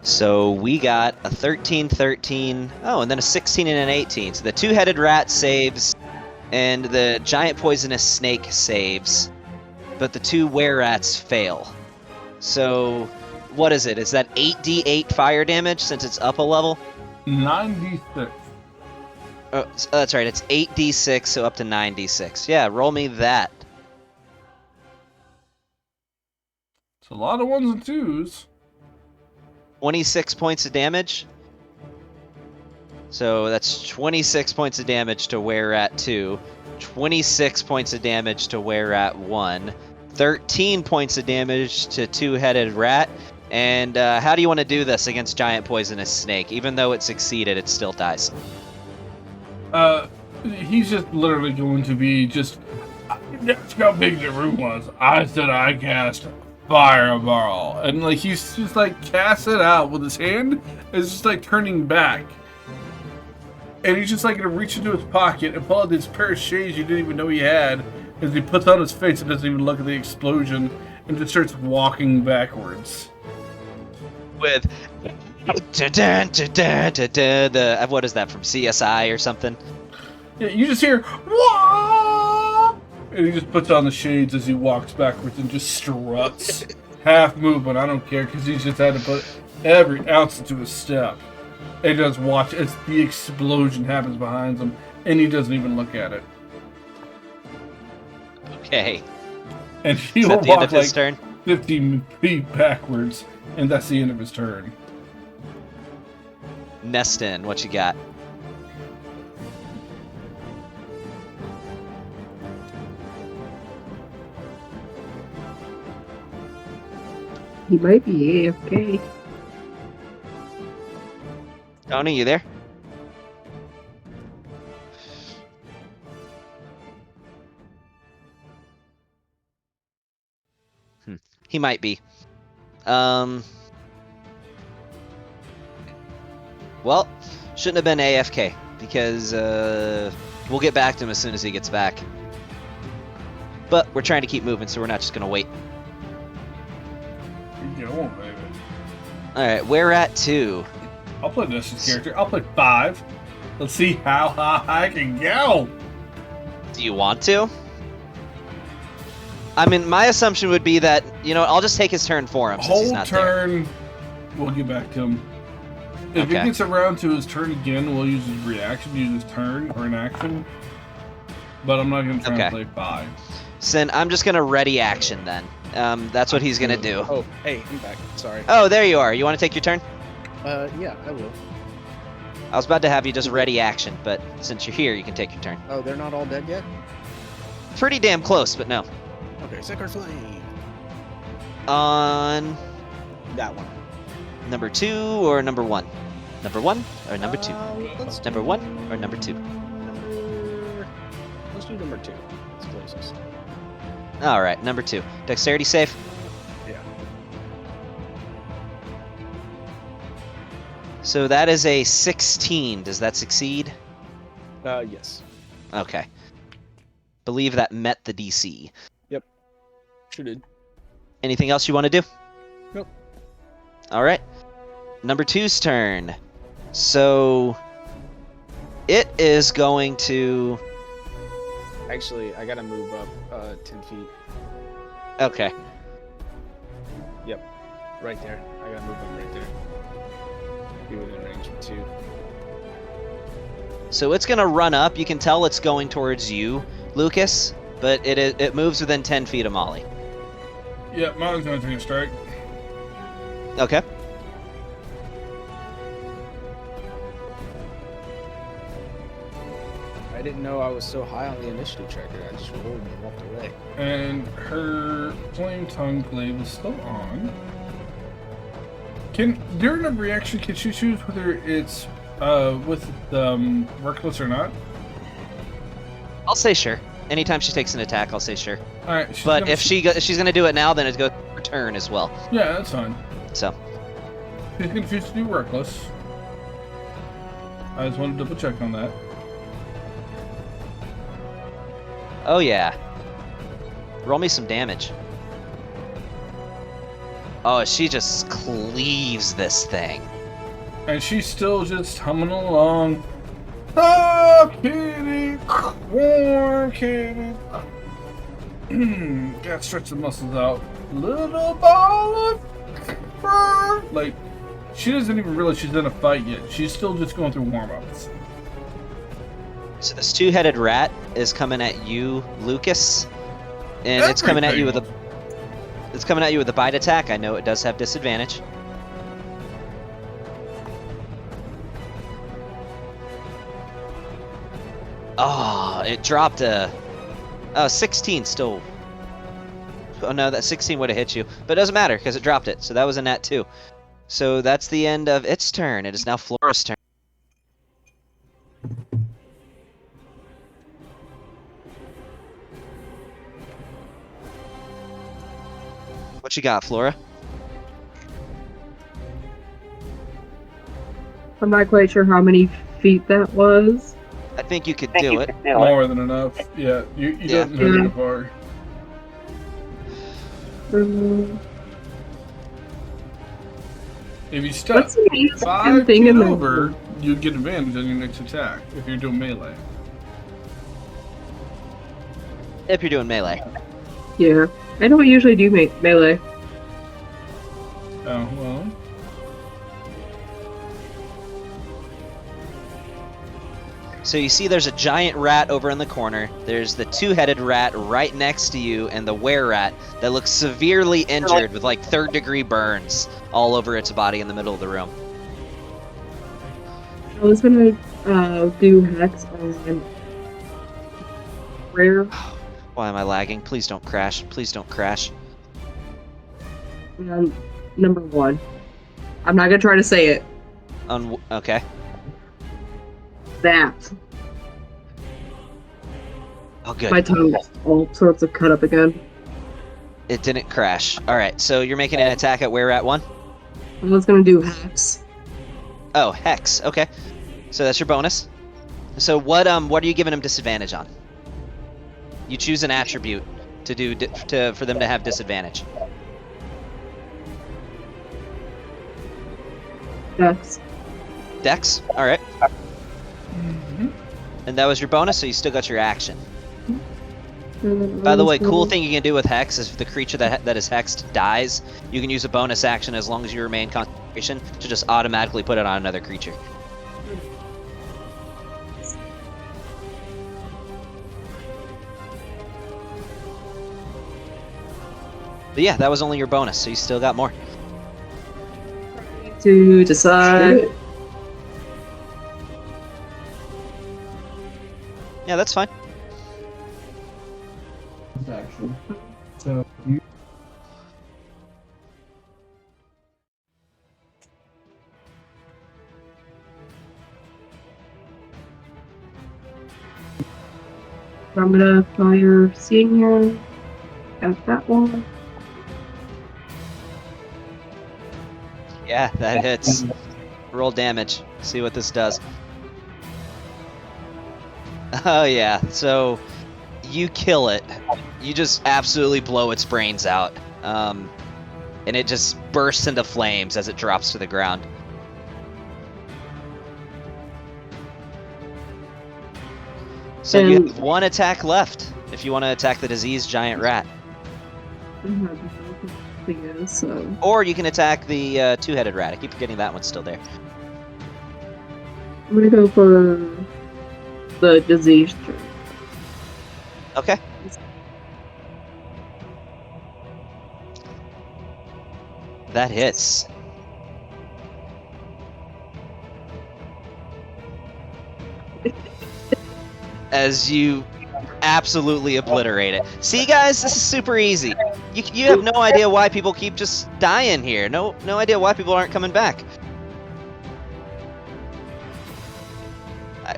So we got a 13, 13, oh, and then a 16 and an 18. So the two-headed rat saves, and the giant poisonous snake saves, but the two were-rats fail. So what is it? Is that 8d8 fire damage since it's up a level? 9d6. Oh, that's right. It's 8d6, so up to 9d6. Yeah, roll me that. It's a lot of 1s and 2s. 26 points of damage. So that's 26 points of damage to Were-Rat 2, 26 points of damage to Were-Rat 1, 13 points of damage to Two-Headed Rat. And how do you want to do this against Giant Poisonous Snake? Even though it succeeded, it still dies. He's just literally going to be just, that's how big the room was. I said I cast fireball, and like he's just like casts it out with his hand. It's just like turning back, and he's just like gonna reach into his pocket and pull out this pair of shades you didn't even know he had. As he puts on his face and doesn't even look at the explosion, and just starts walking backwards. With the what is that from CSI or something? Yeah, you just hear whoa, and he just puts on the shades as he walks backwards and just struts. Half movement, I don't care, because he's just had to put every ounce into his step. And he does watch as the explosion happens behind him, and he doesn't even look at it. Okay. And he'll walk like 50 feet backwards, and that's the end of his turn. Nestin, what you got? He might be AFK. Tony, you there? He might be. Well, shouldn't have been AFK, because we'll get back to him as soon as he gets back. But we're trying to keep moving, so we're not just going to wait. Go on, baby. Alright, Were-Rat 2. I'll play Nest's character. I'll play 5. Let's see how high I can go. Do you want to? I mean, my assumption would be that, I'll just take his turn for him since he's not turn, we'll get back to him. If Okay. he gets around to his turn again, we'll use his reaction, use his turn or an action. But I'm not going to try and play 5. So then I'm just going to ready action then. That's what he's going to do. Oh, hey, I'm back. Sorry. Oh, there you are. You want to take your turn? Yeah, I will. I was about to have you just ready action, but since you're here, you can take your turn. Oh, they're not all dead yet? Pretty damn close, but no. Okay, Sacred Flame. On That one. number 2 or number 1? Number 1 or number 2? Let's Number 1 or number 2? Let's do number 2. It's closest. All right, number 2. Dexterity save. Yeah. So that is a 16. Does that succeed? Yes. Okay. Believe that met the DC. Yep. Sure did. Anything else you want to do? Nope. All right. Number 2's turn. So it is going to. Actually, I gotta move up 10 feet. Okay. Yep. Right there. I gotta move up right there. Be within range of 2. So it's going to run up. You can tell it's going towards you, Lucas, but it moves within 10 feet of Molly. Yeah, mine's going to take a strike. Okay. I didn't know I was so high on the initiative tracker. I just rolled and walked away. And her flame tongue glaive is still on. During a reaction, can she choose whether it's with reckless or not? I'll say sure. Anytime she takes an attack, I'll say sure. All right. But if she's gonna do it now, then it goes her turn as well. Yeah, that's fine. So. She's gonna choose to do reckless. I just want to double check on that. Oh yeah. Roll me some damage. Oh, she just cleaves this thing. And she's still just humming along. Oh, kitty, warm kitty. Gotta stretch the muscles out. Little ball of fur. Like, she doesn't even realize she's in a fight yet. She's still just going through warm-ups. So this two-headed rat is coming at you, Lucas, and it's coming at you with a bite attack. I know it does have disadvantage. Oh, it dropped a 16 still. Oh no, that 16 would have hit you, but it doesn't matter because it dropped it. So that was a nat 2. So that's the end of its turn. It is now Flora's turn. What you got, Flora? I'm not quite sure how many feet that was. I think you could do it. More than enough. Yeah, you don't move that far. If you step 5 feet over, you get advantage on your next attack if you're doing melee. If you're doing melee. Yeah, I don't usually do melee. Oh, well. So you see there's a giant rat over in the corner. There's the two-headed rat right next to you, and the were-rat that looks severely injured with like third-degree burns all over its body in the middle of the room. I was gonna do hex on rare. Why am I lagging? Please don't crash. Please don't crash. Number 1. I'm not gonna try to say it. Okay. That. Oh, good. My tongue's all sorts of cut up again. It didn't crash. All right, so you're making an attack at were-rat 1? I was gonna do hex. Oh, hex. Okay. So that's your bonus. So what are you giving him disadvantage on? You choose an attribute for them to have disadvantage. Hex. Dex. All right. Mhm. And that was your bonus, so you still got your action. By the way, cool thing you can do with Hex is if the creature that is hexed dies, you can use a bonus action as long as you remain concentration to just automatically put it on another creature. But yeah, that was only your bonus, so you still got more. To decide. Yeah, that's fine. Actually. So you I'm gonna fire seeing here at that one. Yeah, that hits. Roll damage. See what this does. Oh yeah, so you kill it. You just absolutely blow its brains out. And it just bursts into flames as it drops to the ground. So you have one attack left if you want to attack the diseased giant rat. So. Or you can attack the two-headed rat. I keep forgetting that one's still there. I'm gonna go for the disease tree. Okay. That hits. As you absolutely obliterate it. See, guys, this is super easy. You have no idea why people keep just dying here. No idea why people aren't coming back.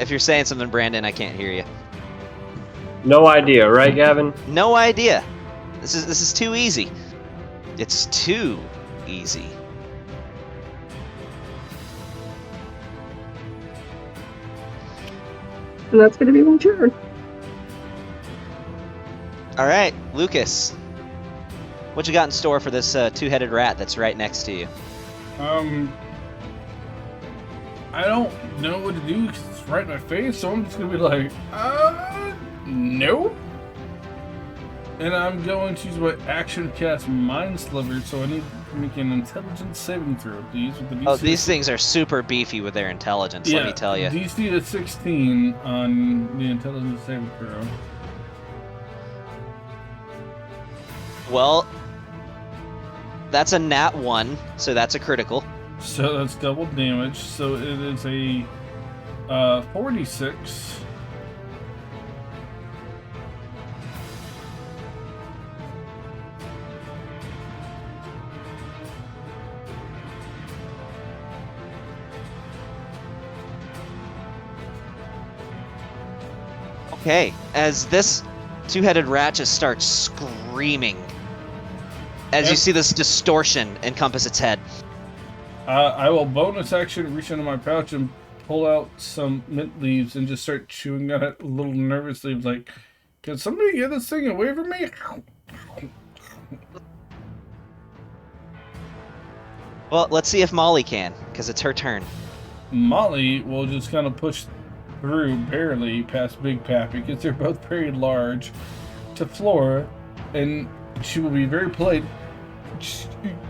If you're saying something, Brandon, I can't hear you. No idea, right, Gavin? No idea. This is too easy. It's too easy. And that's gonna be my turn. All right, Lucas. What you got in store for this two-headed rat that's right next to you? I don't know what to do because it's right in my face, so I'm just gonna be like, no. And I'm going to use my action cast Mind Sliver, so I need to make an intelligence saving throw. These with the DC. Oh, these things are super beefy with their intelligence, let me tell you. DC to 16 on the intelligence saving throw. Well, that's a nat 1, so that's a critical. So that's double damage. So it is a 46. Okay, as this two-headed rat just starts screaming as you see this distortion encompass its head. I will bonus action reach into my pouch and pull out some mint leaves and just start chewing on it a little nervously. Like, can somebody get this thing away from me? Well, let's see if Molly can, because it's her turn. Molly will just kind of push through barely past Big Pappy because they're both very large to Flora, and she will be very polite.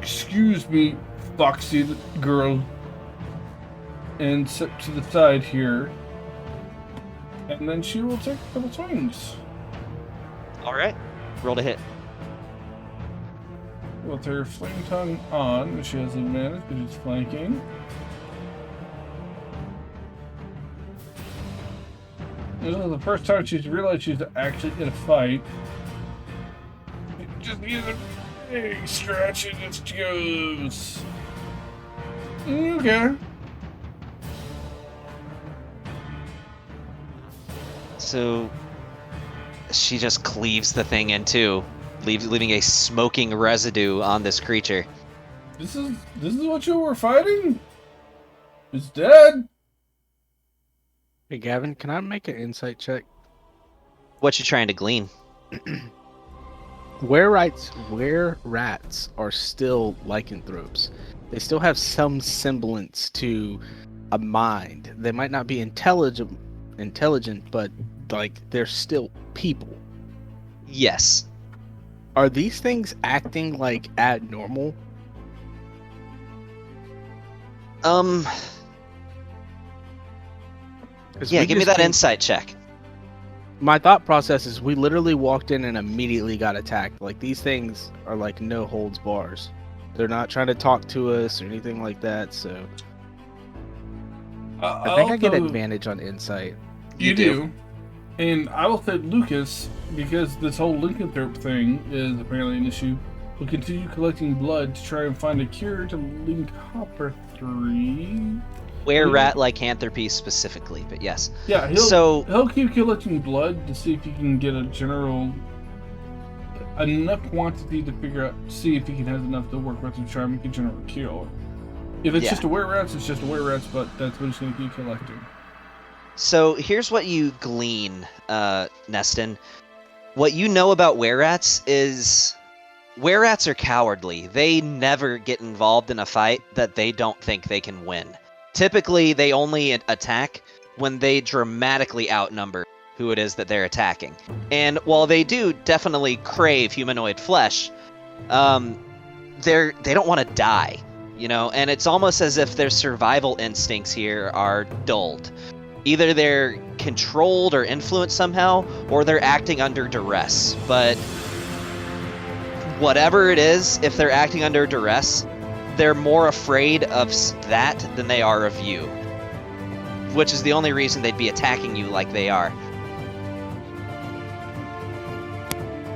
Excuse me, Foxy girl, and sit to the side here, and then she will take a couple swings. All right, roll to hit. With her flame tongue on, she has advantage because she's flanking. This is the first time she's realized she's actually in a fight. Just use a big stretch and it just goes. Okay. So she just cleaves the thing in two, leaving a smoking residue on this creature. This is what you were fighting? It's dead. Hey Gavin, can I make an insight check? What you trying to glean? Where rats are still lycanthropes. They still have some semblance to a mind. They might not be intelligent, but like they're still people. Yes. Are these things acting like abnormal? Yeah, give me that insight check. My thought process is we literally walked in and immediately got attacked. Like, these things are like no holds bars. They're not trying to talk to us or anything like that, so I think I get advantage on insight. You do. And I will say Lucas, because this whole lycanthrope thing is apparently an issue, will continue collecting blood to try and find a cure to Lyncopper 3. Were-rat lycanthropy specifically, but yes. Yeah, he'll keep collecting blood to see if he can get a general enough quantity to see if he can have enough to work with to try and make a general cure. If it's just a were-rats, it's just a were-rats, but that's what he's going to keep collecting. So here's what you glean, Neston. What you know about were-rats is were-rats are cowardly. They never get involved in a fight that they don't think they can win. Typically, they only attack when they dramatically outnumber who it is that they're attacking. And while they do definitely crave humanoid flesh, they don't want to die, you know? And it's almost as if their survival instincts here are dulled. Either they're controlled or influenced somehow, or they're acting under duress. But whatever it is, if they're acting under duress, they're more afraid of that than they are of you. Which is the only reason they'd be attacking you like they are.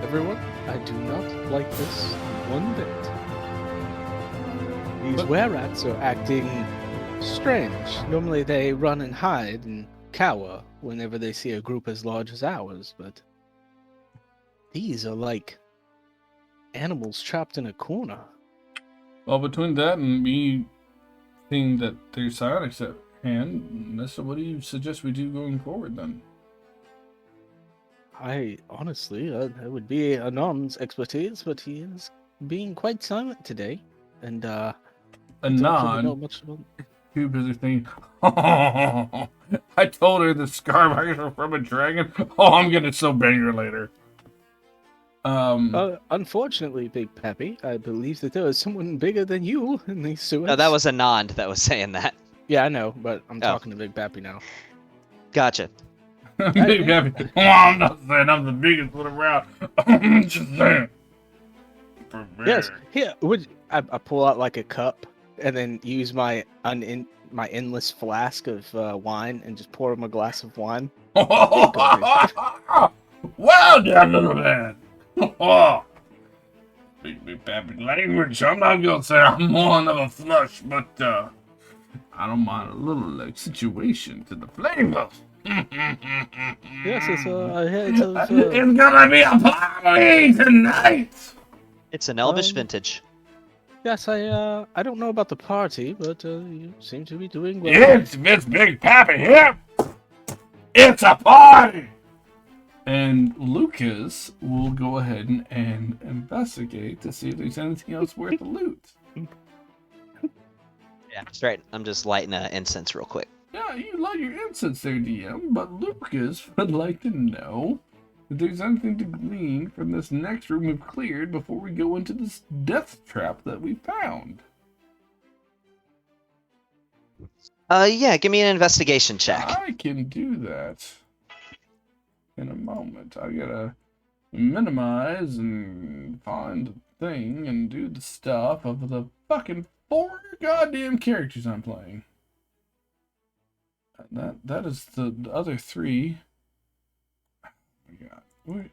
Everyone, I do not like this one bit. These were-rats are acting strange. Normally they run and hide and cower whenever they see a group as large as ours, but these are like animals trapped in a corner. Well, between that and me seeing that there's psionics at hand, what do you suggest we do going forward then? I honestly, that would be Anon's expertise, but he is being quite silent today, and Anon, too busy thinking, oh, I told her the Scarbaggers were from a dragon. Oh, I'm gonna so bang her later. Unfortunately, Big Pappy, I believe that there is someone bigger than you in these sewers. No, that was Anand that was saying that. Yeah, I know, but I'm talking to Big Pappy now. Gotcha. Big Pappy. Oh, I'm not saying I'm the biggest one around. I'm just saying. Yes, here, I pull out like a cup and then use my endless flask of wine and just pour him a glass of wine. Well done, little man. Big Pappy language. I'm not gonna say I'm one of a flush, but I don't mind a little accentuation to the flavor. Yes, it's gonna be a party tonight. It's an elvish vintage. Yes, I don't know about the party, but you seem to be doing well. It's Big Pappy here. It's a party. And Lucas will go ahead and investigate to see if there's anything else worth the loot. Yeah, that's right. I'm just lighting an incense real quick. Yeah, you light your incense there, DM, but Lucas would like to know if there's anything to glean from this next room we've cleared before we go into this death trap that we found. Yeah, give me an investigation check. I can do that in a moment. I gotta minimize and find the thing and do the stuff of the fucking 4 goddamn characters I'm playing. That is the other 3. Oh my god.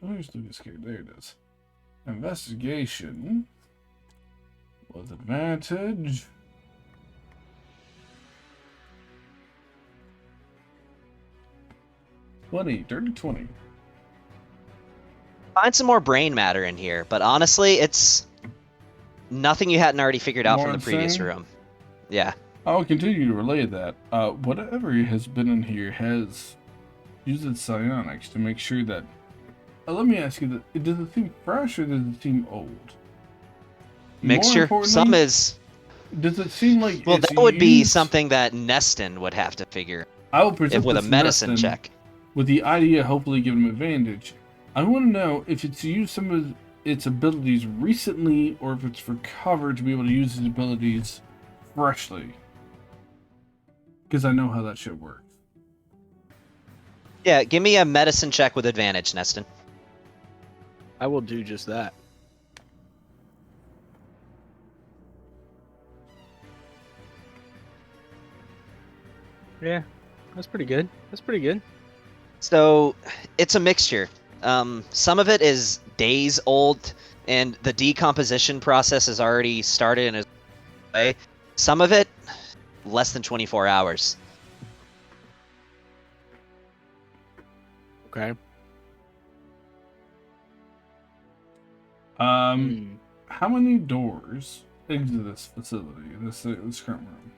Where's Lucas here? There it is. Investigation with advantage. 20. Find some more brain matter in here, but honestly, it's nothing you hadn't already figured out from the previous room. Yeah. I'll continue to relay that. Whatever has been in here has used its psionics to make sure that... let me ask you, does it seem fresh or does it seem old? Mixture. Some is Does it seem like Well, it's that would be used- something that Neston would have to figure I will present if with a this medicine Neston check. with the idea, hopefully, give him advantage. I want to know if it's used some of its abilities recently, or if it's for cover to be able to use his abilities freshly. Because I know how that shit works. Yeah, give me a medicine check with advantage, Neston. I will do just that. Yeah, that's pretty good. That's pretty good. So it's a mixture. Some of it is days old, and the decomposition process has already started in a way. Some of it, less than 24 hours. Okay. How many doors exit this facility, this current room?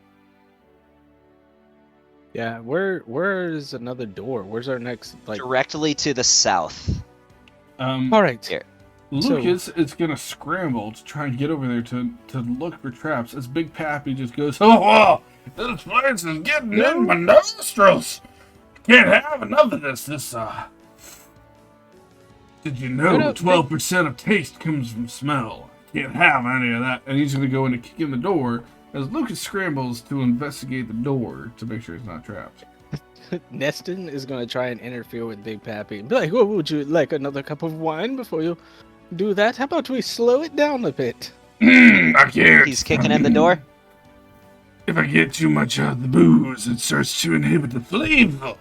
Yeah, where is another door? Where's our next Directly to the south. All right. Here. Lucas is gonna scramble to try and get over there to look for traps as Big Pappy just goes, "Oh, this place is getting in my nostrils. Can't have enough of this. Did you know 12% of taste comes from smell? Can't have any of that." And he's gonna go in and kick in the door as Lucas scrambles to investigate the door to make sure he's not trapped. Neston is going to try and interfere with Big Pappy and be like, "Oh, would you like another cup of wine before you do that? How about we slow it down a bit?" I can't. He's kicking in the door. If I get too much of the booze, it starts to inhibit the flavor.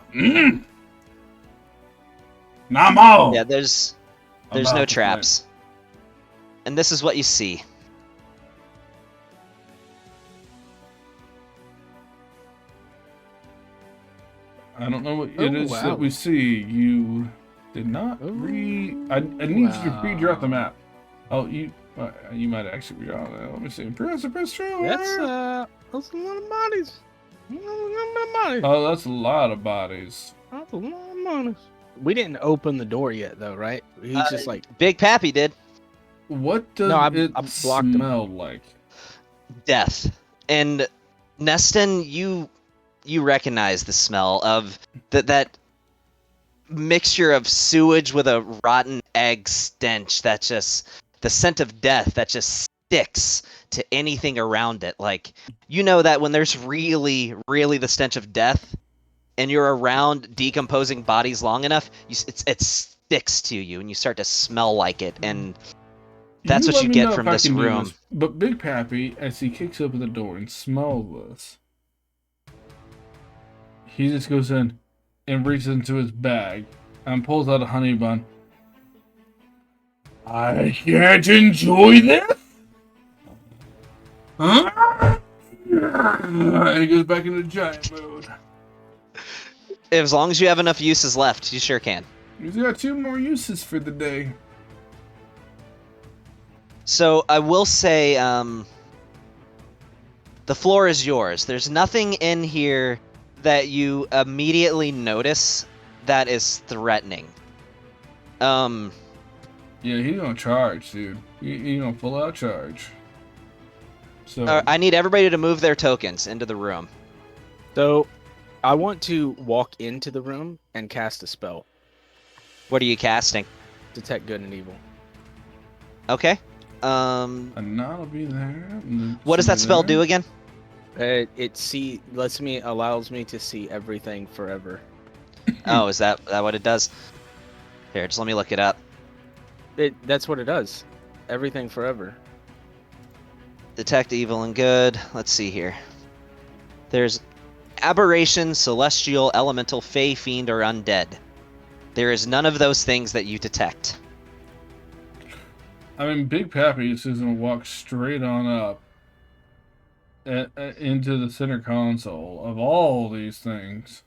Namo. Yeah, there's no traps. And this is what you see. I don't know what it is that we see. You did not read. I need you to redraw the map. Oh, you might actually read all that. Let me see. Press true. That's a lot of bodies. Oh, that's a lot of bodies. That's a lot of bodies. We didn't open the door yet, though, right? He's just like Big Pappy did. What does it smell like? Death. And Neston, you recognize the smell of that mixture of sewage with a rotten egg stench. That just the scent of death that just sticks to anything around it. Like, you know that when there's really the stench of death, and you're around decomposing bodies long enough, it sticks to you, and you start to smell like it, and that's what you get from this room. But Big Pappy, as he kicks open the door and smells this, he just goes in and reaches into his bag and pulls out a honey bun. I can't enjoy this? Huh? And he goes back into giant mode. As long as you have enough uses left, you sure can. He's got 2 more uses for the day. So I will say, the floor is yours. There's nothing in here that you immediately notice that is threatening. Yeah, he's gonna charge, dude. He's gonna full out charge. So I need everybody to move their tokens into the room. So, I want to walk into the room and cast a spell. What are you casting? Detect good and evil. Okay. And I'll be there. What does that spell do again? Allows me to see everything forever. Oh, is that what it does? Here, just let me look it up. That's what it does. Everything forever. Detect evil and good. Let's see here. There's aberration, celestial, elemental, fey, fiend, or undead. There is none of those things that you detect. I mean, Big Pappy is just gonna walk straight on up into the center console of all these things.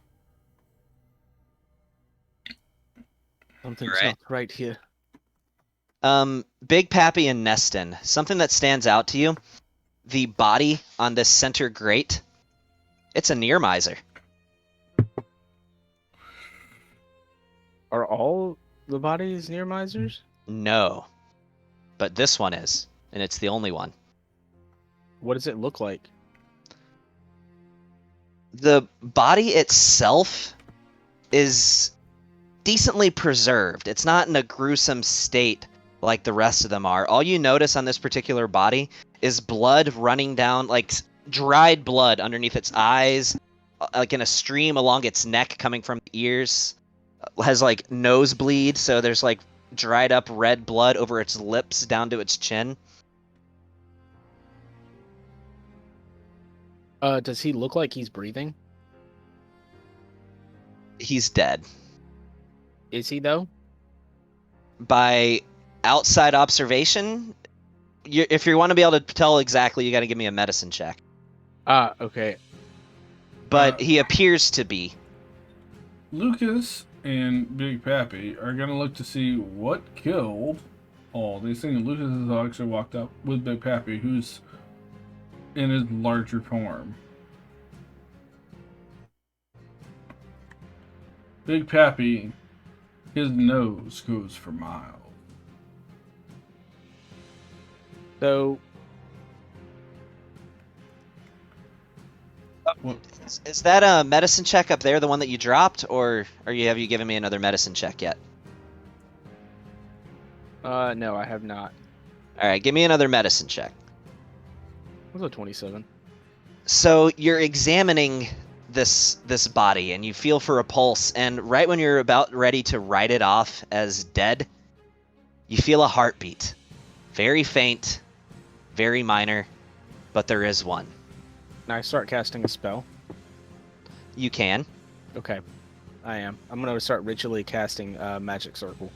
Something's not right here. Big Pappy and Neston. Something that stands out to you: the body on this center grate. It's a near miser. Are all the bodies near misers? No, but this one is, and it's the only one. What does it look like? The body itself is decently preserved. It's not in a gruesome state like the rest of them are. All you notice on this particular body is blood running down, like dried blood underneath its eyes, like in a stream along its neck coming from the ears. Has like nosebleed, so there's like dried up red blood over its lips down to its chin. Does he look like he's breathing? He's dead. Is he though? By outside observation, if you want to be able to tell exactly, you got to give me a medicine check. Okay. But he appears to be. Lucas and Big Pappy are gonna look to see what killed all these things. Lucas has actually walked up with Big Pappy, who's in his larger form. Big Pappy, his nose goes for miles. So, Is that a medicine check up there, the one that you dropped, or have you given me another medicine check yet? no, I have not. All right, give me another medicine check. It was a 27. So you're examining this body, and you feel for a pulse, and right when you're about ready to write it off as dead, you feel a heartbeat. Very faint, very minor, but there is one. Can I start casting a spell? You can. Okay, I am. I'm gonna start ritually casting Magic Circle.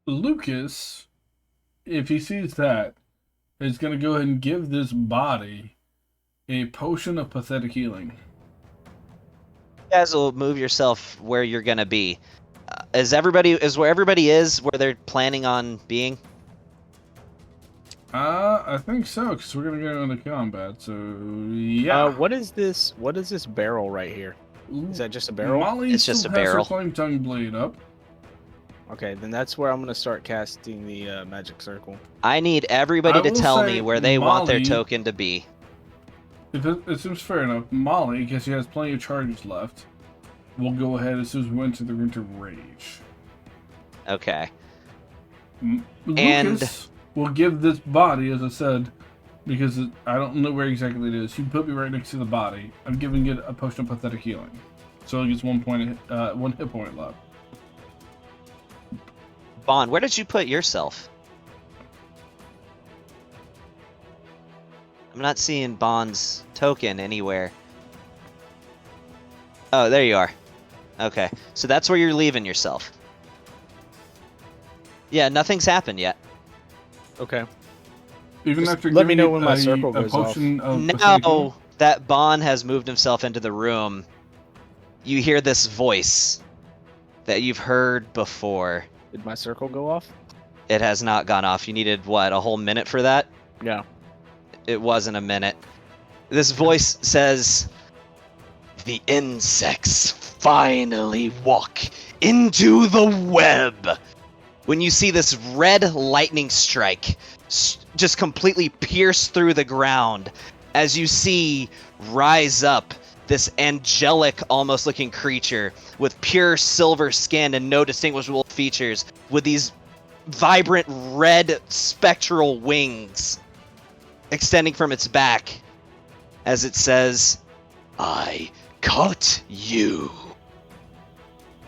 Lucas, if he sees that, is going to go ahead and give this body a potion of pathetic healing. You guys will move yourself where you're going to be. Is where everybody is where they're planning on being? I think so, because we're going to go into combat, so yeah. What is this barrel right here? Is that just a barrel? Molly It's just still a has barrel. her flame tongue blade up. Okay, then that's where I'm gonna start casting the Magic Circle. I need everybody to will tell say me where they want their Molly- token to be. It seems fair enough. Molly, because she has plenty of charges left, will go ahead as soon as we enter the room to rage. Okay. Lucas will give this body, as I said, because I don't know where exactly it is. You put me right next to the body. I'm giving it a potion of pathetic healing, so it gets 1 hit point left. Bond, where did you put yourself? I'm not seeing Bond's token anywhere. Oh, there you are. Okay, so that's where you're leaving yourself. Yeah, nothing's happened yet. Okay. Even Just after let me giving know it when my a circle goes potion of pathetic healing? Now that Bond has moved himself into the room, you hear this voice that you've heard before. Did my circle go off? It has not gone off. You needed, what, a whole minute for that? Yeah. It wasn't a minute. This voice says, "The insects finally walk into the web." When you see this red lightning strike just completely pierce through the ground, as you see rise up this angelic almost looking creature with pure silver skin and no distinguishable features, with these vibrant red spectral wings extending from its back, as it says, "I caught you."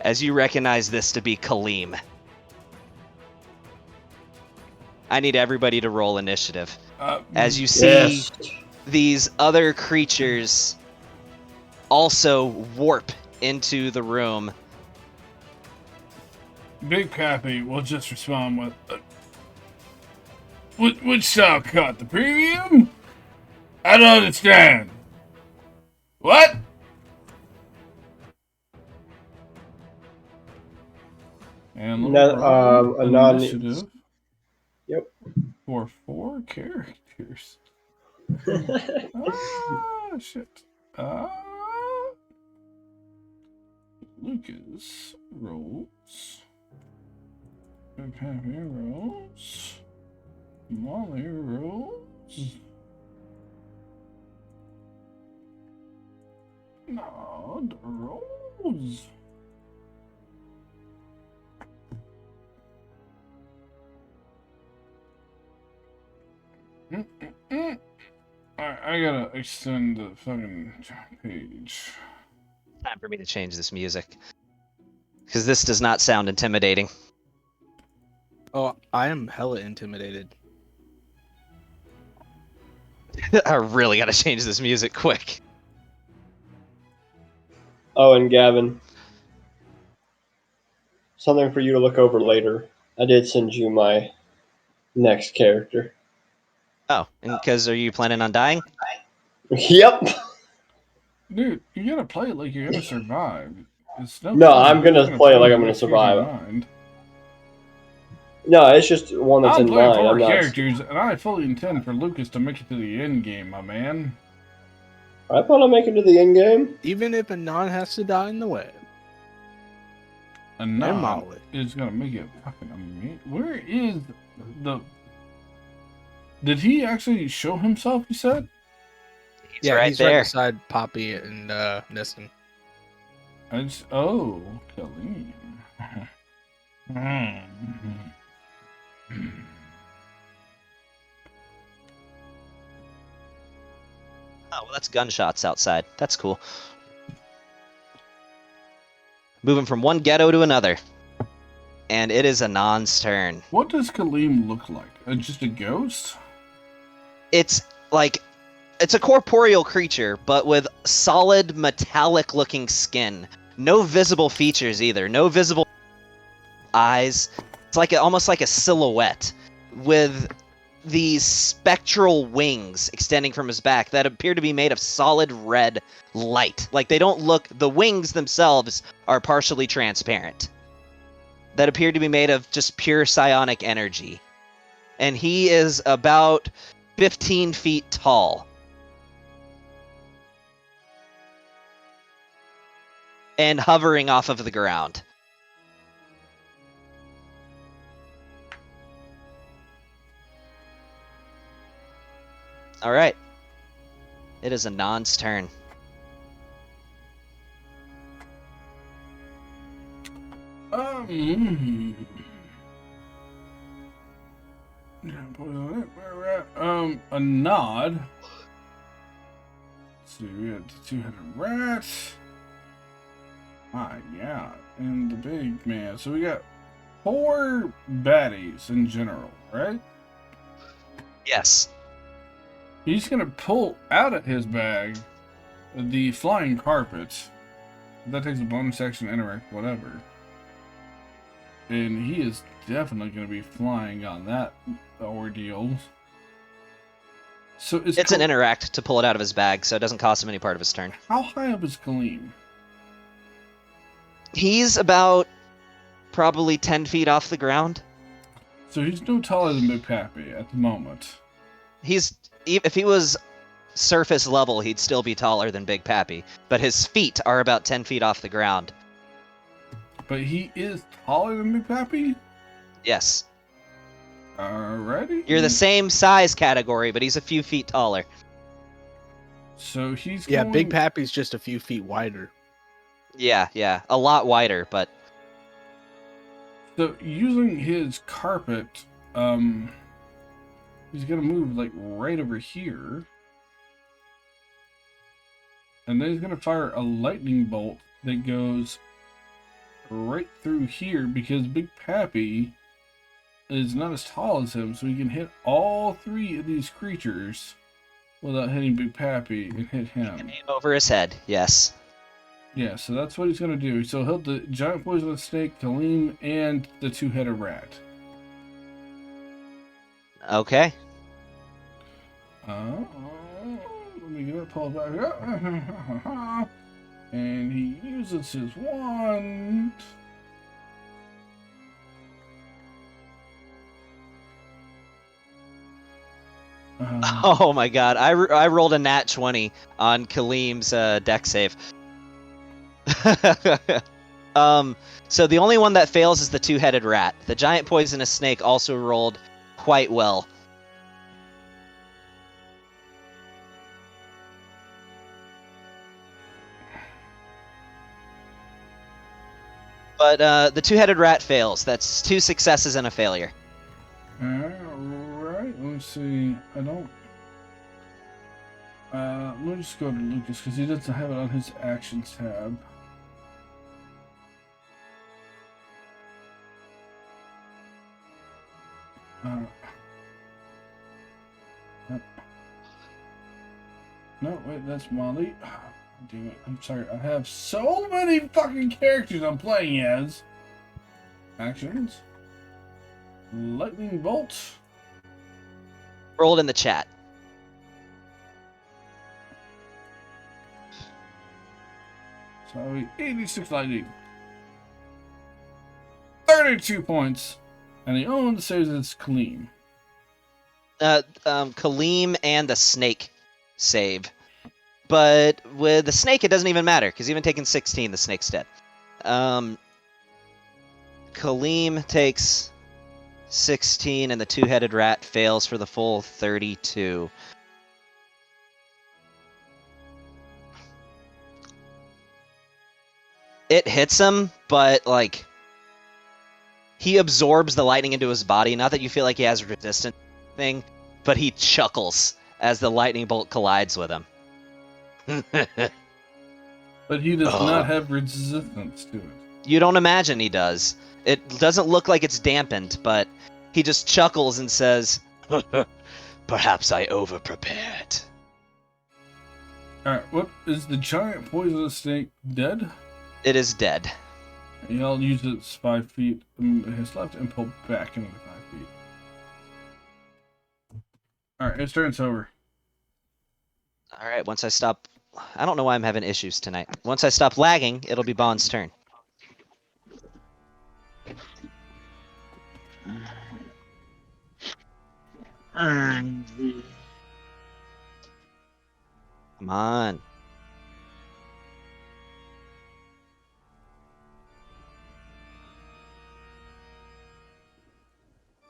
As you recognize this to be Kaleem. I need everybody to roll initiative. As you see these other creatures also warp into the room. Big Pappy will just respond with, which style cut? The premium? I don't understand. What? And A non. initiative Yep. for 4 characters. Shit. Lucas rolls Big Pappy rolls. Molly rolls. Nod rolls. I gotta extend the fucking page. Time for me to change this music. Because this does not sound intimidating. Oh, I am hella intimidated. I really gotta change this music quick. Oh, and Gavin, something for you to look over later. I did send you my next character. Oh, and because are you planning on dying? Yep. Dude, you gotta play it like you're gonna survive. It's no, No, fun I'm if you're gonna play it like I'm gonna without changing survive. mind. No, it's just one that's I'm in playing mind. four I'm not. characters, and I fully intend for Lucas to make it to the end game, my man. I thought I'd make it to the end game. Even if a non has to die in the way. And And now Molly. is gonna make it fucking amazing. Where is the? Did he actually show himself? You said. He's right he's there. right beside Pappy and Niston. Oh, Kaleem. Oh, well, that's gunshots outside. That's cool. Moving from one ghetto to another. And it is Anon's turn. What does Kaleem look like? Just a ghost? It's like... It's a corporeal creature, but with solid metallic-looking skin. No visible features either. No visible eyes. It's like almost like a silhouette with these spectral wings extending from his back that appear to be made of solid red light. Like they don't look... The wings themselves are partially transparent. That appear to be made of just pure psionic energy. And he is about 15 feet tall. And hovering off of the ground. All right. It is Anon's turn. A nod. Let's see, we got the two-headed rat. My God, and the big man. So we got 4 baddies in general, right? Yes. He's gonna pull out of his bag the flying carpet. That takes a bonus action, interact, whatever. And he is definitely gonna be flying on that ordeal. So It's an interact to pull it out of his bag, so it doesn't cost him any part of his turn. How high up is Kaleem? He's about probably 10 feet off the ground. So he's no taller than Big Pappy at the moment. If he was surface level, he'd still be taller than Big Pappy, but his feet are about 10 feet off the ground. But he is taller than Big Pappy? Yes. Alrighty. You're the same size category, but he's a few feet taller. So he's Big Pappy's just a few feet wider. Yeah, a lot wider, but... So, using his carpet, he's gonna move, like, right over here. And then he's gonna fire a lightning bolt that goes right through here, because Big Pappy is not as tall as him, so he can hit all 3 of these creatures without hitting Big Pappy and hit him. Aim over his head, yes. Yeah, so that's what he's gonna do. So he'll the giant poisonous snake, Kaleem, and the two-headed rat. Okay. Let me get that pulled back up. And he uses his wand. Oh my god, I rolled a nat 20 on Kaleem's deck save. So the only one that fails is the two-headed rat. The giant poisonous snake also rolled quite well. But the two-headed rat fails. That's 2 successes and a failure. Alright, let's see. I don't... let me just go to Lucas, because he doesn't have it on his actions tab. No, wait, that's Molly. Damn it, I'm sorry. I have so many fucking characters I'm playing as. Actions. Lightning bolt. Rolled in the chat. So 86 lightning. 32 points. And the only one that says it's Kaleem. Kaleem and the snake save. But with the snake, it doesn't even matter, because even taking 16, the snake's dead. Kaleem takes 16, and the two-headed rat fails for the full 32. It hits him, but, like, he absorbs the lightning into his body. Not that you feel like he has a resistance thing, but he chuckles as the lightning bolt collides with him. But he does not have resistance to it. You don't imagine he does. It doesn't look like it's dampened, but he just chuckles and says, "Perhaps I overprepared." Alright, what is the giant poisonous snake dead? It is dead. Y'all use its 5 feet his left and pull back another 5 feet. Alright, his turn's over. Alright, once I stop... I don't know why I'm having issues tonight. Once I stop lagging, it'll be Bond's turn. Come on.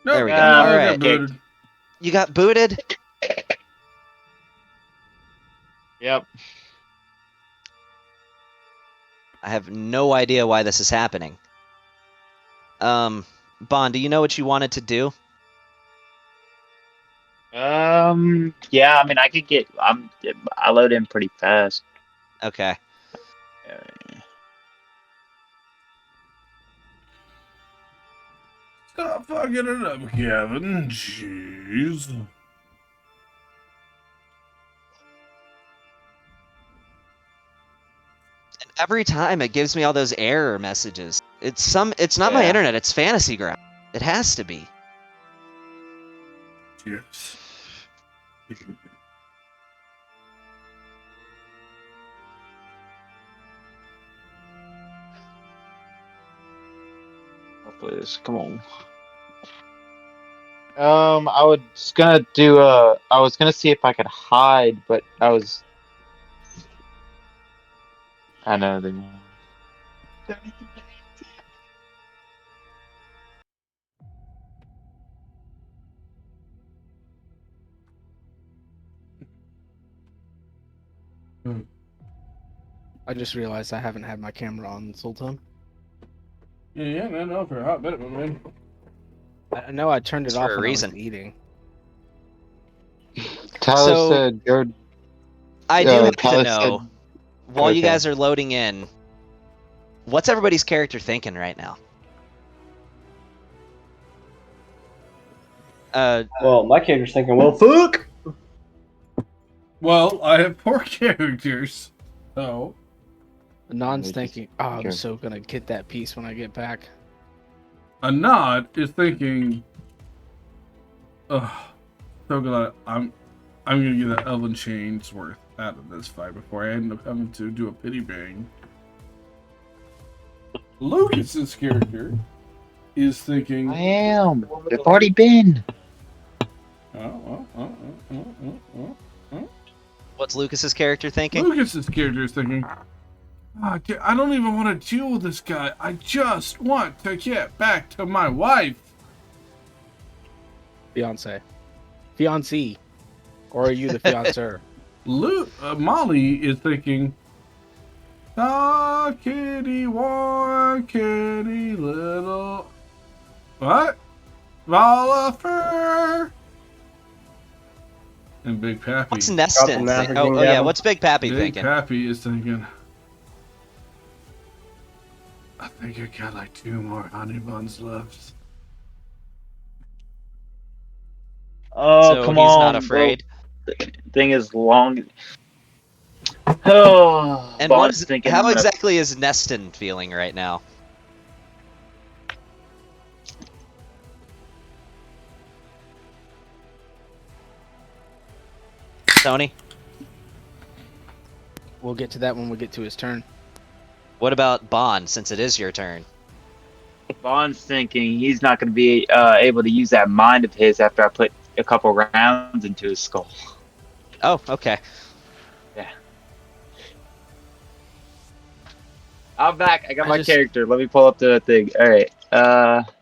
Nope, There we go. I All got right. booted. You got booted? Yep. I have no idea why this is happening. Bond, do you know what you wanted to do? Yeah, I mean, I could get. I load in pretty fast. Okay. Stop fucking it up, Kevin. Jeez. And every time it gives me all those error messages. It's not my internet, it's Fantasy Ground. It has to be. Yes. Hopefully this, come on. I was gonna do I was gonna see if I could hide, but I know they won't. I just realized I haven't had my camera on this whole time. Yeah, no, for a hot minute, my man. I know I turned it It's off for a when I reason. was eating. Tyler So- said go. I do have to Tyler know, said- while you Okay. guys are loading in, what's everybody's character thinking right now? Well, my character's thinking, well, fuck! Well, I have 4 characters, so... Non's Just- thinking, oh, I'm okay. so gonna get that piece when I get back. A nod is thinking, ugh, so glad I'm gonna get that Elven Chain's worth out of this fight before I end up having to do a pity bang. Lucas's character is thinking, I am. They've already been. What's Lucas's character thinking? Lucas's character is thinking, I don't even want to deal with this guy. I just want to get back to my wife. Fiance. Fiancé. Or are you the fiancé? Molly is thinking, ah, kitty, one kitty, little... What? Vollifer? And Big Pappy. What's Neston think? Oh yeah, what's Big Pappy thinking? Big Pappy is thinking, I think I got like 2 more honey buns left. Oh, So come he's on. not afraid. Bro. The thing is long. Oh, And Bond's thinking how I'm gonna- exactly is Neston feeling right now? Tony, We'll get to that when we get to his turn. what about Bond, since it is your turn? Bond's thinking he's not going to be able to use that mind of his after I put a couple rounds into his skull. Oh, okay. Yeah. I'm back. I got I my just- character. Let me pull up the thing. All right.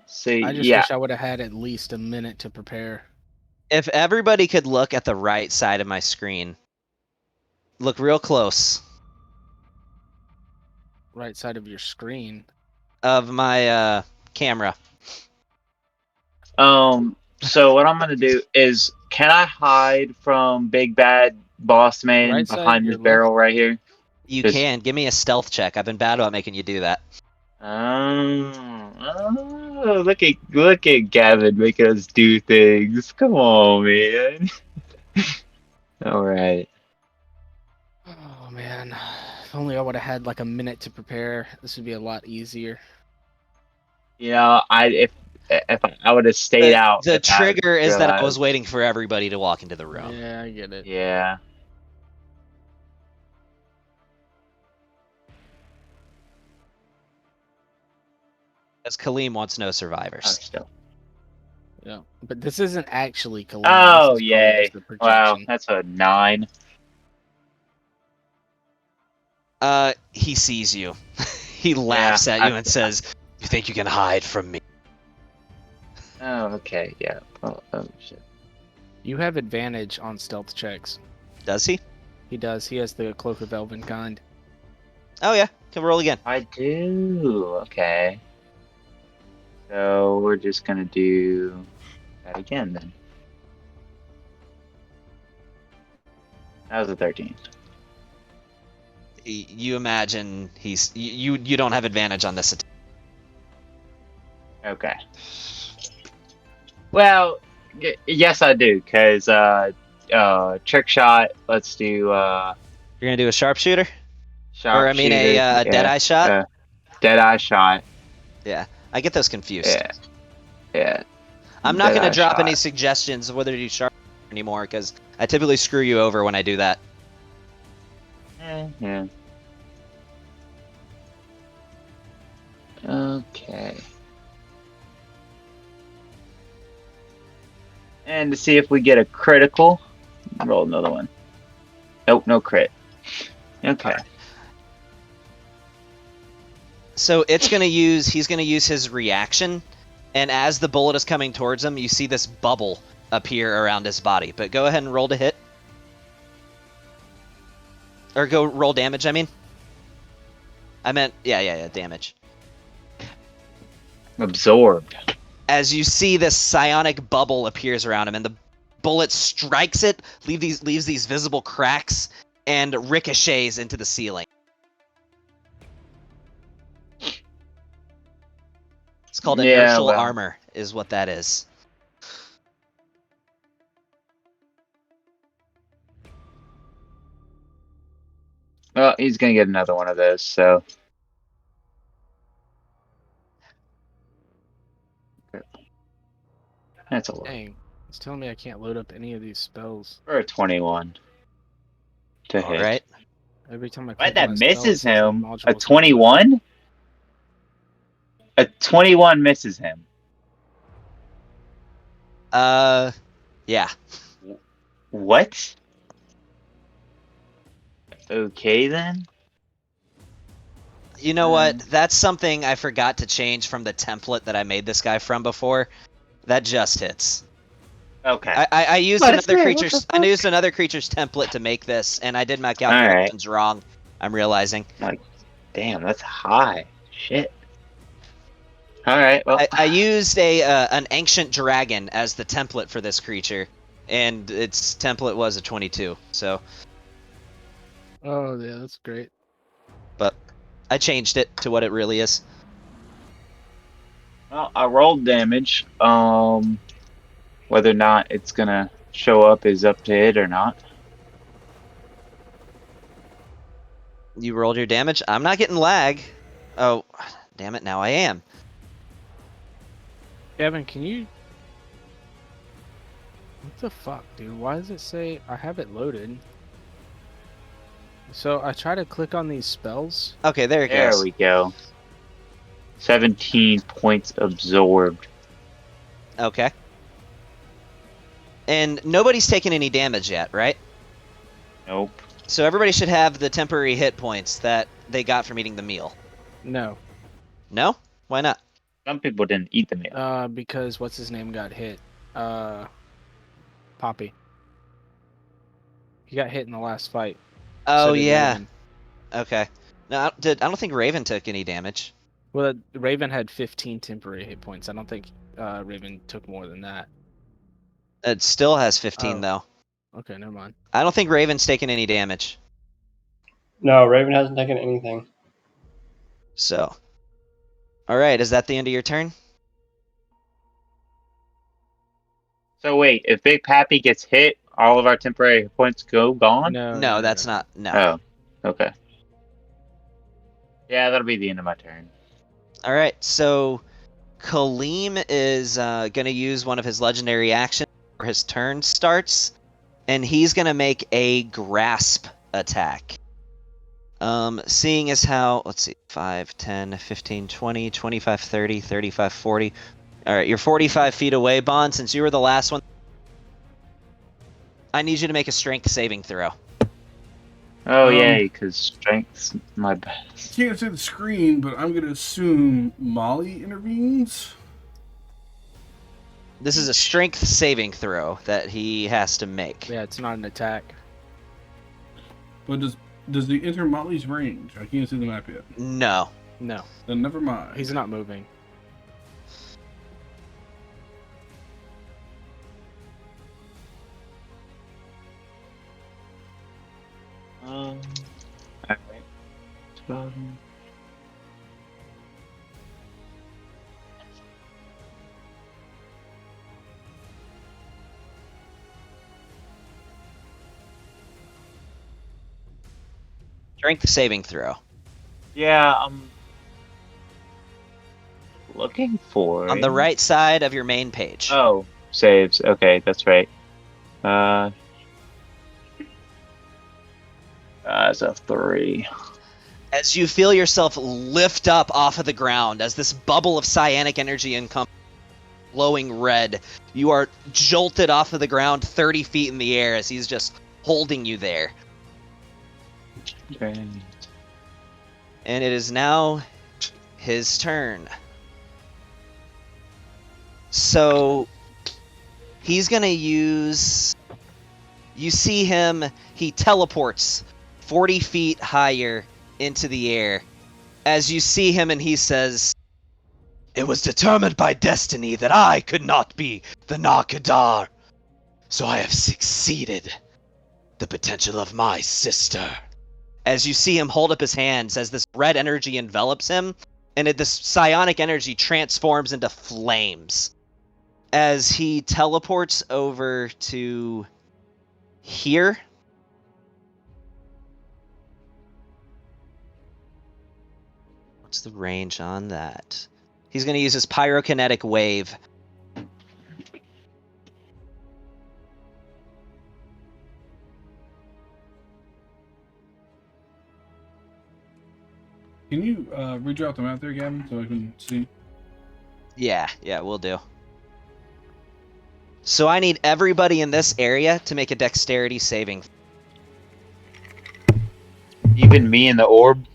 See. I just Yeah. wish I would have had at least a minute to prepare. If everybody could look at the right side of my screen, look real close Right side of your screen. of my camera. So what I'm gonna do is, can I hide from Big Bad Boss Man Right side, behind your this barrel right here? You Just- can. Give me a stealth check. I've been bad about making you do that. Look at Gavin making us do things. Come on, man. All right. Oh man. If only I would have had like a minute to prepare. This would be a lot easier. You know, if I would have stayed out. The if I trigger is that I realized- was waiting for everybody to walk into the room. Yeah, I get it. Yeah. As Kaleem wants no survivors. Still. Yeah. But this isn't actually Kaleem. Oh, This is probably yay. just the Wow, projection. that's a 9. He sees you. He laughs at you and says, "You think you can hide from me?" Oh, okay, yeah. Oh shit. You have advantage on stealth checks. Does he? He does. He has the Cloak of Elven kind. Oh yeah. Can roll again. I do. Okay. So we're just gonna do that again then. That was a 13. You imagine you don't have advantage on this attack. Okay. Well, yes I do, cause trick shot. Let's do You're gonna do a sharpshooter, sharp. or I mean a deadeye shot. Deadeye shot. Yeah, I get those confused. Yeah. Yeah. I'm not gonna Deadeye drop any shot. suggestions of whether to do sharp anymore because I typically screw you over when I do that. Yeah. Okay. And to see if we get a critical, roll another one. Nope, no crit. Okay. So he's gonna use his reaction, and as the bullet is coming towards him, you see this bubble appear around his body. But go ahead and roll to hit. Or go roll damage, I mean. I meant, yeah, damage. Absorbed. As you see this psionic bubble appears around him, and the bullet strikes it, leaves these visible cracks, and ricochets into the ceiling. It's called inertial armor, is what that is. Well, he's gonna get another one of those, so. That's a lot. Dang. It's telling me I can't load up any of these spells. Or a 21 to hit. Alright. Every time I What? click on That a spell, misses it says the him. module A is not 21? A 21 misses him. Yeah. What? Okay then. You know what? That's something I forgot to change from the template that I made this guy from before. That just hits. Okay. I used What another is it? creature's What the I fuck? used another creature's template to make this, and I did my right. calculations wrong. I'm realizing. Like, damn, that's high. Shit. All right. Well. I used an ancient dragon as the template for this creature, and its template was a 22. So, Oh yeah, that's great. but I changed it to what it really is. Well, I rolled damage. Whether or not it's gonna show up is up to it or not. You rolled your damage. I'm not getting lag. Oh, damn it! Now I am. Kevin, can you? What the fuck, dude? Why does it say I have it loaded? So I try to click on these spells. Okay, there it There goes. we go. 17 points absorbed. Okay. And nobody's taken any damage yet, right? Nope. So everybody should have the temporary hit points that they got from eating the meal. No. No? Why not? Some people didn't eat the meal. Because what's his name got hit? Pappy. He got hit in the last fight. Oh So did yeah. Raven. Okay. No, I don't think Raven took any damage. Well, Raven had 15 temporary hit points. I don't think Raven took more than that. It still has 15 Oh. though. Okay, never mind. I don't think Raven's taken any damage. No, Raven hasn't taken anything. So. All right, is that the end of your turn? So wait, if Big Pappy gets hit, all of our temporary hit points gone? No, that's not. No. Oh, okay. Yeah, that'll be the end of my turn. All right, so Kaleem is going to use one of his legendary actions before his turn starts, and he's going to make a grasp attack. Seeing as how, let's see, 5, 10, 15, 20, 25, 30, 35, 40. All right, you're 45 feet away, Bond. Since you were the last one, I need you to make a strength saving throw. Oh, yay, because strength's my best. Can't see the screen, but I'm gonna assume Molly intervenes. This is a strength saving throw that he has to make. Yeah, it's not an attack. But does he enter Molly's range? I can't see the map yet. No. No. Then never mind. He's not moving. Alright. Strength saving throw. Yeah, I'm looking for On the right side of your main page. Oh, saves. Okay, that's right. It's a 3. As you feel yourself lift up off of the ground, as this bubble of cyanic energy encompasses glowing red, you are jolted off of the ground 30 feet in the air as he's just holding you there. Great. And it is now his turn. So he's gonna use... You see him, he teleports 40 feet higher into the air. As you see him and he says, "It was determined by destiny that I could not be the Narkadar, so I have succeeded the potential of my sister." As you see him hold up his hands as this red energy envelops him, and this psionic energy transforms into flames. As he teleports over to here. What's the range on that? He's going to use his pyrokinetic wave. Can you redraw the map there, Gavin, so I can see? Yeah, we'll do. So I need everybody in this area to make a dexterity saving. Even me in the orb?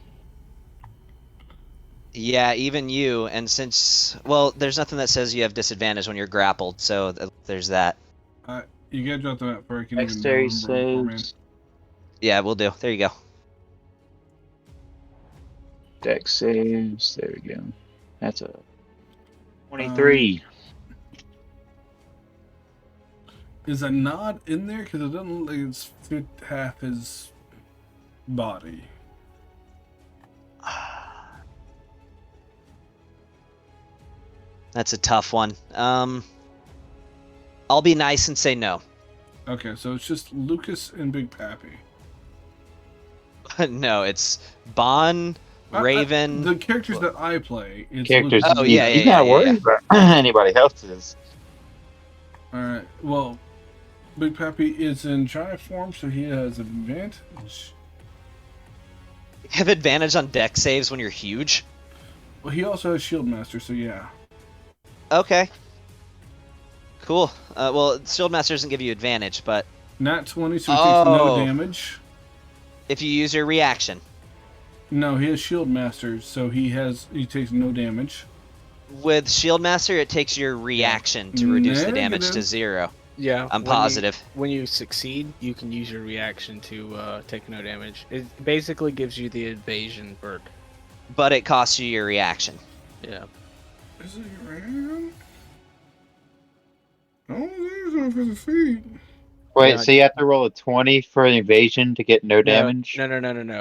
Yeah, even you. And since, well, there's nothing that says you have disadvantage when you're grappled, so there's that. You gotta drop the map where I can even Dexterity remember beforehand. saves. Yeah, we'll do. There you go. Dex saves. There we go. That's a 23. Is a nod in there? Because it doesn't look like it's fit half his body. That's a tough one. I'll be nice and say no. Okay, so it's just Lucas and Big Pappy. No, it's Bon, Raven. The characters that I play, it's Characters. Lucas. Oh, yeah, He's yeah, not yeah, worried about anybody else's. Alright, well, Big Pappy is in giant form, so he has advantage. You have advantage on deck saves when you're huge. Well, he also has Shield Master, so yeah. Okay. Cool. Well, Shield Master doesn't give you advantage, but Nat 20, so he takes no Oh. damage. if you use your reaction. No, he has Shield Master, so he takes no damage. With Shield Master, it takes your reaction to reduce the damage to Negative. 0. Yeah. I'm positive. When you succeed, you can use your reaction to take no damage. It basically gives you the evasion perk. But it costs you your reaction. Yeah. Is it around? Oh, there's no for the feet. Wait, Yeah. so you have to roll a 20 for an evasion to get no damage? No.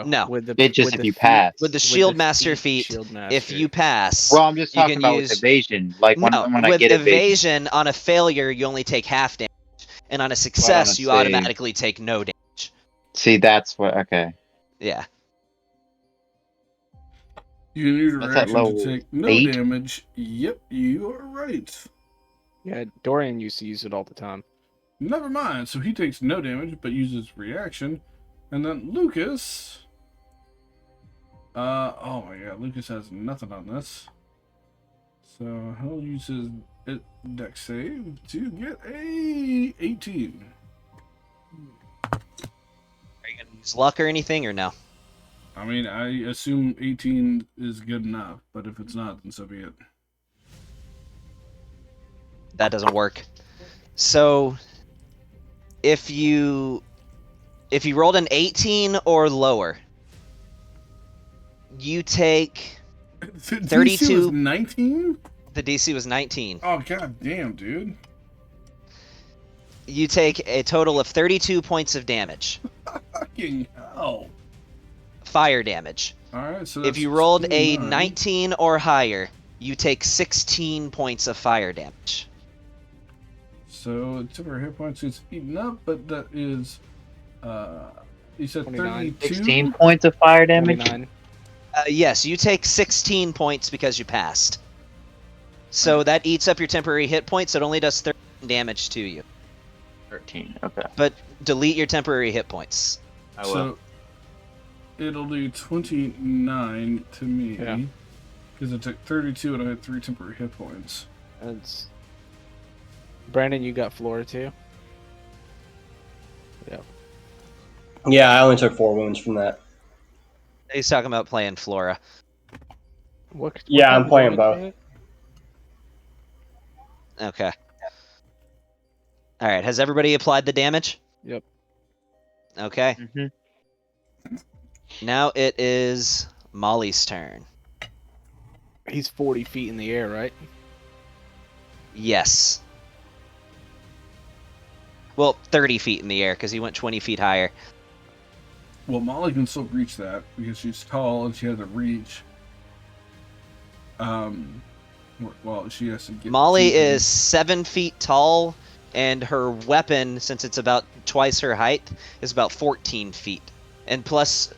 No. With the It's just with if the you feet- pass. With the with Shield the Master feat, Shield if Master. you pass, Well, I'm just you talking can about use... with evasion. Like when No, I with get evasion. evasion, on a failure, you only take half damage. And on a success, you save. automatically take no damage. See, that's what. Okay. Yeah. You can use your That's at reaction to level take no 8? damage. Yep, you are right. Yeah, Dorian used to use it all the time. Never mind. So he takes no damage, but uses reaction. And then Lucas... oh my god, Lucas has nothing on this. So he'll use his dex save to get a 18. Are you going to use luck or anything, or no? I mean, I assume 18 is good enough, but if it's not, then so be it. That doesn't work. So, if you rolled an 18 or lower, you take... DC 32 was 19? The DC was 19. Oh, god damn, dude. You take a total of 32 points of damage. Fucking hell. Fire damage. Alright, so If that's you rolled a 29. 19 or higher, you take 16 points of fire damage. So, temporary hit points is eaten up, but that is, you said 29. 32? 16 points of fire damage? 29. Yes, you take 16 points because you passed. So that eats up your temporary hit points. It only does 13 damage to you. 13, okay. But delete your temporary hit points. I will. So, it'll do 29 to me. Yeah. Because it took 32 and I had 3 temporary hit points. That's... Brandon, you got Flora too? Yeah. Yeah, I only took 4 wounds from that. He's talking about playing Flora. What Yeah, kind I'm of playing damage both. is it? Okay. Alright, has everybody applied the damage? Yep. Okay. Mm-hmm. Now it is Molly's turn. He's 40 feet in the air, right? Yes. Well, 30 feet in the air, because he went 20 feet higher. Well, Molly can still reach that because she's tall and she has a reach. Well, she has to get. Molly to him. is 7 feet tall, and her weapon, since it's about twice her height, is about 14 feet. And plus,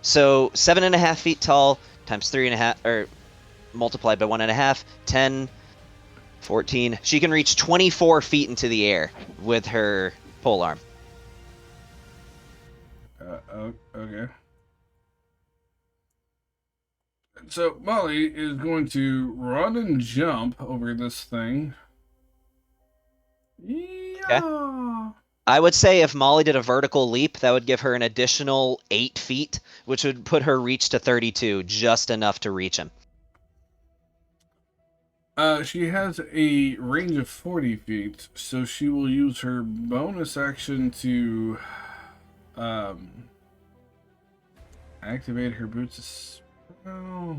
so 7.5 feet tall times 3.5, or multiplied by 1.5, 10, 14. She can reach 24 feet into the air with her polearm. Okay. So Molly is going to run and jump over this thing. Yeah. I would say if Molly did a vertical leap, that would give her an additional 8 feet, which would put her reach to 32, just enough to reach him. She has a range of 40 feet, so she will use her bonus action to activate her boots. Well,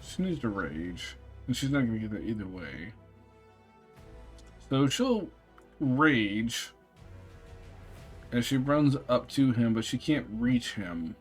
she needs to rage, and she's not going to get that either way. So she'll rage as she runs up to him, but she can't reach him.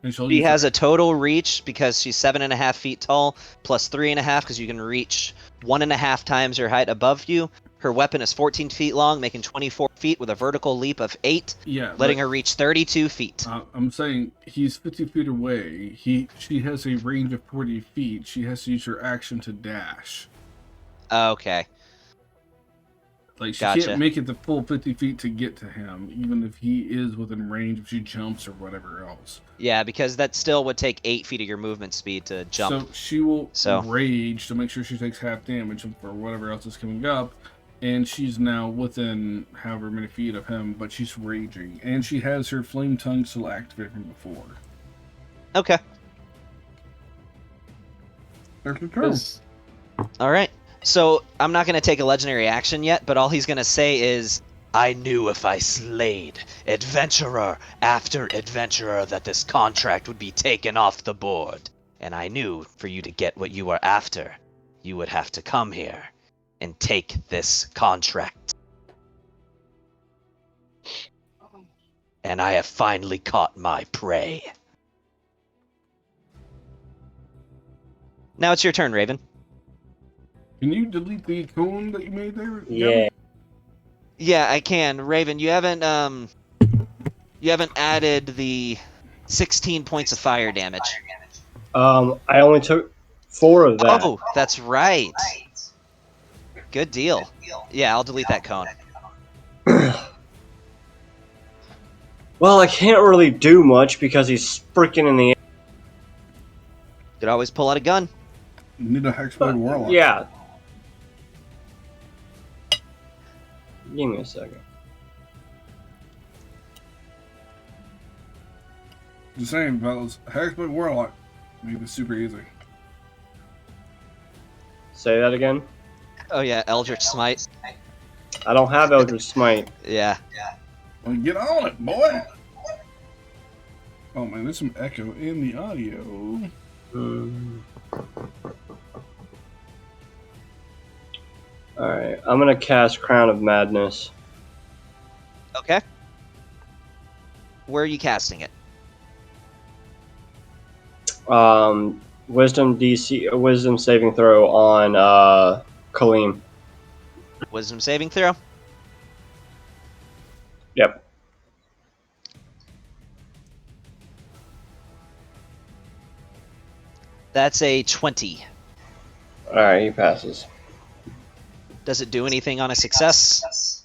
And she'll She use has her- a total reach because she's 7.5 feet tall, plus 3.5 because you can reach 1.5 times your height above you. Her weapon is 14 feet long, making 24 feet with a vertical leap of 8, letting her reach 32 feet. I'm saying he's 50 feet away. She has a range of 40 feet. She has to use her action to dash. Okay. Like, she Gotcha. can't make it the full 50 feet to get to him, even if he is within range if she jumps or whatever else. Yeah, because that still would take 8 feet of your movement speed to jump. So she will So- rage to make sure she takes half damage for whatever else is coming up. And she's now within however many feet of him, but she's raging. And she has her flame tongue still activated from before. Okay. There's her turn. All right. So I'm not going to take a legendary action yet, but all he's going to say is, I knew if I slayed adventurer after adventurer that this contract would be taken off the board. And I knew for you to get what you were after, you would have to come here and take this contract. And I have finally caught my prey. Now it's your turn, Raven. Can you delete the cone that you made there? Yeah. Yeah, I can. Raven, you haven't added the 16 points of fire damage. I only took 4 of that. Oh, that's right. Good deal. Yeah, I'll delete that cone. Well, I can't really do much because he's freaking in the air. Could always pull out a gun. You need a Hexblade Warlock. Yeah. Give me a second. Just saying, fellas. Hexblade Warlock. Make this super easy. Say that again. Oh yeah, Eldritch Smite. I don't have Eldritch Smite. Yeah. Well, get on it, boy! Oh man, there's some echo in the audio. Alright, I'm gonna cast Crown of Madness. Okay. Where are you casting it? Wisdom saving throw on Kaleem. Wisdom saving throw? Yep. That's a 20. Alright, he passes. Does it do anything on a success?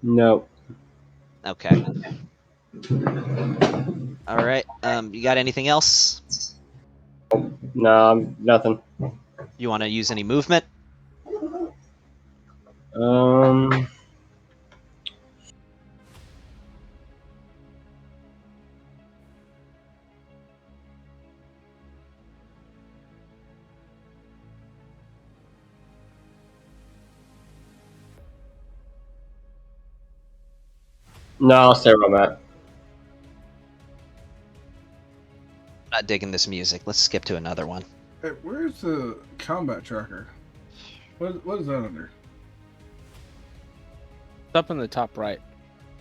Nope. Okay. Alright, you got anything else? No, nothing. You want to use any movement? No, I'll stay where I'm at. Not digging this music. Let's skip to another one. Hey, where's the combat tracker? What is that under? It's up in the top right.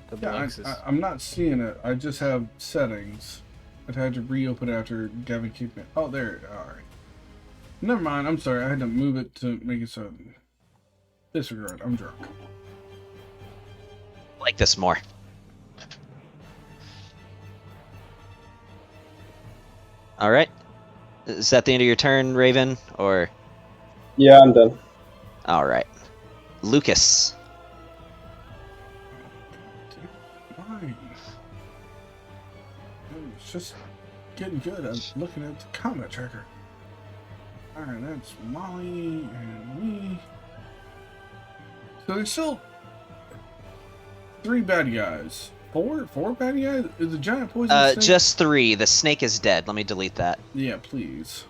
The Yeah, Alexis. I'm not seeing it. I just have settings. I've had to reopen after Gavin kicked me. Oh, there. Alright. Never mind. I'm sorry. I had to move it to make it so. Disregard. I'm drunk. Like this more. Alright. Is that the end of your turn, Raven? Or. Yeah, I'm done. Alright. Lucas. Fine. It's just getting good at looking at the combat tracker. Alright, that's Molly and me. So there's still 3 bad guys. 4 bad guys? Is the giant poison snake? Just 3. The snake is dead. Let me delete that. Yeah, please.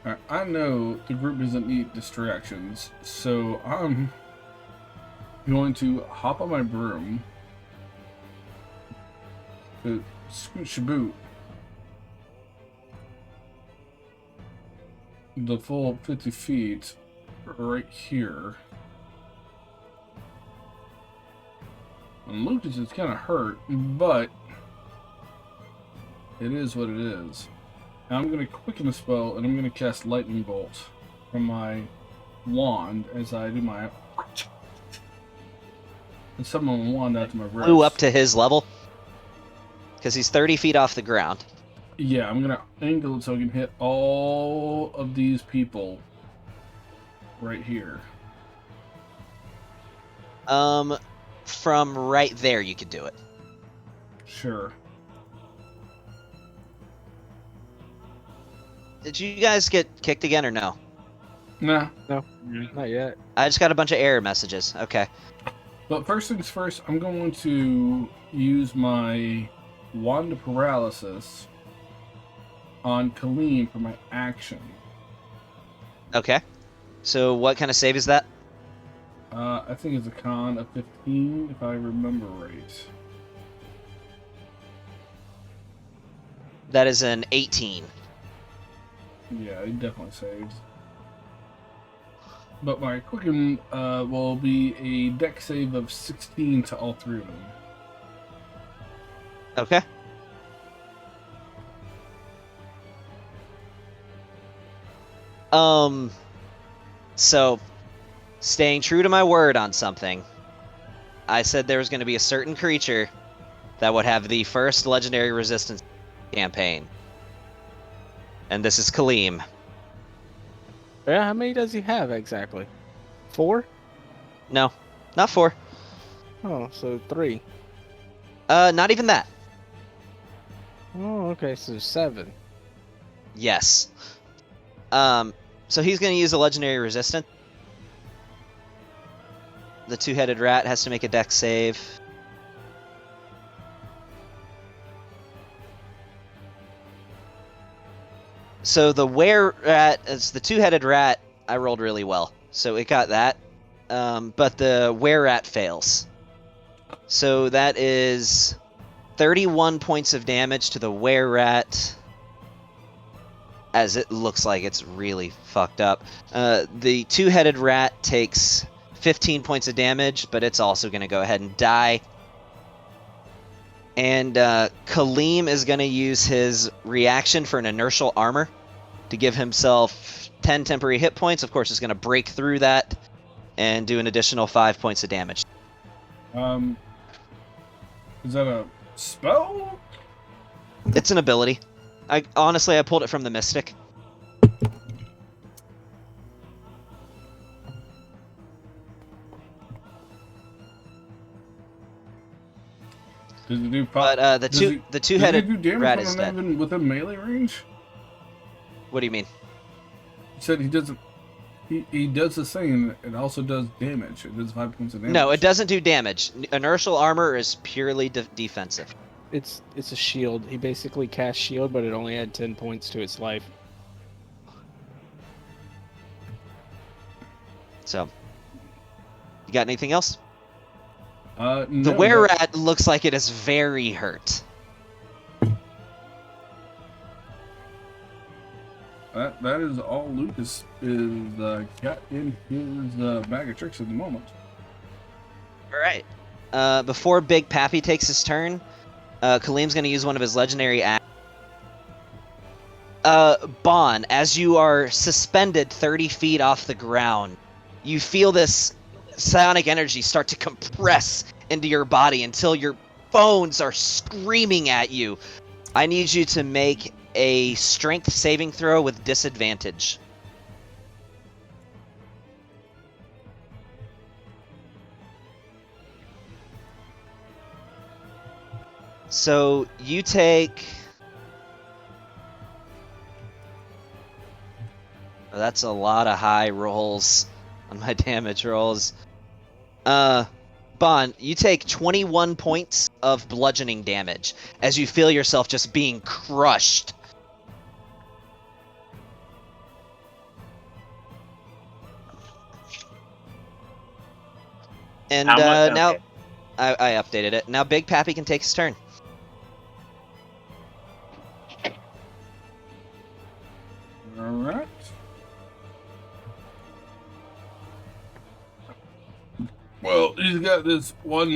Alright, I know the group doesn't need distractions, so I'm going to hop on my broom, scoot shaboot the full 50 feet right here. And Lucas is kind of hurt, but it is what it is. Now I'm going to quicken the spell, and I'm going to cast Lightning Bolt from my wand as I do my... And summon my wand out to my wrist. Flew up to his level? Because he's 30 feet off the ground. Yeah, I'm going to angle it so I can hit all of these people right here. From right there you could do it. Sure. Did you guys get kicked again or no? Nah. No, not yet. I just got a bunch of error messages. Okay. But first things first, I'm going to use my Wand of Paralysis on Kaleem for my action. Okay. So what kind of save is that? I think it's a con of 15, if I remember right. That is an 18. Yeah, it definitely saves. But my Quicken will be a dex save of 16 to all 3 of them. Okay. So, staying true to my word on something, I said there was going to be a certain creature that would have the first legendary resistance campaign. And this is Kaleem. Yeah, how many does he have exactly? 4? No, not 4. Oh, so 3. Not even that. Oh, okay, so 7. Yes. So he's going to use a legendary resistance. The two-headed rat has to make a dex save. So the were-rat, it's the two-headed rat, I rolled really well. So it got that. But the were-rat fails. So that is 31 points of damage to the were-rat, as it looks like it's really fucked up. The two-headed rat takes 15 points of damage, but it's also going to go ahead and die. And Kaleem is going to use his reaction for an inertial armor to give himself 10 temporary hit points. Of course, it's going to break through that and do an additional 5 points of damage. Is that a spell? It's an ability. I pulled it from the Mystic. Does it do But the two-headed does it do damage rat when is I'm dead. not even within melee range? What do you mean? He said he doesn't. He does the same. It also does damage. It does 5 points of damage. No, it doesn't do damage. Inertial armor is purely defensive. It's a shield. He basically cast shield, but it only had 10 points to its life. So, you got anything else? No, The were-rat looks like it is very hurt. That is all Lucas is got in his bag of tricks at the moment. All right. Before Big Pappy takes his turn, Kaleem's going to use one of his legendary acts. Bon, as you are suspended 30 feet off the ground, you feel this psionic energy start to compress into your body until your bones are screaming at you. I need you to make a strength saving throw with disadvantage. So you take. Oh, that's a lot of high rolls on my damage rolls. Bond, you take 21 points of bludgeoning damage as you feel yourself just being crushed. And How much? now Okay. I updated it. Now Big Pappy can take his turn. Alright. Well, he's got this one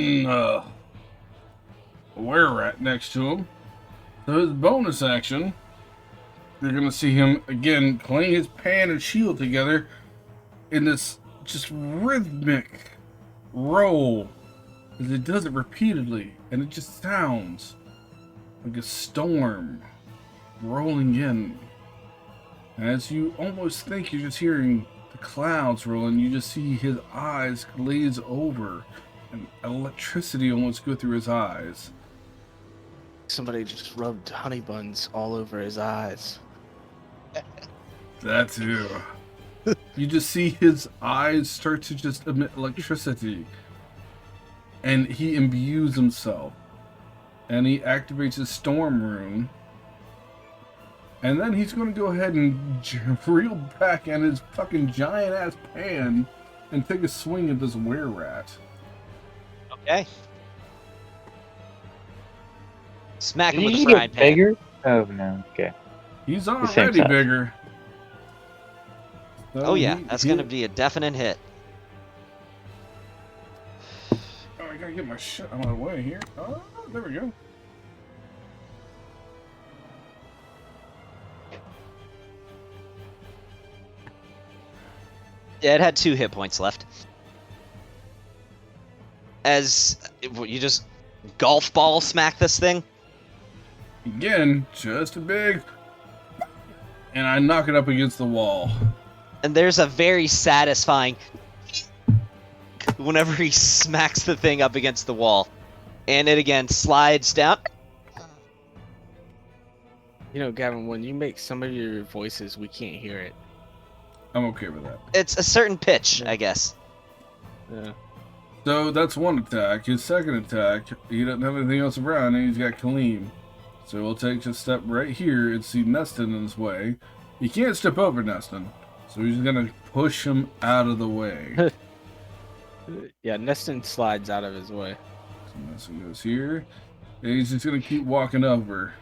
were-rat next to him. So his bonus action, you're gonna see him again playing his pan and shield together in this just rhythmic roll as he does it repeatedly, and it just sounds like a storm rolling in. As you almost think you're just hearing the clouds rolling, you just see his eyes glaze over and electricity almost go through his eyes. Somebody just rubbed honey buns all over his eyes. That too. You just see his eyes start to just emit electricity. And he imbues himself. And he activates his storm rune. And then he's going to go ahead and reel back at his fucking giant ass pan and take a swing at this were-rat. Okay. Smack him Did with he the frying get pan. bigger? Oh no. Okay. He's same already size. bigger. So Oh yeah, that's gonna be a definite hit. Oh, I gotta get my shit out of the way here. Oh, there we go. Yeah, it had 2 hit points left. As you just golf ball smack this thing. Again, just a big... And I knock it up against the wall. And there's a very satisfying whenever he smacks the thing up against the wall. And it again slides down. You know, Gavin, when you make some of your voices, we can't hear it. I'm okay with that. It's a certain pitch, I guess. Yeah. So that's one attack. His second attack, he doesn't have anything else around, and he's got Kaleem. So he'll take a step right here and see Neston in his way. He can't step over Neston, so he's gonna push him out of the way. Yeah, Neston slides out of his way. So Neston goes here, and he's just gonna keep walking over.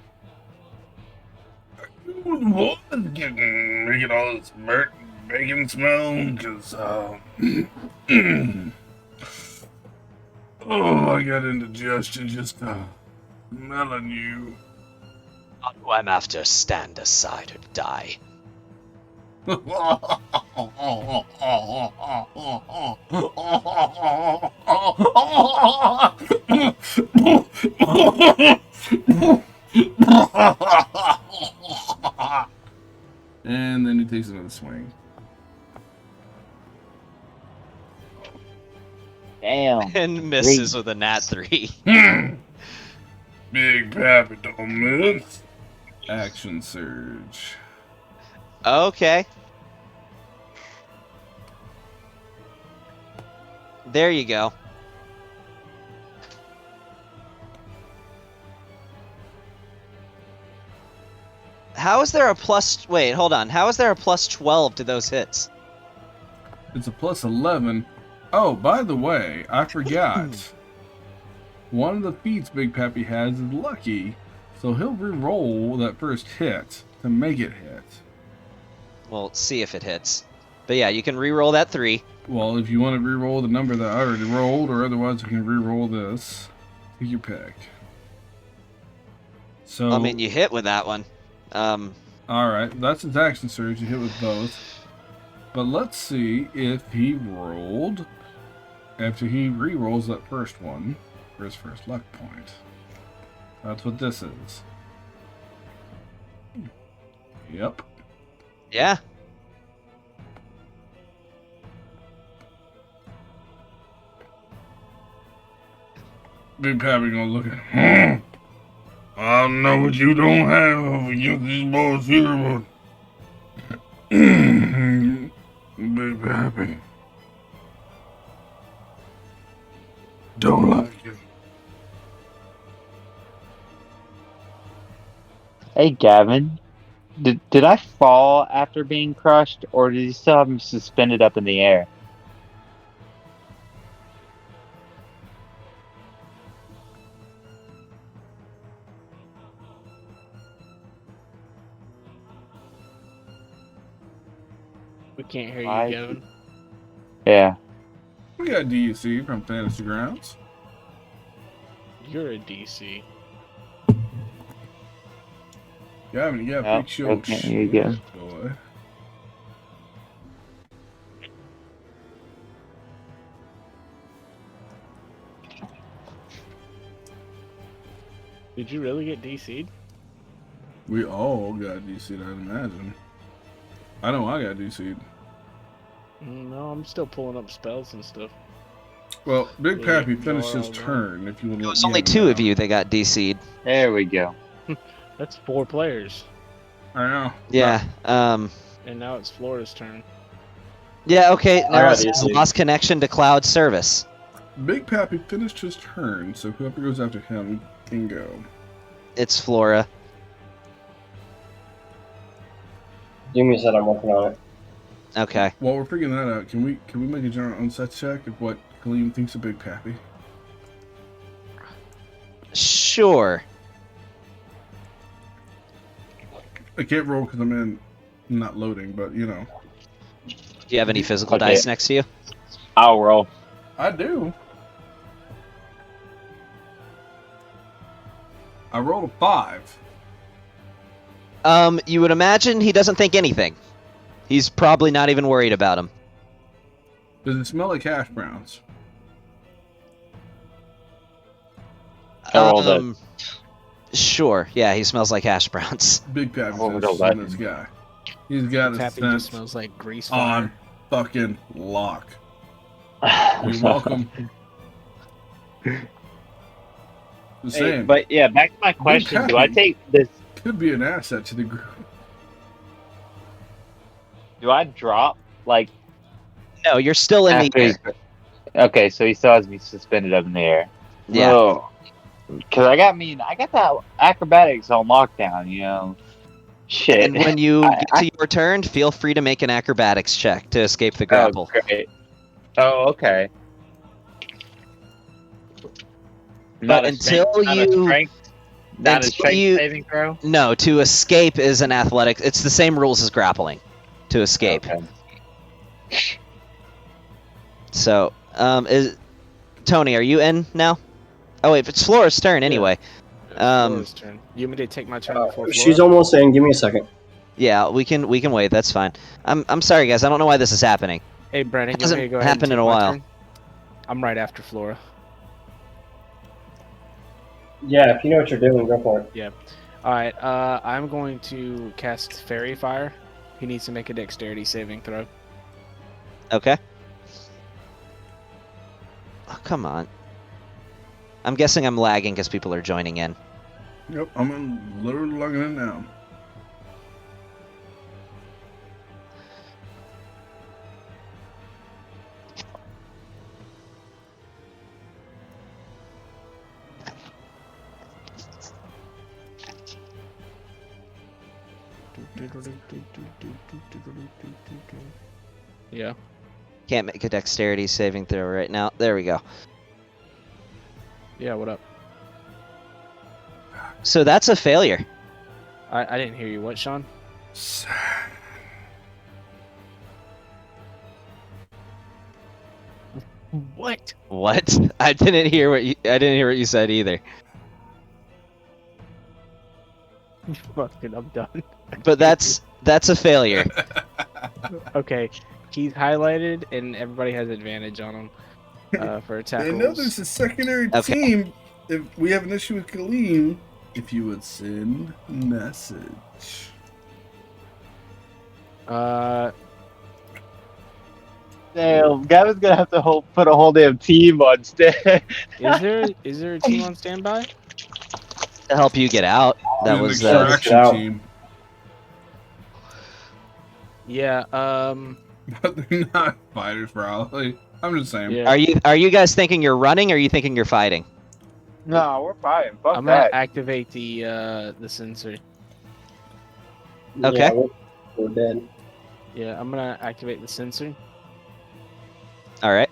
Making all this burnt bacon smell, because oh, I got indigestion just smelling you. Not who I'm after, stand aside or die. And then he takes another swing. Damn. And misses with a nat 3. Big Pappy don't miss. Action surge. Okay. There you go. How is there a plus... Wait, hold on. How is there a plus 12 to those hits? It's a plus 11. Oh, by the way, I forgot. One of the feats Big Pappy has is lucky, so he'll re-roll that first hit to make it hit. We'll see if it hits. But yeah, you can re-roll that 3. Well, if you want to re-roll the number that I already rolled, or otherwise you can re-roll this. Take your pick. So, I mean, you hit with that one. alright, that's his action surge. You hit with both. But let's see if he rolled, after he re-rolls that first one, for his first luck point. That's what this is. Yep. Yeah. Big Pappy gonna look at him. I know what you don't have. You these boys here, but Big Pappy don't like it. Hey, Gavin. Did I fall after being crushed, or did you still have me suspended up in the air? We can't hear you, I- Gavin. Yeah. We got DUC from Fantasy Grounds. You're a DC. Gavin, you got Well, big show. okay, you go. Boy. Did you really get DC'd? We all got DC'd, I'd imagine. I know I got DC'd. No, I'm still pulling up spells and stuff. Well, Big Yeah, Pappy finished his no. turn. If you would It let was me only have 2 that. of you that got DC'd. There we go. That's 4 players. I know. Yeah. And now it's Flora's turn. Yeah. Okay. Now got it says DC'd. lost connection to cloud service. Big Pappy finished his turn, so whoever goes after him can go. It's Flora. Jimmy said I'm working on it. Okay. While we're figuring that out, can we make a general unset check of what Kaleem thinks of Big Pappy? Sure. I can't roll because I'm not loading, but you know. Do you have any physical Okay. dice next to you? I'll roll. I do. I rolled a 5. You would imagine he doesn't think anything. He's probably not even worried about him. Does it smell like hash browns? I rolled it. Sure. Yeah, he smells like hash browns. Big Pappy's Oh, a no, that- this guy. He's got a Tappy scent just smells like grease fire. on fucking lock. You're welcome. Just Hey, saying, but yeah, back to my question. Do I Pappy. take this? could be an asset to the group. Do I drop like? No, you're still in the after air. he's- Okay, so he still has me suspended up in the air. Yeah. Because I got that acrobatics on lockdown. You know. Shit. And when you I- get to your turn, feel free to make an acrobatics check to escape the grapple. Oh, great. Oh, okay. But until you- not a until strength you- saving throw. No, to escape is an athletic. It's the same rules as grappling. To escape. Okay. So, is Tony? Are you in now? Oh wait, it's Flora's turn anyway. Flora's turn. You want me to take my turn before Flora? She's almost in. Give me a second. Yeah, we can wait. That's fine. I'm sorry, guys. I don't know why this is happening. Hey, Brandon, you want Hasn't me to go ahead and happened take in a my while. turn? I'm right after Flora. Yeah, if you know what you're doing, go for it. Yeah. Alright, I'm going to cast Fairy Fire. He needs to make a dexterity saving throw. Okay. Oh, come on. I'm guessing I'm lagging because people are joining in. Yep, literally logging in now. Yeah. Can't make a dexterity saving throw right now. There we go. Yeah, what up? So that's a failure. I didn't hear you. What, Sean? What? What? I didn't hear what you said either. Fucking, I'm done. But that's a failure. Okay, he's highlighted and everybody has advantage on him for attack They know rolls. there's a secondary Okay. team. If we have an issue with Kaleem, if you would send message. Damn, Gavin's gonna have to put a whole damn team on stand. Is there a team on standby? to help you get out. That An was extraction out. team. Yeah. But they're not fighters, probably. I'm just saying. Yeah. Are you guys thinking you're running, or are you thinking you're fighting? No, we're fighting. Fuck I'm gonna that. activate the sensor. Okay. Yeah, we're dead. Yeah, I'm gonna activate the sensor. All right.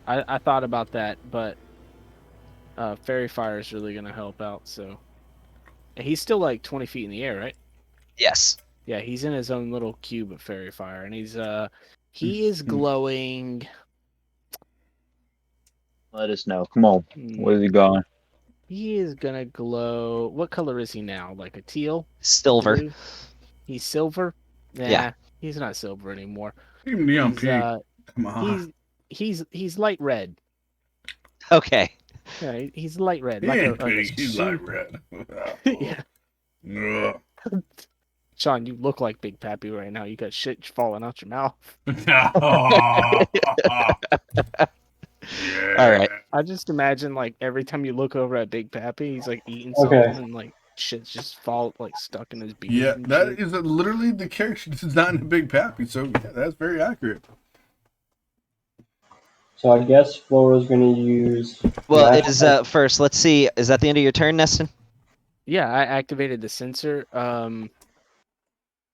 I thought about that, but fairy fire is really gonna help out. So, and he's still like 20 feet in the air, right? Yes. Yeah, he's in his own little cube of fairy fire, and he is glowing. Let us know. Come on. Where's he going? He is gonna glow. What color is he now? Like a teal? Silver. Blue? He's silver. Nah, Yeah. he's not silver anymore. Even neon He's, pink. Come on. he's light red. Okay. Yeah, he's light red. He Like ain't a pink. He's soup. light red. Yeah. Ugh. Sean, you look like Big Pappy right now. You got shit falling out your mouth. Yeah. All right. I just imagine like every time you look over at Big Pappy, he's like eating Okay. something and like shit's just like stuck in his beard. Yeah, and that shit. is literally the character designed in Big Pappy. So yeah, that's very accurate. So I guess Flora's gonna use. Well, Mash- it is first. Let's see. Is that the end of your turn, Neston? Yeah, I activated the sensor.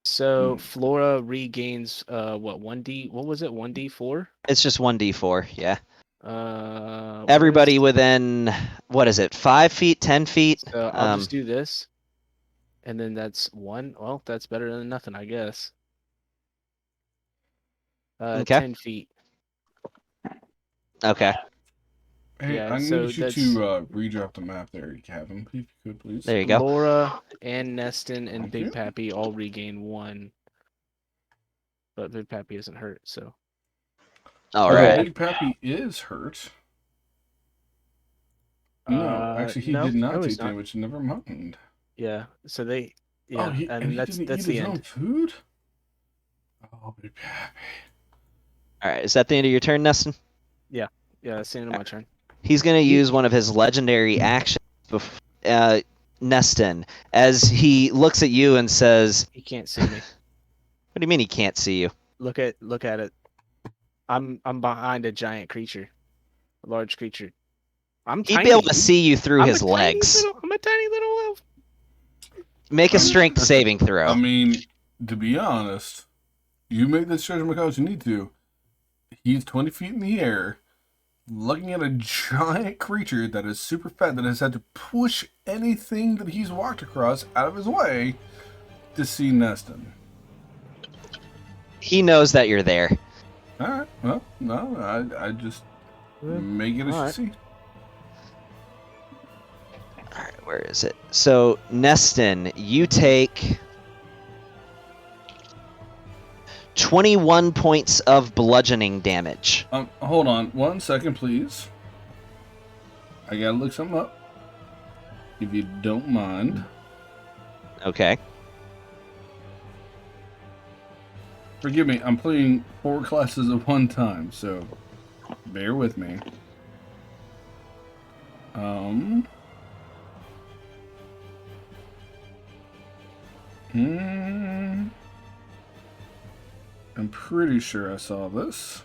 So Flora regains what 1D? What was it? 1D4? It's just 1d4. Yeah. What Everybody is- within what is it? 5 feet, 10 feet. So I'll just do this, and then that's 1. Well, that's better than nothing, I guess. Okay. 10 feet. Okay. Hey, Yeah, I need so you that's- to redrop the map there, Kevin. If you could, please. There you go. Laura and Neston and Thank Big you. Pappy all regain 1, but Big Pappy isn't hurt. So All Okay. right. Big Pappy is hurt. No, actually, he no, did not no, take he's not. damage. Never mind. Yeah, so they. Yeah, Oh, he and that's didn't that's eat the his own end. food. Oh, Big Pappy. All right. Is that the end of your turn, Neston? Yeah, that's the end of my turn. He's going to use one of his legendary actions, Neston, as he looks at you and says, He can't see me. "What do you mean he can't see you?" Look at it. I'm behind a giant creature, a large creature. I'm He'd tiny. be able to see you through I'm his a tiny legs. I'm a tiny little elf. Make a strength saving throw. I mean, to be honest, you make this judgment call as you need to. He's 20 feet in the air, looking at a giant creature that is super fat that has had to push anything that he's walked across out of his way to see Neston. He knows that you're there. Alright, well, no, I just make it as you alright. see. All right, where is it? So, Neston, you take 21 points of bludgeoning damage. Hold on 1 second, please. I gotta look something up. If you don't mind. Okay. Forgive me, I'm playing 4 classes at one time, so bear with me. I'm pretty sure I saw this.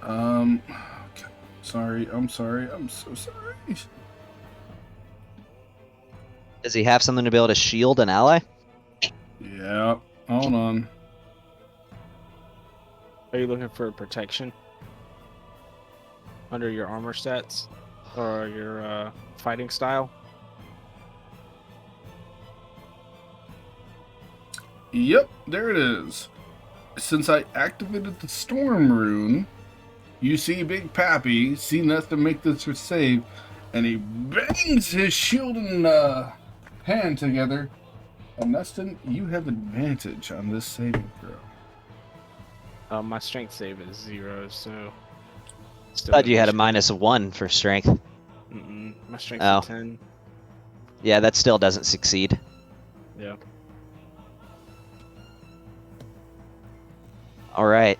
Okay. I'm sorry, I'm so sorry. Does he have something to be able to shield an ally? Yeah, hold on. Are you looking for protection under your armor stats or your fighting style? Yep, there it is. Since I activated the storm rune, you see Big Pappy see Neston make this for save, and he bangs his shield and hand together. And Neston, you have advantage on this saving throw. My strength save is 0, so. Thought you had a -1 for strength. My strength Oh. is 10. Yeah, that still doesn't succeed. Yeah. All right.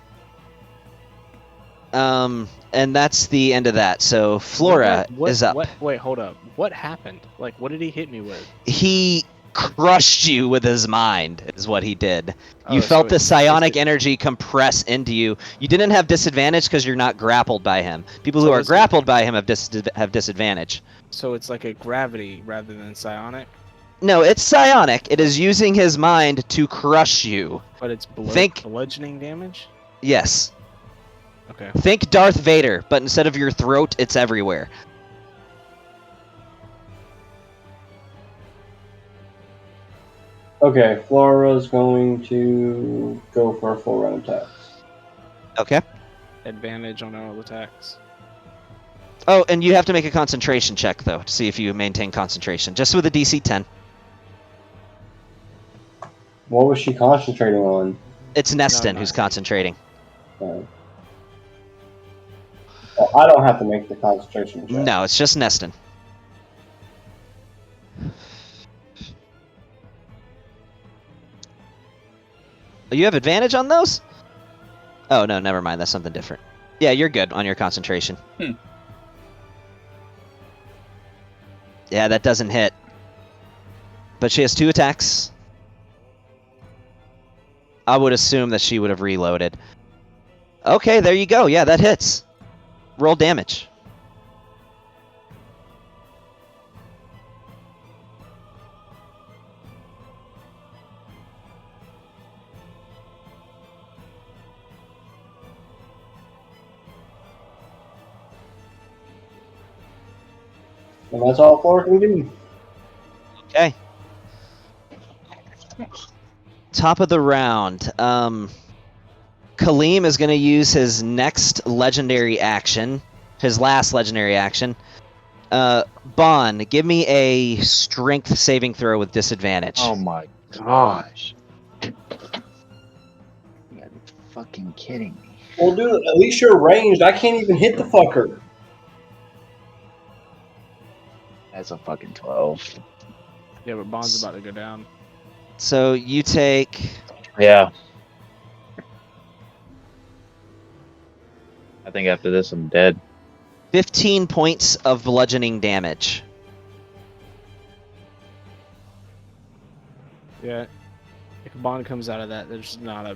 And that's the end of that. So Flora is up. Wait, hold up. What happened? Like, what did he hit me with? He crushed you with his mind, is what he did. You Oh, felt so the it's psionic energy compress into you. You didn't have disadvantage because you're not grappled by him. People who So are it's- grappled by him have disadvantage. So it's like a gravity rather than psionic, No, it's psionic. It is using his mind to crush you. but it's Think- bludgeoning damage. Yes. Okay. Think Darth Vader, but instead of your throat, it's everywhere. Okay, Flora's going to go for a full round attack. Okay. Advantage on all attacks. Oh, and you have to make a concentration check, though, to see if you maintain concentration. Just with a DC 10. What was she concentrating on? It's Neston No, who's no. concentrating. Well, I don't have to make the concentration check. No, it's just Neston. You have advantage on those? Oh, no, never mind. That's something different. Yeah, you're good on your concentration. Yeah, that doesn't hit. But she has 2 attacks. I would assume that she would have reloaded. Okay, there you go. Yeah, that hits. Roll damage. And that's all Flora can do. Okay. Top of the round. Kaleem is going to use his next legendary action. His last legendary action. Bond, give me a strength saving throw with disadvantage. Oh my gosh. You gotta be fucking kidding me. Well, dude, at least you're ranged. I can't even hit the fucker. That's a fucking 12. Yeah, but Bond's about to go down. So you take... Yeah. I think after this, I'm dead. 15 points of bludgeoning damage. Yeah. If Bond comes out of that, there's not a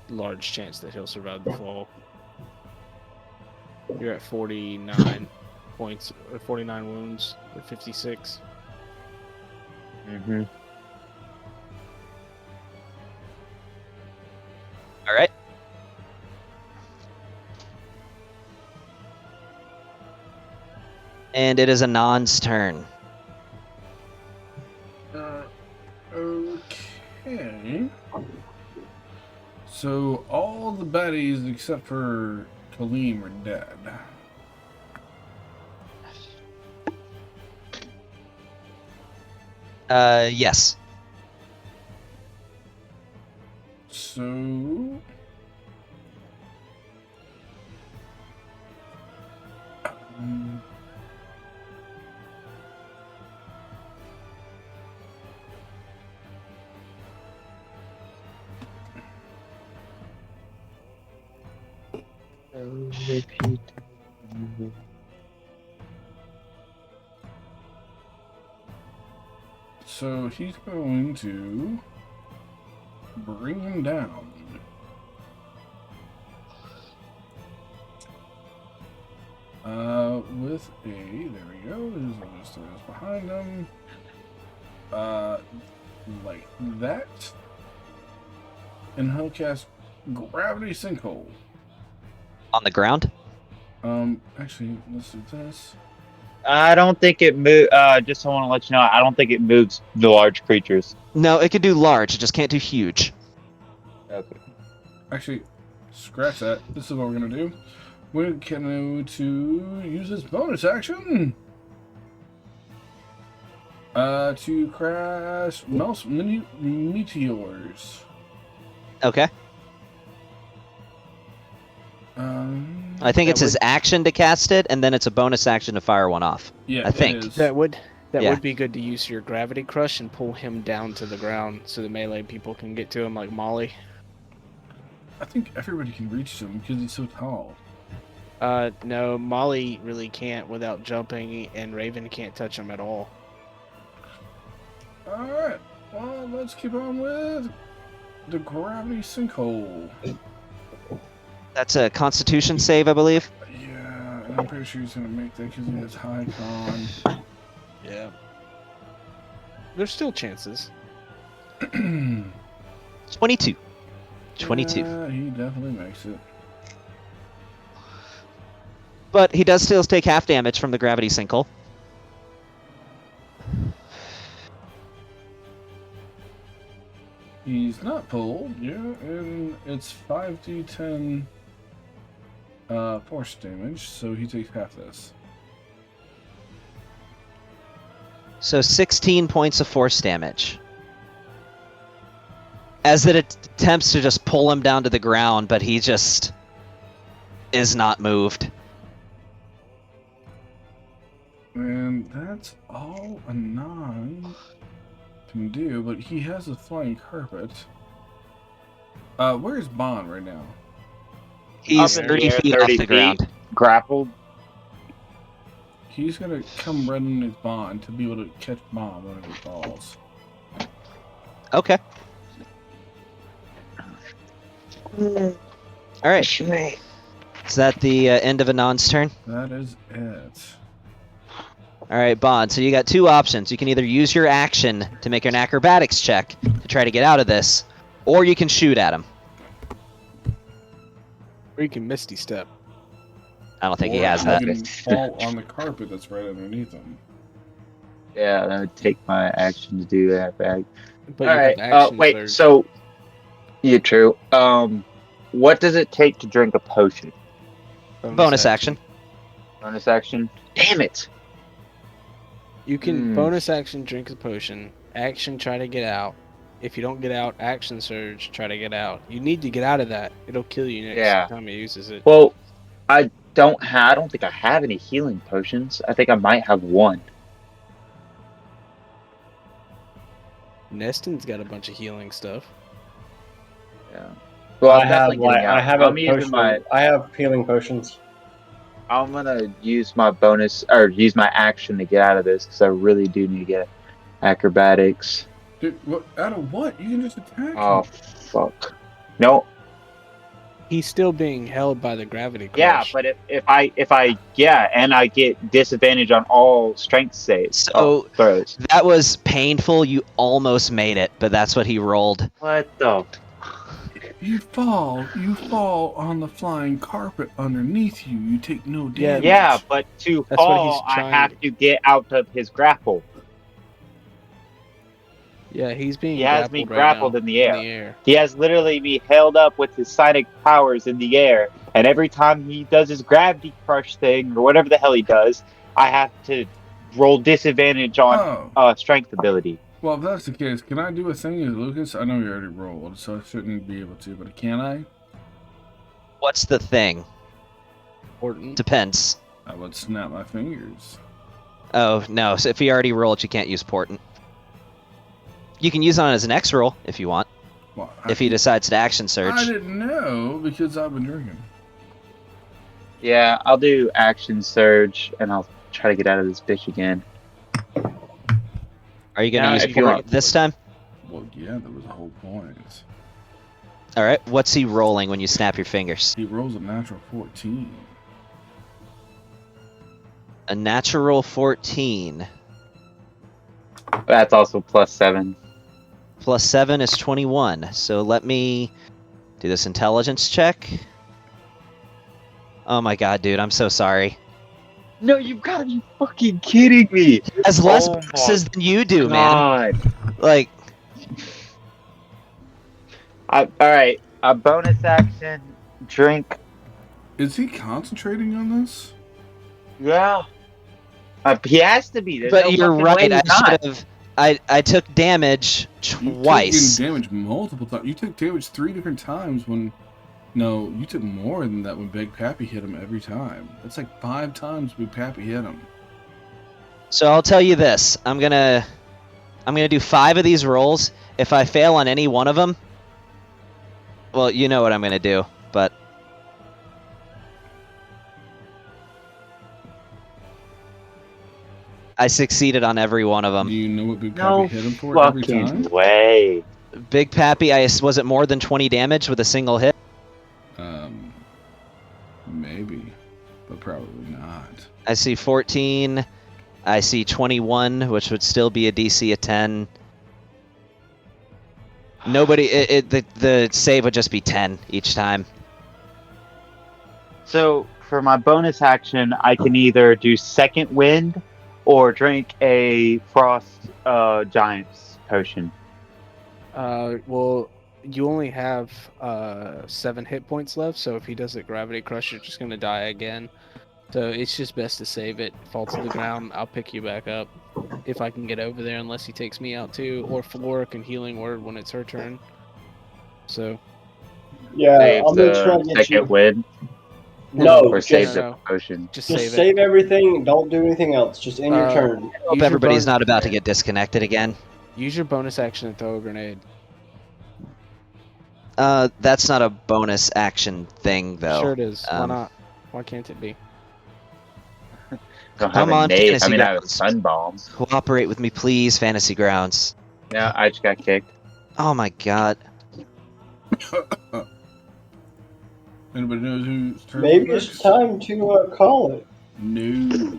large chance that he'll survive the fall. You're at 49 points, 49 wounds with 56. Mm-hmm. All right. And it is Anon's turn. Okay. So all the baddies except for Kaleem are dead. Yes. So Repeat. so he's going to bring him down. With a, there we go, I'll just throw this behind him. Like that. And he'll cast Gravity Sinkhole. On the ground? Actually, let's do this. I don't think it moves. Just I want to let you know, I don't think it moves the large creatures. No, it could do large. It just can't do huge. Okay. Actually, scratch that. This is what we're gonna do. We're going to use this bonus action to crash mouse meteors. Okay. I think it's his action to cast it, and then it's a bonus action to fire one off. Yeah, I think. it is. That would That Yeah. would be good to use your gravity crush and pull him down to the ground so the melee people can get to him like Molly. I think everybody can reach him because he's so tall. No, Molly really can't without jumping, and Raven can't touch him at all. Alright, well, let's keep on with the gravity sinkhole. That's a Constitution save, I believe. Yeah, and I'm pretty sure he's gonna make that because he has high con. Yeah. There's still chances. 22. 22. Yeah, he definitely makes it. But he does still take half damage from the gravity sinkhole. He's not pulled, yeah, and it's 5d10 force damage, so he takes half this. So 16 points of force damage. As it attempts to just pull him down to the ground, but he just is not moved. And that's all a 9 can do, but he has a flying carpet. Where's Bond right now? He's Up in 30 the air, feet 30 off the feet. ground. Grappled. He's gonna come right in his Bond to be able to catch Bond when it falls. Okay. Alright. Is that the end of Anon's turn? That is it. Alright, Bond. So you got two options. You can either use your action to make an acrobatics check to try to get out of this, or you can shoot at him. Or you can Misty Step. I don't think he Or has that. He can fall on the carpet that's right underneath him. Yeah, that would take my action to do that back. But All you right. have action Wait. surge. So, yeah, true. What does it take to drink a potion? Bonus action. Bonus action. Damn it! You can bonus action drink a potion, action try to get out. If you don't get out, action surge, try to get out. You need to get out of that. It'll kill you next time he uses it. Well, I don't think I have any healing potions. I think I might have one. Neston's got a bunch of healing stuff. Yeah. Well, I have I have healing potions. I'm gonna use my bonus or use my action to get out of this because I really do need to get acrobatics. Dude, what? Out of what? You can just attack Oh him. fuck! No. He's still being held by the gravity crush. Yeah, but if I and I get disadvantage on all strength saves. So throws. that was painful. You almost made it, but that's what he rolled. What the? You fall on the flying carpet underneath you. You take no damage. Yeah, but to That's what fall, he's I trying have to get out of his grapple. Yeah, he's being He has me grappled grappled right in now, the air. He has literally me held up with his psionic powers in the air, and every time he does his gravity crush thing or whatever the hell he does, I have to roll disadvantage on strength ability. Well, if that's the case, can I do a thing as Lucas? I know you already rolled, so I shouldn't be able to, but can I? What's the thing? Important. Depends. I would snap my fingers. Oh, no. So if he already rolled, you can't use Portent. You can use it on as an X roll if you want. Well, if he decides to action surge. I didn't know because I've been drinking. Yeah, I'll do action surge, and I'll try to get out of this bitch again. Are you going to use if you want. Portent this time? Well, yeah, that was the whole point. All right. What's he rolling when you snap your fingers? He rolls a natural 14. A natural 14. That's also +7. Plus 7 is 21. So let me do this intelligence check. Oh my god, dude. I'm so sorry. No, you've got to be fucking kidding me. He has less bonuses than you do, man. Like, all right. A bonus action, drink. Is he concentrating on this? Yeah. He has to be. There's but no you're fucking right. way I he's not. should have. I took damage twice. You took damage multiple times. You took damage 3 different times when... No, you took more than that when Big Pappy hit him every time. That's like 5 times Big Pappy hit him. So I'll tell you this. I'm gonna do 5 of these rolls. If I fail on any one of them, well, you know what I'm gonna do. But I succeeded on every one of Do them. you know what Big No Pappy hit him for every fucking time? way. Big Pappy, was it more than 20 damage with a single hit? Maybe, but probably not. I see 14. I see 21, which would still be a DC of 10. Nobody. The save would just be 10 each time. So for my bonus action, I can either do second wind or drink a frost giant's potion. Well, you only have 7 hit points left, so if he does it gravity crush, you're just gonna die again. So it's just best to save it. Fall to the ground. I'll pick you back up if I can get over there, unless he takes me out too. Or Flora can healing word when it's her turn. So Yeah, Save I'll make sure I the get second you. wind No, or save just, the potion. just just save it. save everything. Don't do anything else. Just end your turn. Hope Use your everybody's bonus- not about to get disconnected again. Use your bonus action and throw a grenade. That's not a bonus action thing, though. Sure it is. Why Um, not? Why can't it be? Don't have Come a on, nade. Fantasy I mean, I have a Grounds. sun bomb. Cooperate with me, please, Fantasy Grounds. Yeah, I just got kicked. Oh my god. Anybody knows whose turn? Maybe was it's next? time to call it. No.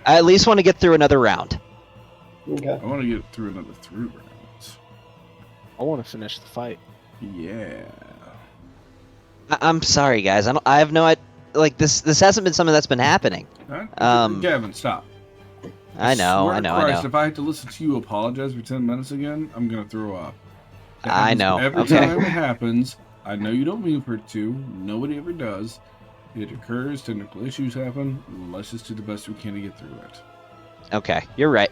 I at least want to get through another round. Okay. I want to get through another 3 rounds. I want to finish the fight. Yeah. I'm sorry, guys. I have no idea. Like this hasn't been something that's been happening. Gavin, stop. I know, swear I to know, Christ, I know. if I have to listen to you apologize for 10 minutes again, I'm gonna throw up. It I happens know. Every Okay. time it happens, I know you don't mean for it to. Nobody ever does. It occurs. Technical issues happen. Let's just do the best we can to get through it. Okay, you're right.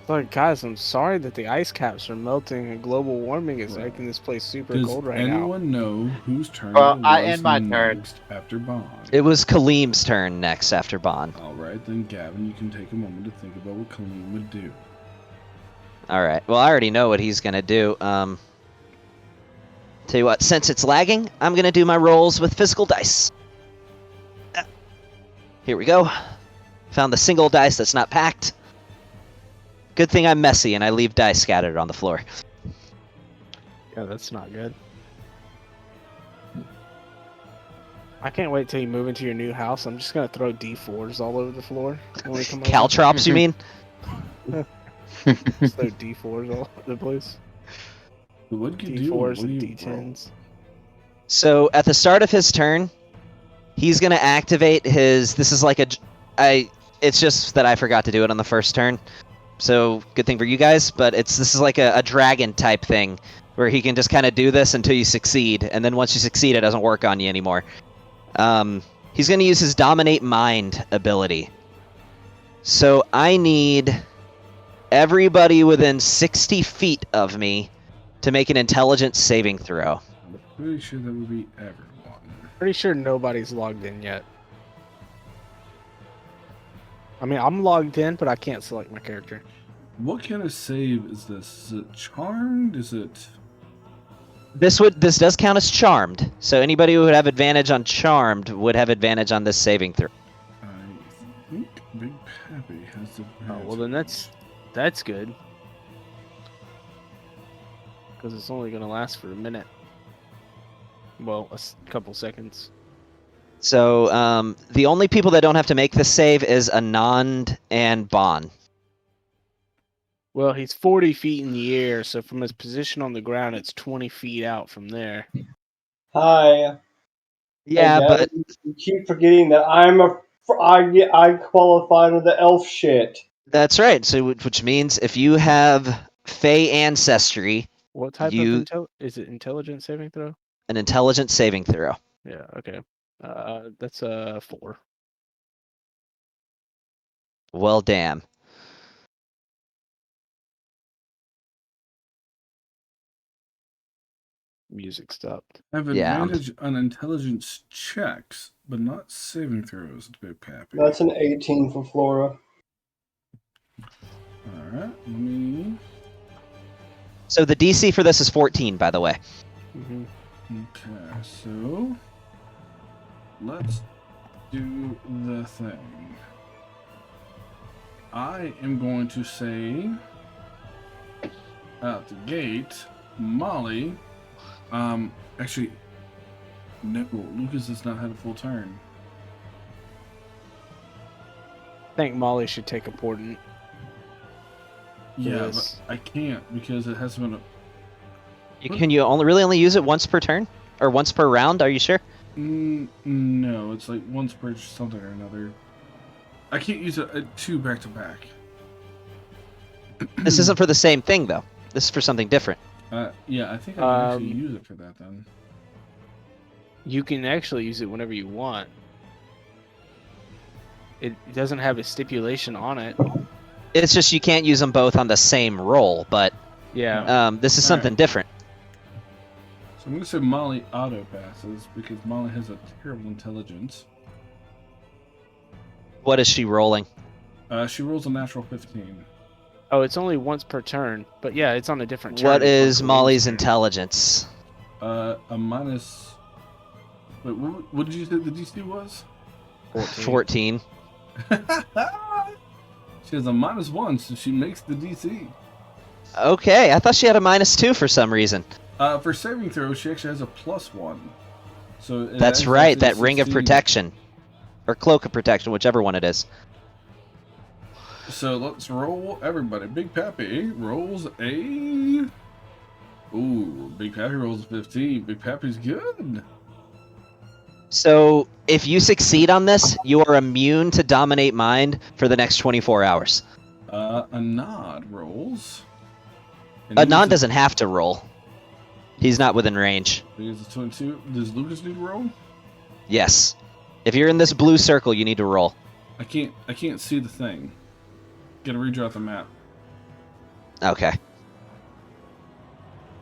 But guys, I'm sorry that the ice caps are melting and global warming is making this place super Does cold right now. anyone know whose turn Well, it I was end my turn. next after Bond? It was Kaleem's turn next after Bond. All right, then, Gavin, you can take a moment to think about what Kaleem would do. All right. Well, I already know what he's gonna do. Tell you what, since it's lagging, I'm gonna do my rolls with physical dice. Here we go. Found the single dice that's not packed. Good thing I'm messy and I leave dice scattered on the floor. Yeah, that's not good. I can't wait till you move into your new house. I'm just gonna throw D4s all over the floor when we come over. Caltrops, you mean? Just throw D4s all over the place. So what do you do? D4s What do and you roll? D10s. So at the start of his turn, he's gonna activate his. This is like It's just that I forgot to do it on the first turn. So good thing for you guys, but this is like a dragon type thing where he can just kind of do this until you succeed, and then once you succeed, it doesn't work on you anymore. He's gonna use his dominate mind ability. So I need everybody within 60 feet of me to make an intelligence saving throw. I'm pretty sure that would be everyone. Pretty sure nobody's logged in yet. I mean, I'm logged in, but I can't select my character. What kind of save is this? Is it charmed? Is it... This does count as charmed. So anybody who would have advantage on charmed would have advantage on this saving throw. I think Big Pappy has the... Oh, well then that's good. Because it's only gonna last for a minute. Well, a couple seconds. So the only people that don't have to make this save is Anand and Bon. Well, he's 40 feet in the air, so from his position on the ground, it's 20 feet out from there. Hi. Yeah, Hey, but Gavin, you keep forgetting that I qualify under the elf shit. that's right. So which means if you have Fey ancestry, What type You- of is it intelligence saving throw? an intelligence saving throw. Yeah, okay. That's a 4. Well, damn. Music stopped. Have Yeah, advantage on intelligence checks but not saving throws. Big Pappy. That's an 18 for Flora. Alright, let me... So the DC for this is 14, by the way. Okay, so... let's do the thing. I am going to say... out the gate, Molly... actually... no, Lucas has not had a full turn. I think Molly should take a portent. Yeah, Yes. but I can't because it hasn't been a... Can you only use it once per turn? Or once per round, are you sure? No, it's like once per something or another. I can't use it two back to back. This isn't for the same thing, though. This is for something different. Yeah, I think I can actually use it for that then. You can actually use it whenever you want. It doesn't have a stipulation on it. It's just you can't use them both on the same roll, but Yeah. this is something different. So I'm going to say Molly auto passes because Molly has a terrible intelligence. What is she rolling? She rolls a natural 15. Oh, it's only once per turn, but yeah, it's on a different turn. What is Kaleem's Molly's turn. intelligence? A minus... Wait, what did you say the DC was? 14. She has a -1, so she makes the DC. Okay, I thought she had a -2 for some reason. For saving throws, she actually has a +1. So it That's adds right, up to that ring of 16. protection. Or cloak of protection, whichever one it is. So let's roll everybody. Big Pappy rolls a... Ooh, Big Pappy rolls a 15. Big Pappy's good. So, if you succeed on this, you are immune to Dominate Mind for the next 24 hours. A Nod rolls. Anon doesn't have to roll. He's not within range. Because it's 22. Does Lucas need to roll? Yes. If you're in this blue circle, you need to roll. I can't see the thing. Gotta redraw the map. Okay.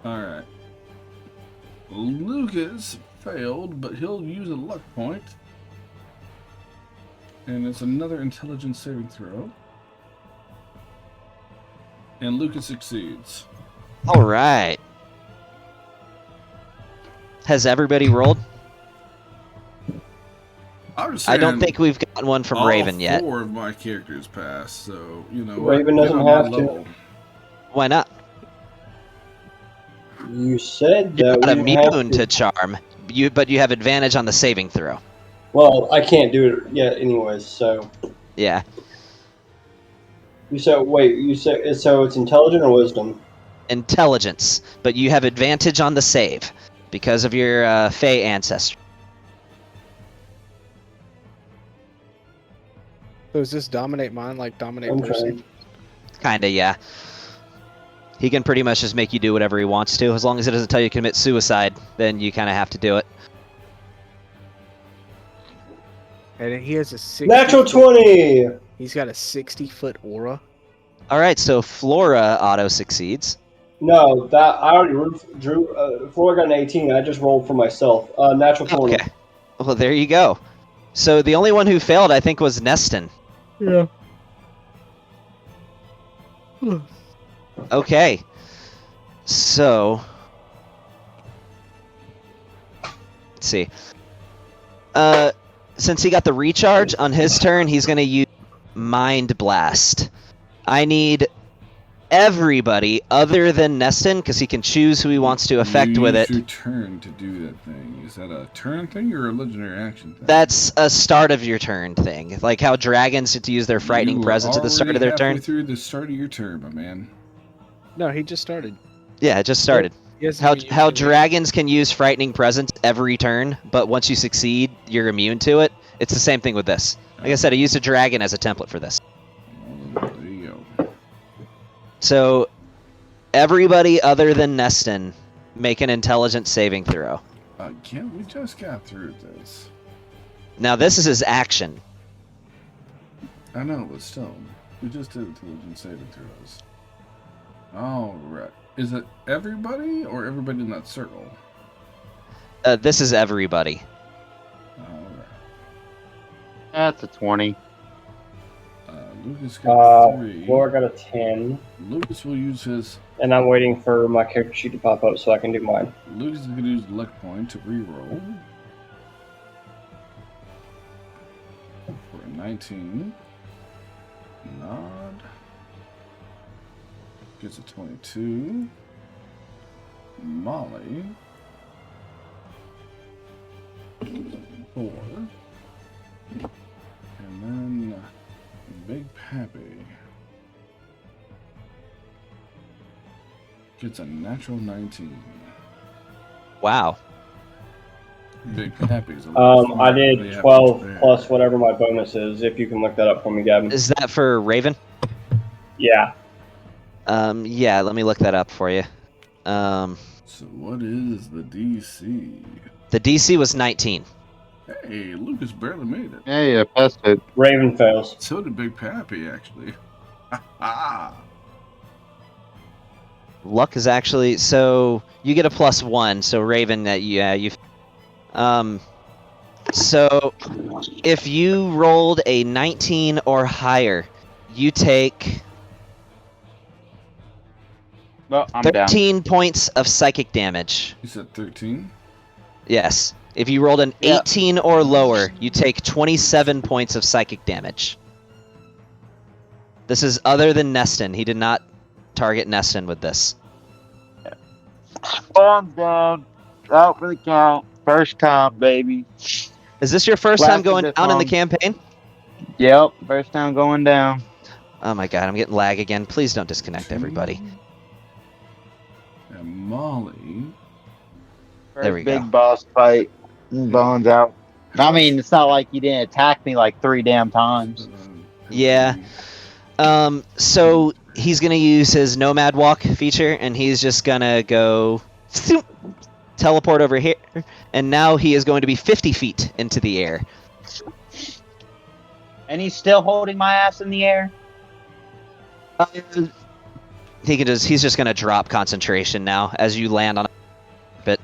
Alright. Lucas failed, but he'll use a luck point. And it's another intelligence saving throw. And Lucas succeeds. Alright. Has everybody rolled? I don't think we've gotten one from Raven yet. All 4 of my characters passed, so, you know. Raven get doesn't on my have to. level. Why not? You said You're that not we have immune to charm, but you have advantage on the saving throw. Well, I can't do it yet anyways, so... Yeah. You said, so it's intelligent or wisdom? Intelligence, but you have advantage on the save because of your Fey ancestry. So is this Dominate Mind like Dominate I'm Person? Kinda, yeah. He can pretty much just make you do whatever he wants to. As long as it doesn't tell you to commit suicide, then you kind of have to do it. And he has a 60 Natural 20! He's got a 60-foot aura. Alright, so Flora auto succeeds. No, that I already drew. Flora got an 18. I just rolled for myself. Natural 20. Okay. Well, there you go. So the only one who failed, I think, was Neston. Yeah. Okay. So... let's see. Since he got the recharge, on his turn, he's going to use Mind Blast. I need everybody other than Neston, because he can choose who he wants to affect with it. Use your turn to do that thing. Is that a turn thing or a legendary action thing? That's a start of your turn thing. Like how dragons get to use their frightening presence at the start of their turn. Through the start of your turn, my man. No, he just started. Yeah, it just started. Yes, How dragons can use frightening presence every turn, but once you succeed, you're immune to it. It's the same thing with this. Like I said, I used a dragon as a template for this. There you go. So, everybody other than Neston, make an intelligence saving throw. Can't we just got through this? Now, this is his action. I know, but still, we just did intelligence saving throws. All right. Is it everybody or everybody in that circle? This is everybody. All right. That's a 20. Lucas got 3. Laura got a 10. Lucas will use his. And I'm waiting for my character sheet to pop up so I can do mine. Lucas is going to use the luck point to reroll for a 19. Nod gets a 22. Molly 4. And then Big Pappy gets a natural 19. Wow. Big Pappy's. I did 12 plus whatever my bonus is. If you can look that up for me, Gavin. Is that for Raven? Yeah. Yeah. Let me look that up for you. So what is the DC? The DC was 19. Hey, Lucas barely made it. Yeah, passed it. Raven fails. So did Big Pappy, actually. Ha Luck is actually so you get a +1. So Raven, that you. So if you rolled a 19 or higher, you take Well, I'm 13 points of psychic damage. You said 13? Yes. If you rolled an 18 or lower, you take 27 points of psychic damage. This is other than Neston. He did not target Neston with this. I'm down. Out for the count. First time, baby. Is this your first time going down in the campaign? Yep, first time going down. Oh my god, I'm getting lag again. Please don't disconnect everybody. And Molly. First There we go. big boss fight. Bones out. I mean, it's not like you didn't attack me like 3 damn times. Yeah. So he's gonna use his Nomad Walk feature, and he's just gonna go teleport over here, and now he is going to be 50 feet into the air. And he's still holding my ass in the air? He's just gonna drop concentration now as you land on a bit.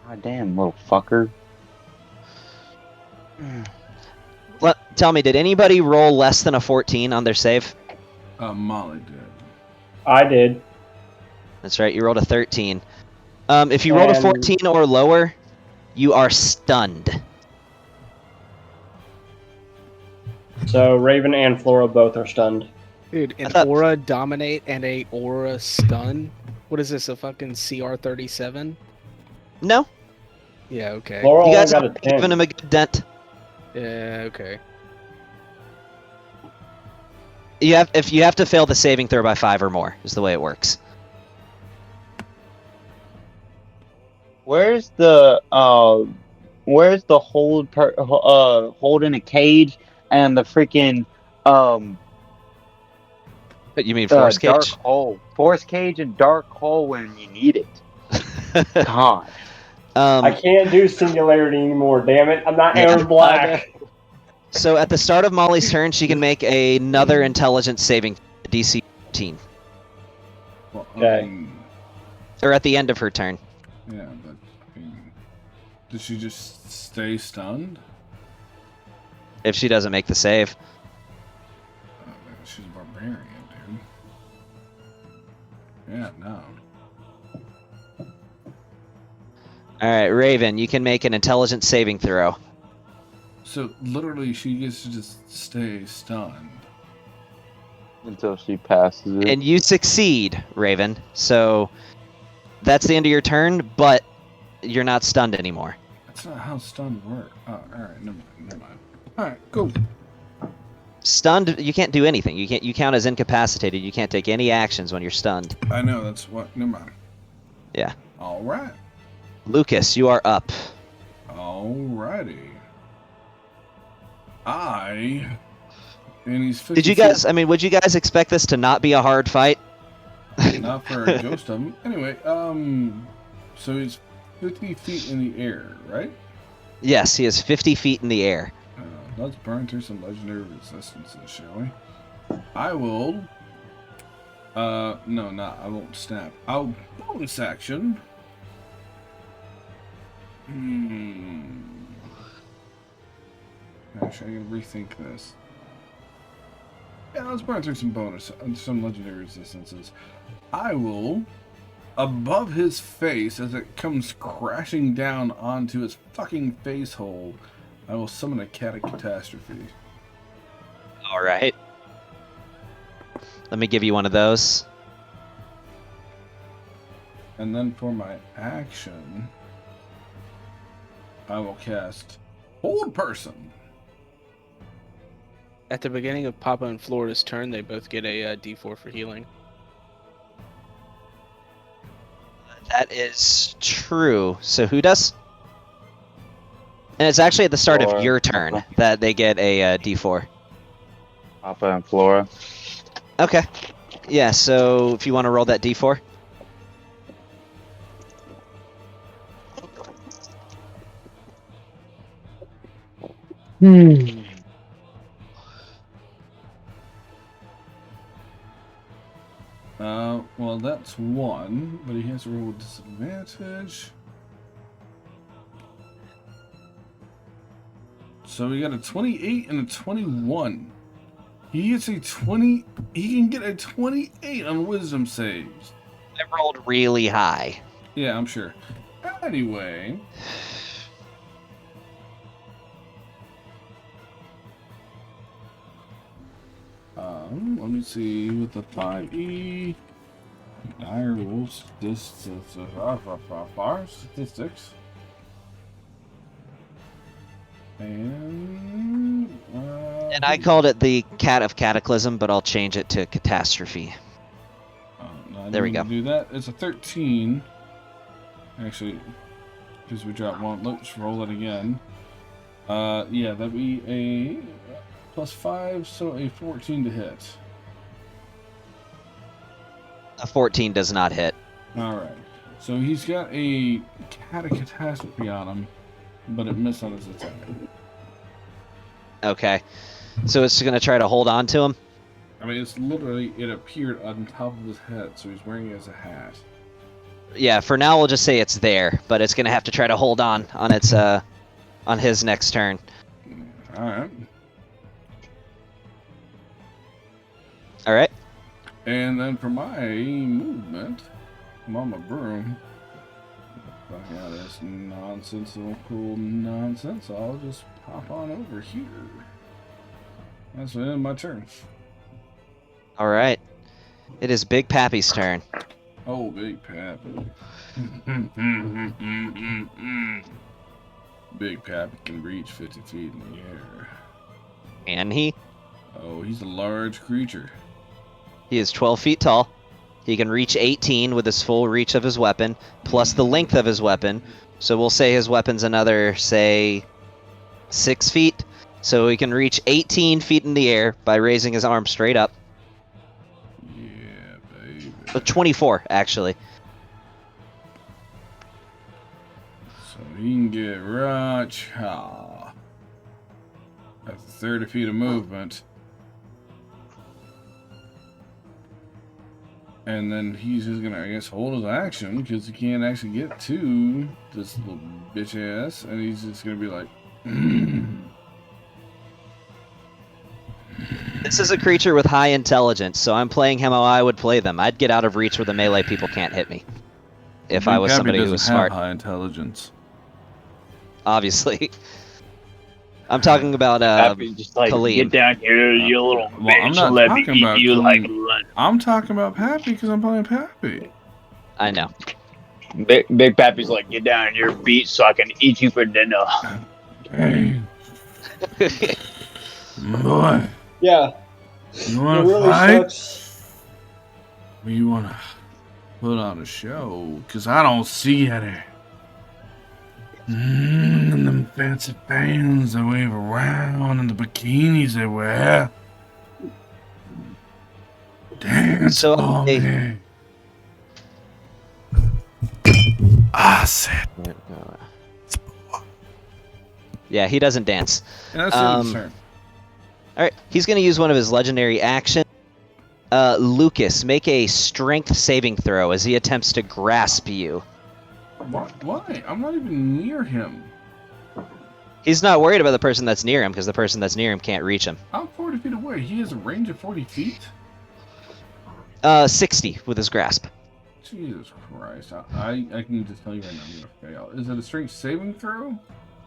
God damn, little fucker. Tell me, did anybody roll less than a 14 on their save? Molly did. I did. That's right, you rolled a 13. If you rolled a 14 or lower, you are stunned. So Raven and Flora both are stunned. Dude, an aura dominate and a aura stun? What is this, a fucking CR37? No. Yeah, okay. Flora You guys got a are 10. giving him a good dent. Yeah, okay. If you have to fail the saving throw by 5 or more, is the way it works. Where's the hold in a cage and the freaking But you mean force dark cage? hole? Force cage and dark hole when you need it. God. I can't do singularity anymore, damn it. I'm not Aaron Black. So at the start of Molly's turn, she can make another intelligence saving DC 14. Well, Okay. Or at the end of her turn. Yeah, but I mean, did she just stay stunned? If she doesn't make the save. Oh, man, she's a barbarian, dude. Yeah, no. Alright, Raven, you can make an intelligence saving throw. So literally, she gets to just stay stunned. Until she passes it. And you succeed, Raven. So that's the end of your turn, but you're not stunned anymore. That's not how stunned work. Oh, alright, never mind. Alright, go. Stunned, you can't do anything. You count as incapacitated. You can't take any actions when you're stunned. I know, that's what. Never mind. Yeah. Alright. Lucas, you are up. Alrighty. And he's 50 Did you guys, I mean, would you guys expect this to not be a hard fight? Not for a ghost of him. Anyway, so he's 50 feet in the air, right? Yes, he is 50 feet in the air. Let's burn through some legendary resistances, shall we? I will. No, not. I won't snap. I'll bonus action. Actually, I'm gonna rethink this. Yeah, let's burn through some legendary resistances. I will, above his face, as it comes crashing down onto his fucking face hole, I will summon a catastrophe. All right. Let me give you one of those. And then for my action, I will cast Hold Person. At the beginning of Papa and Florida's turn, they both get a D4 for healing. That is true. So who does? And it's actually at the start of your turn that they get a D4. Papa and Flora. Okay. Yeah, so if you want to roll that D4. Well, that's one, but he has to roll with disadvantage. So we got a 28 and a 21. He gets a 20. He can get a 28 on wisdom saves. I rolled really high. Yeah, I'm sure. Anyway. Let me see with the 5e. Dire wolves statistics. And I called it the Cat of Cataclysm, but I'll change it to Catastrophe. No, there we go. Do that. It's a 13. Actually, because we dropped one. Let's roll it again. Yeah, that'd be a +5, so a 14 to hit. A 14 does not hit. Alright. So he's got a catastrophe on him, but it missed on his attack. Okay. So it's going to try to hold on to him? I mean, it's literally, it appeared on top of his head, so he's wearing it as a hat. Yeah, for now we'll just say it's there, but it's going to have to try to hold on its, on his next turn. Alright. Alright. And then for my movement, I'm on my broom. Fuck out this nonsensical nonsense. I'll just pop on over here. That's the end of my turn. Alright. It is Big Pappy's turn. Oh, Big Pappy. Big Pappy can reach 50 feet in the air. Can he? Oh, he's a large creature. He is 12 feet tall. He can reach 18 with his full reach of his weapon, plus the length of his weapon. So we'll say his weapon's another, say, 6 feet. So he can reach 18 feet in the air by raising his arm straight up. Yeah, baby. 24, actually. So he can get right that's 30 feet of movement. And then he's just gonna, I guess, hold his action because he can't actually get to this little bitch ass, and he's just gonna be like, This is a creature with high intelligence, so I'm playing him how I would play them. I'd get out of reach where the melee people can't hit me. If I was somebody who was smart. High intelligence. Obviously. I'm talking about just like, Kaleem. get down here, you little Well, I'm bitch. not Let me talking about eat you like Kaleem. lunch. I'm talking about Pappy because I'm playing Pappy. I know. Big Pappy's like, get down here, beat, so I can eat you for dinner. Hey. Boy. Yeah. You It want to really fight? sucks. Or you want to put on a show? Because I don't see any. And them fancy fans they wave around and the bikinis they wear. Dance So, for hey. me. I said. Yeah, he doesn't dance. And that's his turn. Alright, he's going to use one of his legendary actions. Lucas, make a strength saving throw as he attempts to grasp you. Why? I'm not even near him. He's not worried about the person that's near him because the person that's near him can't reach him. I'm 40 feet away. He has a range of 40 feet? 60 with his grasp. Jesus Christ. I can just tell you right now I'm going to fail. Is it a strength saving throw?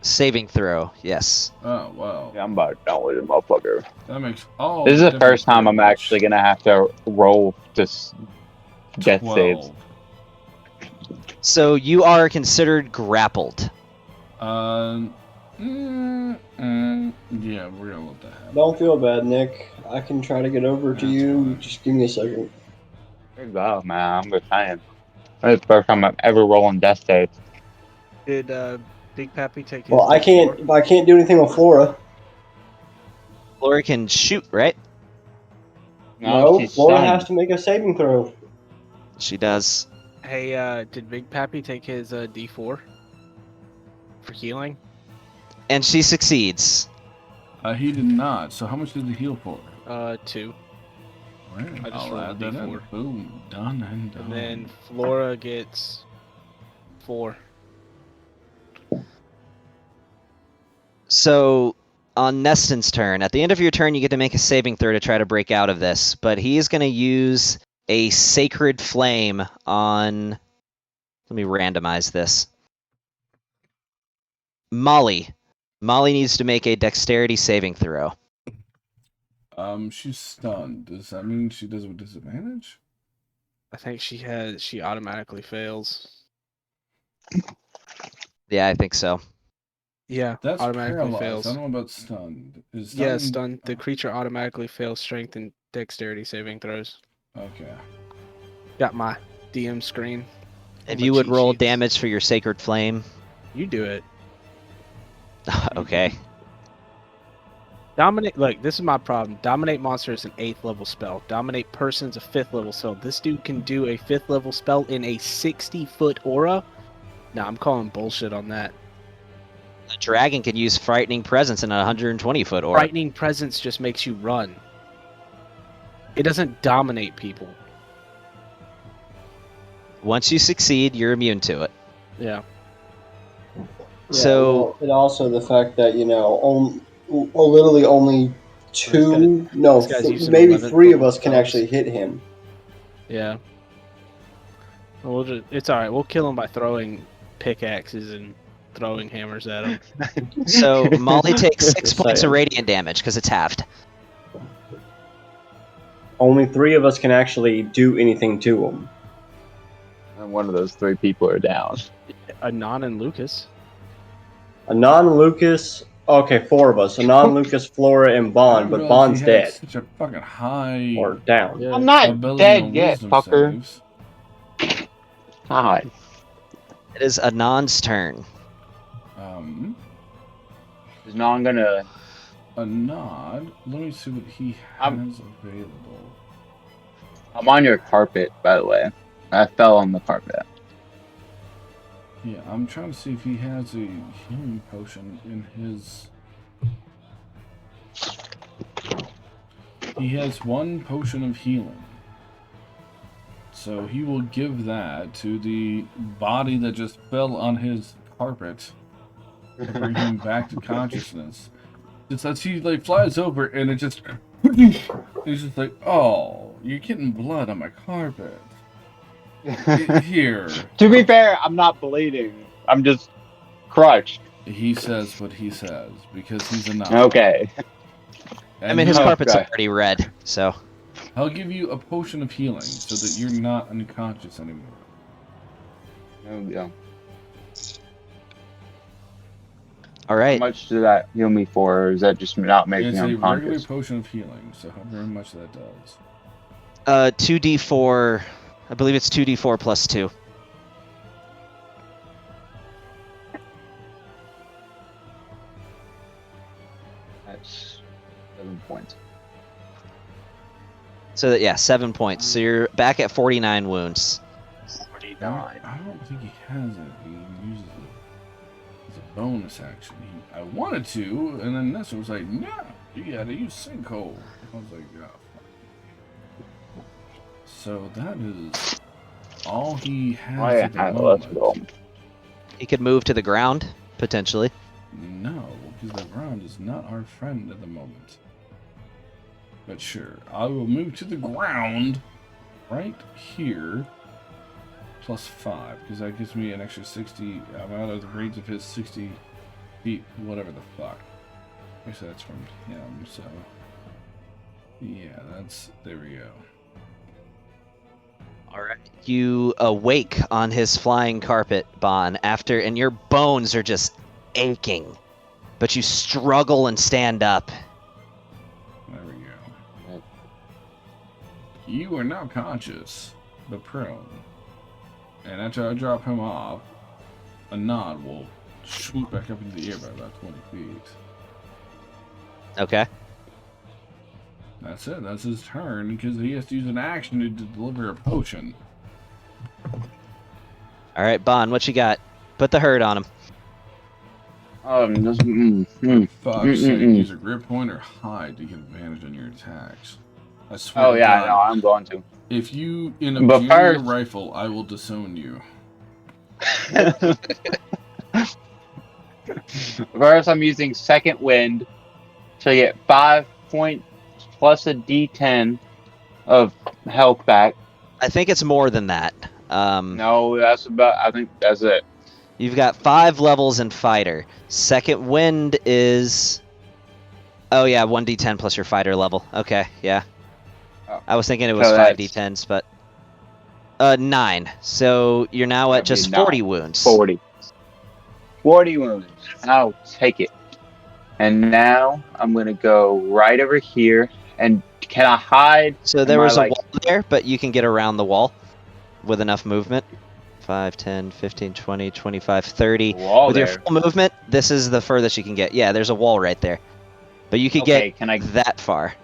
Saving throw, yes. Oh, wow. Yeah, I'm about done with it, motherfucker. That makes all This is the difference first time very I'm much. actually gonna have to roll this death 12. saves. So you are considered grappled. Yeah, we're gonna let that happen. Don't feel bad, Nick. I can try to get over to you. Just give me a second. Good God, man. I'm just saying. This is the first time I'm ever rolling death saves. Did Big Pappy take his? Well, I can't do anything with Flora. Flora can shoot, right? No, she's Flora stunned. has to make a saving throw. She does. Hey, did Big Pappy take his D4 for healing? And she succeeds. He did not. So how much did he heal for? 2. Right. I just I'll rolled add a that in. D4. Boom. Done and done. And then Flora gets 4. So on Neston's turn, at the end of your turn, you get to make a saving throw to try to break out of this. But he is going to use a sacred flame on. Let me randomize this. Molly. Molly needs to make a dexterity saving throw. She's stunned. Does that mean she does it with disadvantage? I think she automatically fails. Yeah, I think so. Yeah, That's automatically paralyzed. fails. I don't know about stunned. Is stunned... Yeah, stunned. The creature automatically fails strength and dexterity saving throws. Okay. Got my DM screen. If My you would cheat roll sheets. damage for your sacred flame. You do it. Okay. Dominate. Look, this is my problem. Dominate monster is an 8th level spell. Dominate person's a 5th level spell. This dude can do a 5th level spell in a 60-foot aura. Nah, I'm calling bullshit on that. A dragon can use frightening presence in a 120-foot aura. Frightening presence just makes you run. It doesn't dominate people. Once you succeed, you're immune to it. Yeah. So well, and also the fact that literally only two, no, this guy's using maybe 11th 3 of level us can spells. actually hit him. Yeah. Well, it's all right. We'll kill him by throwing pickaxes and throwing hammers at him. So Molly takes 6 Just points of saying. radiant damage because it's halved. Only 3 of us can actually do anything to him. And one of those 3 people are down. Anon and Lucas. Anon, Lucas. Okay, 4 of us. Anon, Lucas, Flora, and I Bond, didn't but realize Bond's he had dead. Such a fucking high Or down. Yeah. I'm not ability dead on yet, wisdom fucker. saves. God. It is Anon's turn. Is Non gonna... A nod. Let me see what he has available. I'm on your carpet, by the way. I fell on the carpet. Yeah, I'm trying to see if he has a healing potion in his... He has 1 potion of healing. So he will give that to the body that just fell on his carpet to bring him back to consciousness. It's as he flies over and it just... He's just like, oh, you're getting blood on my carpet. Here. To be fair, I'm not bleeding. I'm just crushed. He says what he says because he's a nod. Okay. I mean, his And carpet's okay. already red, so... I'll give you a potion of healing so that you're not unconscious anymore. There we go. All How right. much does that heal me for, or is that just not making It's me a regular unconscious? potion of healing, so how very much that does. 2d4... I believe it's 2d4 plus 2. That's 7 points. So that, yeah, 7 points. So you're back at 49 wounds. 49. I don't think he has it. He uses it as a bonus action. I wanted to, and then Nessa was like, no, you gotta use Sinkhole. I was like, yeah. So that is all he has Oh, yeah, at the let's moment. go. He could move to the ground, potentially. No, because the ground is not our friend at the moment. But sure, I will move to the ground right here. +5, because that gives me an extra 60. I'm out of the range of his 60 feet, whatever the fuck. Actually, that's from him, so. Yeah, there we go. Alright. You awake on his flying carpet, Bon, and your bones are just aching. But you struggle and stand up. There we go. You are now conscious, but prone. And after I drop him off, a nod will shoot back up into the air by about 20 feet. Okay. That's it. That's his turn, because he has to use an action to deliver a potion. Alright, Bon, what you got? Put the hurt on him. Fuck's sake, use a grip point or hide to get advantage on your attacks. I swear Oh to yeah, God, no, I'm going to. if you But injure your first- rifle, I will disown you. First, I'm using second wind to get 5 points plus a D10 of health back. I think it's more than that. No, I think that's it. You've got 5 levels in fighter. Second wind is... Oh yeah, 1d10 plus your fighter level. Okay, yeah. Oh. I was thinking it was So 5d10s, but... 9. So you're now at That'd be just 9. 40 wounds. 40 wounds. I'll take it. And now I'm gonna go right over here. And can I hide? So there Am I, was a like- wall there, but you can get around the wall with enough movement. 5, 10, 15, 20, 25, 30. Wall With there. your full movement, this is the furthest you can get. Yeah, there's a wall right there. But you could Okay, get can I? that far.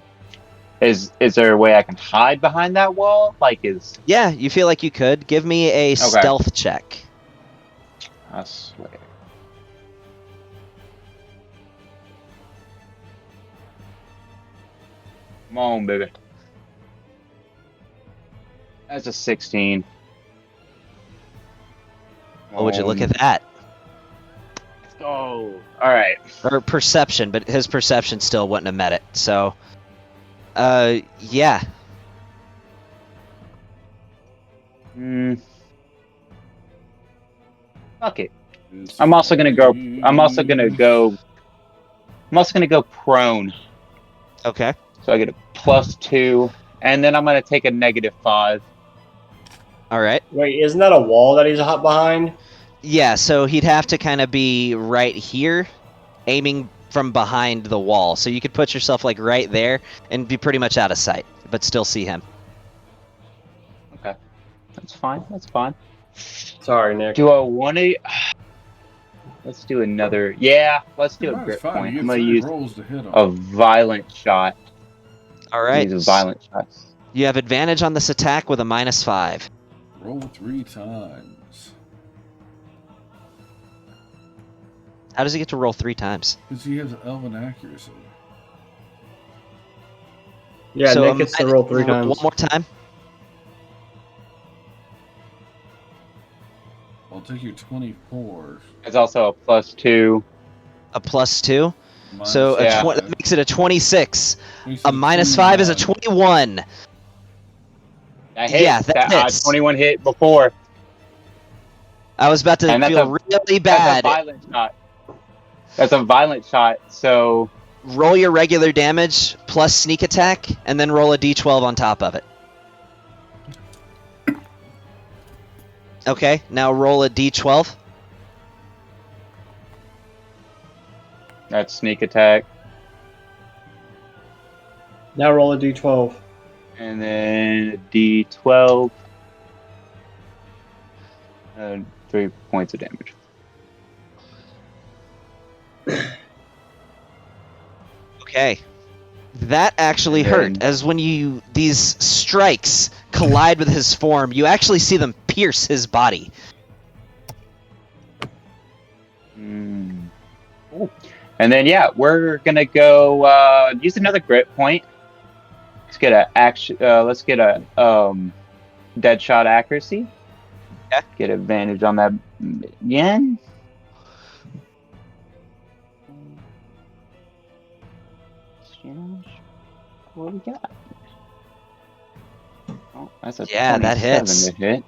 Is there a way I can hide behind that wall? Yeah, you feel like you could. Give me a stealth check. I swear. Come on, baby. That's a 16. Oh, would you look at that? Oh, all right. Or perception, but his perception still wouldn't have met it. So, yeah. Fuck it. I'm also gonna go prone. Okay. So I get a +2, and then I'm gonna take a -5. All right. Wait, isn't that a wall that he's behind? Yeah, so he'd have to kind of be right here, aiming from behind the wall. So you could put yourself like right there and be pretty much out of sight, but still see him. Okay, that's fine. That's fine. Sorry, Nick. Do I want to? Let's do another. Yeah, let's do a That's grip fine. point. You I'm get gonna 3 use rolls to hit him. a violent shot. All right. Use a violent shot. You have advantage on this attack with a -5. Roll 3 times. How does he get to roll 3 times? Because he has elven accuracy. Yeah, So Nick gets to roll 3 times. One more time. I'll take your 24. It's also a +2. A +2. Minus So Yeah. that makes it a 26. Makes it A -5 is a 21. That hit. Yeah, that hits. 21 hit before. I was about to And that's feel a- really That's a bad. violent shot. That's a violent shot. So Roll your regular damage plus sneak attack, and then roll a d12 on top of it. Okay, now roll a d12. that's sneak attack, Now roll a d12. and then a D12. 3 points of damage. Okay. That actually And hurt, then- as when these strikes collide with his form, you actually see them pierce his body. Cool. And then yeah, we're gonna go use another grit point. Let's get a dead shot accuracy. Okay. Get advantage on that again. What do we got? Oh, that's a Yeah, that 27 hits. to hit.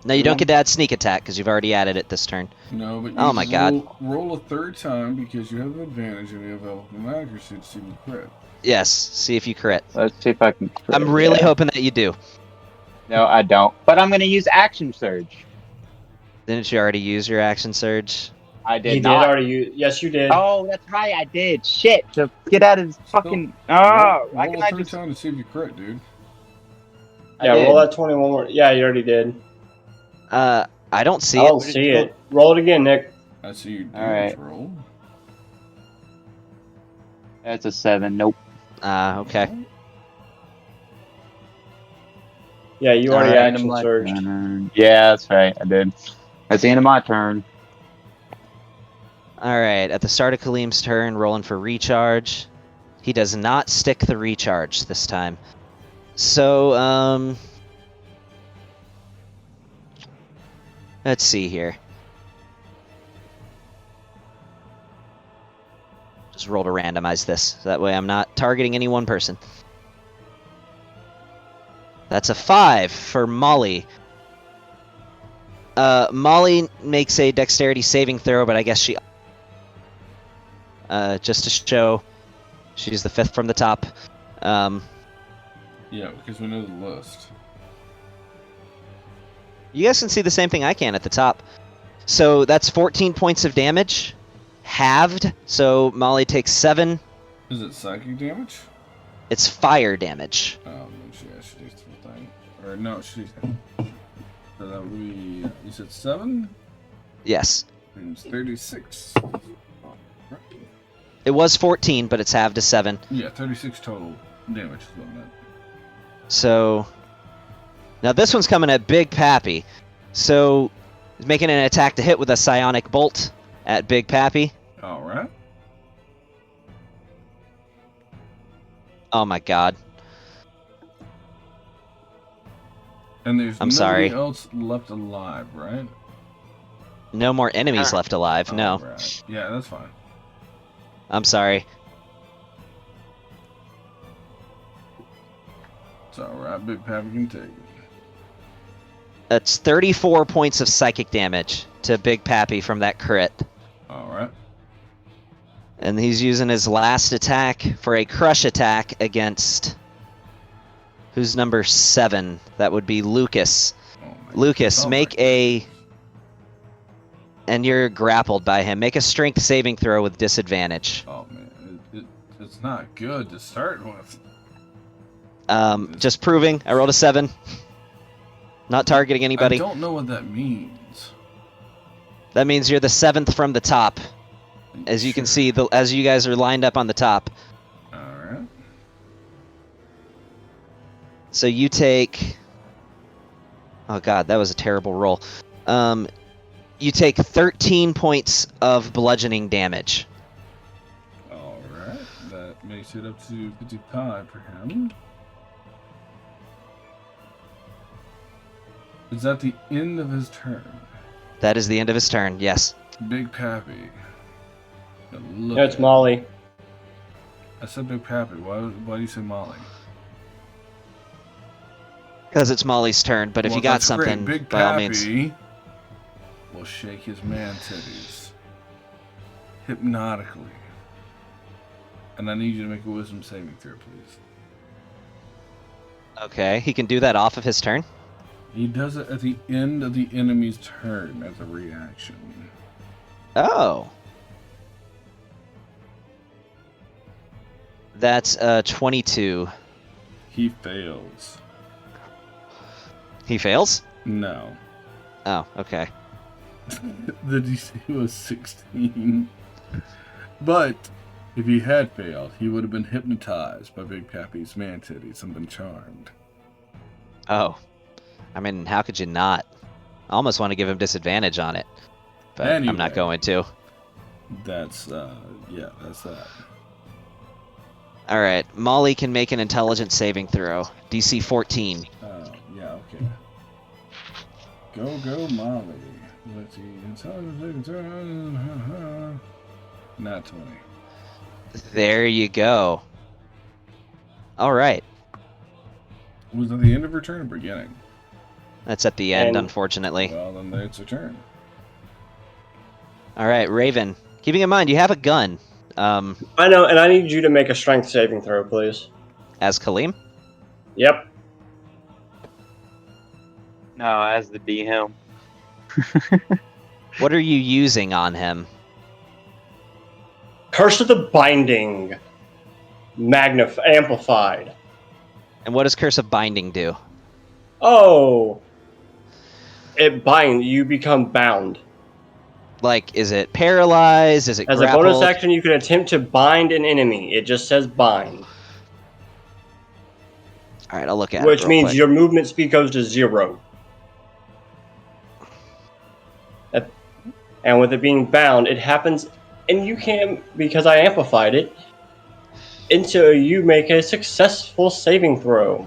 No, you don't get to add sneak attack because you've already added it this turn. No, but you Oh my god. roll a third time because you have an advantage and you have elemental accuracy to see if you crit. Yes, see if you crit. Let's see if I can crit. I'm really yeah. hoping that you do. No, I don't. But I'm going to use Action Surge. Didn't you already use your action surge? I did He not. did already use. Yes, you did. Oh, that's right, I did. Shit, to get out of his fucking. Oh, roll why a can I third just? time to see if you crit, dude. Yeah, I did. roll that 21 more. Yeah, you already did. I don't see I it. don't see it. Roll it again, Nick. I see your All damage right. roll. That's a 7. Nope. Okay. Yeah, you already Alright. action surged. Yeah, that's right. I did. That's the end of my turn. Alright, at the start of Kaleem's turn, rolling for recharge. He does not stick the recharge this time. So, let's see here. Just roll to randomize this. So that way I'm not targeting any one person. That's a 5 for Molly. Molly makes a dexterity saving throw, but I guess she... just to show she's the 5th from the top. Yeah, because we know the list. You guys can see the same thing I can at the top. So that's 14 points of damage. Halved. So Molly takes 7. Is it psychic damage? It's fire damage. Oh, no, she takes the full thing. Or no, she. So that would be. You said 7? Yes. It's 36. It was 14, but it's halved to 7. Yeah, 36 total damage is what I meant. So now this one's coming at Big Pappy. So he's making an attack to hit with a psionic bolt at Big Pappy. All right. Oh my god. And there's I'm nobody sorry. else left alive, right? No more enemies left alive. No. All right. Yeah, that's fine. I'm sorry. It's all right. Big Pappy can take it. That's 34 points of psychic damage to Big Pappy from that crit. All right. And he's using his last attack for a crush attack against... Who's number 7? That would be Lucas. Oh, Lucas, oh make a... And you're grappled by him. Make a strength saving throw with disadvantage. Oh man, it's not good to start with. Just proving. I rolled a 7. Not targeting anybody. I don't know what that means. That means you're the 7th from the top. As you can see, as you guys are lined up on the top. Alright. So you take... Oh god, that was a terrible roll. You take 13 points of bludgeoning damage. Alright. That makes it up to 55 for him. Is that the end of his turn? That is the end of his turn, yes. Big Pappy. No, it's Molly. I said Big Pappy. Why do you say Molly? Because it's Molly's turn, but if you got that's great. something, Big by all means. Pappy will shake his man titties hypnotically. And I need you to make a wisdom saving throw, please. Okay, he can do that off of his turn? He does it at the end of the enemy's turn as a reaction. Oh. That's 22. He fails. He fails? No. Oh, okay. The DC was 16. But if he had failed, he would have been hypnotized by Big Pappy's man titties and been charmed. Oh. I mean, how could you not? I almost want to give him disadvantage on it. But I'm not going to. That's, yeah, that's that. Alright, Molly can make an intelligence saving throw. DC 14. Oh, yeah, okay. Go, Molly. Let's see. Intelligence saving throw. Not 20. There you go. All right. Was it the end of her turn or beginning? That's at the end, And- unfortunately. Well, then it's her turn. All right, Raven. Keeping in mind, you have a gun. I know, and I need you to make a strength saving throw, please. As Kaleem? Yep. No, as the DM. What are you using on him? Curse of the Binding. Amplified. And what does Curse of Binding do? Oh. It binds. You become bound. Like, is it paralyzed? Is it As grappled? a bonus action, you can attempt to bind an enemy. It just says bind. All right, I'll look at it Which real means quick. your movement speed goes to 0. And with it being bound, it happens, and you can, because I amplified it, until you make a successful saving throw.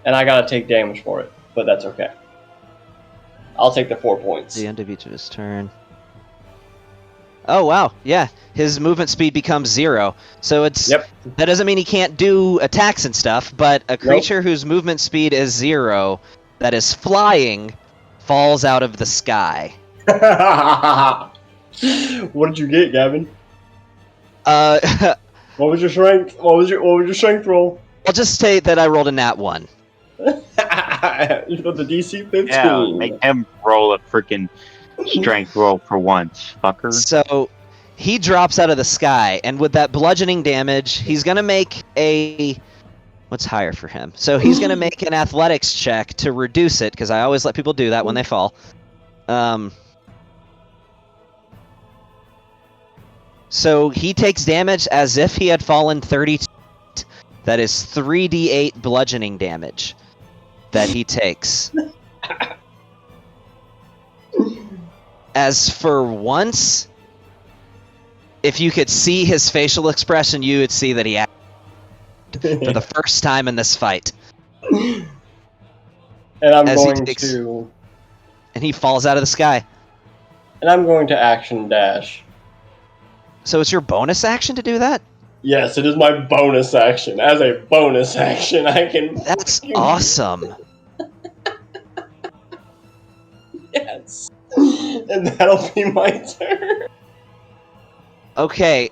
And I gotta take damage for it, but that's okay. I'll take the 4 points. The end of each of his turn. Oh wow, yeah. His movement speed becomes 0. So it's Yep. that doesn't mean he can't do attacks and stuff, but a creature whose movement speed is 0 that is flying falls out of the sky. What did you get, Gavin? I'll What was your strength? What was your strength roll? just say that I rolled a nat 1. You got the DC 15. Yeah, make him roll a freaking strength roll for once, fucker. So he drops out of the sky, and with that bludgeoning damage, he's gonna make a what's higher for him? So he's gonna make an athletics check to reduce it, because I always let people do that when they fall. So he takes damage as if he had fallen 32. That is 3d8 bludgeoning damage that he takes. As for once, if you could see his facial expression, you would see that he acted for the first time in this fight. And I'm As he going takes- to. And he falls out of the sky. And I'm going to action dash. So it's your bonus action to do that? Yes, it is my bonus action. As a bonus action, I can. That's awesome. Yes. And that'll be my turn. Okay,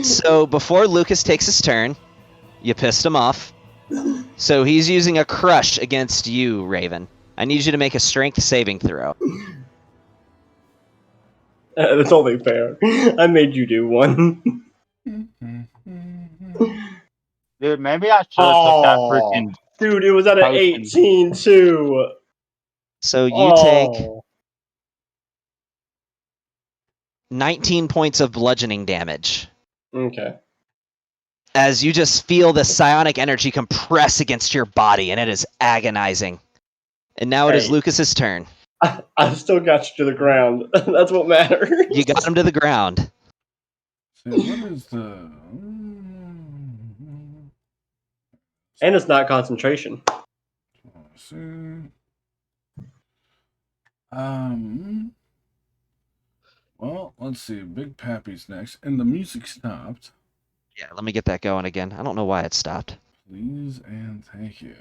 so before Lucas takes his turn, you pissed him off. So he's using a crush against you, Raven. I need you to make a strength saving throw. That's only fair. I made you do one. Dude, maybe I should have took that freaking. Dude, it was at an Potion. 18 too. So you take 19 points of bludgeoning damage. Okay. As you just feel the psionic energy compress against your body, and it is agonizing. And now it is Hey. Lucas's turn. I still got you to the ground. That's what matters. You got him to the ground. So what is the... And it's not concentration. See. Well, let's see. Big Pappy's next, and the music stopped. Yeah, let me get that going again. I don't know why it stopped. Please and thank you.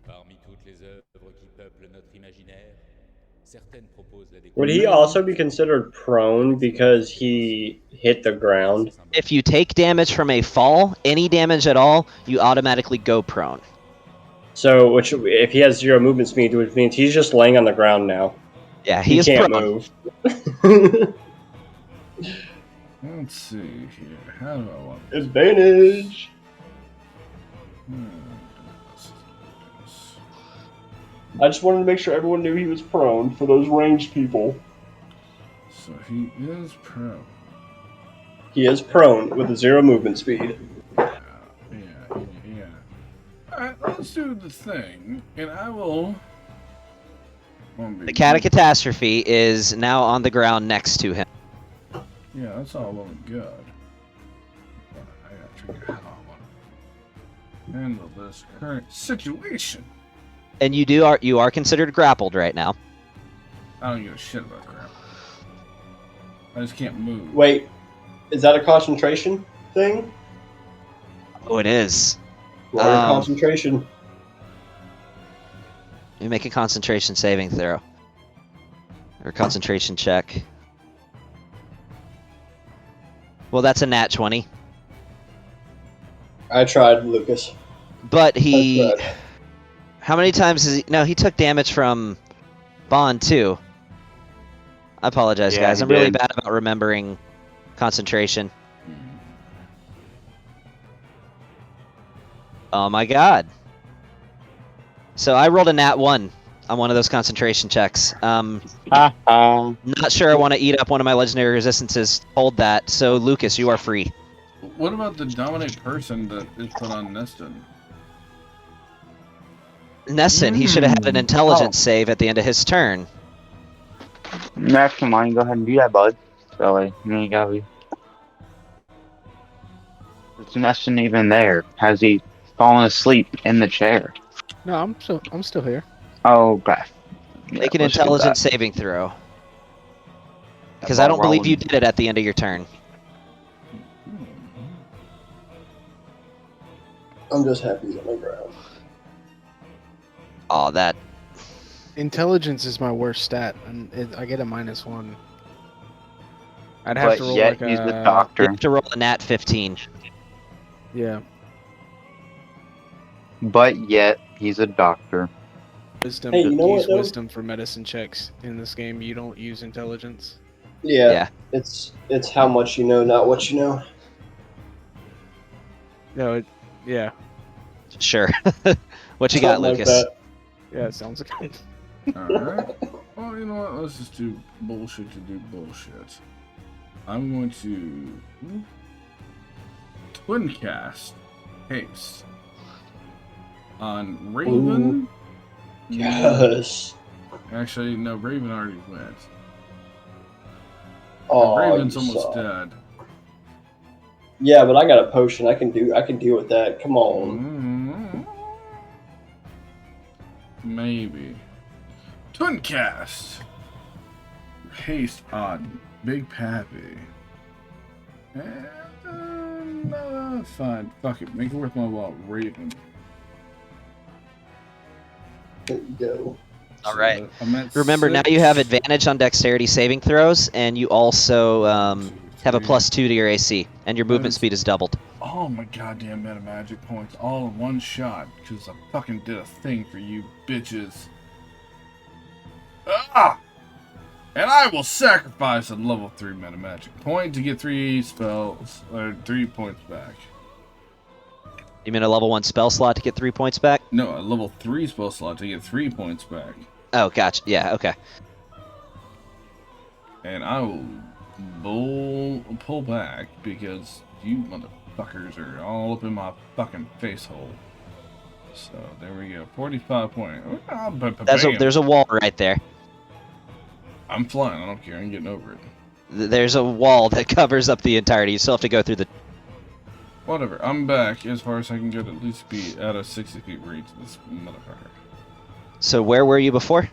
Parmi toutes les œuvres qui peuplent notre imaginaire, certaines proposent la Would he découverte. also be considered prone because he hit the ground? If you take damage from a fall, any damage at all, you automatically go prone. So, which if he has 0 movement speed, which means he's just laying on the ground now. Yeah, He he is can't prone. move. Let's see here. How do I want Advantage. I just wanted to make sure everyone knew he was prone for those ranged people. So he is pro. He is prone with a 0 movement speed. Yeah. Alright, let's do the thing, and I will... The Cat of Catastrophe is now on the ground next to him. Yeah, that's all well and good. figure out how I want to handle this current situation. And you are considered grappled right now. I don't give a shit about crap. I just can't move. Wait, is that a concentration thing? Oh, it is. Water concentration. You make a concentration saving throw. Or concentration check. Well, that's a nat 20. I tried, Lucas. But he... I tried. How many times is he... No, he took damage from Bond, too. I apologize, Yeah, guys. he I'm really did. bad about remembering concentration. Oh my god. So I rolled a nat 1 on one of those concentration checks. Not sure I want to eat up one of my legendary resistances. Hold that. So Lucas, you are free. What about the dominate person that is put on Neston? Nesson, he should have had an intelligence save at the end of his turn. Next mine, go ahead and do that, bud. So like, you ain't gotta be. Is Neston even there? Has he fallen asleep in the chair? No, I'm still here. Oh, okay. Make an let's skip intelligence that. saving throw. Because That I don't ball believe you rolling. did it at the end of your turn. I'm just happy he's on the ground. Oh, that... Intelligence is my worst stat, and I get a -1. I'd have But to roll yet like he's a... the You doctor. have to roll a nat 15. Yeah, But yet he's a doctor. wisdom. Hey, you know use what, though? wisdom for medicine checks in this game. You don't use intelligence. Yeah, it's how much you know, not what you know. No, yeah, Sure. What you got, Something like Lucas? that. yeah, it sounds good. Alright. Well, you know what? Let's just do bullshit to do bullshit. I'm going to twin cast haste on Raven. Yes. Actually, no, Raven already went. Oh, Raven's you almost suck. dead. Yeah, but I got a potion. I can deal with that. Come on. Maybe. Twin cast haste on Big Pappy. No, fine. Fuck it. Make it worth my while. Raven. There you go. All right. I'm at Remember, now 6. you have advantage on dexterity saving throws, and you also have a +2 to your AC, and your movement is- speed is doubled. All my goddamn meta magic points all in one shot because I fucking did a thing for you bitches. Ah! And I will sacrifice a level 3 meta magic point to get 3 spells or 3 points back. You mean a level 1 spell slot to get 3 points back? No, a level 3 spell slot to get 3 points back. Oh, gotcha. Yeah, okay. And I will pull back because you motherfuckers are all up in my fucking face hole. So there we go. 45 point. There's a wall right there. I'm flying. I don't care. I'm getting over it. There's a wall that covers up the entirety. You still have to go through the... Whatever. I'm back as far as I can get, at least be out of 60 feet reach of this motherfucker. So where were you before?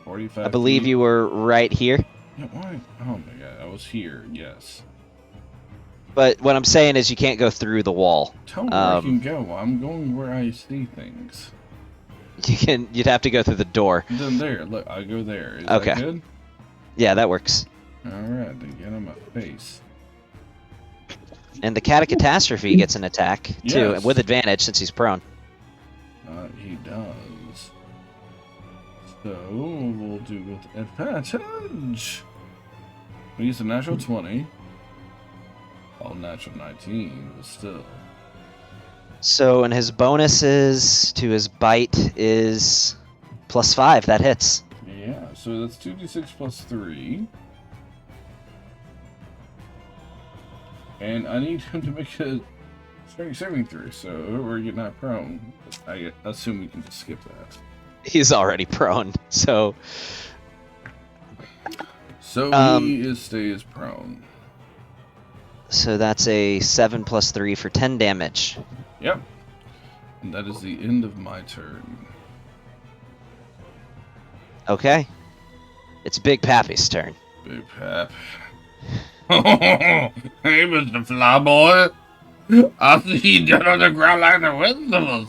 45 I believe feet. you were right here. Yeah, why? Oh my god. I was here. Yes. But what I'm saying is you can't go through the wall. Tell me where I can go. I'm going where I see things. You'd have to go through the door. Then there. Look, I go there. Is Okay. that good? Yeah, that works. Alright, then get on my face. And the Catastrophe gets an attack, too, Yes. with advantage since he's prone. He does. So, we'll do with advantage. We use a natural 20. Oh, natural 19, but still. So, and his bonuses to his bite is +5. That hits. Yeah, so that's 2d6 plus 3. And I need him to make a strength saving throw, so we're getting not prone. I assume we can just skip that. He's already prone, so... So he stays prone. So that's a 7 plus 3 for 10 damage. Yep. And that is the end of my turn. Okay. It's Big Pappy's turn. Big Pap. Hey, Mr. Flyboy. I see you down on the ground like the rest of us.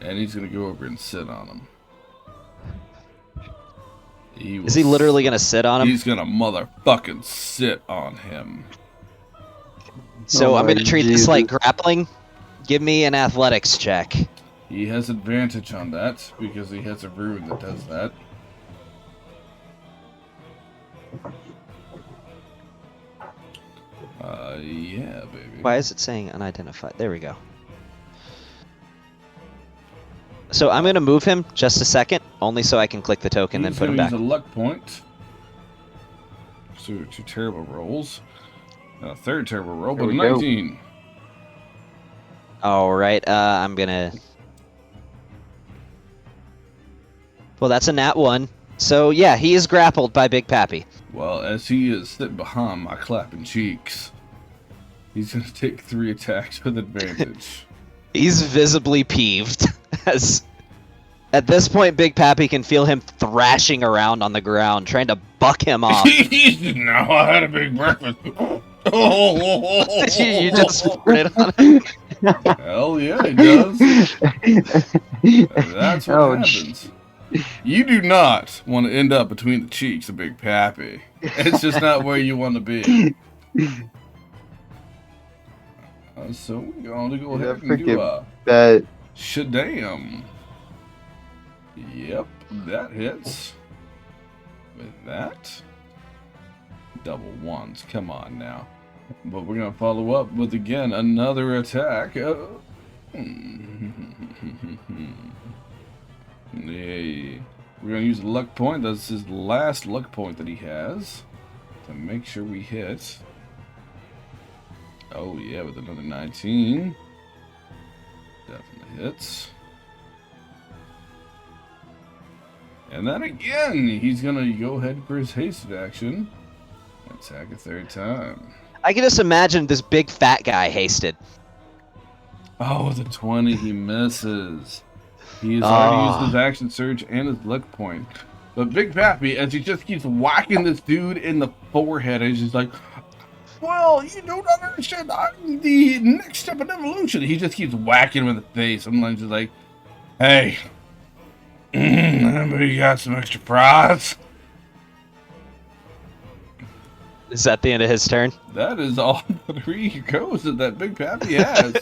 And he's going to go over and sit on him. Is he literally going to sit on him? He's going to motherfucking sit on him. So I'm going to treat this like grappling. Give me an athletics check. He has advantage on that because he has a rune that does that. Yeah, baby. Why is it saying unidentified? There we go. So I'm going to move him just a second, only so I can click the token and then put him back. He's a luck point. So 2 terrible rolls. A third terrible roll, but a 19. All right, I'm going to... Well, that's a nat 1. So yeah, he is grappled by Big Pappy. Well, as he is sitting behind my clapping cheeks, he's going to take 3 attacks with advantage. He's visibly peeved. As at this point, Big Pappy can feel him thrashing around on the ground, trying to buck him off. No, I had a big breakfast. You just farted on him. Hell yeah, he does. That's what happens. You do not want to end up between the cheeks of Big Pappy. It's just not where you want to be. So we're going to go ahead and do that. Shadam. Yep, that hits. With that. Double ones. Come on now. But we're going to follow up with, again, another attack. Yay. We're going to use a luck point. That's his last luck point that he has. To make sure we hit. Oh yeah, with another 19. Definitely hits. And then again, he's going to go ahead for his hasted action. Attack a third time. I can just imagine this big fat guy hasted. Oh, with a 20, he misses. He has already used his action surge and his luck point. But Big Pappy, as he just keeps whacking this dude in the forehead, he's just like, well, you don't understand. I'm the next step in evolution. He just keeps whacking him in the face. Sometimes he's like, hey, anybody got some extra fries? Is that the end of his turn? That is all the 3 goes that Big Pappy has.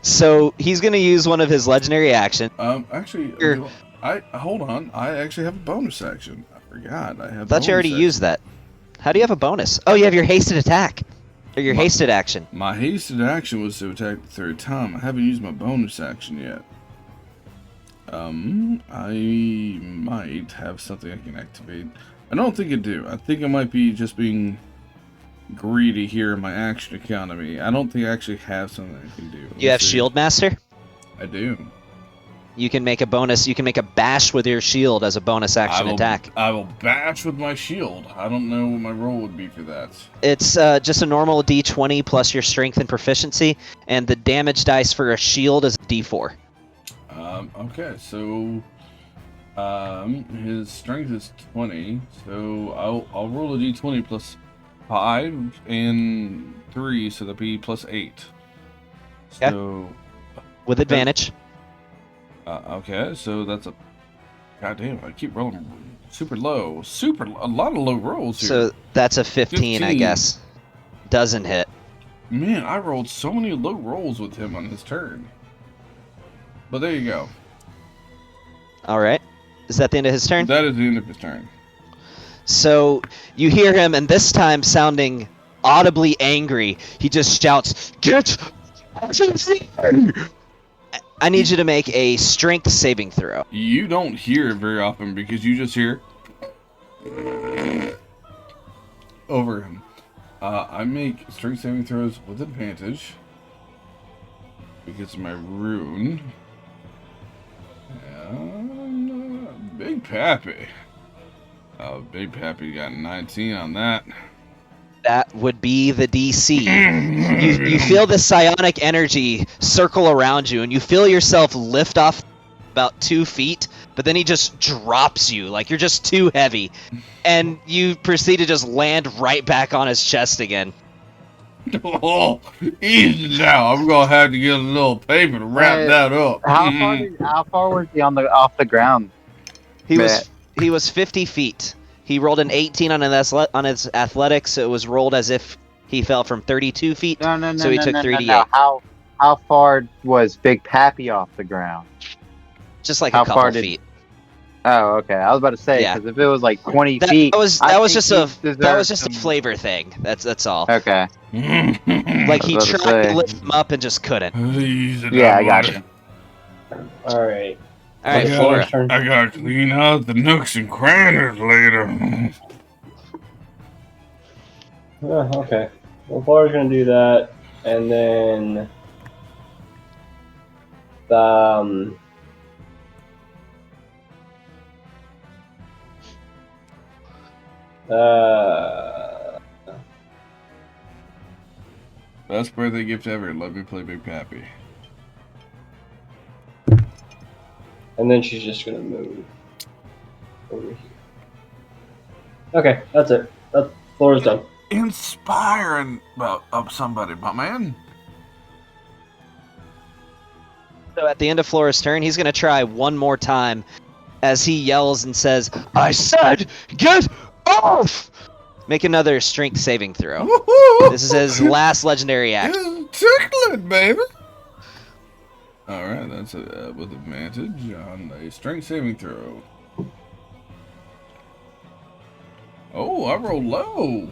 So he's going to use one of his legendary actions. Actually, hold on. I actually have a bonus action. I forgot. I thought you already used that. How do you have a bonus? Oh, you have your hasted attack. Or your hasted action. My hasted action was to attack the third time. I haven't used my bonus action yet. I might have something I can activate. I don't think I do. I think I might be just being greedy here in my action economy. I don't think I actually have something I can do. You have Shield Master? I do. You can make a bonus. You can make a bash with your shield as a bonus action attack. I will bash with my shield. I don't know what my roll would be for that. It's just a normal D20 plus your strength and proficiency, and the damage dice for a shield is D4. Okay, so his strength is 20, so I'll roll a D20 plus 5 and 3, so that'd be plus 8. Okay. So with advantage. Okay, so that's a... Goddamn, I keep rolling super low. A lot of low rolls here. So that's a 15, I guess. Doesn't hit. Man, I rolled so many low rolls with him on his turn. But there you go. Alright. Is that the end of his turn? That is the end of his turn. So you hear him, and this time sounding audibly angry, he just shouts, "Get! I need you to make a strength saving throw." You don't hear it very often because you just hear over him. I make strength saving throws with advantage because of my rune. Big Pappy. Big Pappy got 19 on that. That would be the DC. You feel the psionic energy circle around you, and you feel yourself lift off about 2 feet, but then he just drops you, like you're just too heavy, and you proceed to just land right back on his chest again. Oh, easy now. I'm gonna have to get a little paper to wrap that up. How far was he off the ground? He was 50 feet. He rolled an 18 on his athletics, so it was rolled as if he fell from 32 feet. No, so he took 3d8. No. How far was Big Pappy off the ground? Just like a couple feet. Oh, okay. I was about to say, because if it was like 20 feet, that was just a flavor thing. That's all. Okay. Like he tried to lift him up and just couldn't. Yeah, I got you. All right. All right, Flora. I gotta clean out the nooks and crannies later. Okay. Well, Flora's gonna do that, and then Best birthday gift ever. Let me play Big Pappy. and then she's just gonna move over here. Okay, that's it. Flora's done. Inspiring of somebody, my man. So at the end of Flora's turn, he's gonna try one more time, as he yells and says, "I said, get off!" Make another strength saving throw. This is his last legendary action. Tickling, baby. All right, that's with advantage on a strength saving throw. Oh, I rolled low.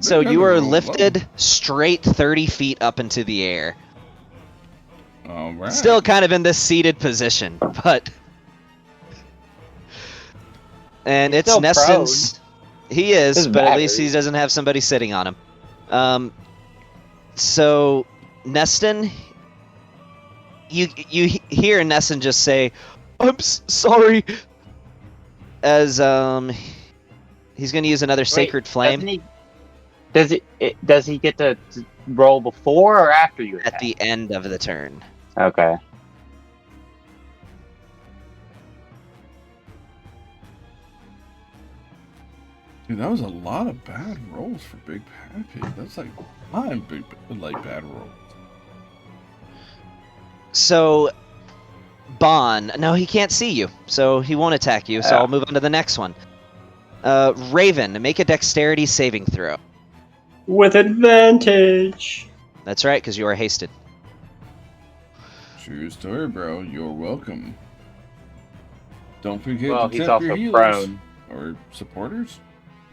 So you were lifted straight 30 feet up into the air. All right. Still kind of in this seated position, but... And it's Neston's... He is, but at least he doesn't have somebody sitting on him. So, Neston... You hear Neston just say, "I'm sorry," as he's going to use another Sacred Flame. Does he get to roll before or after you attack? At the end of the turn. Okay. Dude, that was a lot of bad rolls for Big Pappy. That's like 5 bad rolls. So, Bon, no, he can't see you, so he won't attack you, so I'll move on to the next one. Raven, make a dexterity saving throw. With advantage. That's right, because you are hasted. True story, bro. You're welcome. Don't forget Well, to he's tip also your healers. prone. Or supporters?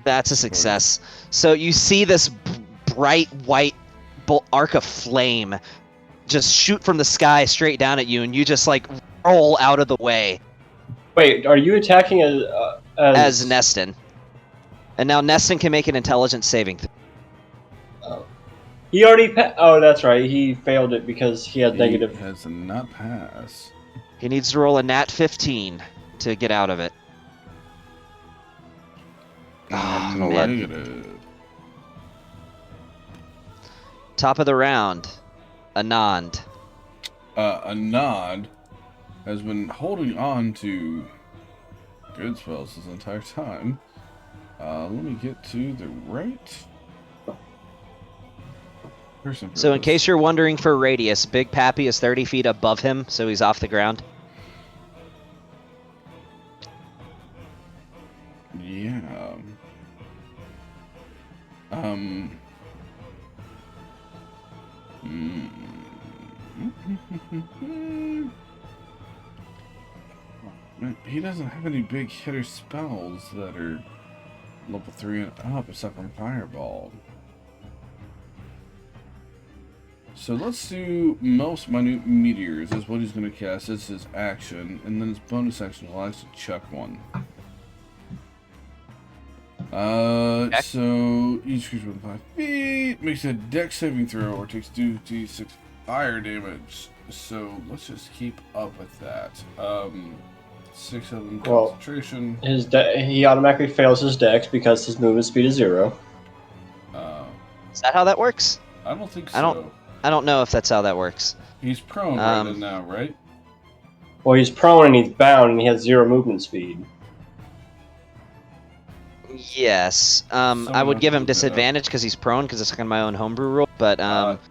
That's a success. So you see this bright white arc of flame just shoot from the sky straight down at you, and you just like roll out of the way. Wait, are you attacking as Neston? And now Neston can make an intelligence saving throw. He already oh, that's right. He failed it because he had negative. He has not pass. He needs to roll a nat 15 to get out of it. Negative. Top of the round. Anand. Anand has been holding on to good spells this entire time. Let me get to the right person. So in case you're wondering for radius, Big Pappy is 30 feet above him, so he's off the ground. Yeah. He doesn't have any big hitter spells that are level 3 and up except from Fireball. So let's do most minute meteors is what he's going to cast. It's his action, and then his bonus action will actually chuck one. So each creature within 5 feet makes a dex saving throw or takes 2d6 fire damage. So let's just keep up with that. 6 of them concentration. He automatically fails his dex because his movement speed is 0. Is that how that works? I don't think so. I don't know if that's how that works. He's prone right now, right? Well, he's prone and he's bound and he has 0 movement speed. Yes. I would give him disadvantage because he's prone because it's kind of my own homebrew rule. But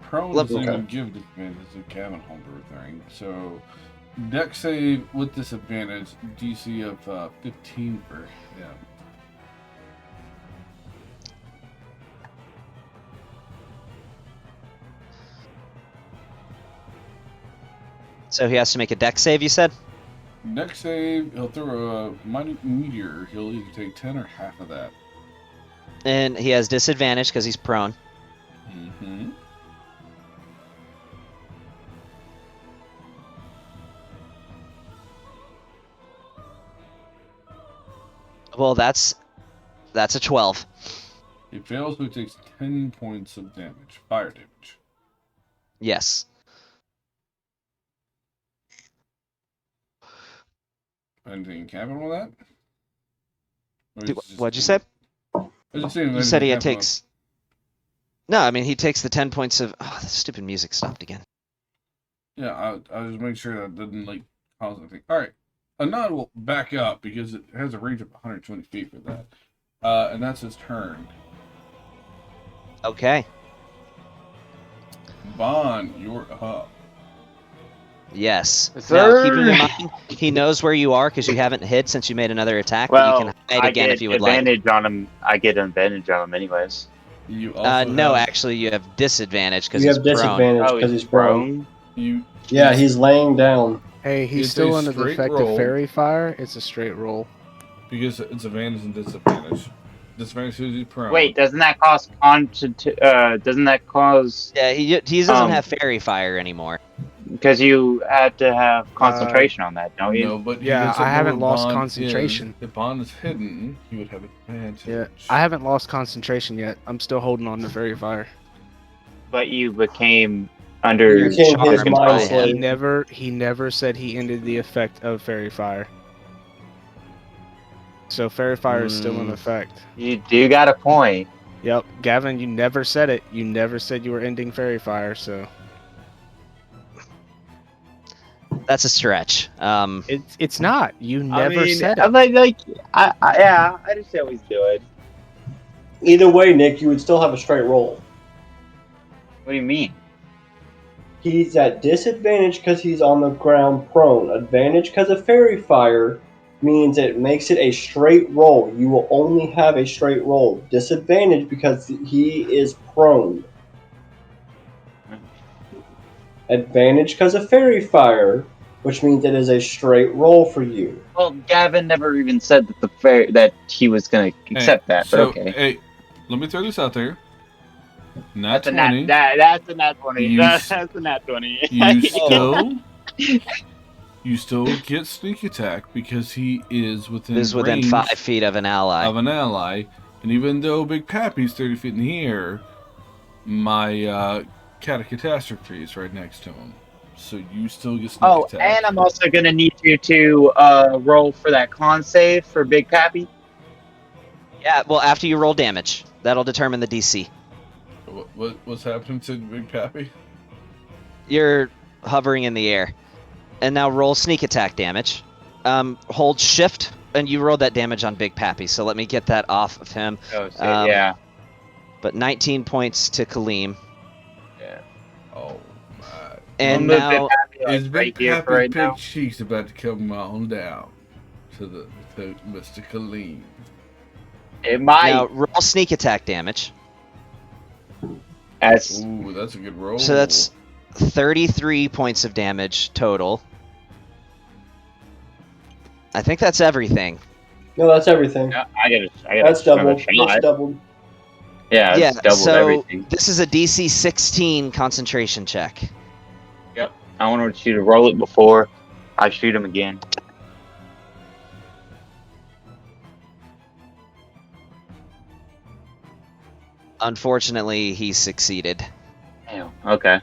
prone doesn't even give disadvantage. It's a cabin homebrew thing. So, deck save with disadvantage, DC of 15 for him. So he has to make a deck save, you said? Deck save, he'll throw a minute meteor. He'll either take 10 or half of that. And he has disadvantage because he's prone. Mm-hmm. Well, that's a 12. He fails, so he takes 10 points of damage. Fire damage. Yes. Anything in cabin with that? What'd you say? You said he takes... No, I mean, he takes the 10 points of... Oh, the stupid music stopped again. Yeah, I was making sure that didn't, like, cause anything. Alright. A nod will back up because it has a range of 120 feet for that. And that's his turn. Okay. Bond, you're up. Yes. Yes, Now, sir. keeping in mind, he knows where you are because you haven't hid since you made another attack, Well, but you can hide again if you would like. advantage on him. I get an advantage on him anyways. You also No, have, actually, you have disadvantage because You he's have prone. disadvantage because he's prone. Yeah, he's laying down. Hey, he's It's still a under the straight effect roll. of fairy fire. It's a straight roll. Because it's advantage and disadvantage. Disadvantage is he's prone. Wait, doesn't that cause doesn't that cause? Yeah, he doesn't have fairy fire anymore. Because you had to have concentration on that, don't you? No, but he Yeah, doesn't I know haven't where lost Bond concentration. Is. If Bond is hidden, he would have advantage. Yeah, I haven't lost concentration yet. I'm still holding on to fairy fire. But you became under You became his control. mind He slave. never said he ended the effect of fairy fire. So fairy fire is still in effect. You do got a point. Yep, Gavin, you never said it. You never said you were ending fairy fire. So That's a stretch. it's not. You never said it. I'm like, yeah, I understand what he's doing. Either way, Nick, you would still have a straight roll. What do you mean? He's at disadvantage because he's on the ground prone. Advantage because of fairy fire means it makes it a straight roll. You will only have a straight roll. Disadvantage because he is prone. Advantage because of fairy fire, which means it is a straight roll for you. Well, Gavin never even said that that he was going to accept that, but okay. Hey, let me throw this out there. Nat That's a 20. that's a nat 20. You That's a nat 20. You still get sneak attack because he is within within range 5 feet of an ally. And even though Big Pappy's 30 feet in the air, my Cat of Catastrophe is right next to him. So you still get sneak attack. And I'm also going to need you to roll for that con save for Big Pappy. Yeah, well, after you roll damage, that'll determine the DC. What's happening to Big Pappy? You're hovering in the air. And now roll sneak attack damage. Hold shift, and you rolled that damage on Big Pappy, so let me get that off of him. Oh, shit, yeah. But 19 points to Kaleem. Yeah. Oh, my. And now... Is Big Pappy Pig Cheeks about to come on down to Mr. Kaleem? It might. Now roll sneak attack damage. Ooh, that's a good roll. So that's 33 points of damage total. I think that's everything. No, that's everything. That's doubled. That's doubled. Yeah, it's doubled so everything. This is a DC 16 concentration check. Yep. I wanted you to roll it before I shoot him again. Unfortunately, he succeeded. Damn. Okay.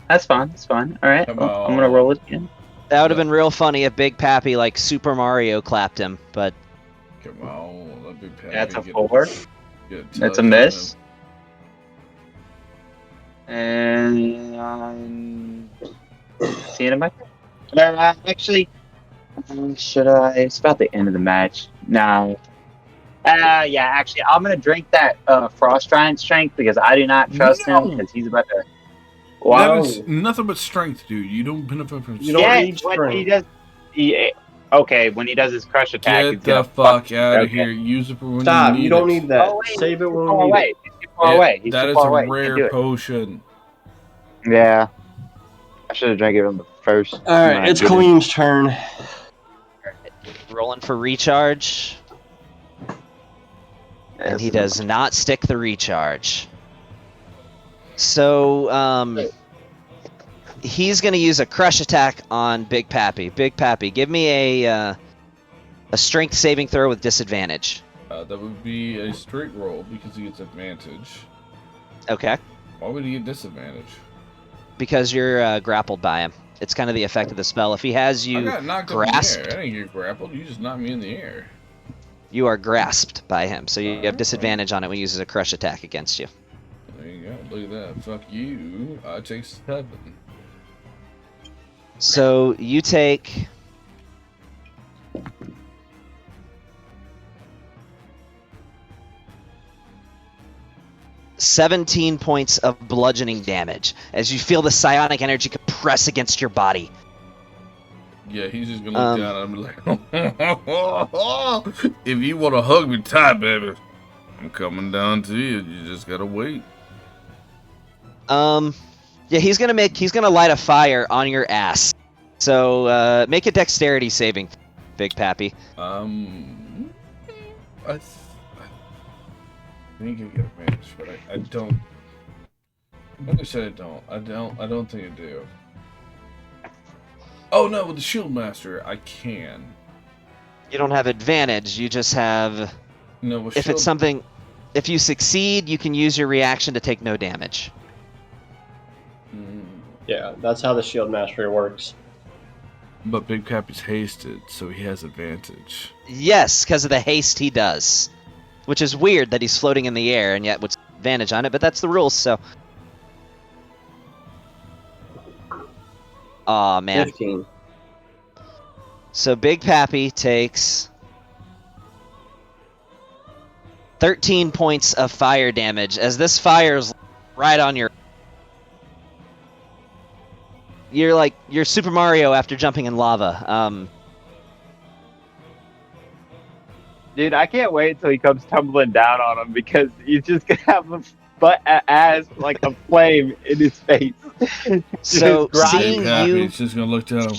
That's fine. That's fine. All right. Well, I'm gonna roll it again. That would have been real funny if Big Pappy, like Super Mario, clapped him, but... Come on, let Big Pappy That's a 4. get That's a miss. And that's the end of my actually, should I? It's about the end of the match. No. Yeah, actually, I'm gonna drink that Frost Giant strength because I do not trust him No! because he's about to. That Wow. is nothing but strength, dude. You don't benefit from You don't strength. need when he strength. does. Okay, when he does his crush attack, Get it's the gonna fuck you. out of Okay. here. Use it for when Stop. you You need don't it. need that. Oh wait, Save it he's when too we far need away. it. He's too far away. He's That too is far a away. He can't rare do it. potion. Yeah. I should have drank it on the first. All right, it's Kaleem's turn. Rolling for recharge. And he does not stick the recharge. So, he's going to use a crush attack on Big Pappy. Big Pappy, give me a strength saving throw with disadvantage. That would be a straight roll because he gets advantage. Okay. Why would he get disadvantage? Because you're grappled by him. It's kind of the effect of the spell. If he has I you got knocked grasped, up in the air. I didn't get grappled. You just knocked me in the air. you are grasped by him. So you have disadvantage on it when he uses a crush attack against you. There you go. Look at that. Fuck you. I take 7. So you take 17 points of bludgeoning damage as you feel the psionic energy compress against your body. Yeah, he's just gonna look down at him like, if you want to hug me tight, baby, I'm coming down to you. You just gotta wait. Yeah, he's gonna light a fire on your ass. So make a dexterity saving, Big Pappy. I think I get advantage, but I don't. Like I said, I don't think I do. Oh no, with the Shield Master, I can. You don't have advantage. You just have. No, with if Shield... it's something, if you succeed, you can use your reaction to take no damage. Yeah, that's how the Shield Mastery works. But Big Pappy's hasted, so he has advantage. Yes, because of the haste he does. Which is weird that he's floating in the air and yet with advantage on it, but that's the rules, so. Aw, man. 15. So Big Pappy takes 13 points of fire damage as this fire's right on your. You're Super Mario after jumping in lava. Dude, I can't wait until he comes tumbling down on him because he's just gonna have a butt ass like a flame in his face. So seeing you, he's just gonna look down.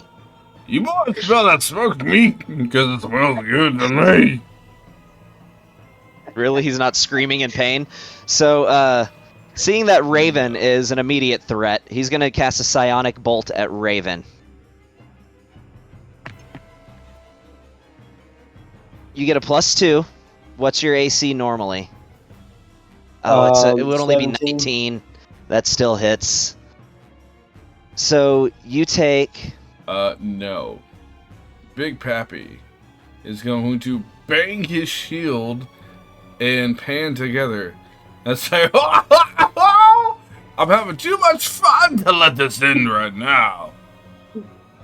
You boys smell that smoked meat because it smells good to me. Really, he's not screaming in pain. So seeing that Raven is an immediate threat, he's gonna cast a psionic bolt at Raven. You get a +2. What's your AC normally? Oh, it would only 17. be 19. That still hits. So you take. No. Big Pappy is going to bang his shield and pan together and say, I'm having too much fun to let this end right now.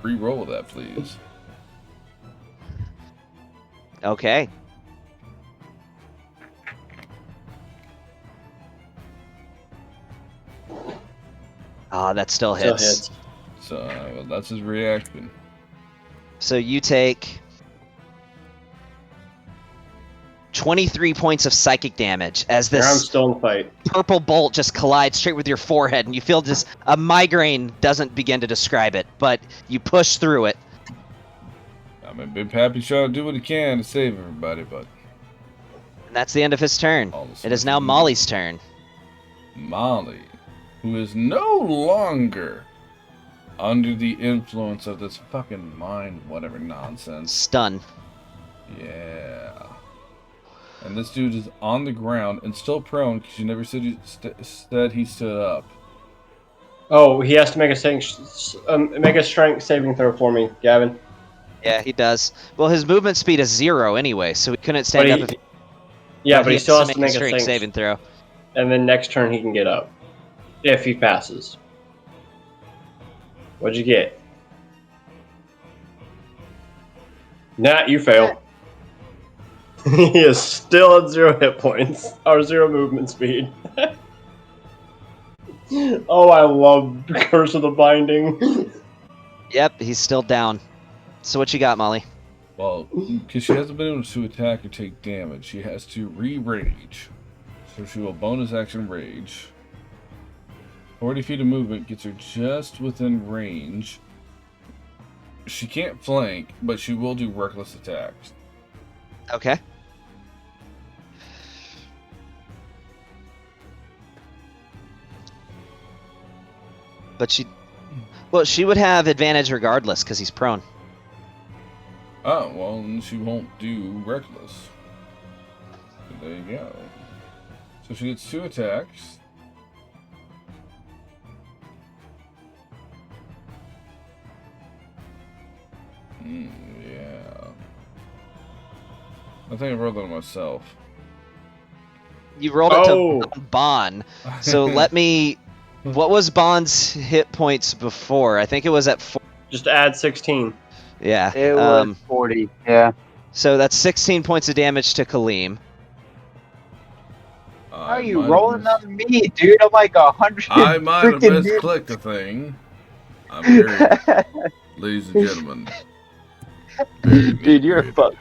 Re-roll that, please. Okay. Ah, that still hits. So well, that's his reaction. So you take 23 points of psychic damage as I'm this still in the fight. purple bolt just collides straight with your forehead, and you feel just a migraine doesn't begin to describe it, but you push through it. I mean, Big Pappy's trying to do what he can to save everybody, but And that's the end of his turn. It is now Molly's turn. Molly, who is no longer under the influence of this fucking mind, whatever nonsense. Stun. Yeah. And this dude is on the ground and still prone because you never said he stood up. Oh, he has to make a strength saving throw for me, Gavin. Yeah, he does. Well, his movement speed is 0 anyway, so he couldn't stand up if he... Yeah, but he still has to make a strength saving throw. And then next turn he can get up. If he passes. What'd you get? Nah, you fail. He is still at 0 hit points. Or 0 movement speed. Oh, I love Curse of the Binding. Yep, he's still down. So what you got, Molly? Well, because she hasn't been able to attack or take damage, she has to re-rage. So she will bonus action rage. 40 feet of movement gets her just within range. She can't flank, but she will do reckless attacks. Okay. But she would have advantage regardless because he's prone. Oh, well, then she won't do reckless. So there you go. So she gets 2 attacks. Yeah. I think I rolled that on myself. You rolled it to Bon. So let me... What was Bon's hit points before? I think it was at 4. Just add 16. Yeah. It was 40. Yeah. So that's 16 points of damage to Kaleem. How are you rolling on me, dude? I'm like 100. I might have misclicked the thing. I'm very, ladies and gentlemen. Dude, you're a fuck.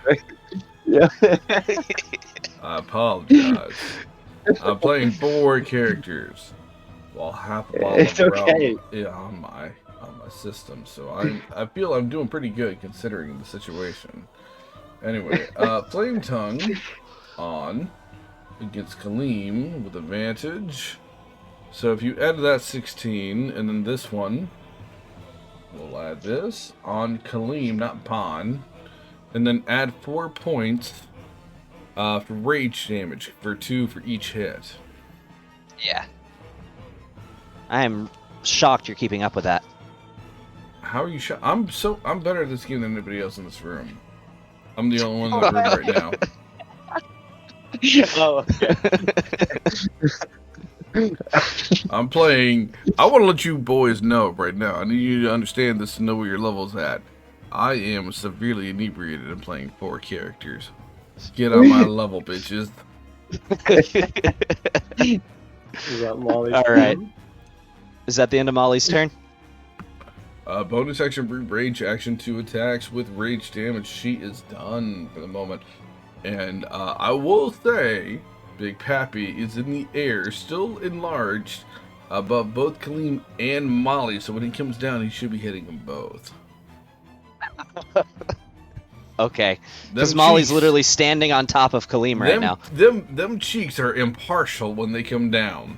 Yeah. I apologize. I'm playing 4 characters. While half of my It's okay. on my system, so I feel I'm doing pretty good considering the situation. Anyway, Flame Tongue on against Kaleem with advantage. So if you add that 16, and then this one, we'll add this on Kaleem, not Pon, and then add 4 points for rage damage for 2 for each hit. Yeah. I am shocked you're keeping up with that. How are you I'm better at this game than anybody else in this room. I'm the only one in the room right now. Oh, okay. I'm playing. I want to let you boys know right now. I need you to understand this to know where your level's at. I am severely inebriated and playing 4 characters. Get on my level, bitches. Is that Molly's All right. Is that the end of Molly's turn? Bonus action, rage action, 2 attacks with rage damage. She is done for the moment. And I will say, Big Pappy is in the air, still enlarged, above both Kaleem and Molly. So when he comes down, he should be hitting them both. Okay. Because Molly's literally standing on top of Kaleem right now. Them cheeks are impartial when they come down.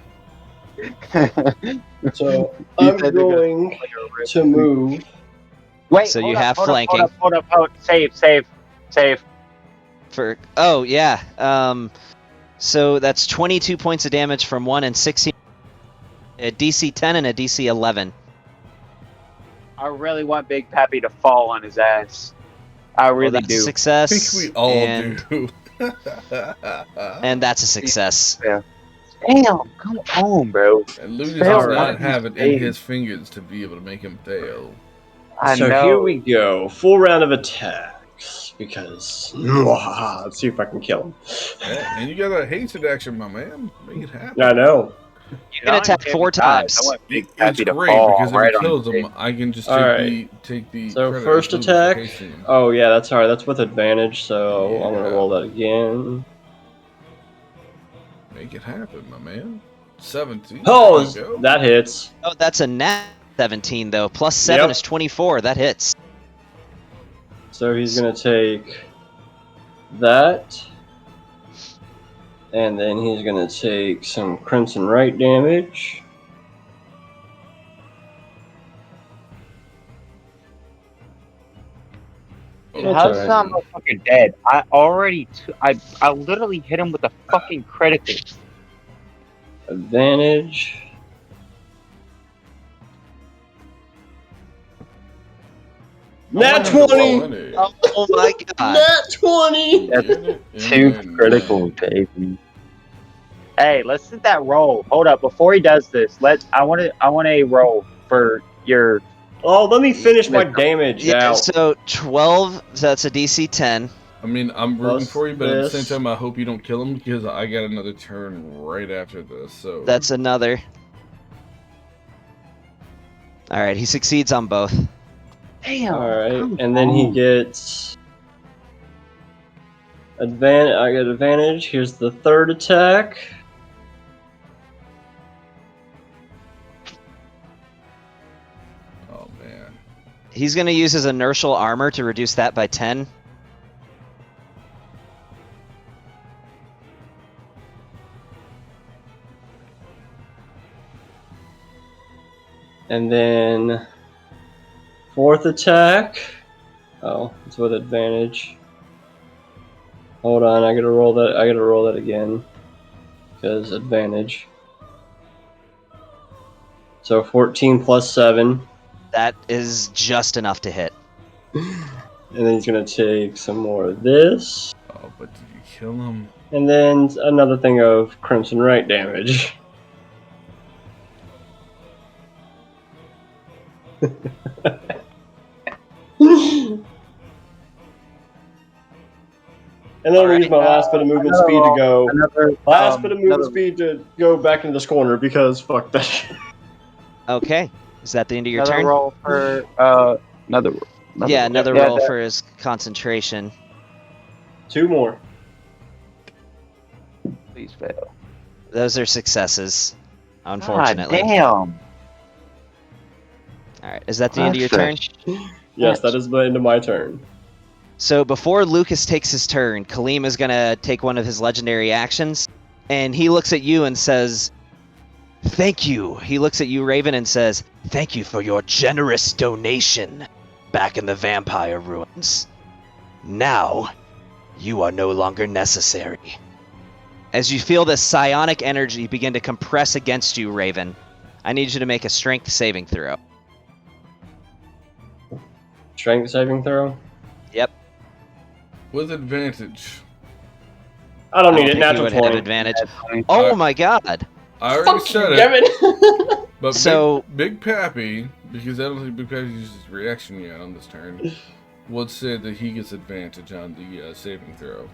So I'm going to move. Wait. So you have flanking. Hold up. Save. For yeah. So that's 22 points of damage from 1 and 16. A DC 10 and a DC 11. I really want Big Pappy to fall on his ass. I really that's do. A success. I think we all do. And that's a success. Yeah. Damn, come on, bro. And Lucas does not have it in his fingers to be able to make him fail. So here we go. Full round of attacks. Because let's see if I can kill him. Yeah, and you got a hasted action, my man. Make it happen. I know. You can attack 4 times. I want Big It's Pappy to great fall because if right he on kills his him, I can just take the So credit first of attack. facing him. Oh yeah, that's alright. That's with advantage. So I'm gonna Yeah. roll that again. Make it happen, my man. 17. Oh, There you go. that hits. Oh, that's a nat 17 though. Plus 7 Yep. is 24. That hits. So he's gonna take that, and then he's gonna take some Crimson Right damage. Dude, That's how's alright. that motherfucker dead? I literally hit him with a fucking critical. Advantage. Nat 20! Oh my god. Nat 20! That's 2 critical, baby. Hey, let's set that roll. Hold up, before he does this, I want a roll for your. Oh, let me finish my damage Yeah, out. so 12, so that's a DC 10. I mean, I'm rooting Plus for you, but at the same this. time, I hope you don't kill him because I got another turn right after this. So That's another. Alright, he succeeds on both. Damn. Alright, and then he gets I get advantage. Here's the third attack. oh man, He's going to use his inertial armor to reduce that by 10. And then fourth attack. Oh, it's with advantage. Hold on, I gotta roll that again. Because advantage. So 14 plus 7. That is just enough to hit. And then he's gonna take some more of this. oh, but did you kill him? And then another thing of Crimson Right damage. And then I'm gonna use my last bit of movement speed to go. Last bit of movement speed to go back into this corner because fuck that shit. Okay. Is that the end of your Another turn? roll for another Yeah, another yeah, roll that- for his concentration. 2 more. Please fail. Those are successes, unfortunately. God damn. Alright, is that the end of your turn? Yes, that is the end of my turn. So before Lucas takes his turn, Kaleem is going to take one of his legendary actions, and he looks at you and says, "Thank you." He looks at you, Raven, and says, "Thank you for your generous donation back in the vampire ruins. Now, you are no longer necessary." As you feel this psionic energy begin to compress against you, Raven, I need you to make a strength saving throw. Strength saving throw? Yep. With advantage. I don't need it. think you Natural would have 20. advantage. Oh my god. I already said it. Kevin. But So- Big Pappy, because I don't think Big Pappy uses reaction yet on this turn, would say that he gets advantage on the saving throw.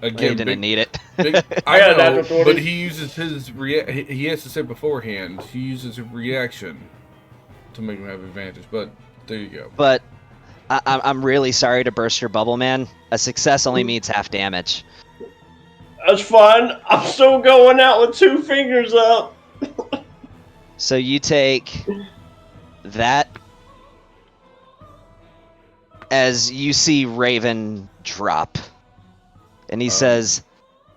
He didn't need it. I got a know, natural 20. but he uses his he has to say beforehand. He uses a reaction to make him have advantage. But there you go. But I'm really sorry to burst your bubble, man. A success only means half damage. That's fine. I'm still going out with 2 fingers up. So you take that as you see Raven drop. And he says,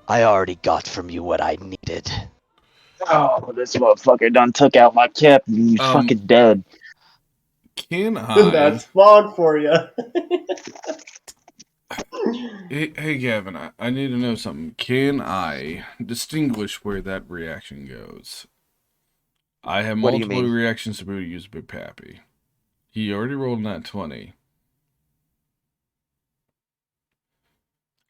"I already got from you what I needed." Oh, this motherfucker done took out my cap and he's fucking dead. Can I? That's fun for you. Hey Gavin, I need to know something. Can I distinguish where that reaction goes? I have What do you multiple mean? reactions to be able to use Big Pappy. He already rolled that 20.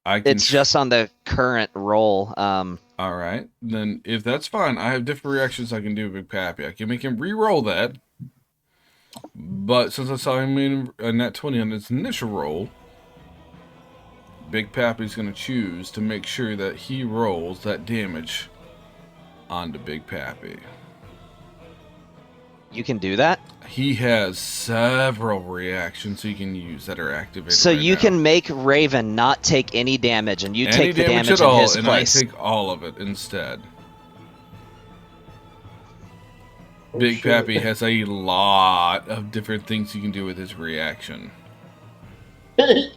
It's just on the current roll. All right, then if that's fine, I have different reactions I can do with Big Pappy. I can make him re-roll that, but since I saw him in a nat 20 on his initial roll, Big Pappy's going to choose to make sure that he rolls that damage onto Big Pappy. You can do that? He has several reactions he can use that are activated. So right you now. can make Raven not take any damage, and you Any take the damage at in all, his and place. I take all of it instead. Big shit. Pappy has a lot of different things he can do with his reaction.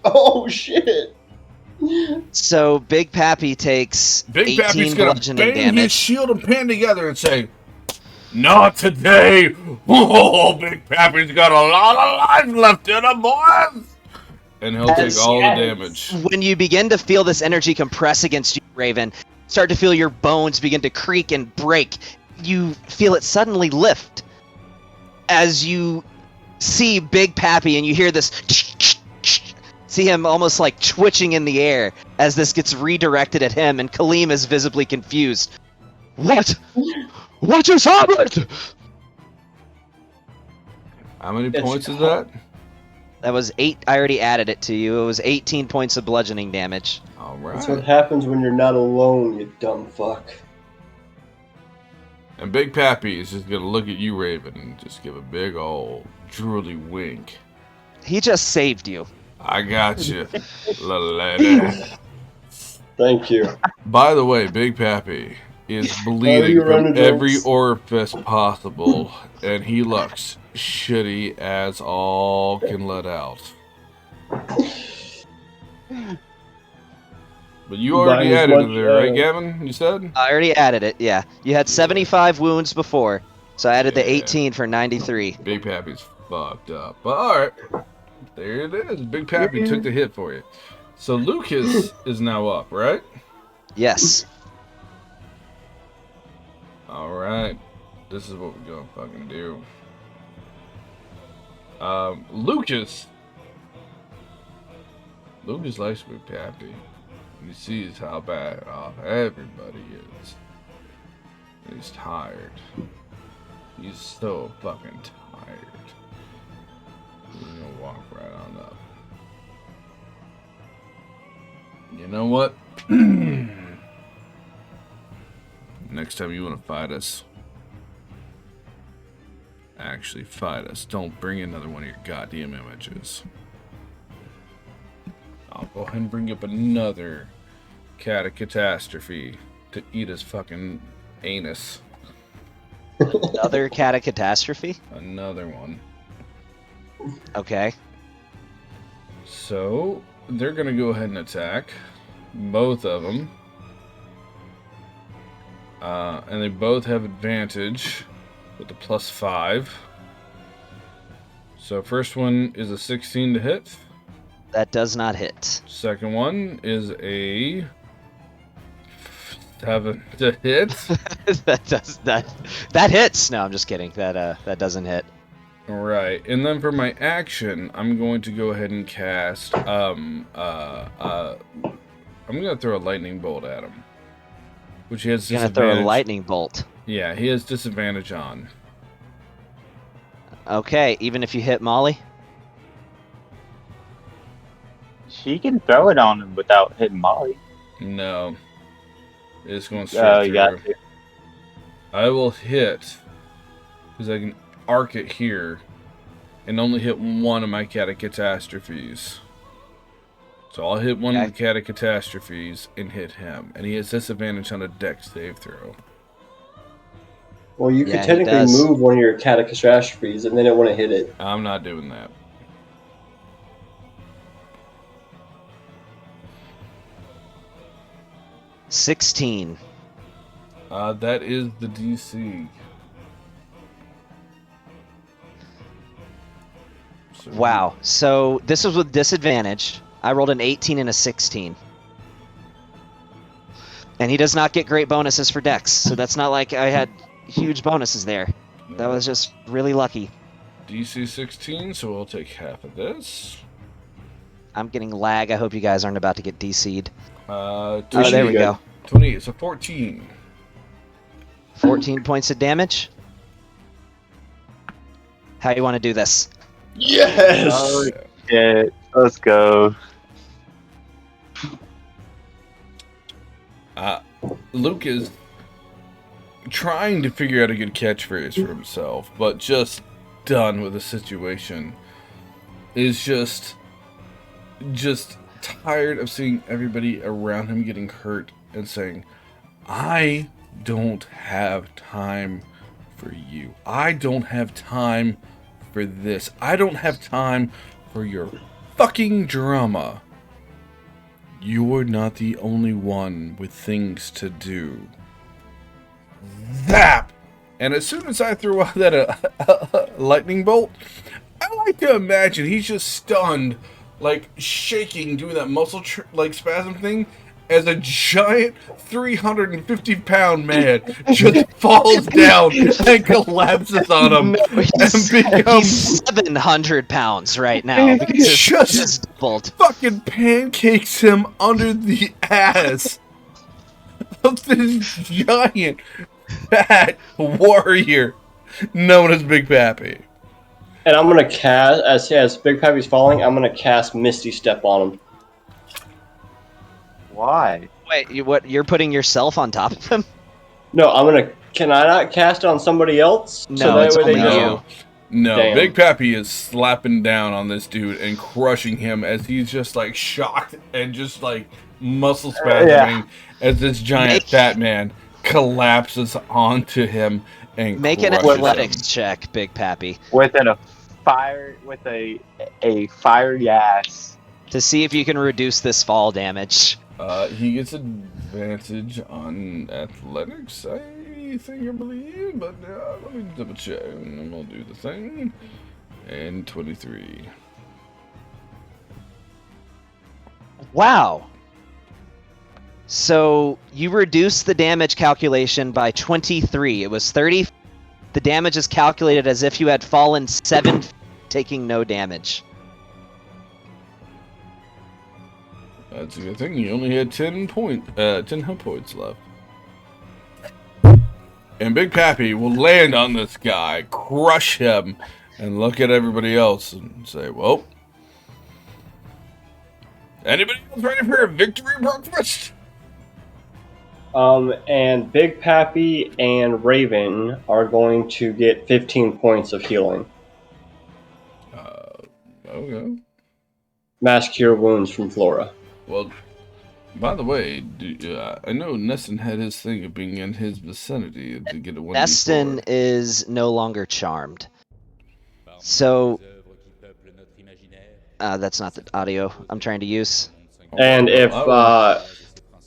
Oh shit. So Big Pappy takes Big 18 Pappy's gonna bludgeoning bang his damage. shield and pan together and say, "Not today! Oh, Big Pappy's got a lot of life left in him, boys!" And he'll take all the damage. When you begin to feel this energy compress against you, Raven, start to feel your bones begin to creak and break. You feel it suddenly lift as you see Big Pappy, and you hear this see him almost like twitching in the air as this gets redirected at him, and Kaleem is visibly confused. What? What just happened? How many points is that? That was 8. I already added it to you. It was 18 points of bludgeoning damage. All right. That's what happens when you're not alone, you dumb fuck. And Big Pappy is just gonna look at you, Raven, and just give a big old drooly wink. He just saved you. I got you, little lady. Thank you. By the way, Big Pappy is bleeding from every orifice possible, and he looks shitty as all can let out. But you already added it there, right, Gavin? You said? I already added it, yeah. You had 75 wounds before, so I added the 18 for 93. Big Pappy's fucked up. But alright, there it is. Big Pappy took the hit for you. So Lucas is now up, right? Yes. Alright. This is what we're gonna fucking do. Lucas likes Big Pappy. He sees how bad off everybody is. He's tired. He's so fucking tired. He's gonna walk right on up. You know what? Next time you want to fight us, actually fight us. Don't bring another one of your goddamn images. I'll go ahead and bring up another cat of catastrophe to eat his fucking anus. Another cat of catastrophe? Another one. Okay. So, they're gonna go ahead and attack. Both of them. And they both have advantage with the +5. So first one is a 16 to hit. That does not hit. Second one is a 7 to hit. That hits. No, I'm just kidding. That doesn't hit. All right, and then for my action, I'm going to go ahead and cast. I'm gonna throw a lightning bolt at him, which he has You're disadvantage. gonna throw a lightning bolt. Yeah, he has disadvantage on. Okay, even if you hit Molly. She can throw it on him without hitting Molly. No, it's going straight Oh, through. you got to. I will hit because I can arc it here and only hit one of my cat of catastrophes. So I'll hit one of the cat of catastrophes and hit him, and he has disadvantage on a dex save throw. Well, you could technically move one of your cat of catastrophes, and then it wouldn't hit it. I'm not doing that. $16. That is the DC. Wow. So this was with disadvantage. I rolled an 18 and a 16. And he does not get great bonuses for dex, so that's not like I had huge bonuses there. That was just really lucky. DC 16, so we'll take half of this. I'm getting lag. I hope you guys aren't about to get DC'd. Oh, there we go. 28, so 14. 14 points of damage. How you want to do this? Yes! Oh, shit. Let's go. Luke is trying to figure out a good catchphrase for himself, but just done with the situation. Is just tired of seeing everybody around him getting hurt and saying, I don't have time for you. I don't have time for this. I don't have time for your fucking drama. You're not the only one with things to do. Zap! And as soon as I threw out that lightning bolt, I like to imagine he's just stunned, like shaking, doing that muscle like spasm thing, as a giant 350-pound man just falls down and collapses on him No, and becomes 700 pounds right now because his Just- just doubled. fucking pancakes him under the ass of this giant fat warrior known as Big Pappy. And I'm gonna cast as Big Pappy's falling. I'm gonna cast Misty Step on him. Why? Wait, you're putting yourself on top of him? No, I'm gonna. Can I not cast on somebody else? No, it's only you. No, Damn. Big Pappy is slapping down on this dude and crushing him as he's just like shocked and just like muscle spasming as this giant fat man collapses onto him and Make an crushes athletics him. check, Big Pappy, With a fiery ass. to see if you can reduce this fall damage. He gets advantage on athletics, I think, I believe, but let me double check and we'll do the thing. And 23. Wow. So you reduce the damage calculation by 23. It was 30. The damage is calculated as if you had fallen 7 feet, taking no damage. That's a good thing. You only had 10 hit points left. And Big Pappy will land on this guy, crush him, and look at everybody else and say, well, anybody else ready for a victory breakfast? And Big Pappy and Raven are going to get 15 points of healing. Okay. Mass Cure Wounds from Flora. Well, by the way, I know Neston had his thing of being in his vicinity to get a 1d4. Neston is no longer charmed. So, that's not the audio I'm trying to use. And if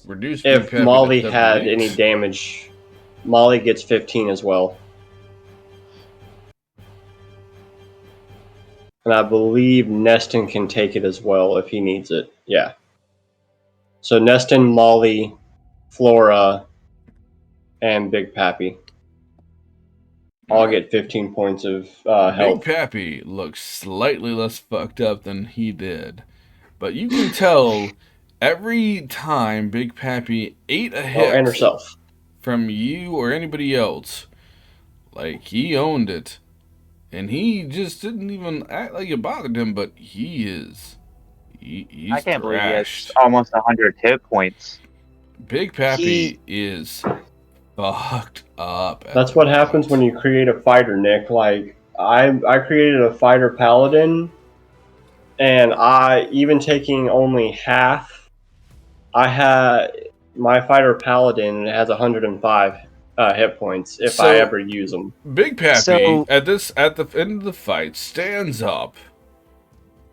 Reduce Big Pappy Molly to had 78. any damage, Molly gets 15 as well. And I believe Neston can take it as well if he needs it. Yeah. So Neston, Molly, Flora, and Big Pappy all get 15 points of health. Big Pappy looks slightly less fucked up than he did. But you can tell every time Big Pappy ate a hit and herself from you or anybody else, like he owned it. And he just didn't even act like it bothered him, but he's I can't believe he has thrashed. almost 100 hit points. Big Pappy is fucked up. That's what happens when you create a fighter, Nick. Like, I created a fighter paladin, and even taking only half, I had my fighter paladin has 105 hit points if I ever use them. Big Pappy at the end of the fight stands up.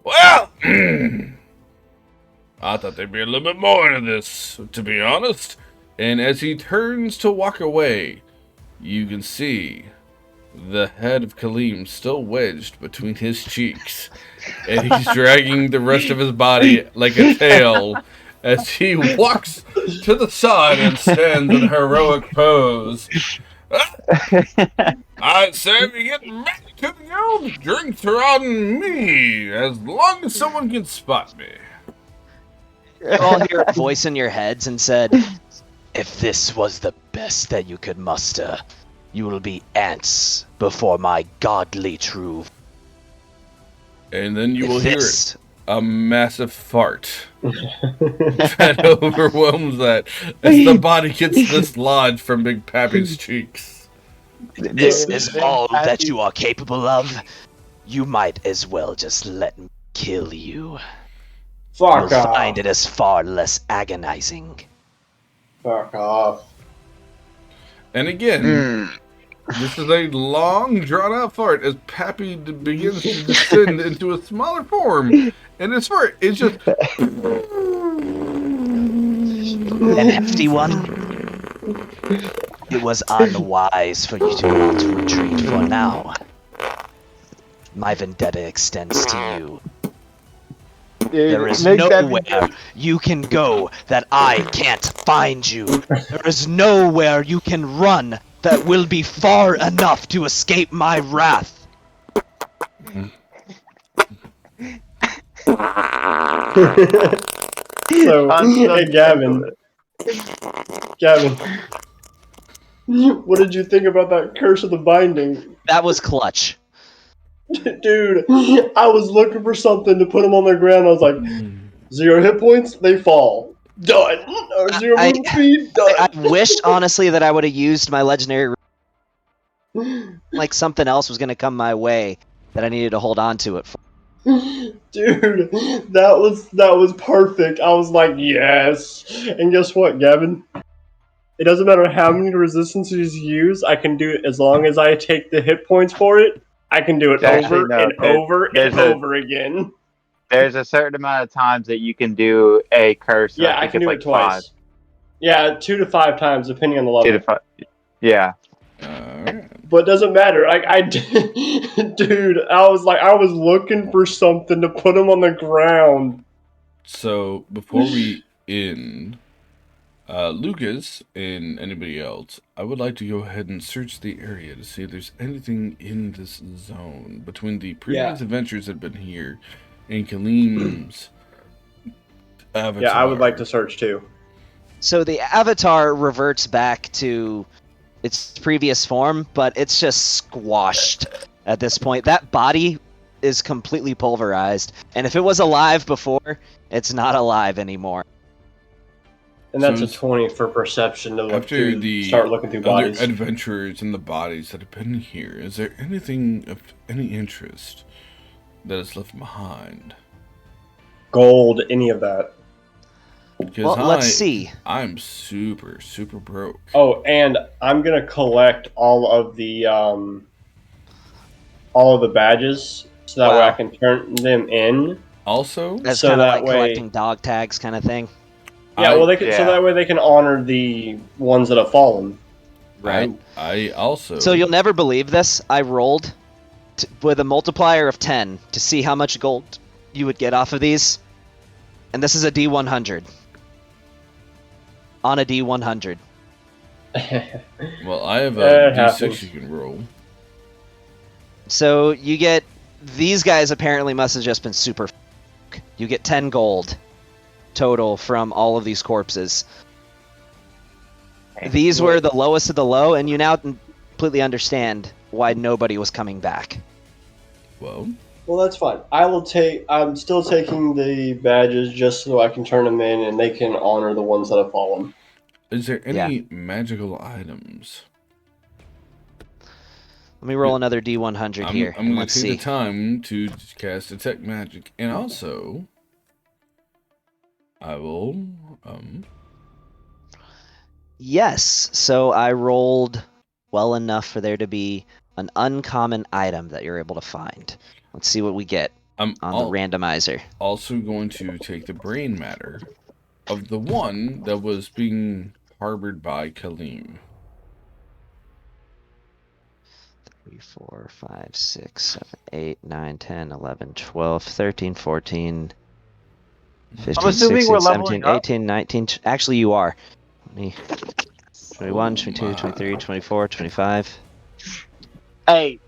Well, I thought there'd be a little bit more to this, to be honest. And as he turns to walk away, you can see the head of Kaleem still wedged between his cheeks. And he's dragging the rest of his body like a tail as he walks to the side and stands in a heroic pose. I say we get back to the old drinks are on me, as long as someone can spot me. You all hear a voice in your heads and said, "If this was the best that you could muster, you will be ants before my godly true." And then you will hear it. A massive fart that overwhelms that as the body gets dislodged from Big Pappy's cheeks. This is all that you are capable of. You might as well just let me kill you. Fuck You'll off. find it is far less agonizing. Fuck off. And again, this is a long, drawn-out fart as Pappy begins to descend into a smaller form. And his fart is just... An hefty one. It was unwise for you to want to retreat for now. My vendetta extends to you. There is nowhere you can go that I can't find you. There is nowhere you can run that will be far enough to escape my wrath. So, hey, Gavin, what did you think about that Curse of the Binding? That was clutch. Dude, I was looking for something to put them on the ground. I was like, 0 hit points, they fall. Done. Or 0 movement speed, done. I wished, honestly, that I would have used my legendary... Like something else was going to come my way that I needed to hold on to it for. Dude, that was perfect. I was like, yes. And guess what, Gavin? It doesn't matter how many resistances you use, I can do it as long as I take the hit points for it. I can do it over and over again. There's a certain amount of times that you can do a curse. Yeah, I can do it twice. 5. Yeah, 2 to 5 times, depending on the level. 2 to 5. Yeah. But it doesn't matter. Dude, I was looking for something to put him on the ground. So before we end, Lucas and anybody else, I would like to go ahead and search the area to see if there's anything in this zone between the previous adventures that have been here and Kaleem's avatar. Yeah, I would like to search too. So the avatar reverts back to its previous form, but it's just squashed at this point. That body is completely pulverized, and if it was alive before, it's not alive anymore. And that's a 20 for perception to look through, start looking through bodies. Other adventurers in the bodies that have been here, is there anything of any interest that is left behind? Gold, any of that. Well, let's see. I'm super broke. Oh, and I'm gonna collect all of the badges so that way I can turn them in. Also, that's kind of like collecting dog tags, kind of thing. Yeah, well, they can, so that way they can honor the ones that have fallen. Right. I also. So you'll never believe this. I rolled with a multiplier of 10 to see how much gold you would get off of these, and this is a D100. On a D100. Well, I have a D6 you can roll. So you get, these guys apparently must have just been super. You get 10 gold total from all of these corpses. These were the lowest of the low, and you now completely understand why nobody was coming back. Well, that's fine. I'm still taking the badges just so I can turn them in and they can honor the ones that have fallen. Is there any magical items? Let me roll another D100 here. I'm going to take the time to cast Detect Magic, and also I will Yes, so I rolled well enough for there to be an uncommon item that you're able to find. Let's see what we get on the randomizer. Also going to take the brain matter of the one that was being harbored by Kaleem. 3, 4, 5, 6, 7, 8, 9, 10, 11, 12, 13, 14, 15, 16, 17, 18, 19. Actually, you are. 21, 22, 23, 24, 25. Hey,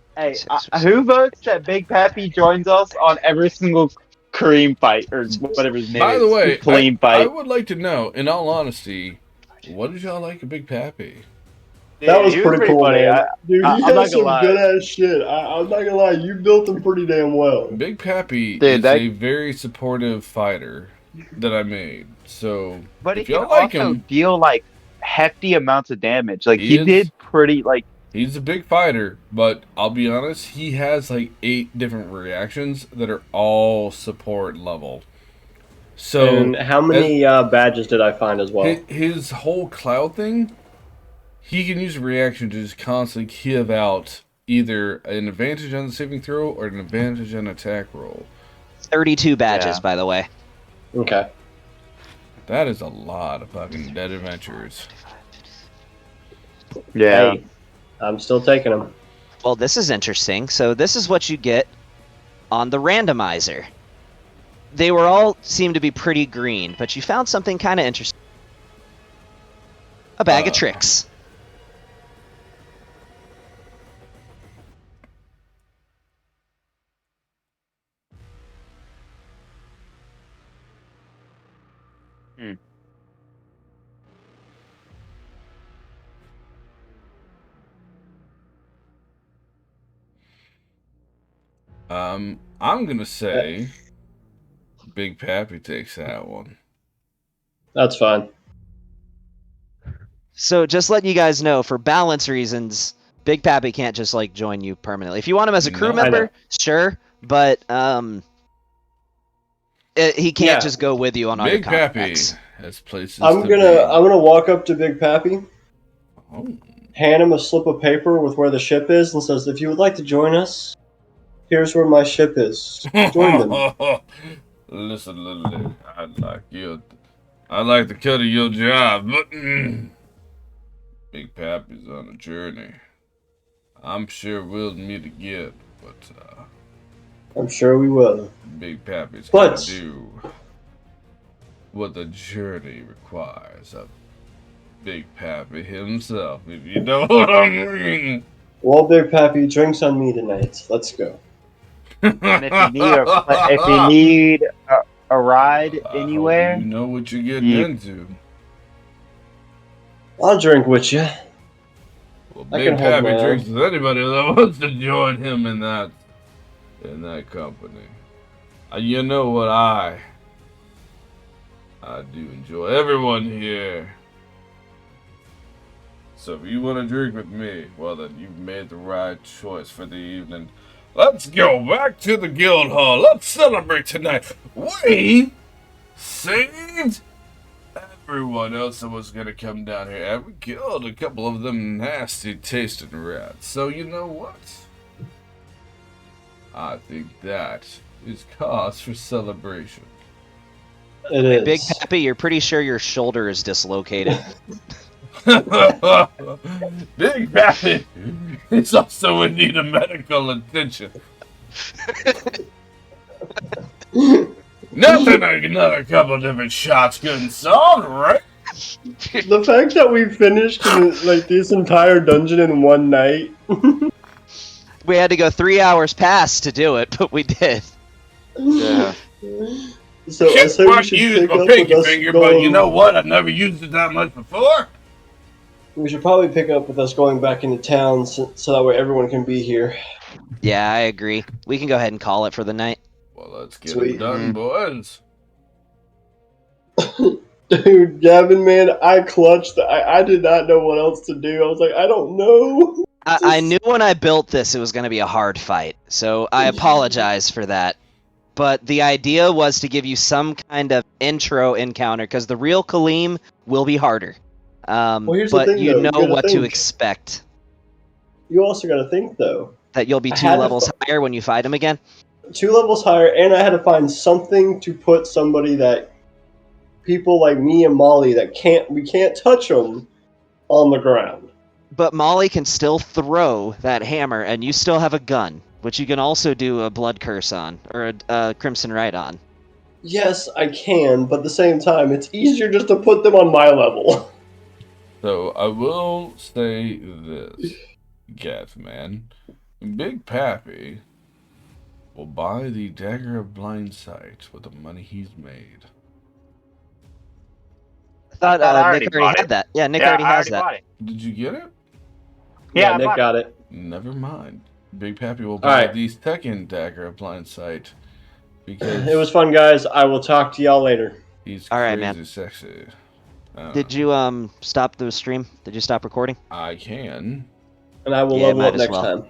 who votes that Big Pappy joins us on every single Kaleem fight, or whatever his name is? By the way, Kaleem fight. I would like to know, in all honesty, what did y'all like of Big Pappy? That was pretty cool, man. Dude, he had some good-ass shit. I'm not gonna lie, you built him pretty damn well. Big Pappy is a very supportive fighter that I made. So, but if he can y'all like also him, deal like hefty amounts of damage. Like he did pretty like. He's a big fighter, but I'll be honest, he has like 8 different reactions that are all support level. So, and how many badges did I find as well? His whole cloud thing, he can use a reaction to just constantly give out either an advantage on the saving throw or an advantage on attack roll. 32 badges, by the way. Okay. That is a lot of fucking dead adventurers. Yeah. Hey, I'm still taking them. Well, this is interesting. So this is what you get on the randomizer. they were all seemed to be pretty green, but you found something kind of interesting. A bag of tricks. I'm gonna say Big Pappy takes that one. That's fine. So just letting you guys know, for balance reasons, Big Pappy can't just like join you permanently. If you want him as a crew member, sure, but he can't just go with you on all your Big Pappy contacts. has places. I'm gonna walk up to Big Pappy, hand him a slip of paper with where the ship is, and says, "If you would like to join us, here's where my ship is. Join them." Listen, Lily, I like the cut of your job, but Big Pappy's on a journey. I'm sure we'll meet again, but I'm sure we will. Big Pappy's gonna do what the journey requires of Big Pappy himself, if you know what I mean. Well, Big Pappy, drinks on me tonight. Let's go. And if you need a ride anywhere, you know what you're getting into. I'll drink with you. Well, Big Pappy drinks with anybody that wants to join him in that company. You know what I do enjoy everyone here. So if you want to drink with me, well then you've made the right choice for the evening. Let's go back to the guild hall. Let's celebrate tonight. We saved everyone else that was gonna come down here, and we killed a couple of them nasty tasting rats. So you know what? I think that is cause for celebration. It is. Big Pappy, you're pretty sure your shoulder is dislocated. Big Pappy is also in need of medical attention. Nothing like another couple different shots couldn't solve, right? The fact that we finished like this entire dungeon in one night. We had to go 3 hours past to do it, but we did. Yeah. So I say we should pick up with us finger, going... but you know what? I've never used it that much before. We should probably pick up with us going back into town so that way everyone can be here. Yeah, I agree. We can go ahead and call it for the night. Well, let's get it done, boys. Dude, Gavin, man, I clutched. I did not know what else to do. I was like, I don't know. I knew when I built this it was going to be a hard fight, so I apologize for that. But the idea was to give you some kind of intro encounter, because the real Kaleem will be harder. Here's but the thing, you though. know what to expect. You also got to think, though. That you'll be 2 levels higher when you fight him again? 2 levels higher, and I had to find something to put somebody that people like me and Molly that we can't touch them on the ground. But Molly can still throw that hammer, and you still have a gun, which you can also do a blood curse on, or a crimson right on. Yes, I can, but at the same time, it's easier just to put them on my level. So I will say this, Gaffman. Big Pappy will buy the Dagger of Blind Sight with the money he's made. I thought Nick already had that. Yeah, Nick already has that. Did you get it? Yeah, Nick got it. Never mind. Big Pappy will buy the second Dagger of Blind Sight because it was fun, guys. I will talk to y'all later. He's all right, crazy man. Sexy. Did you stop the stream? Did you stop recording? I can. And I will level up next time.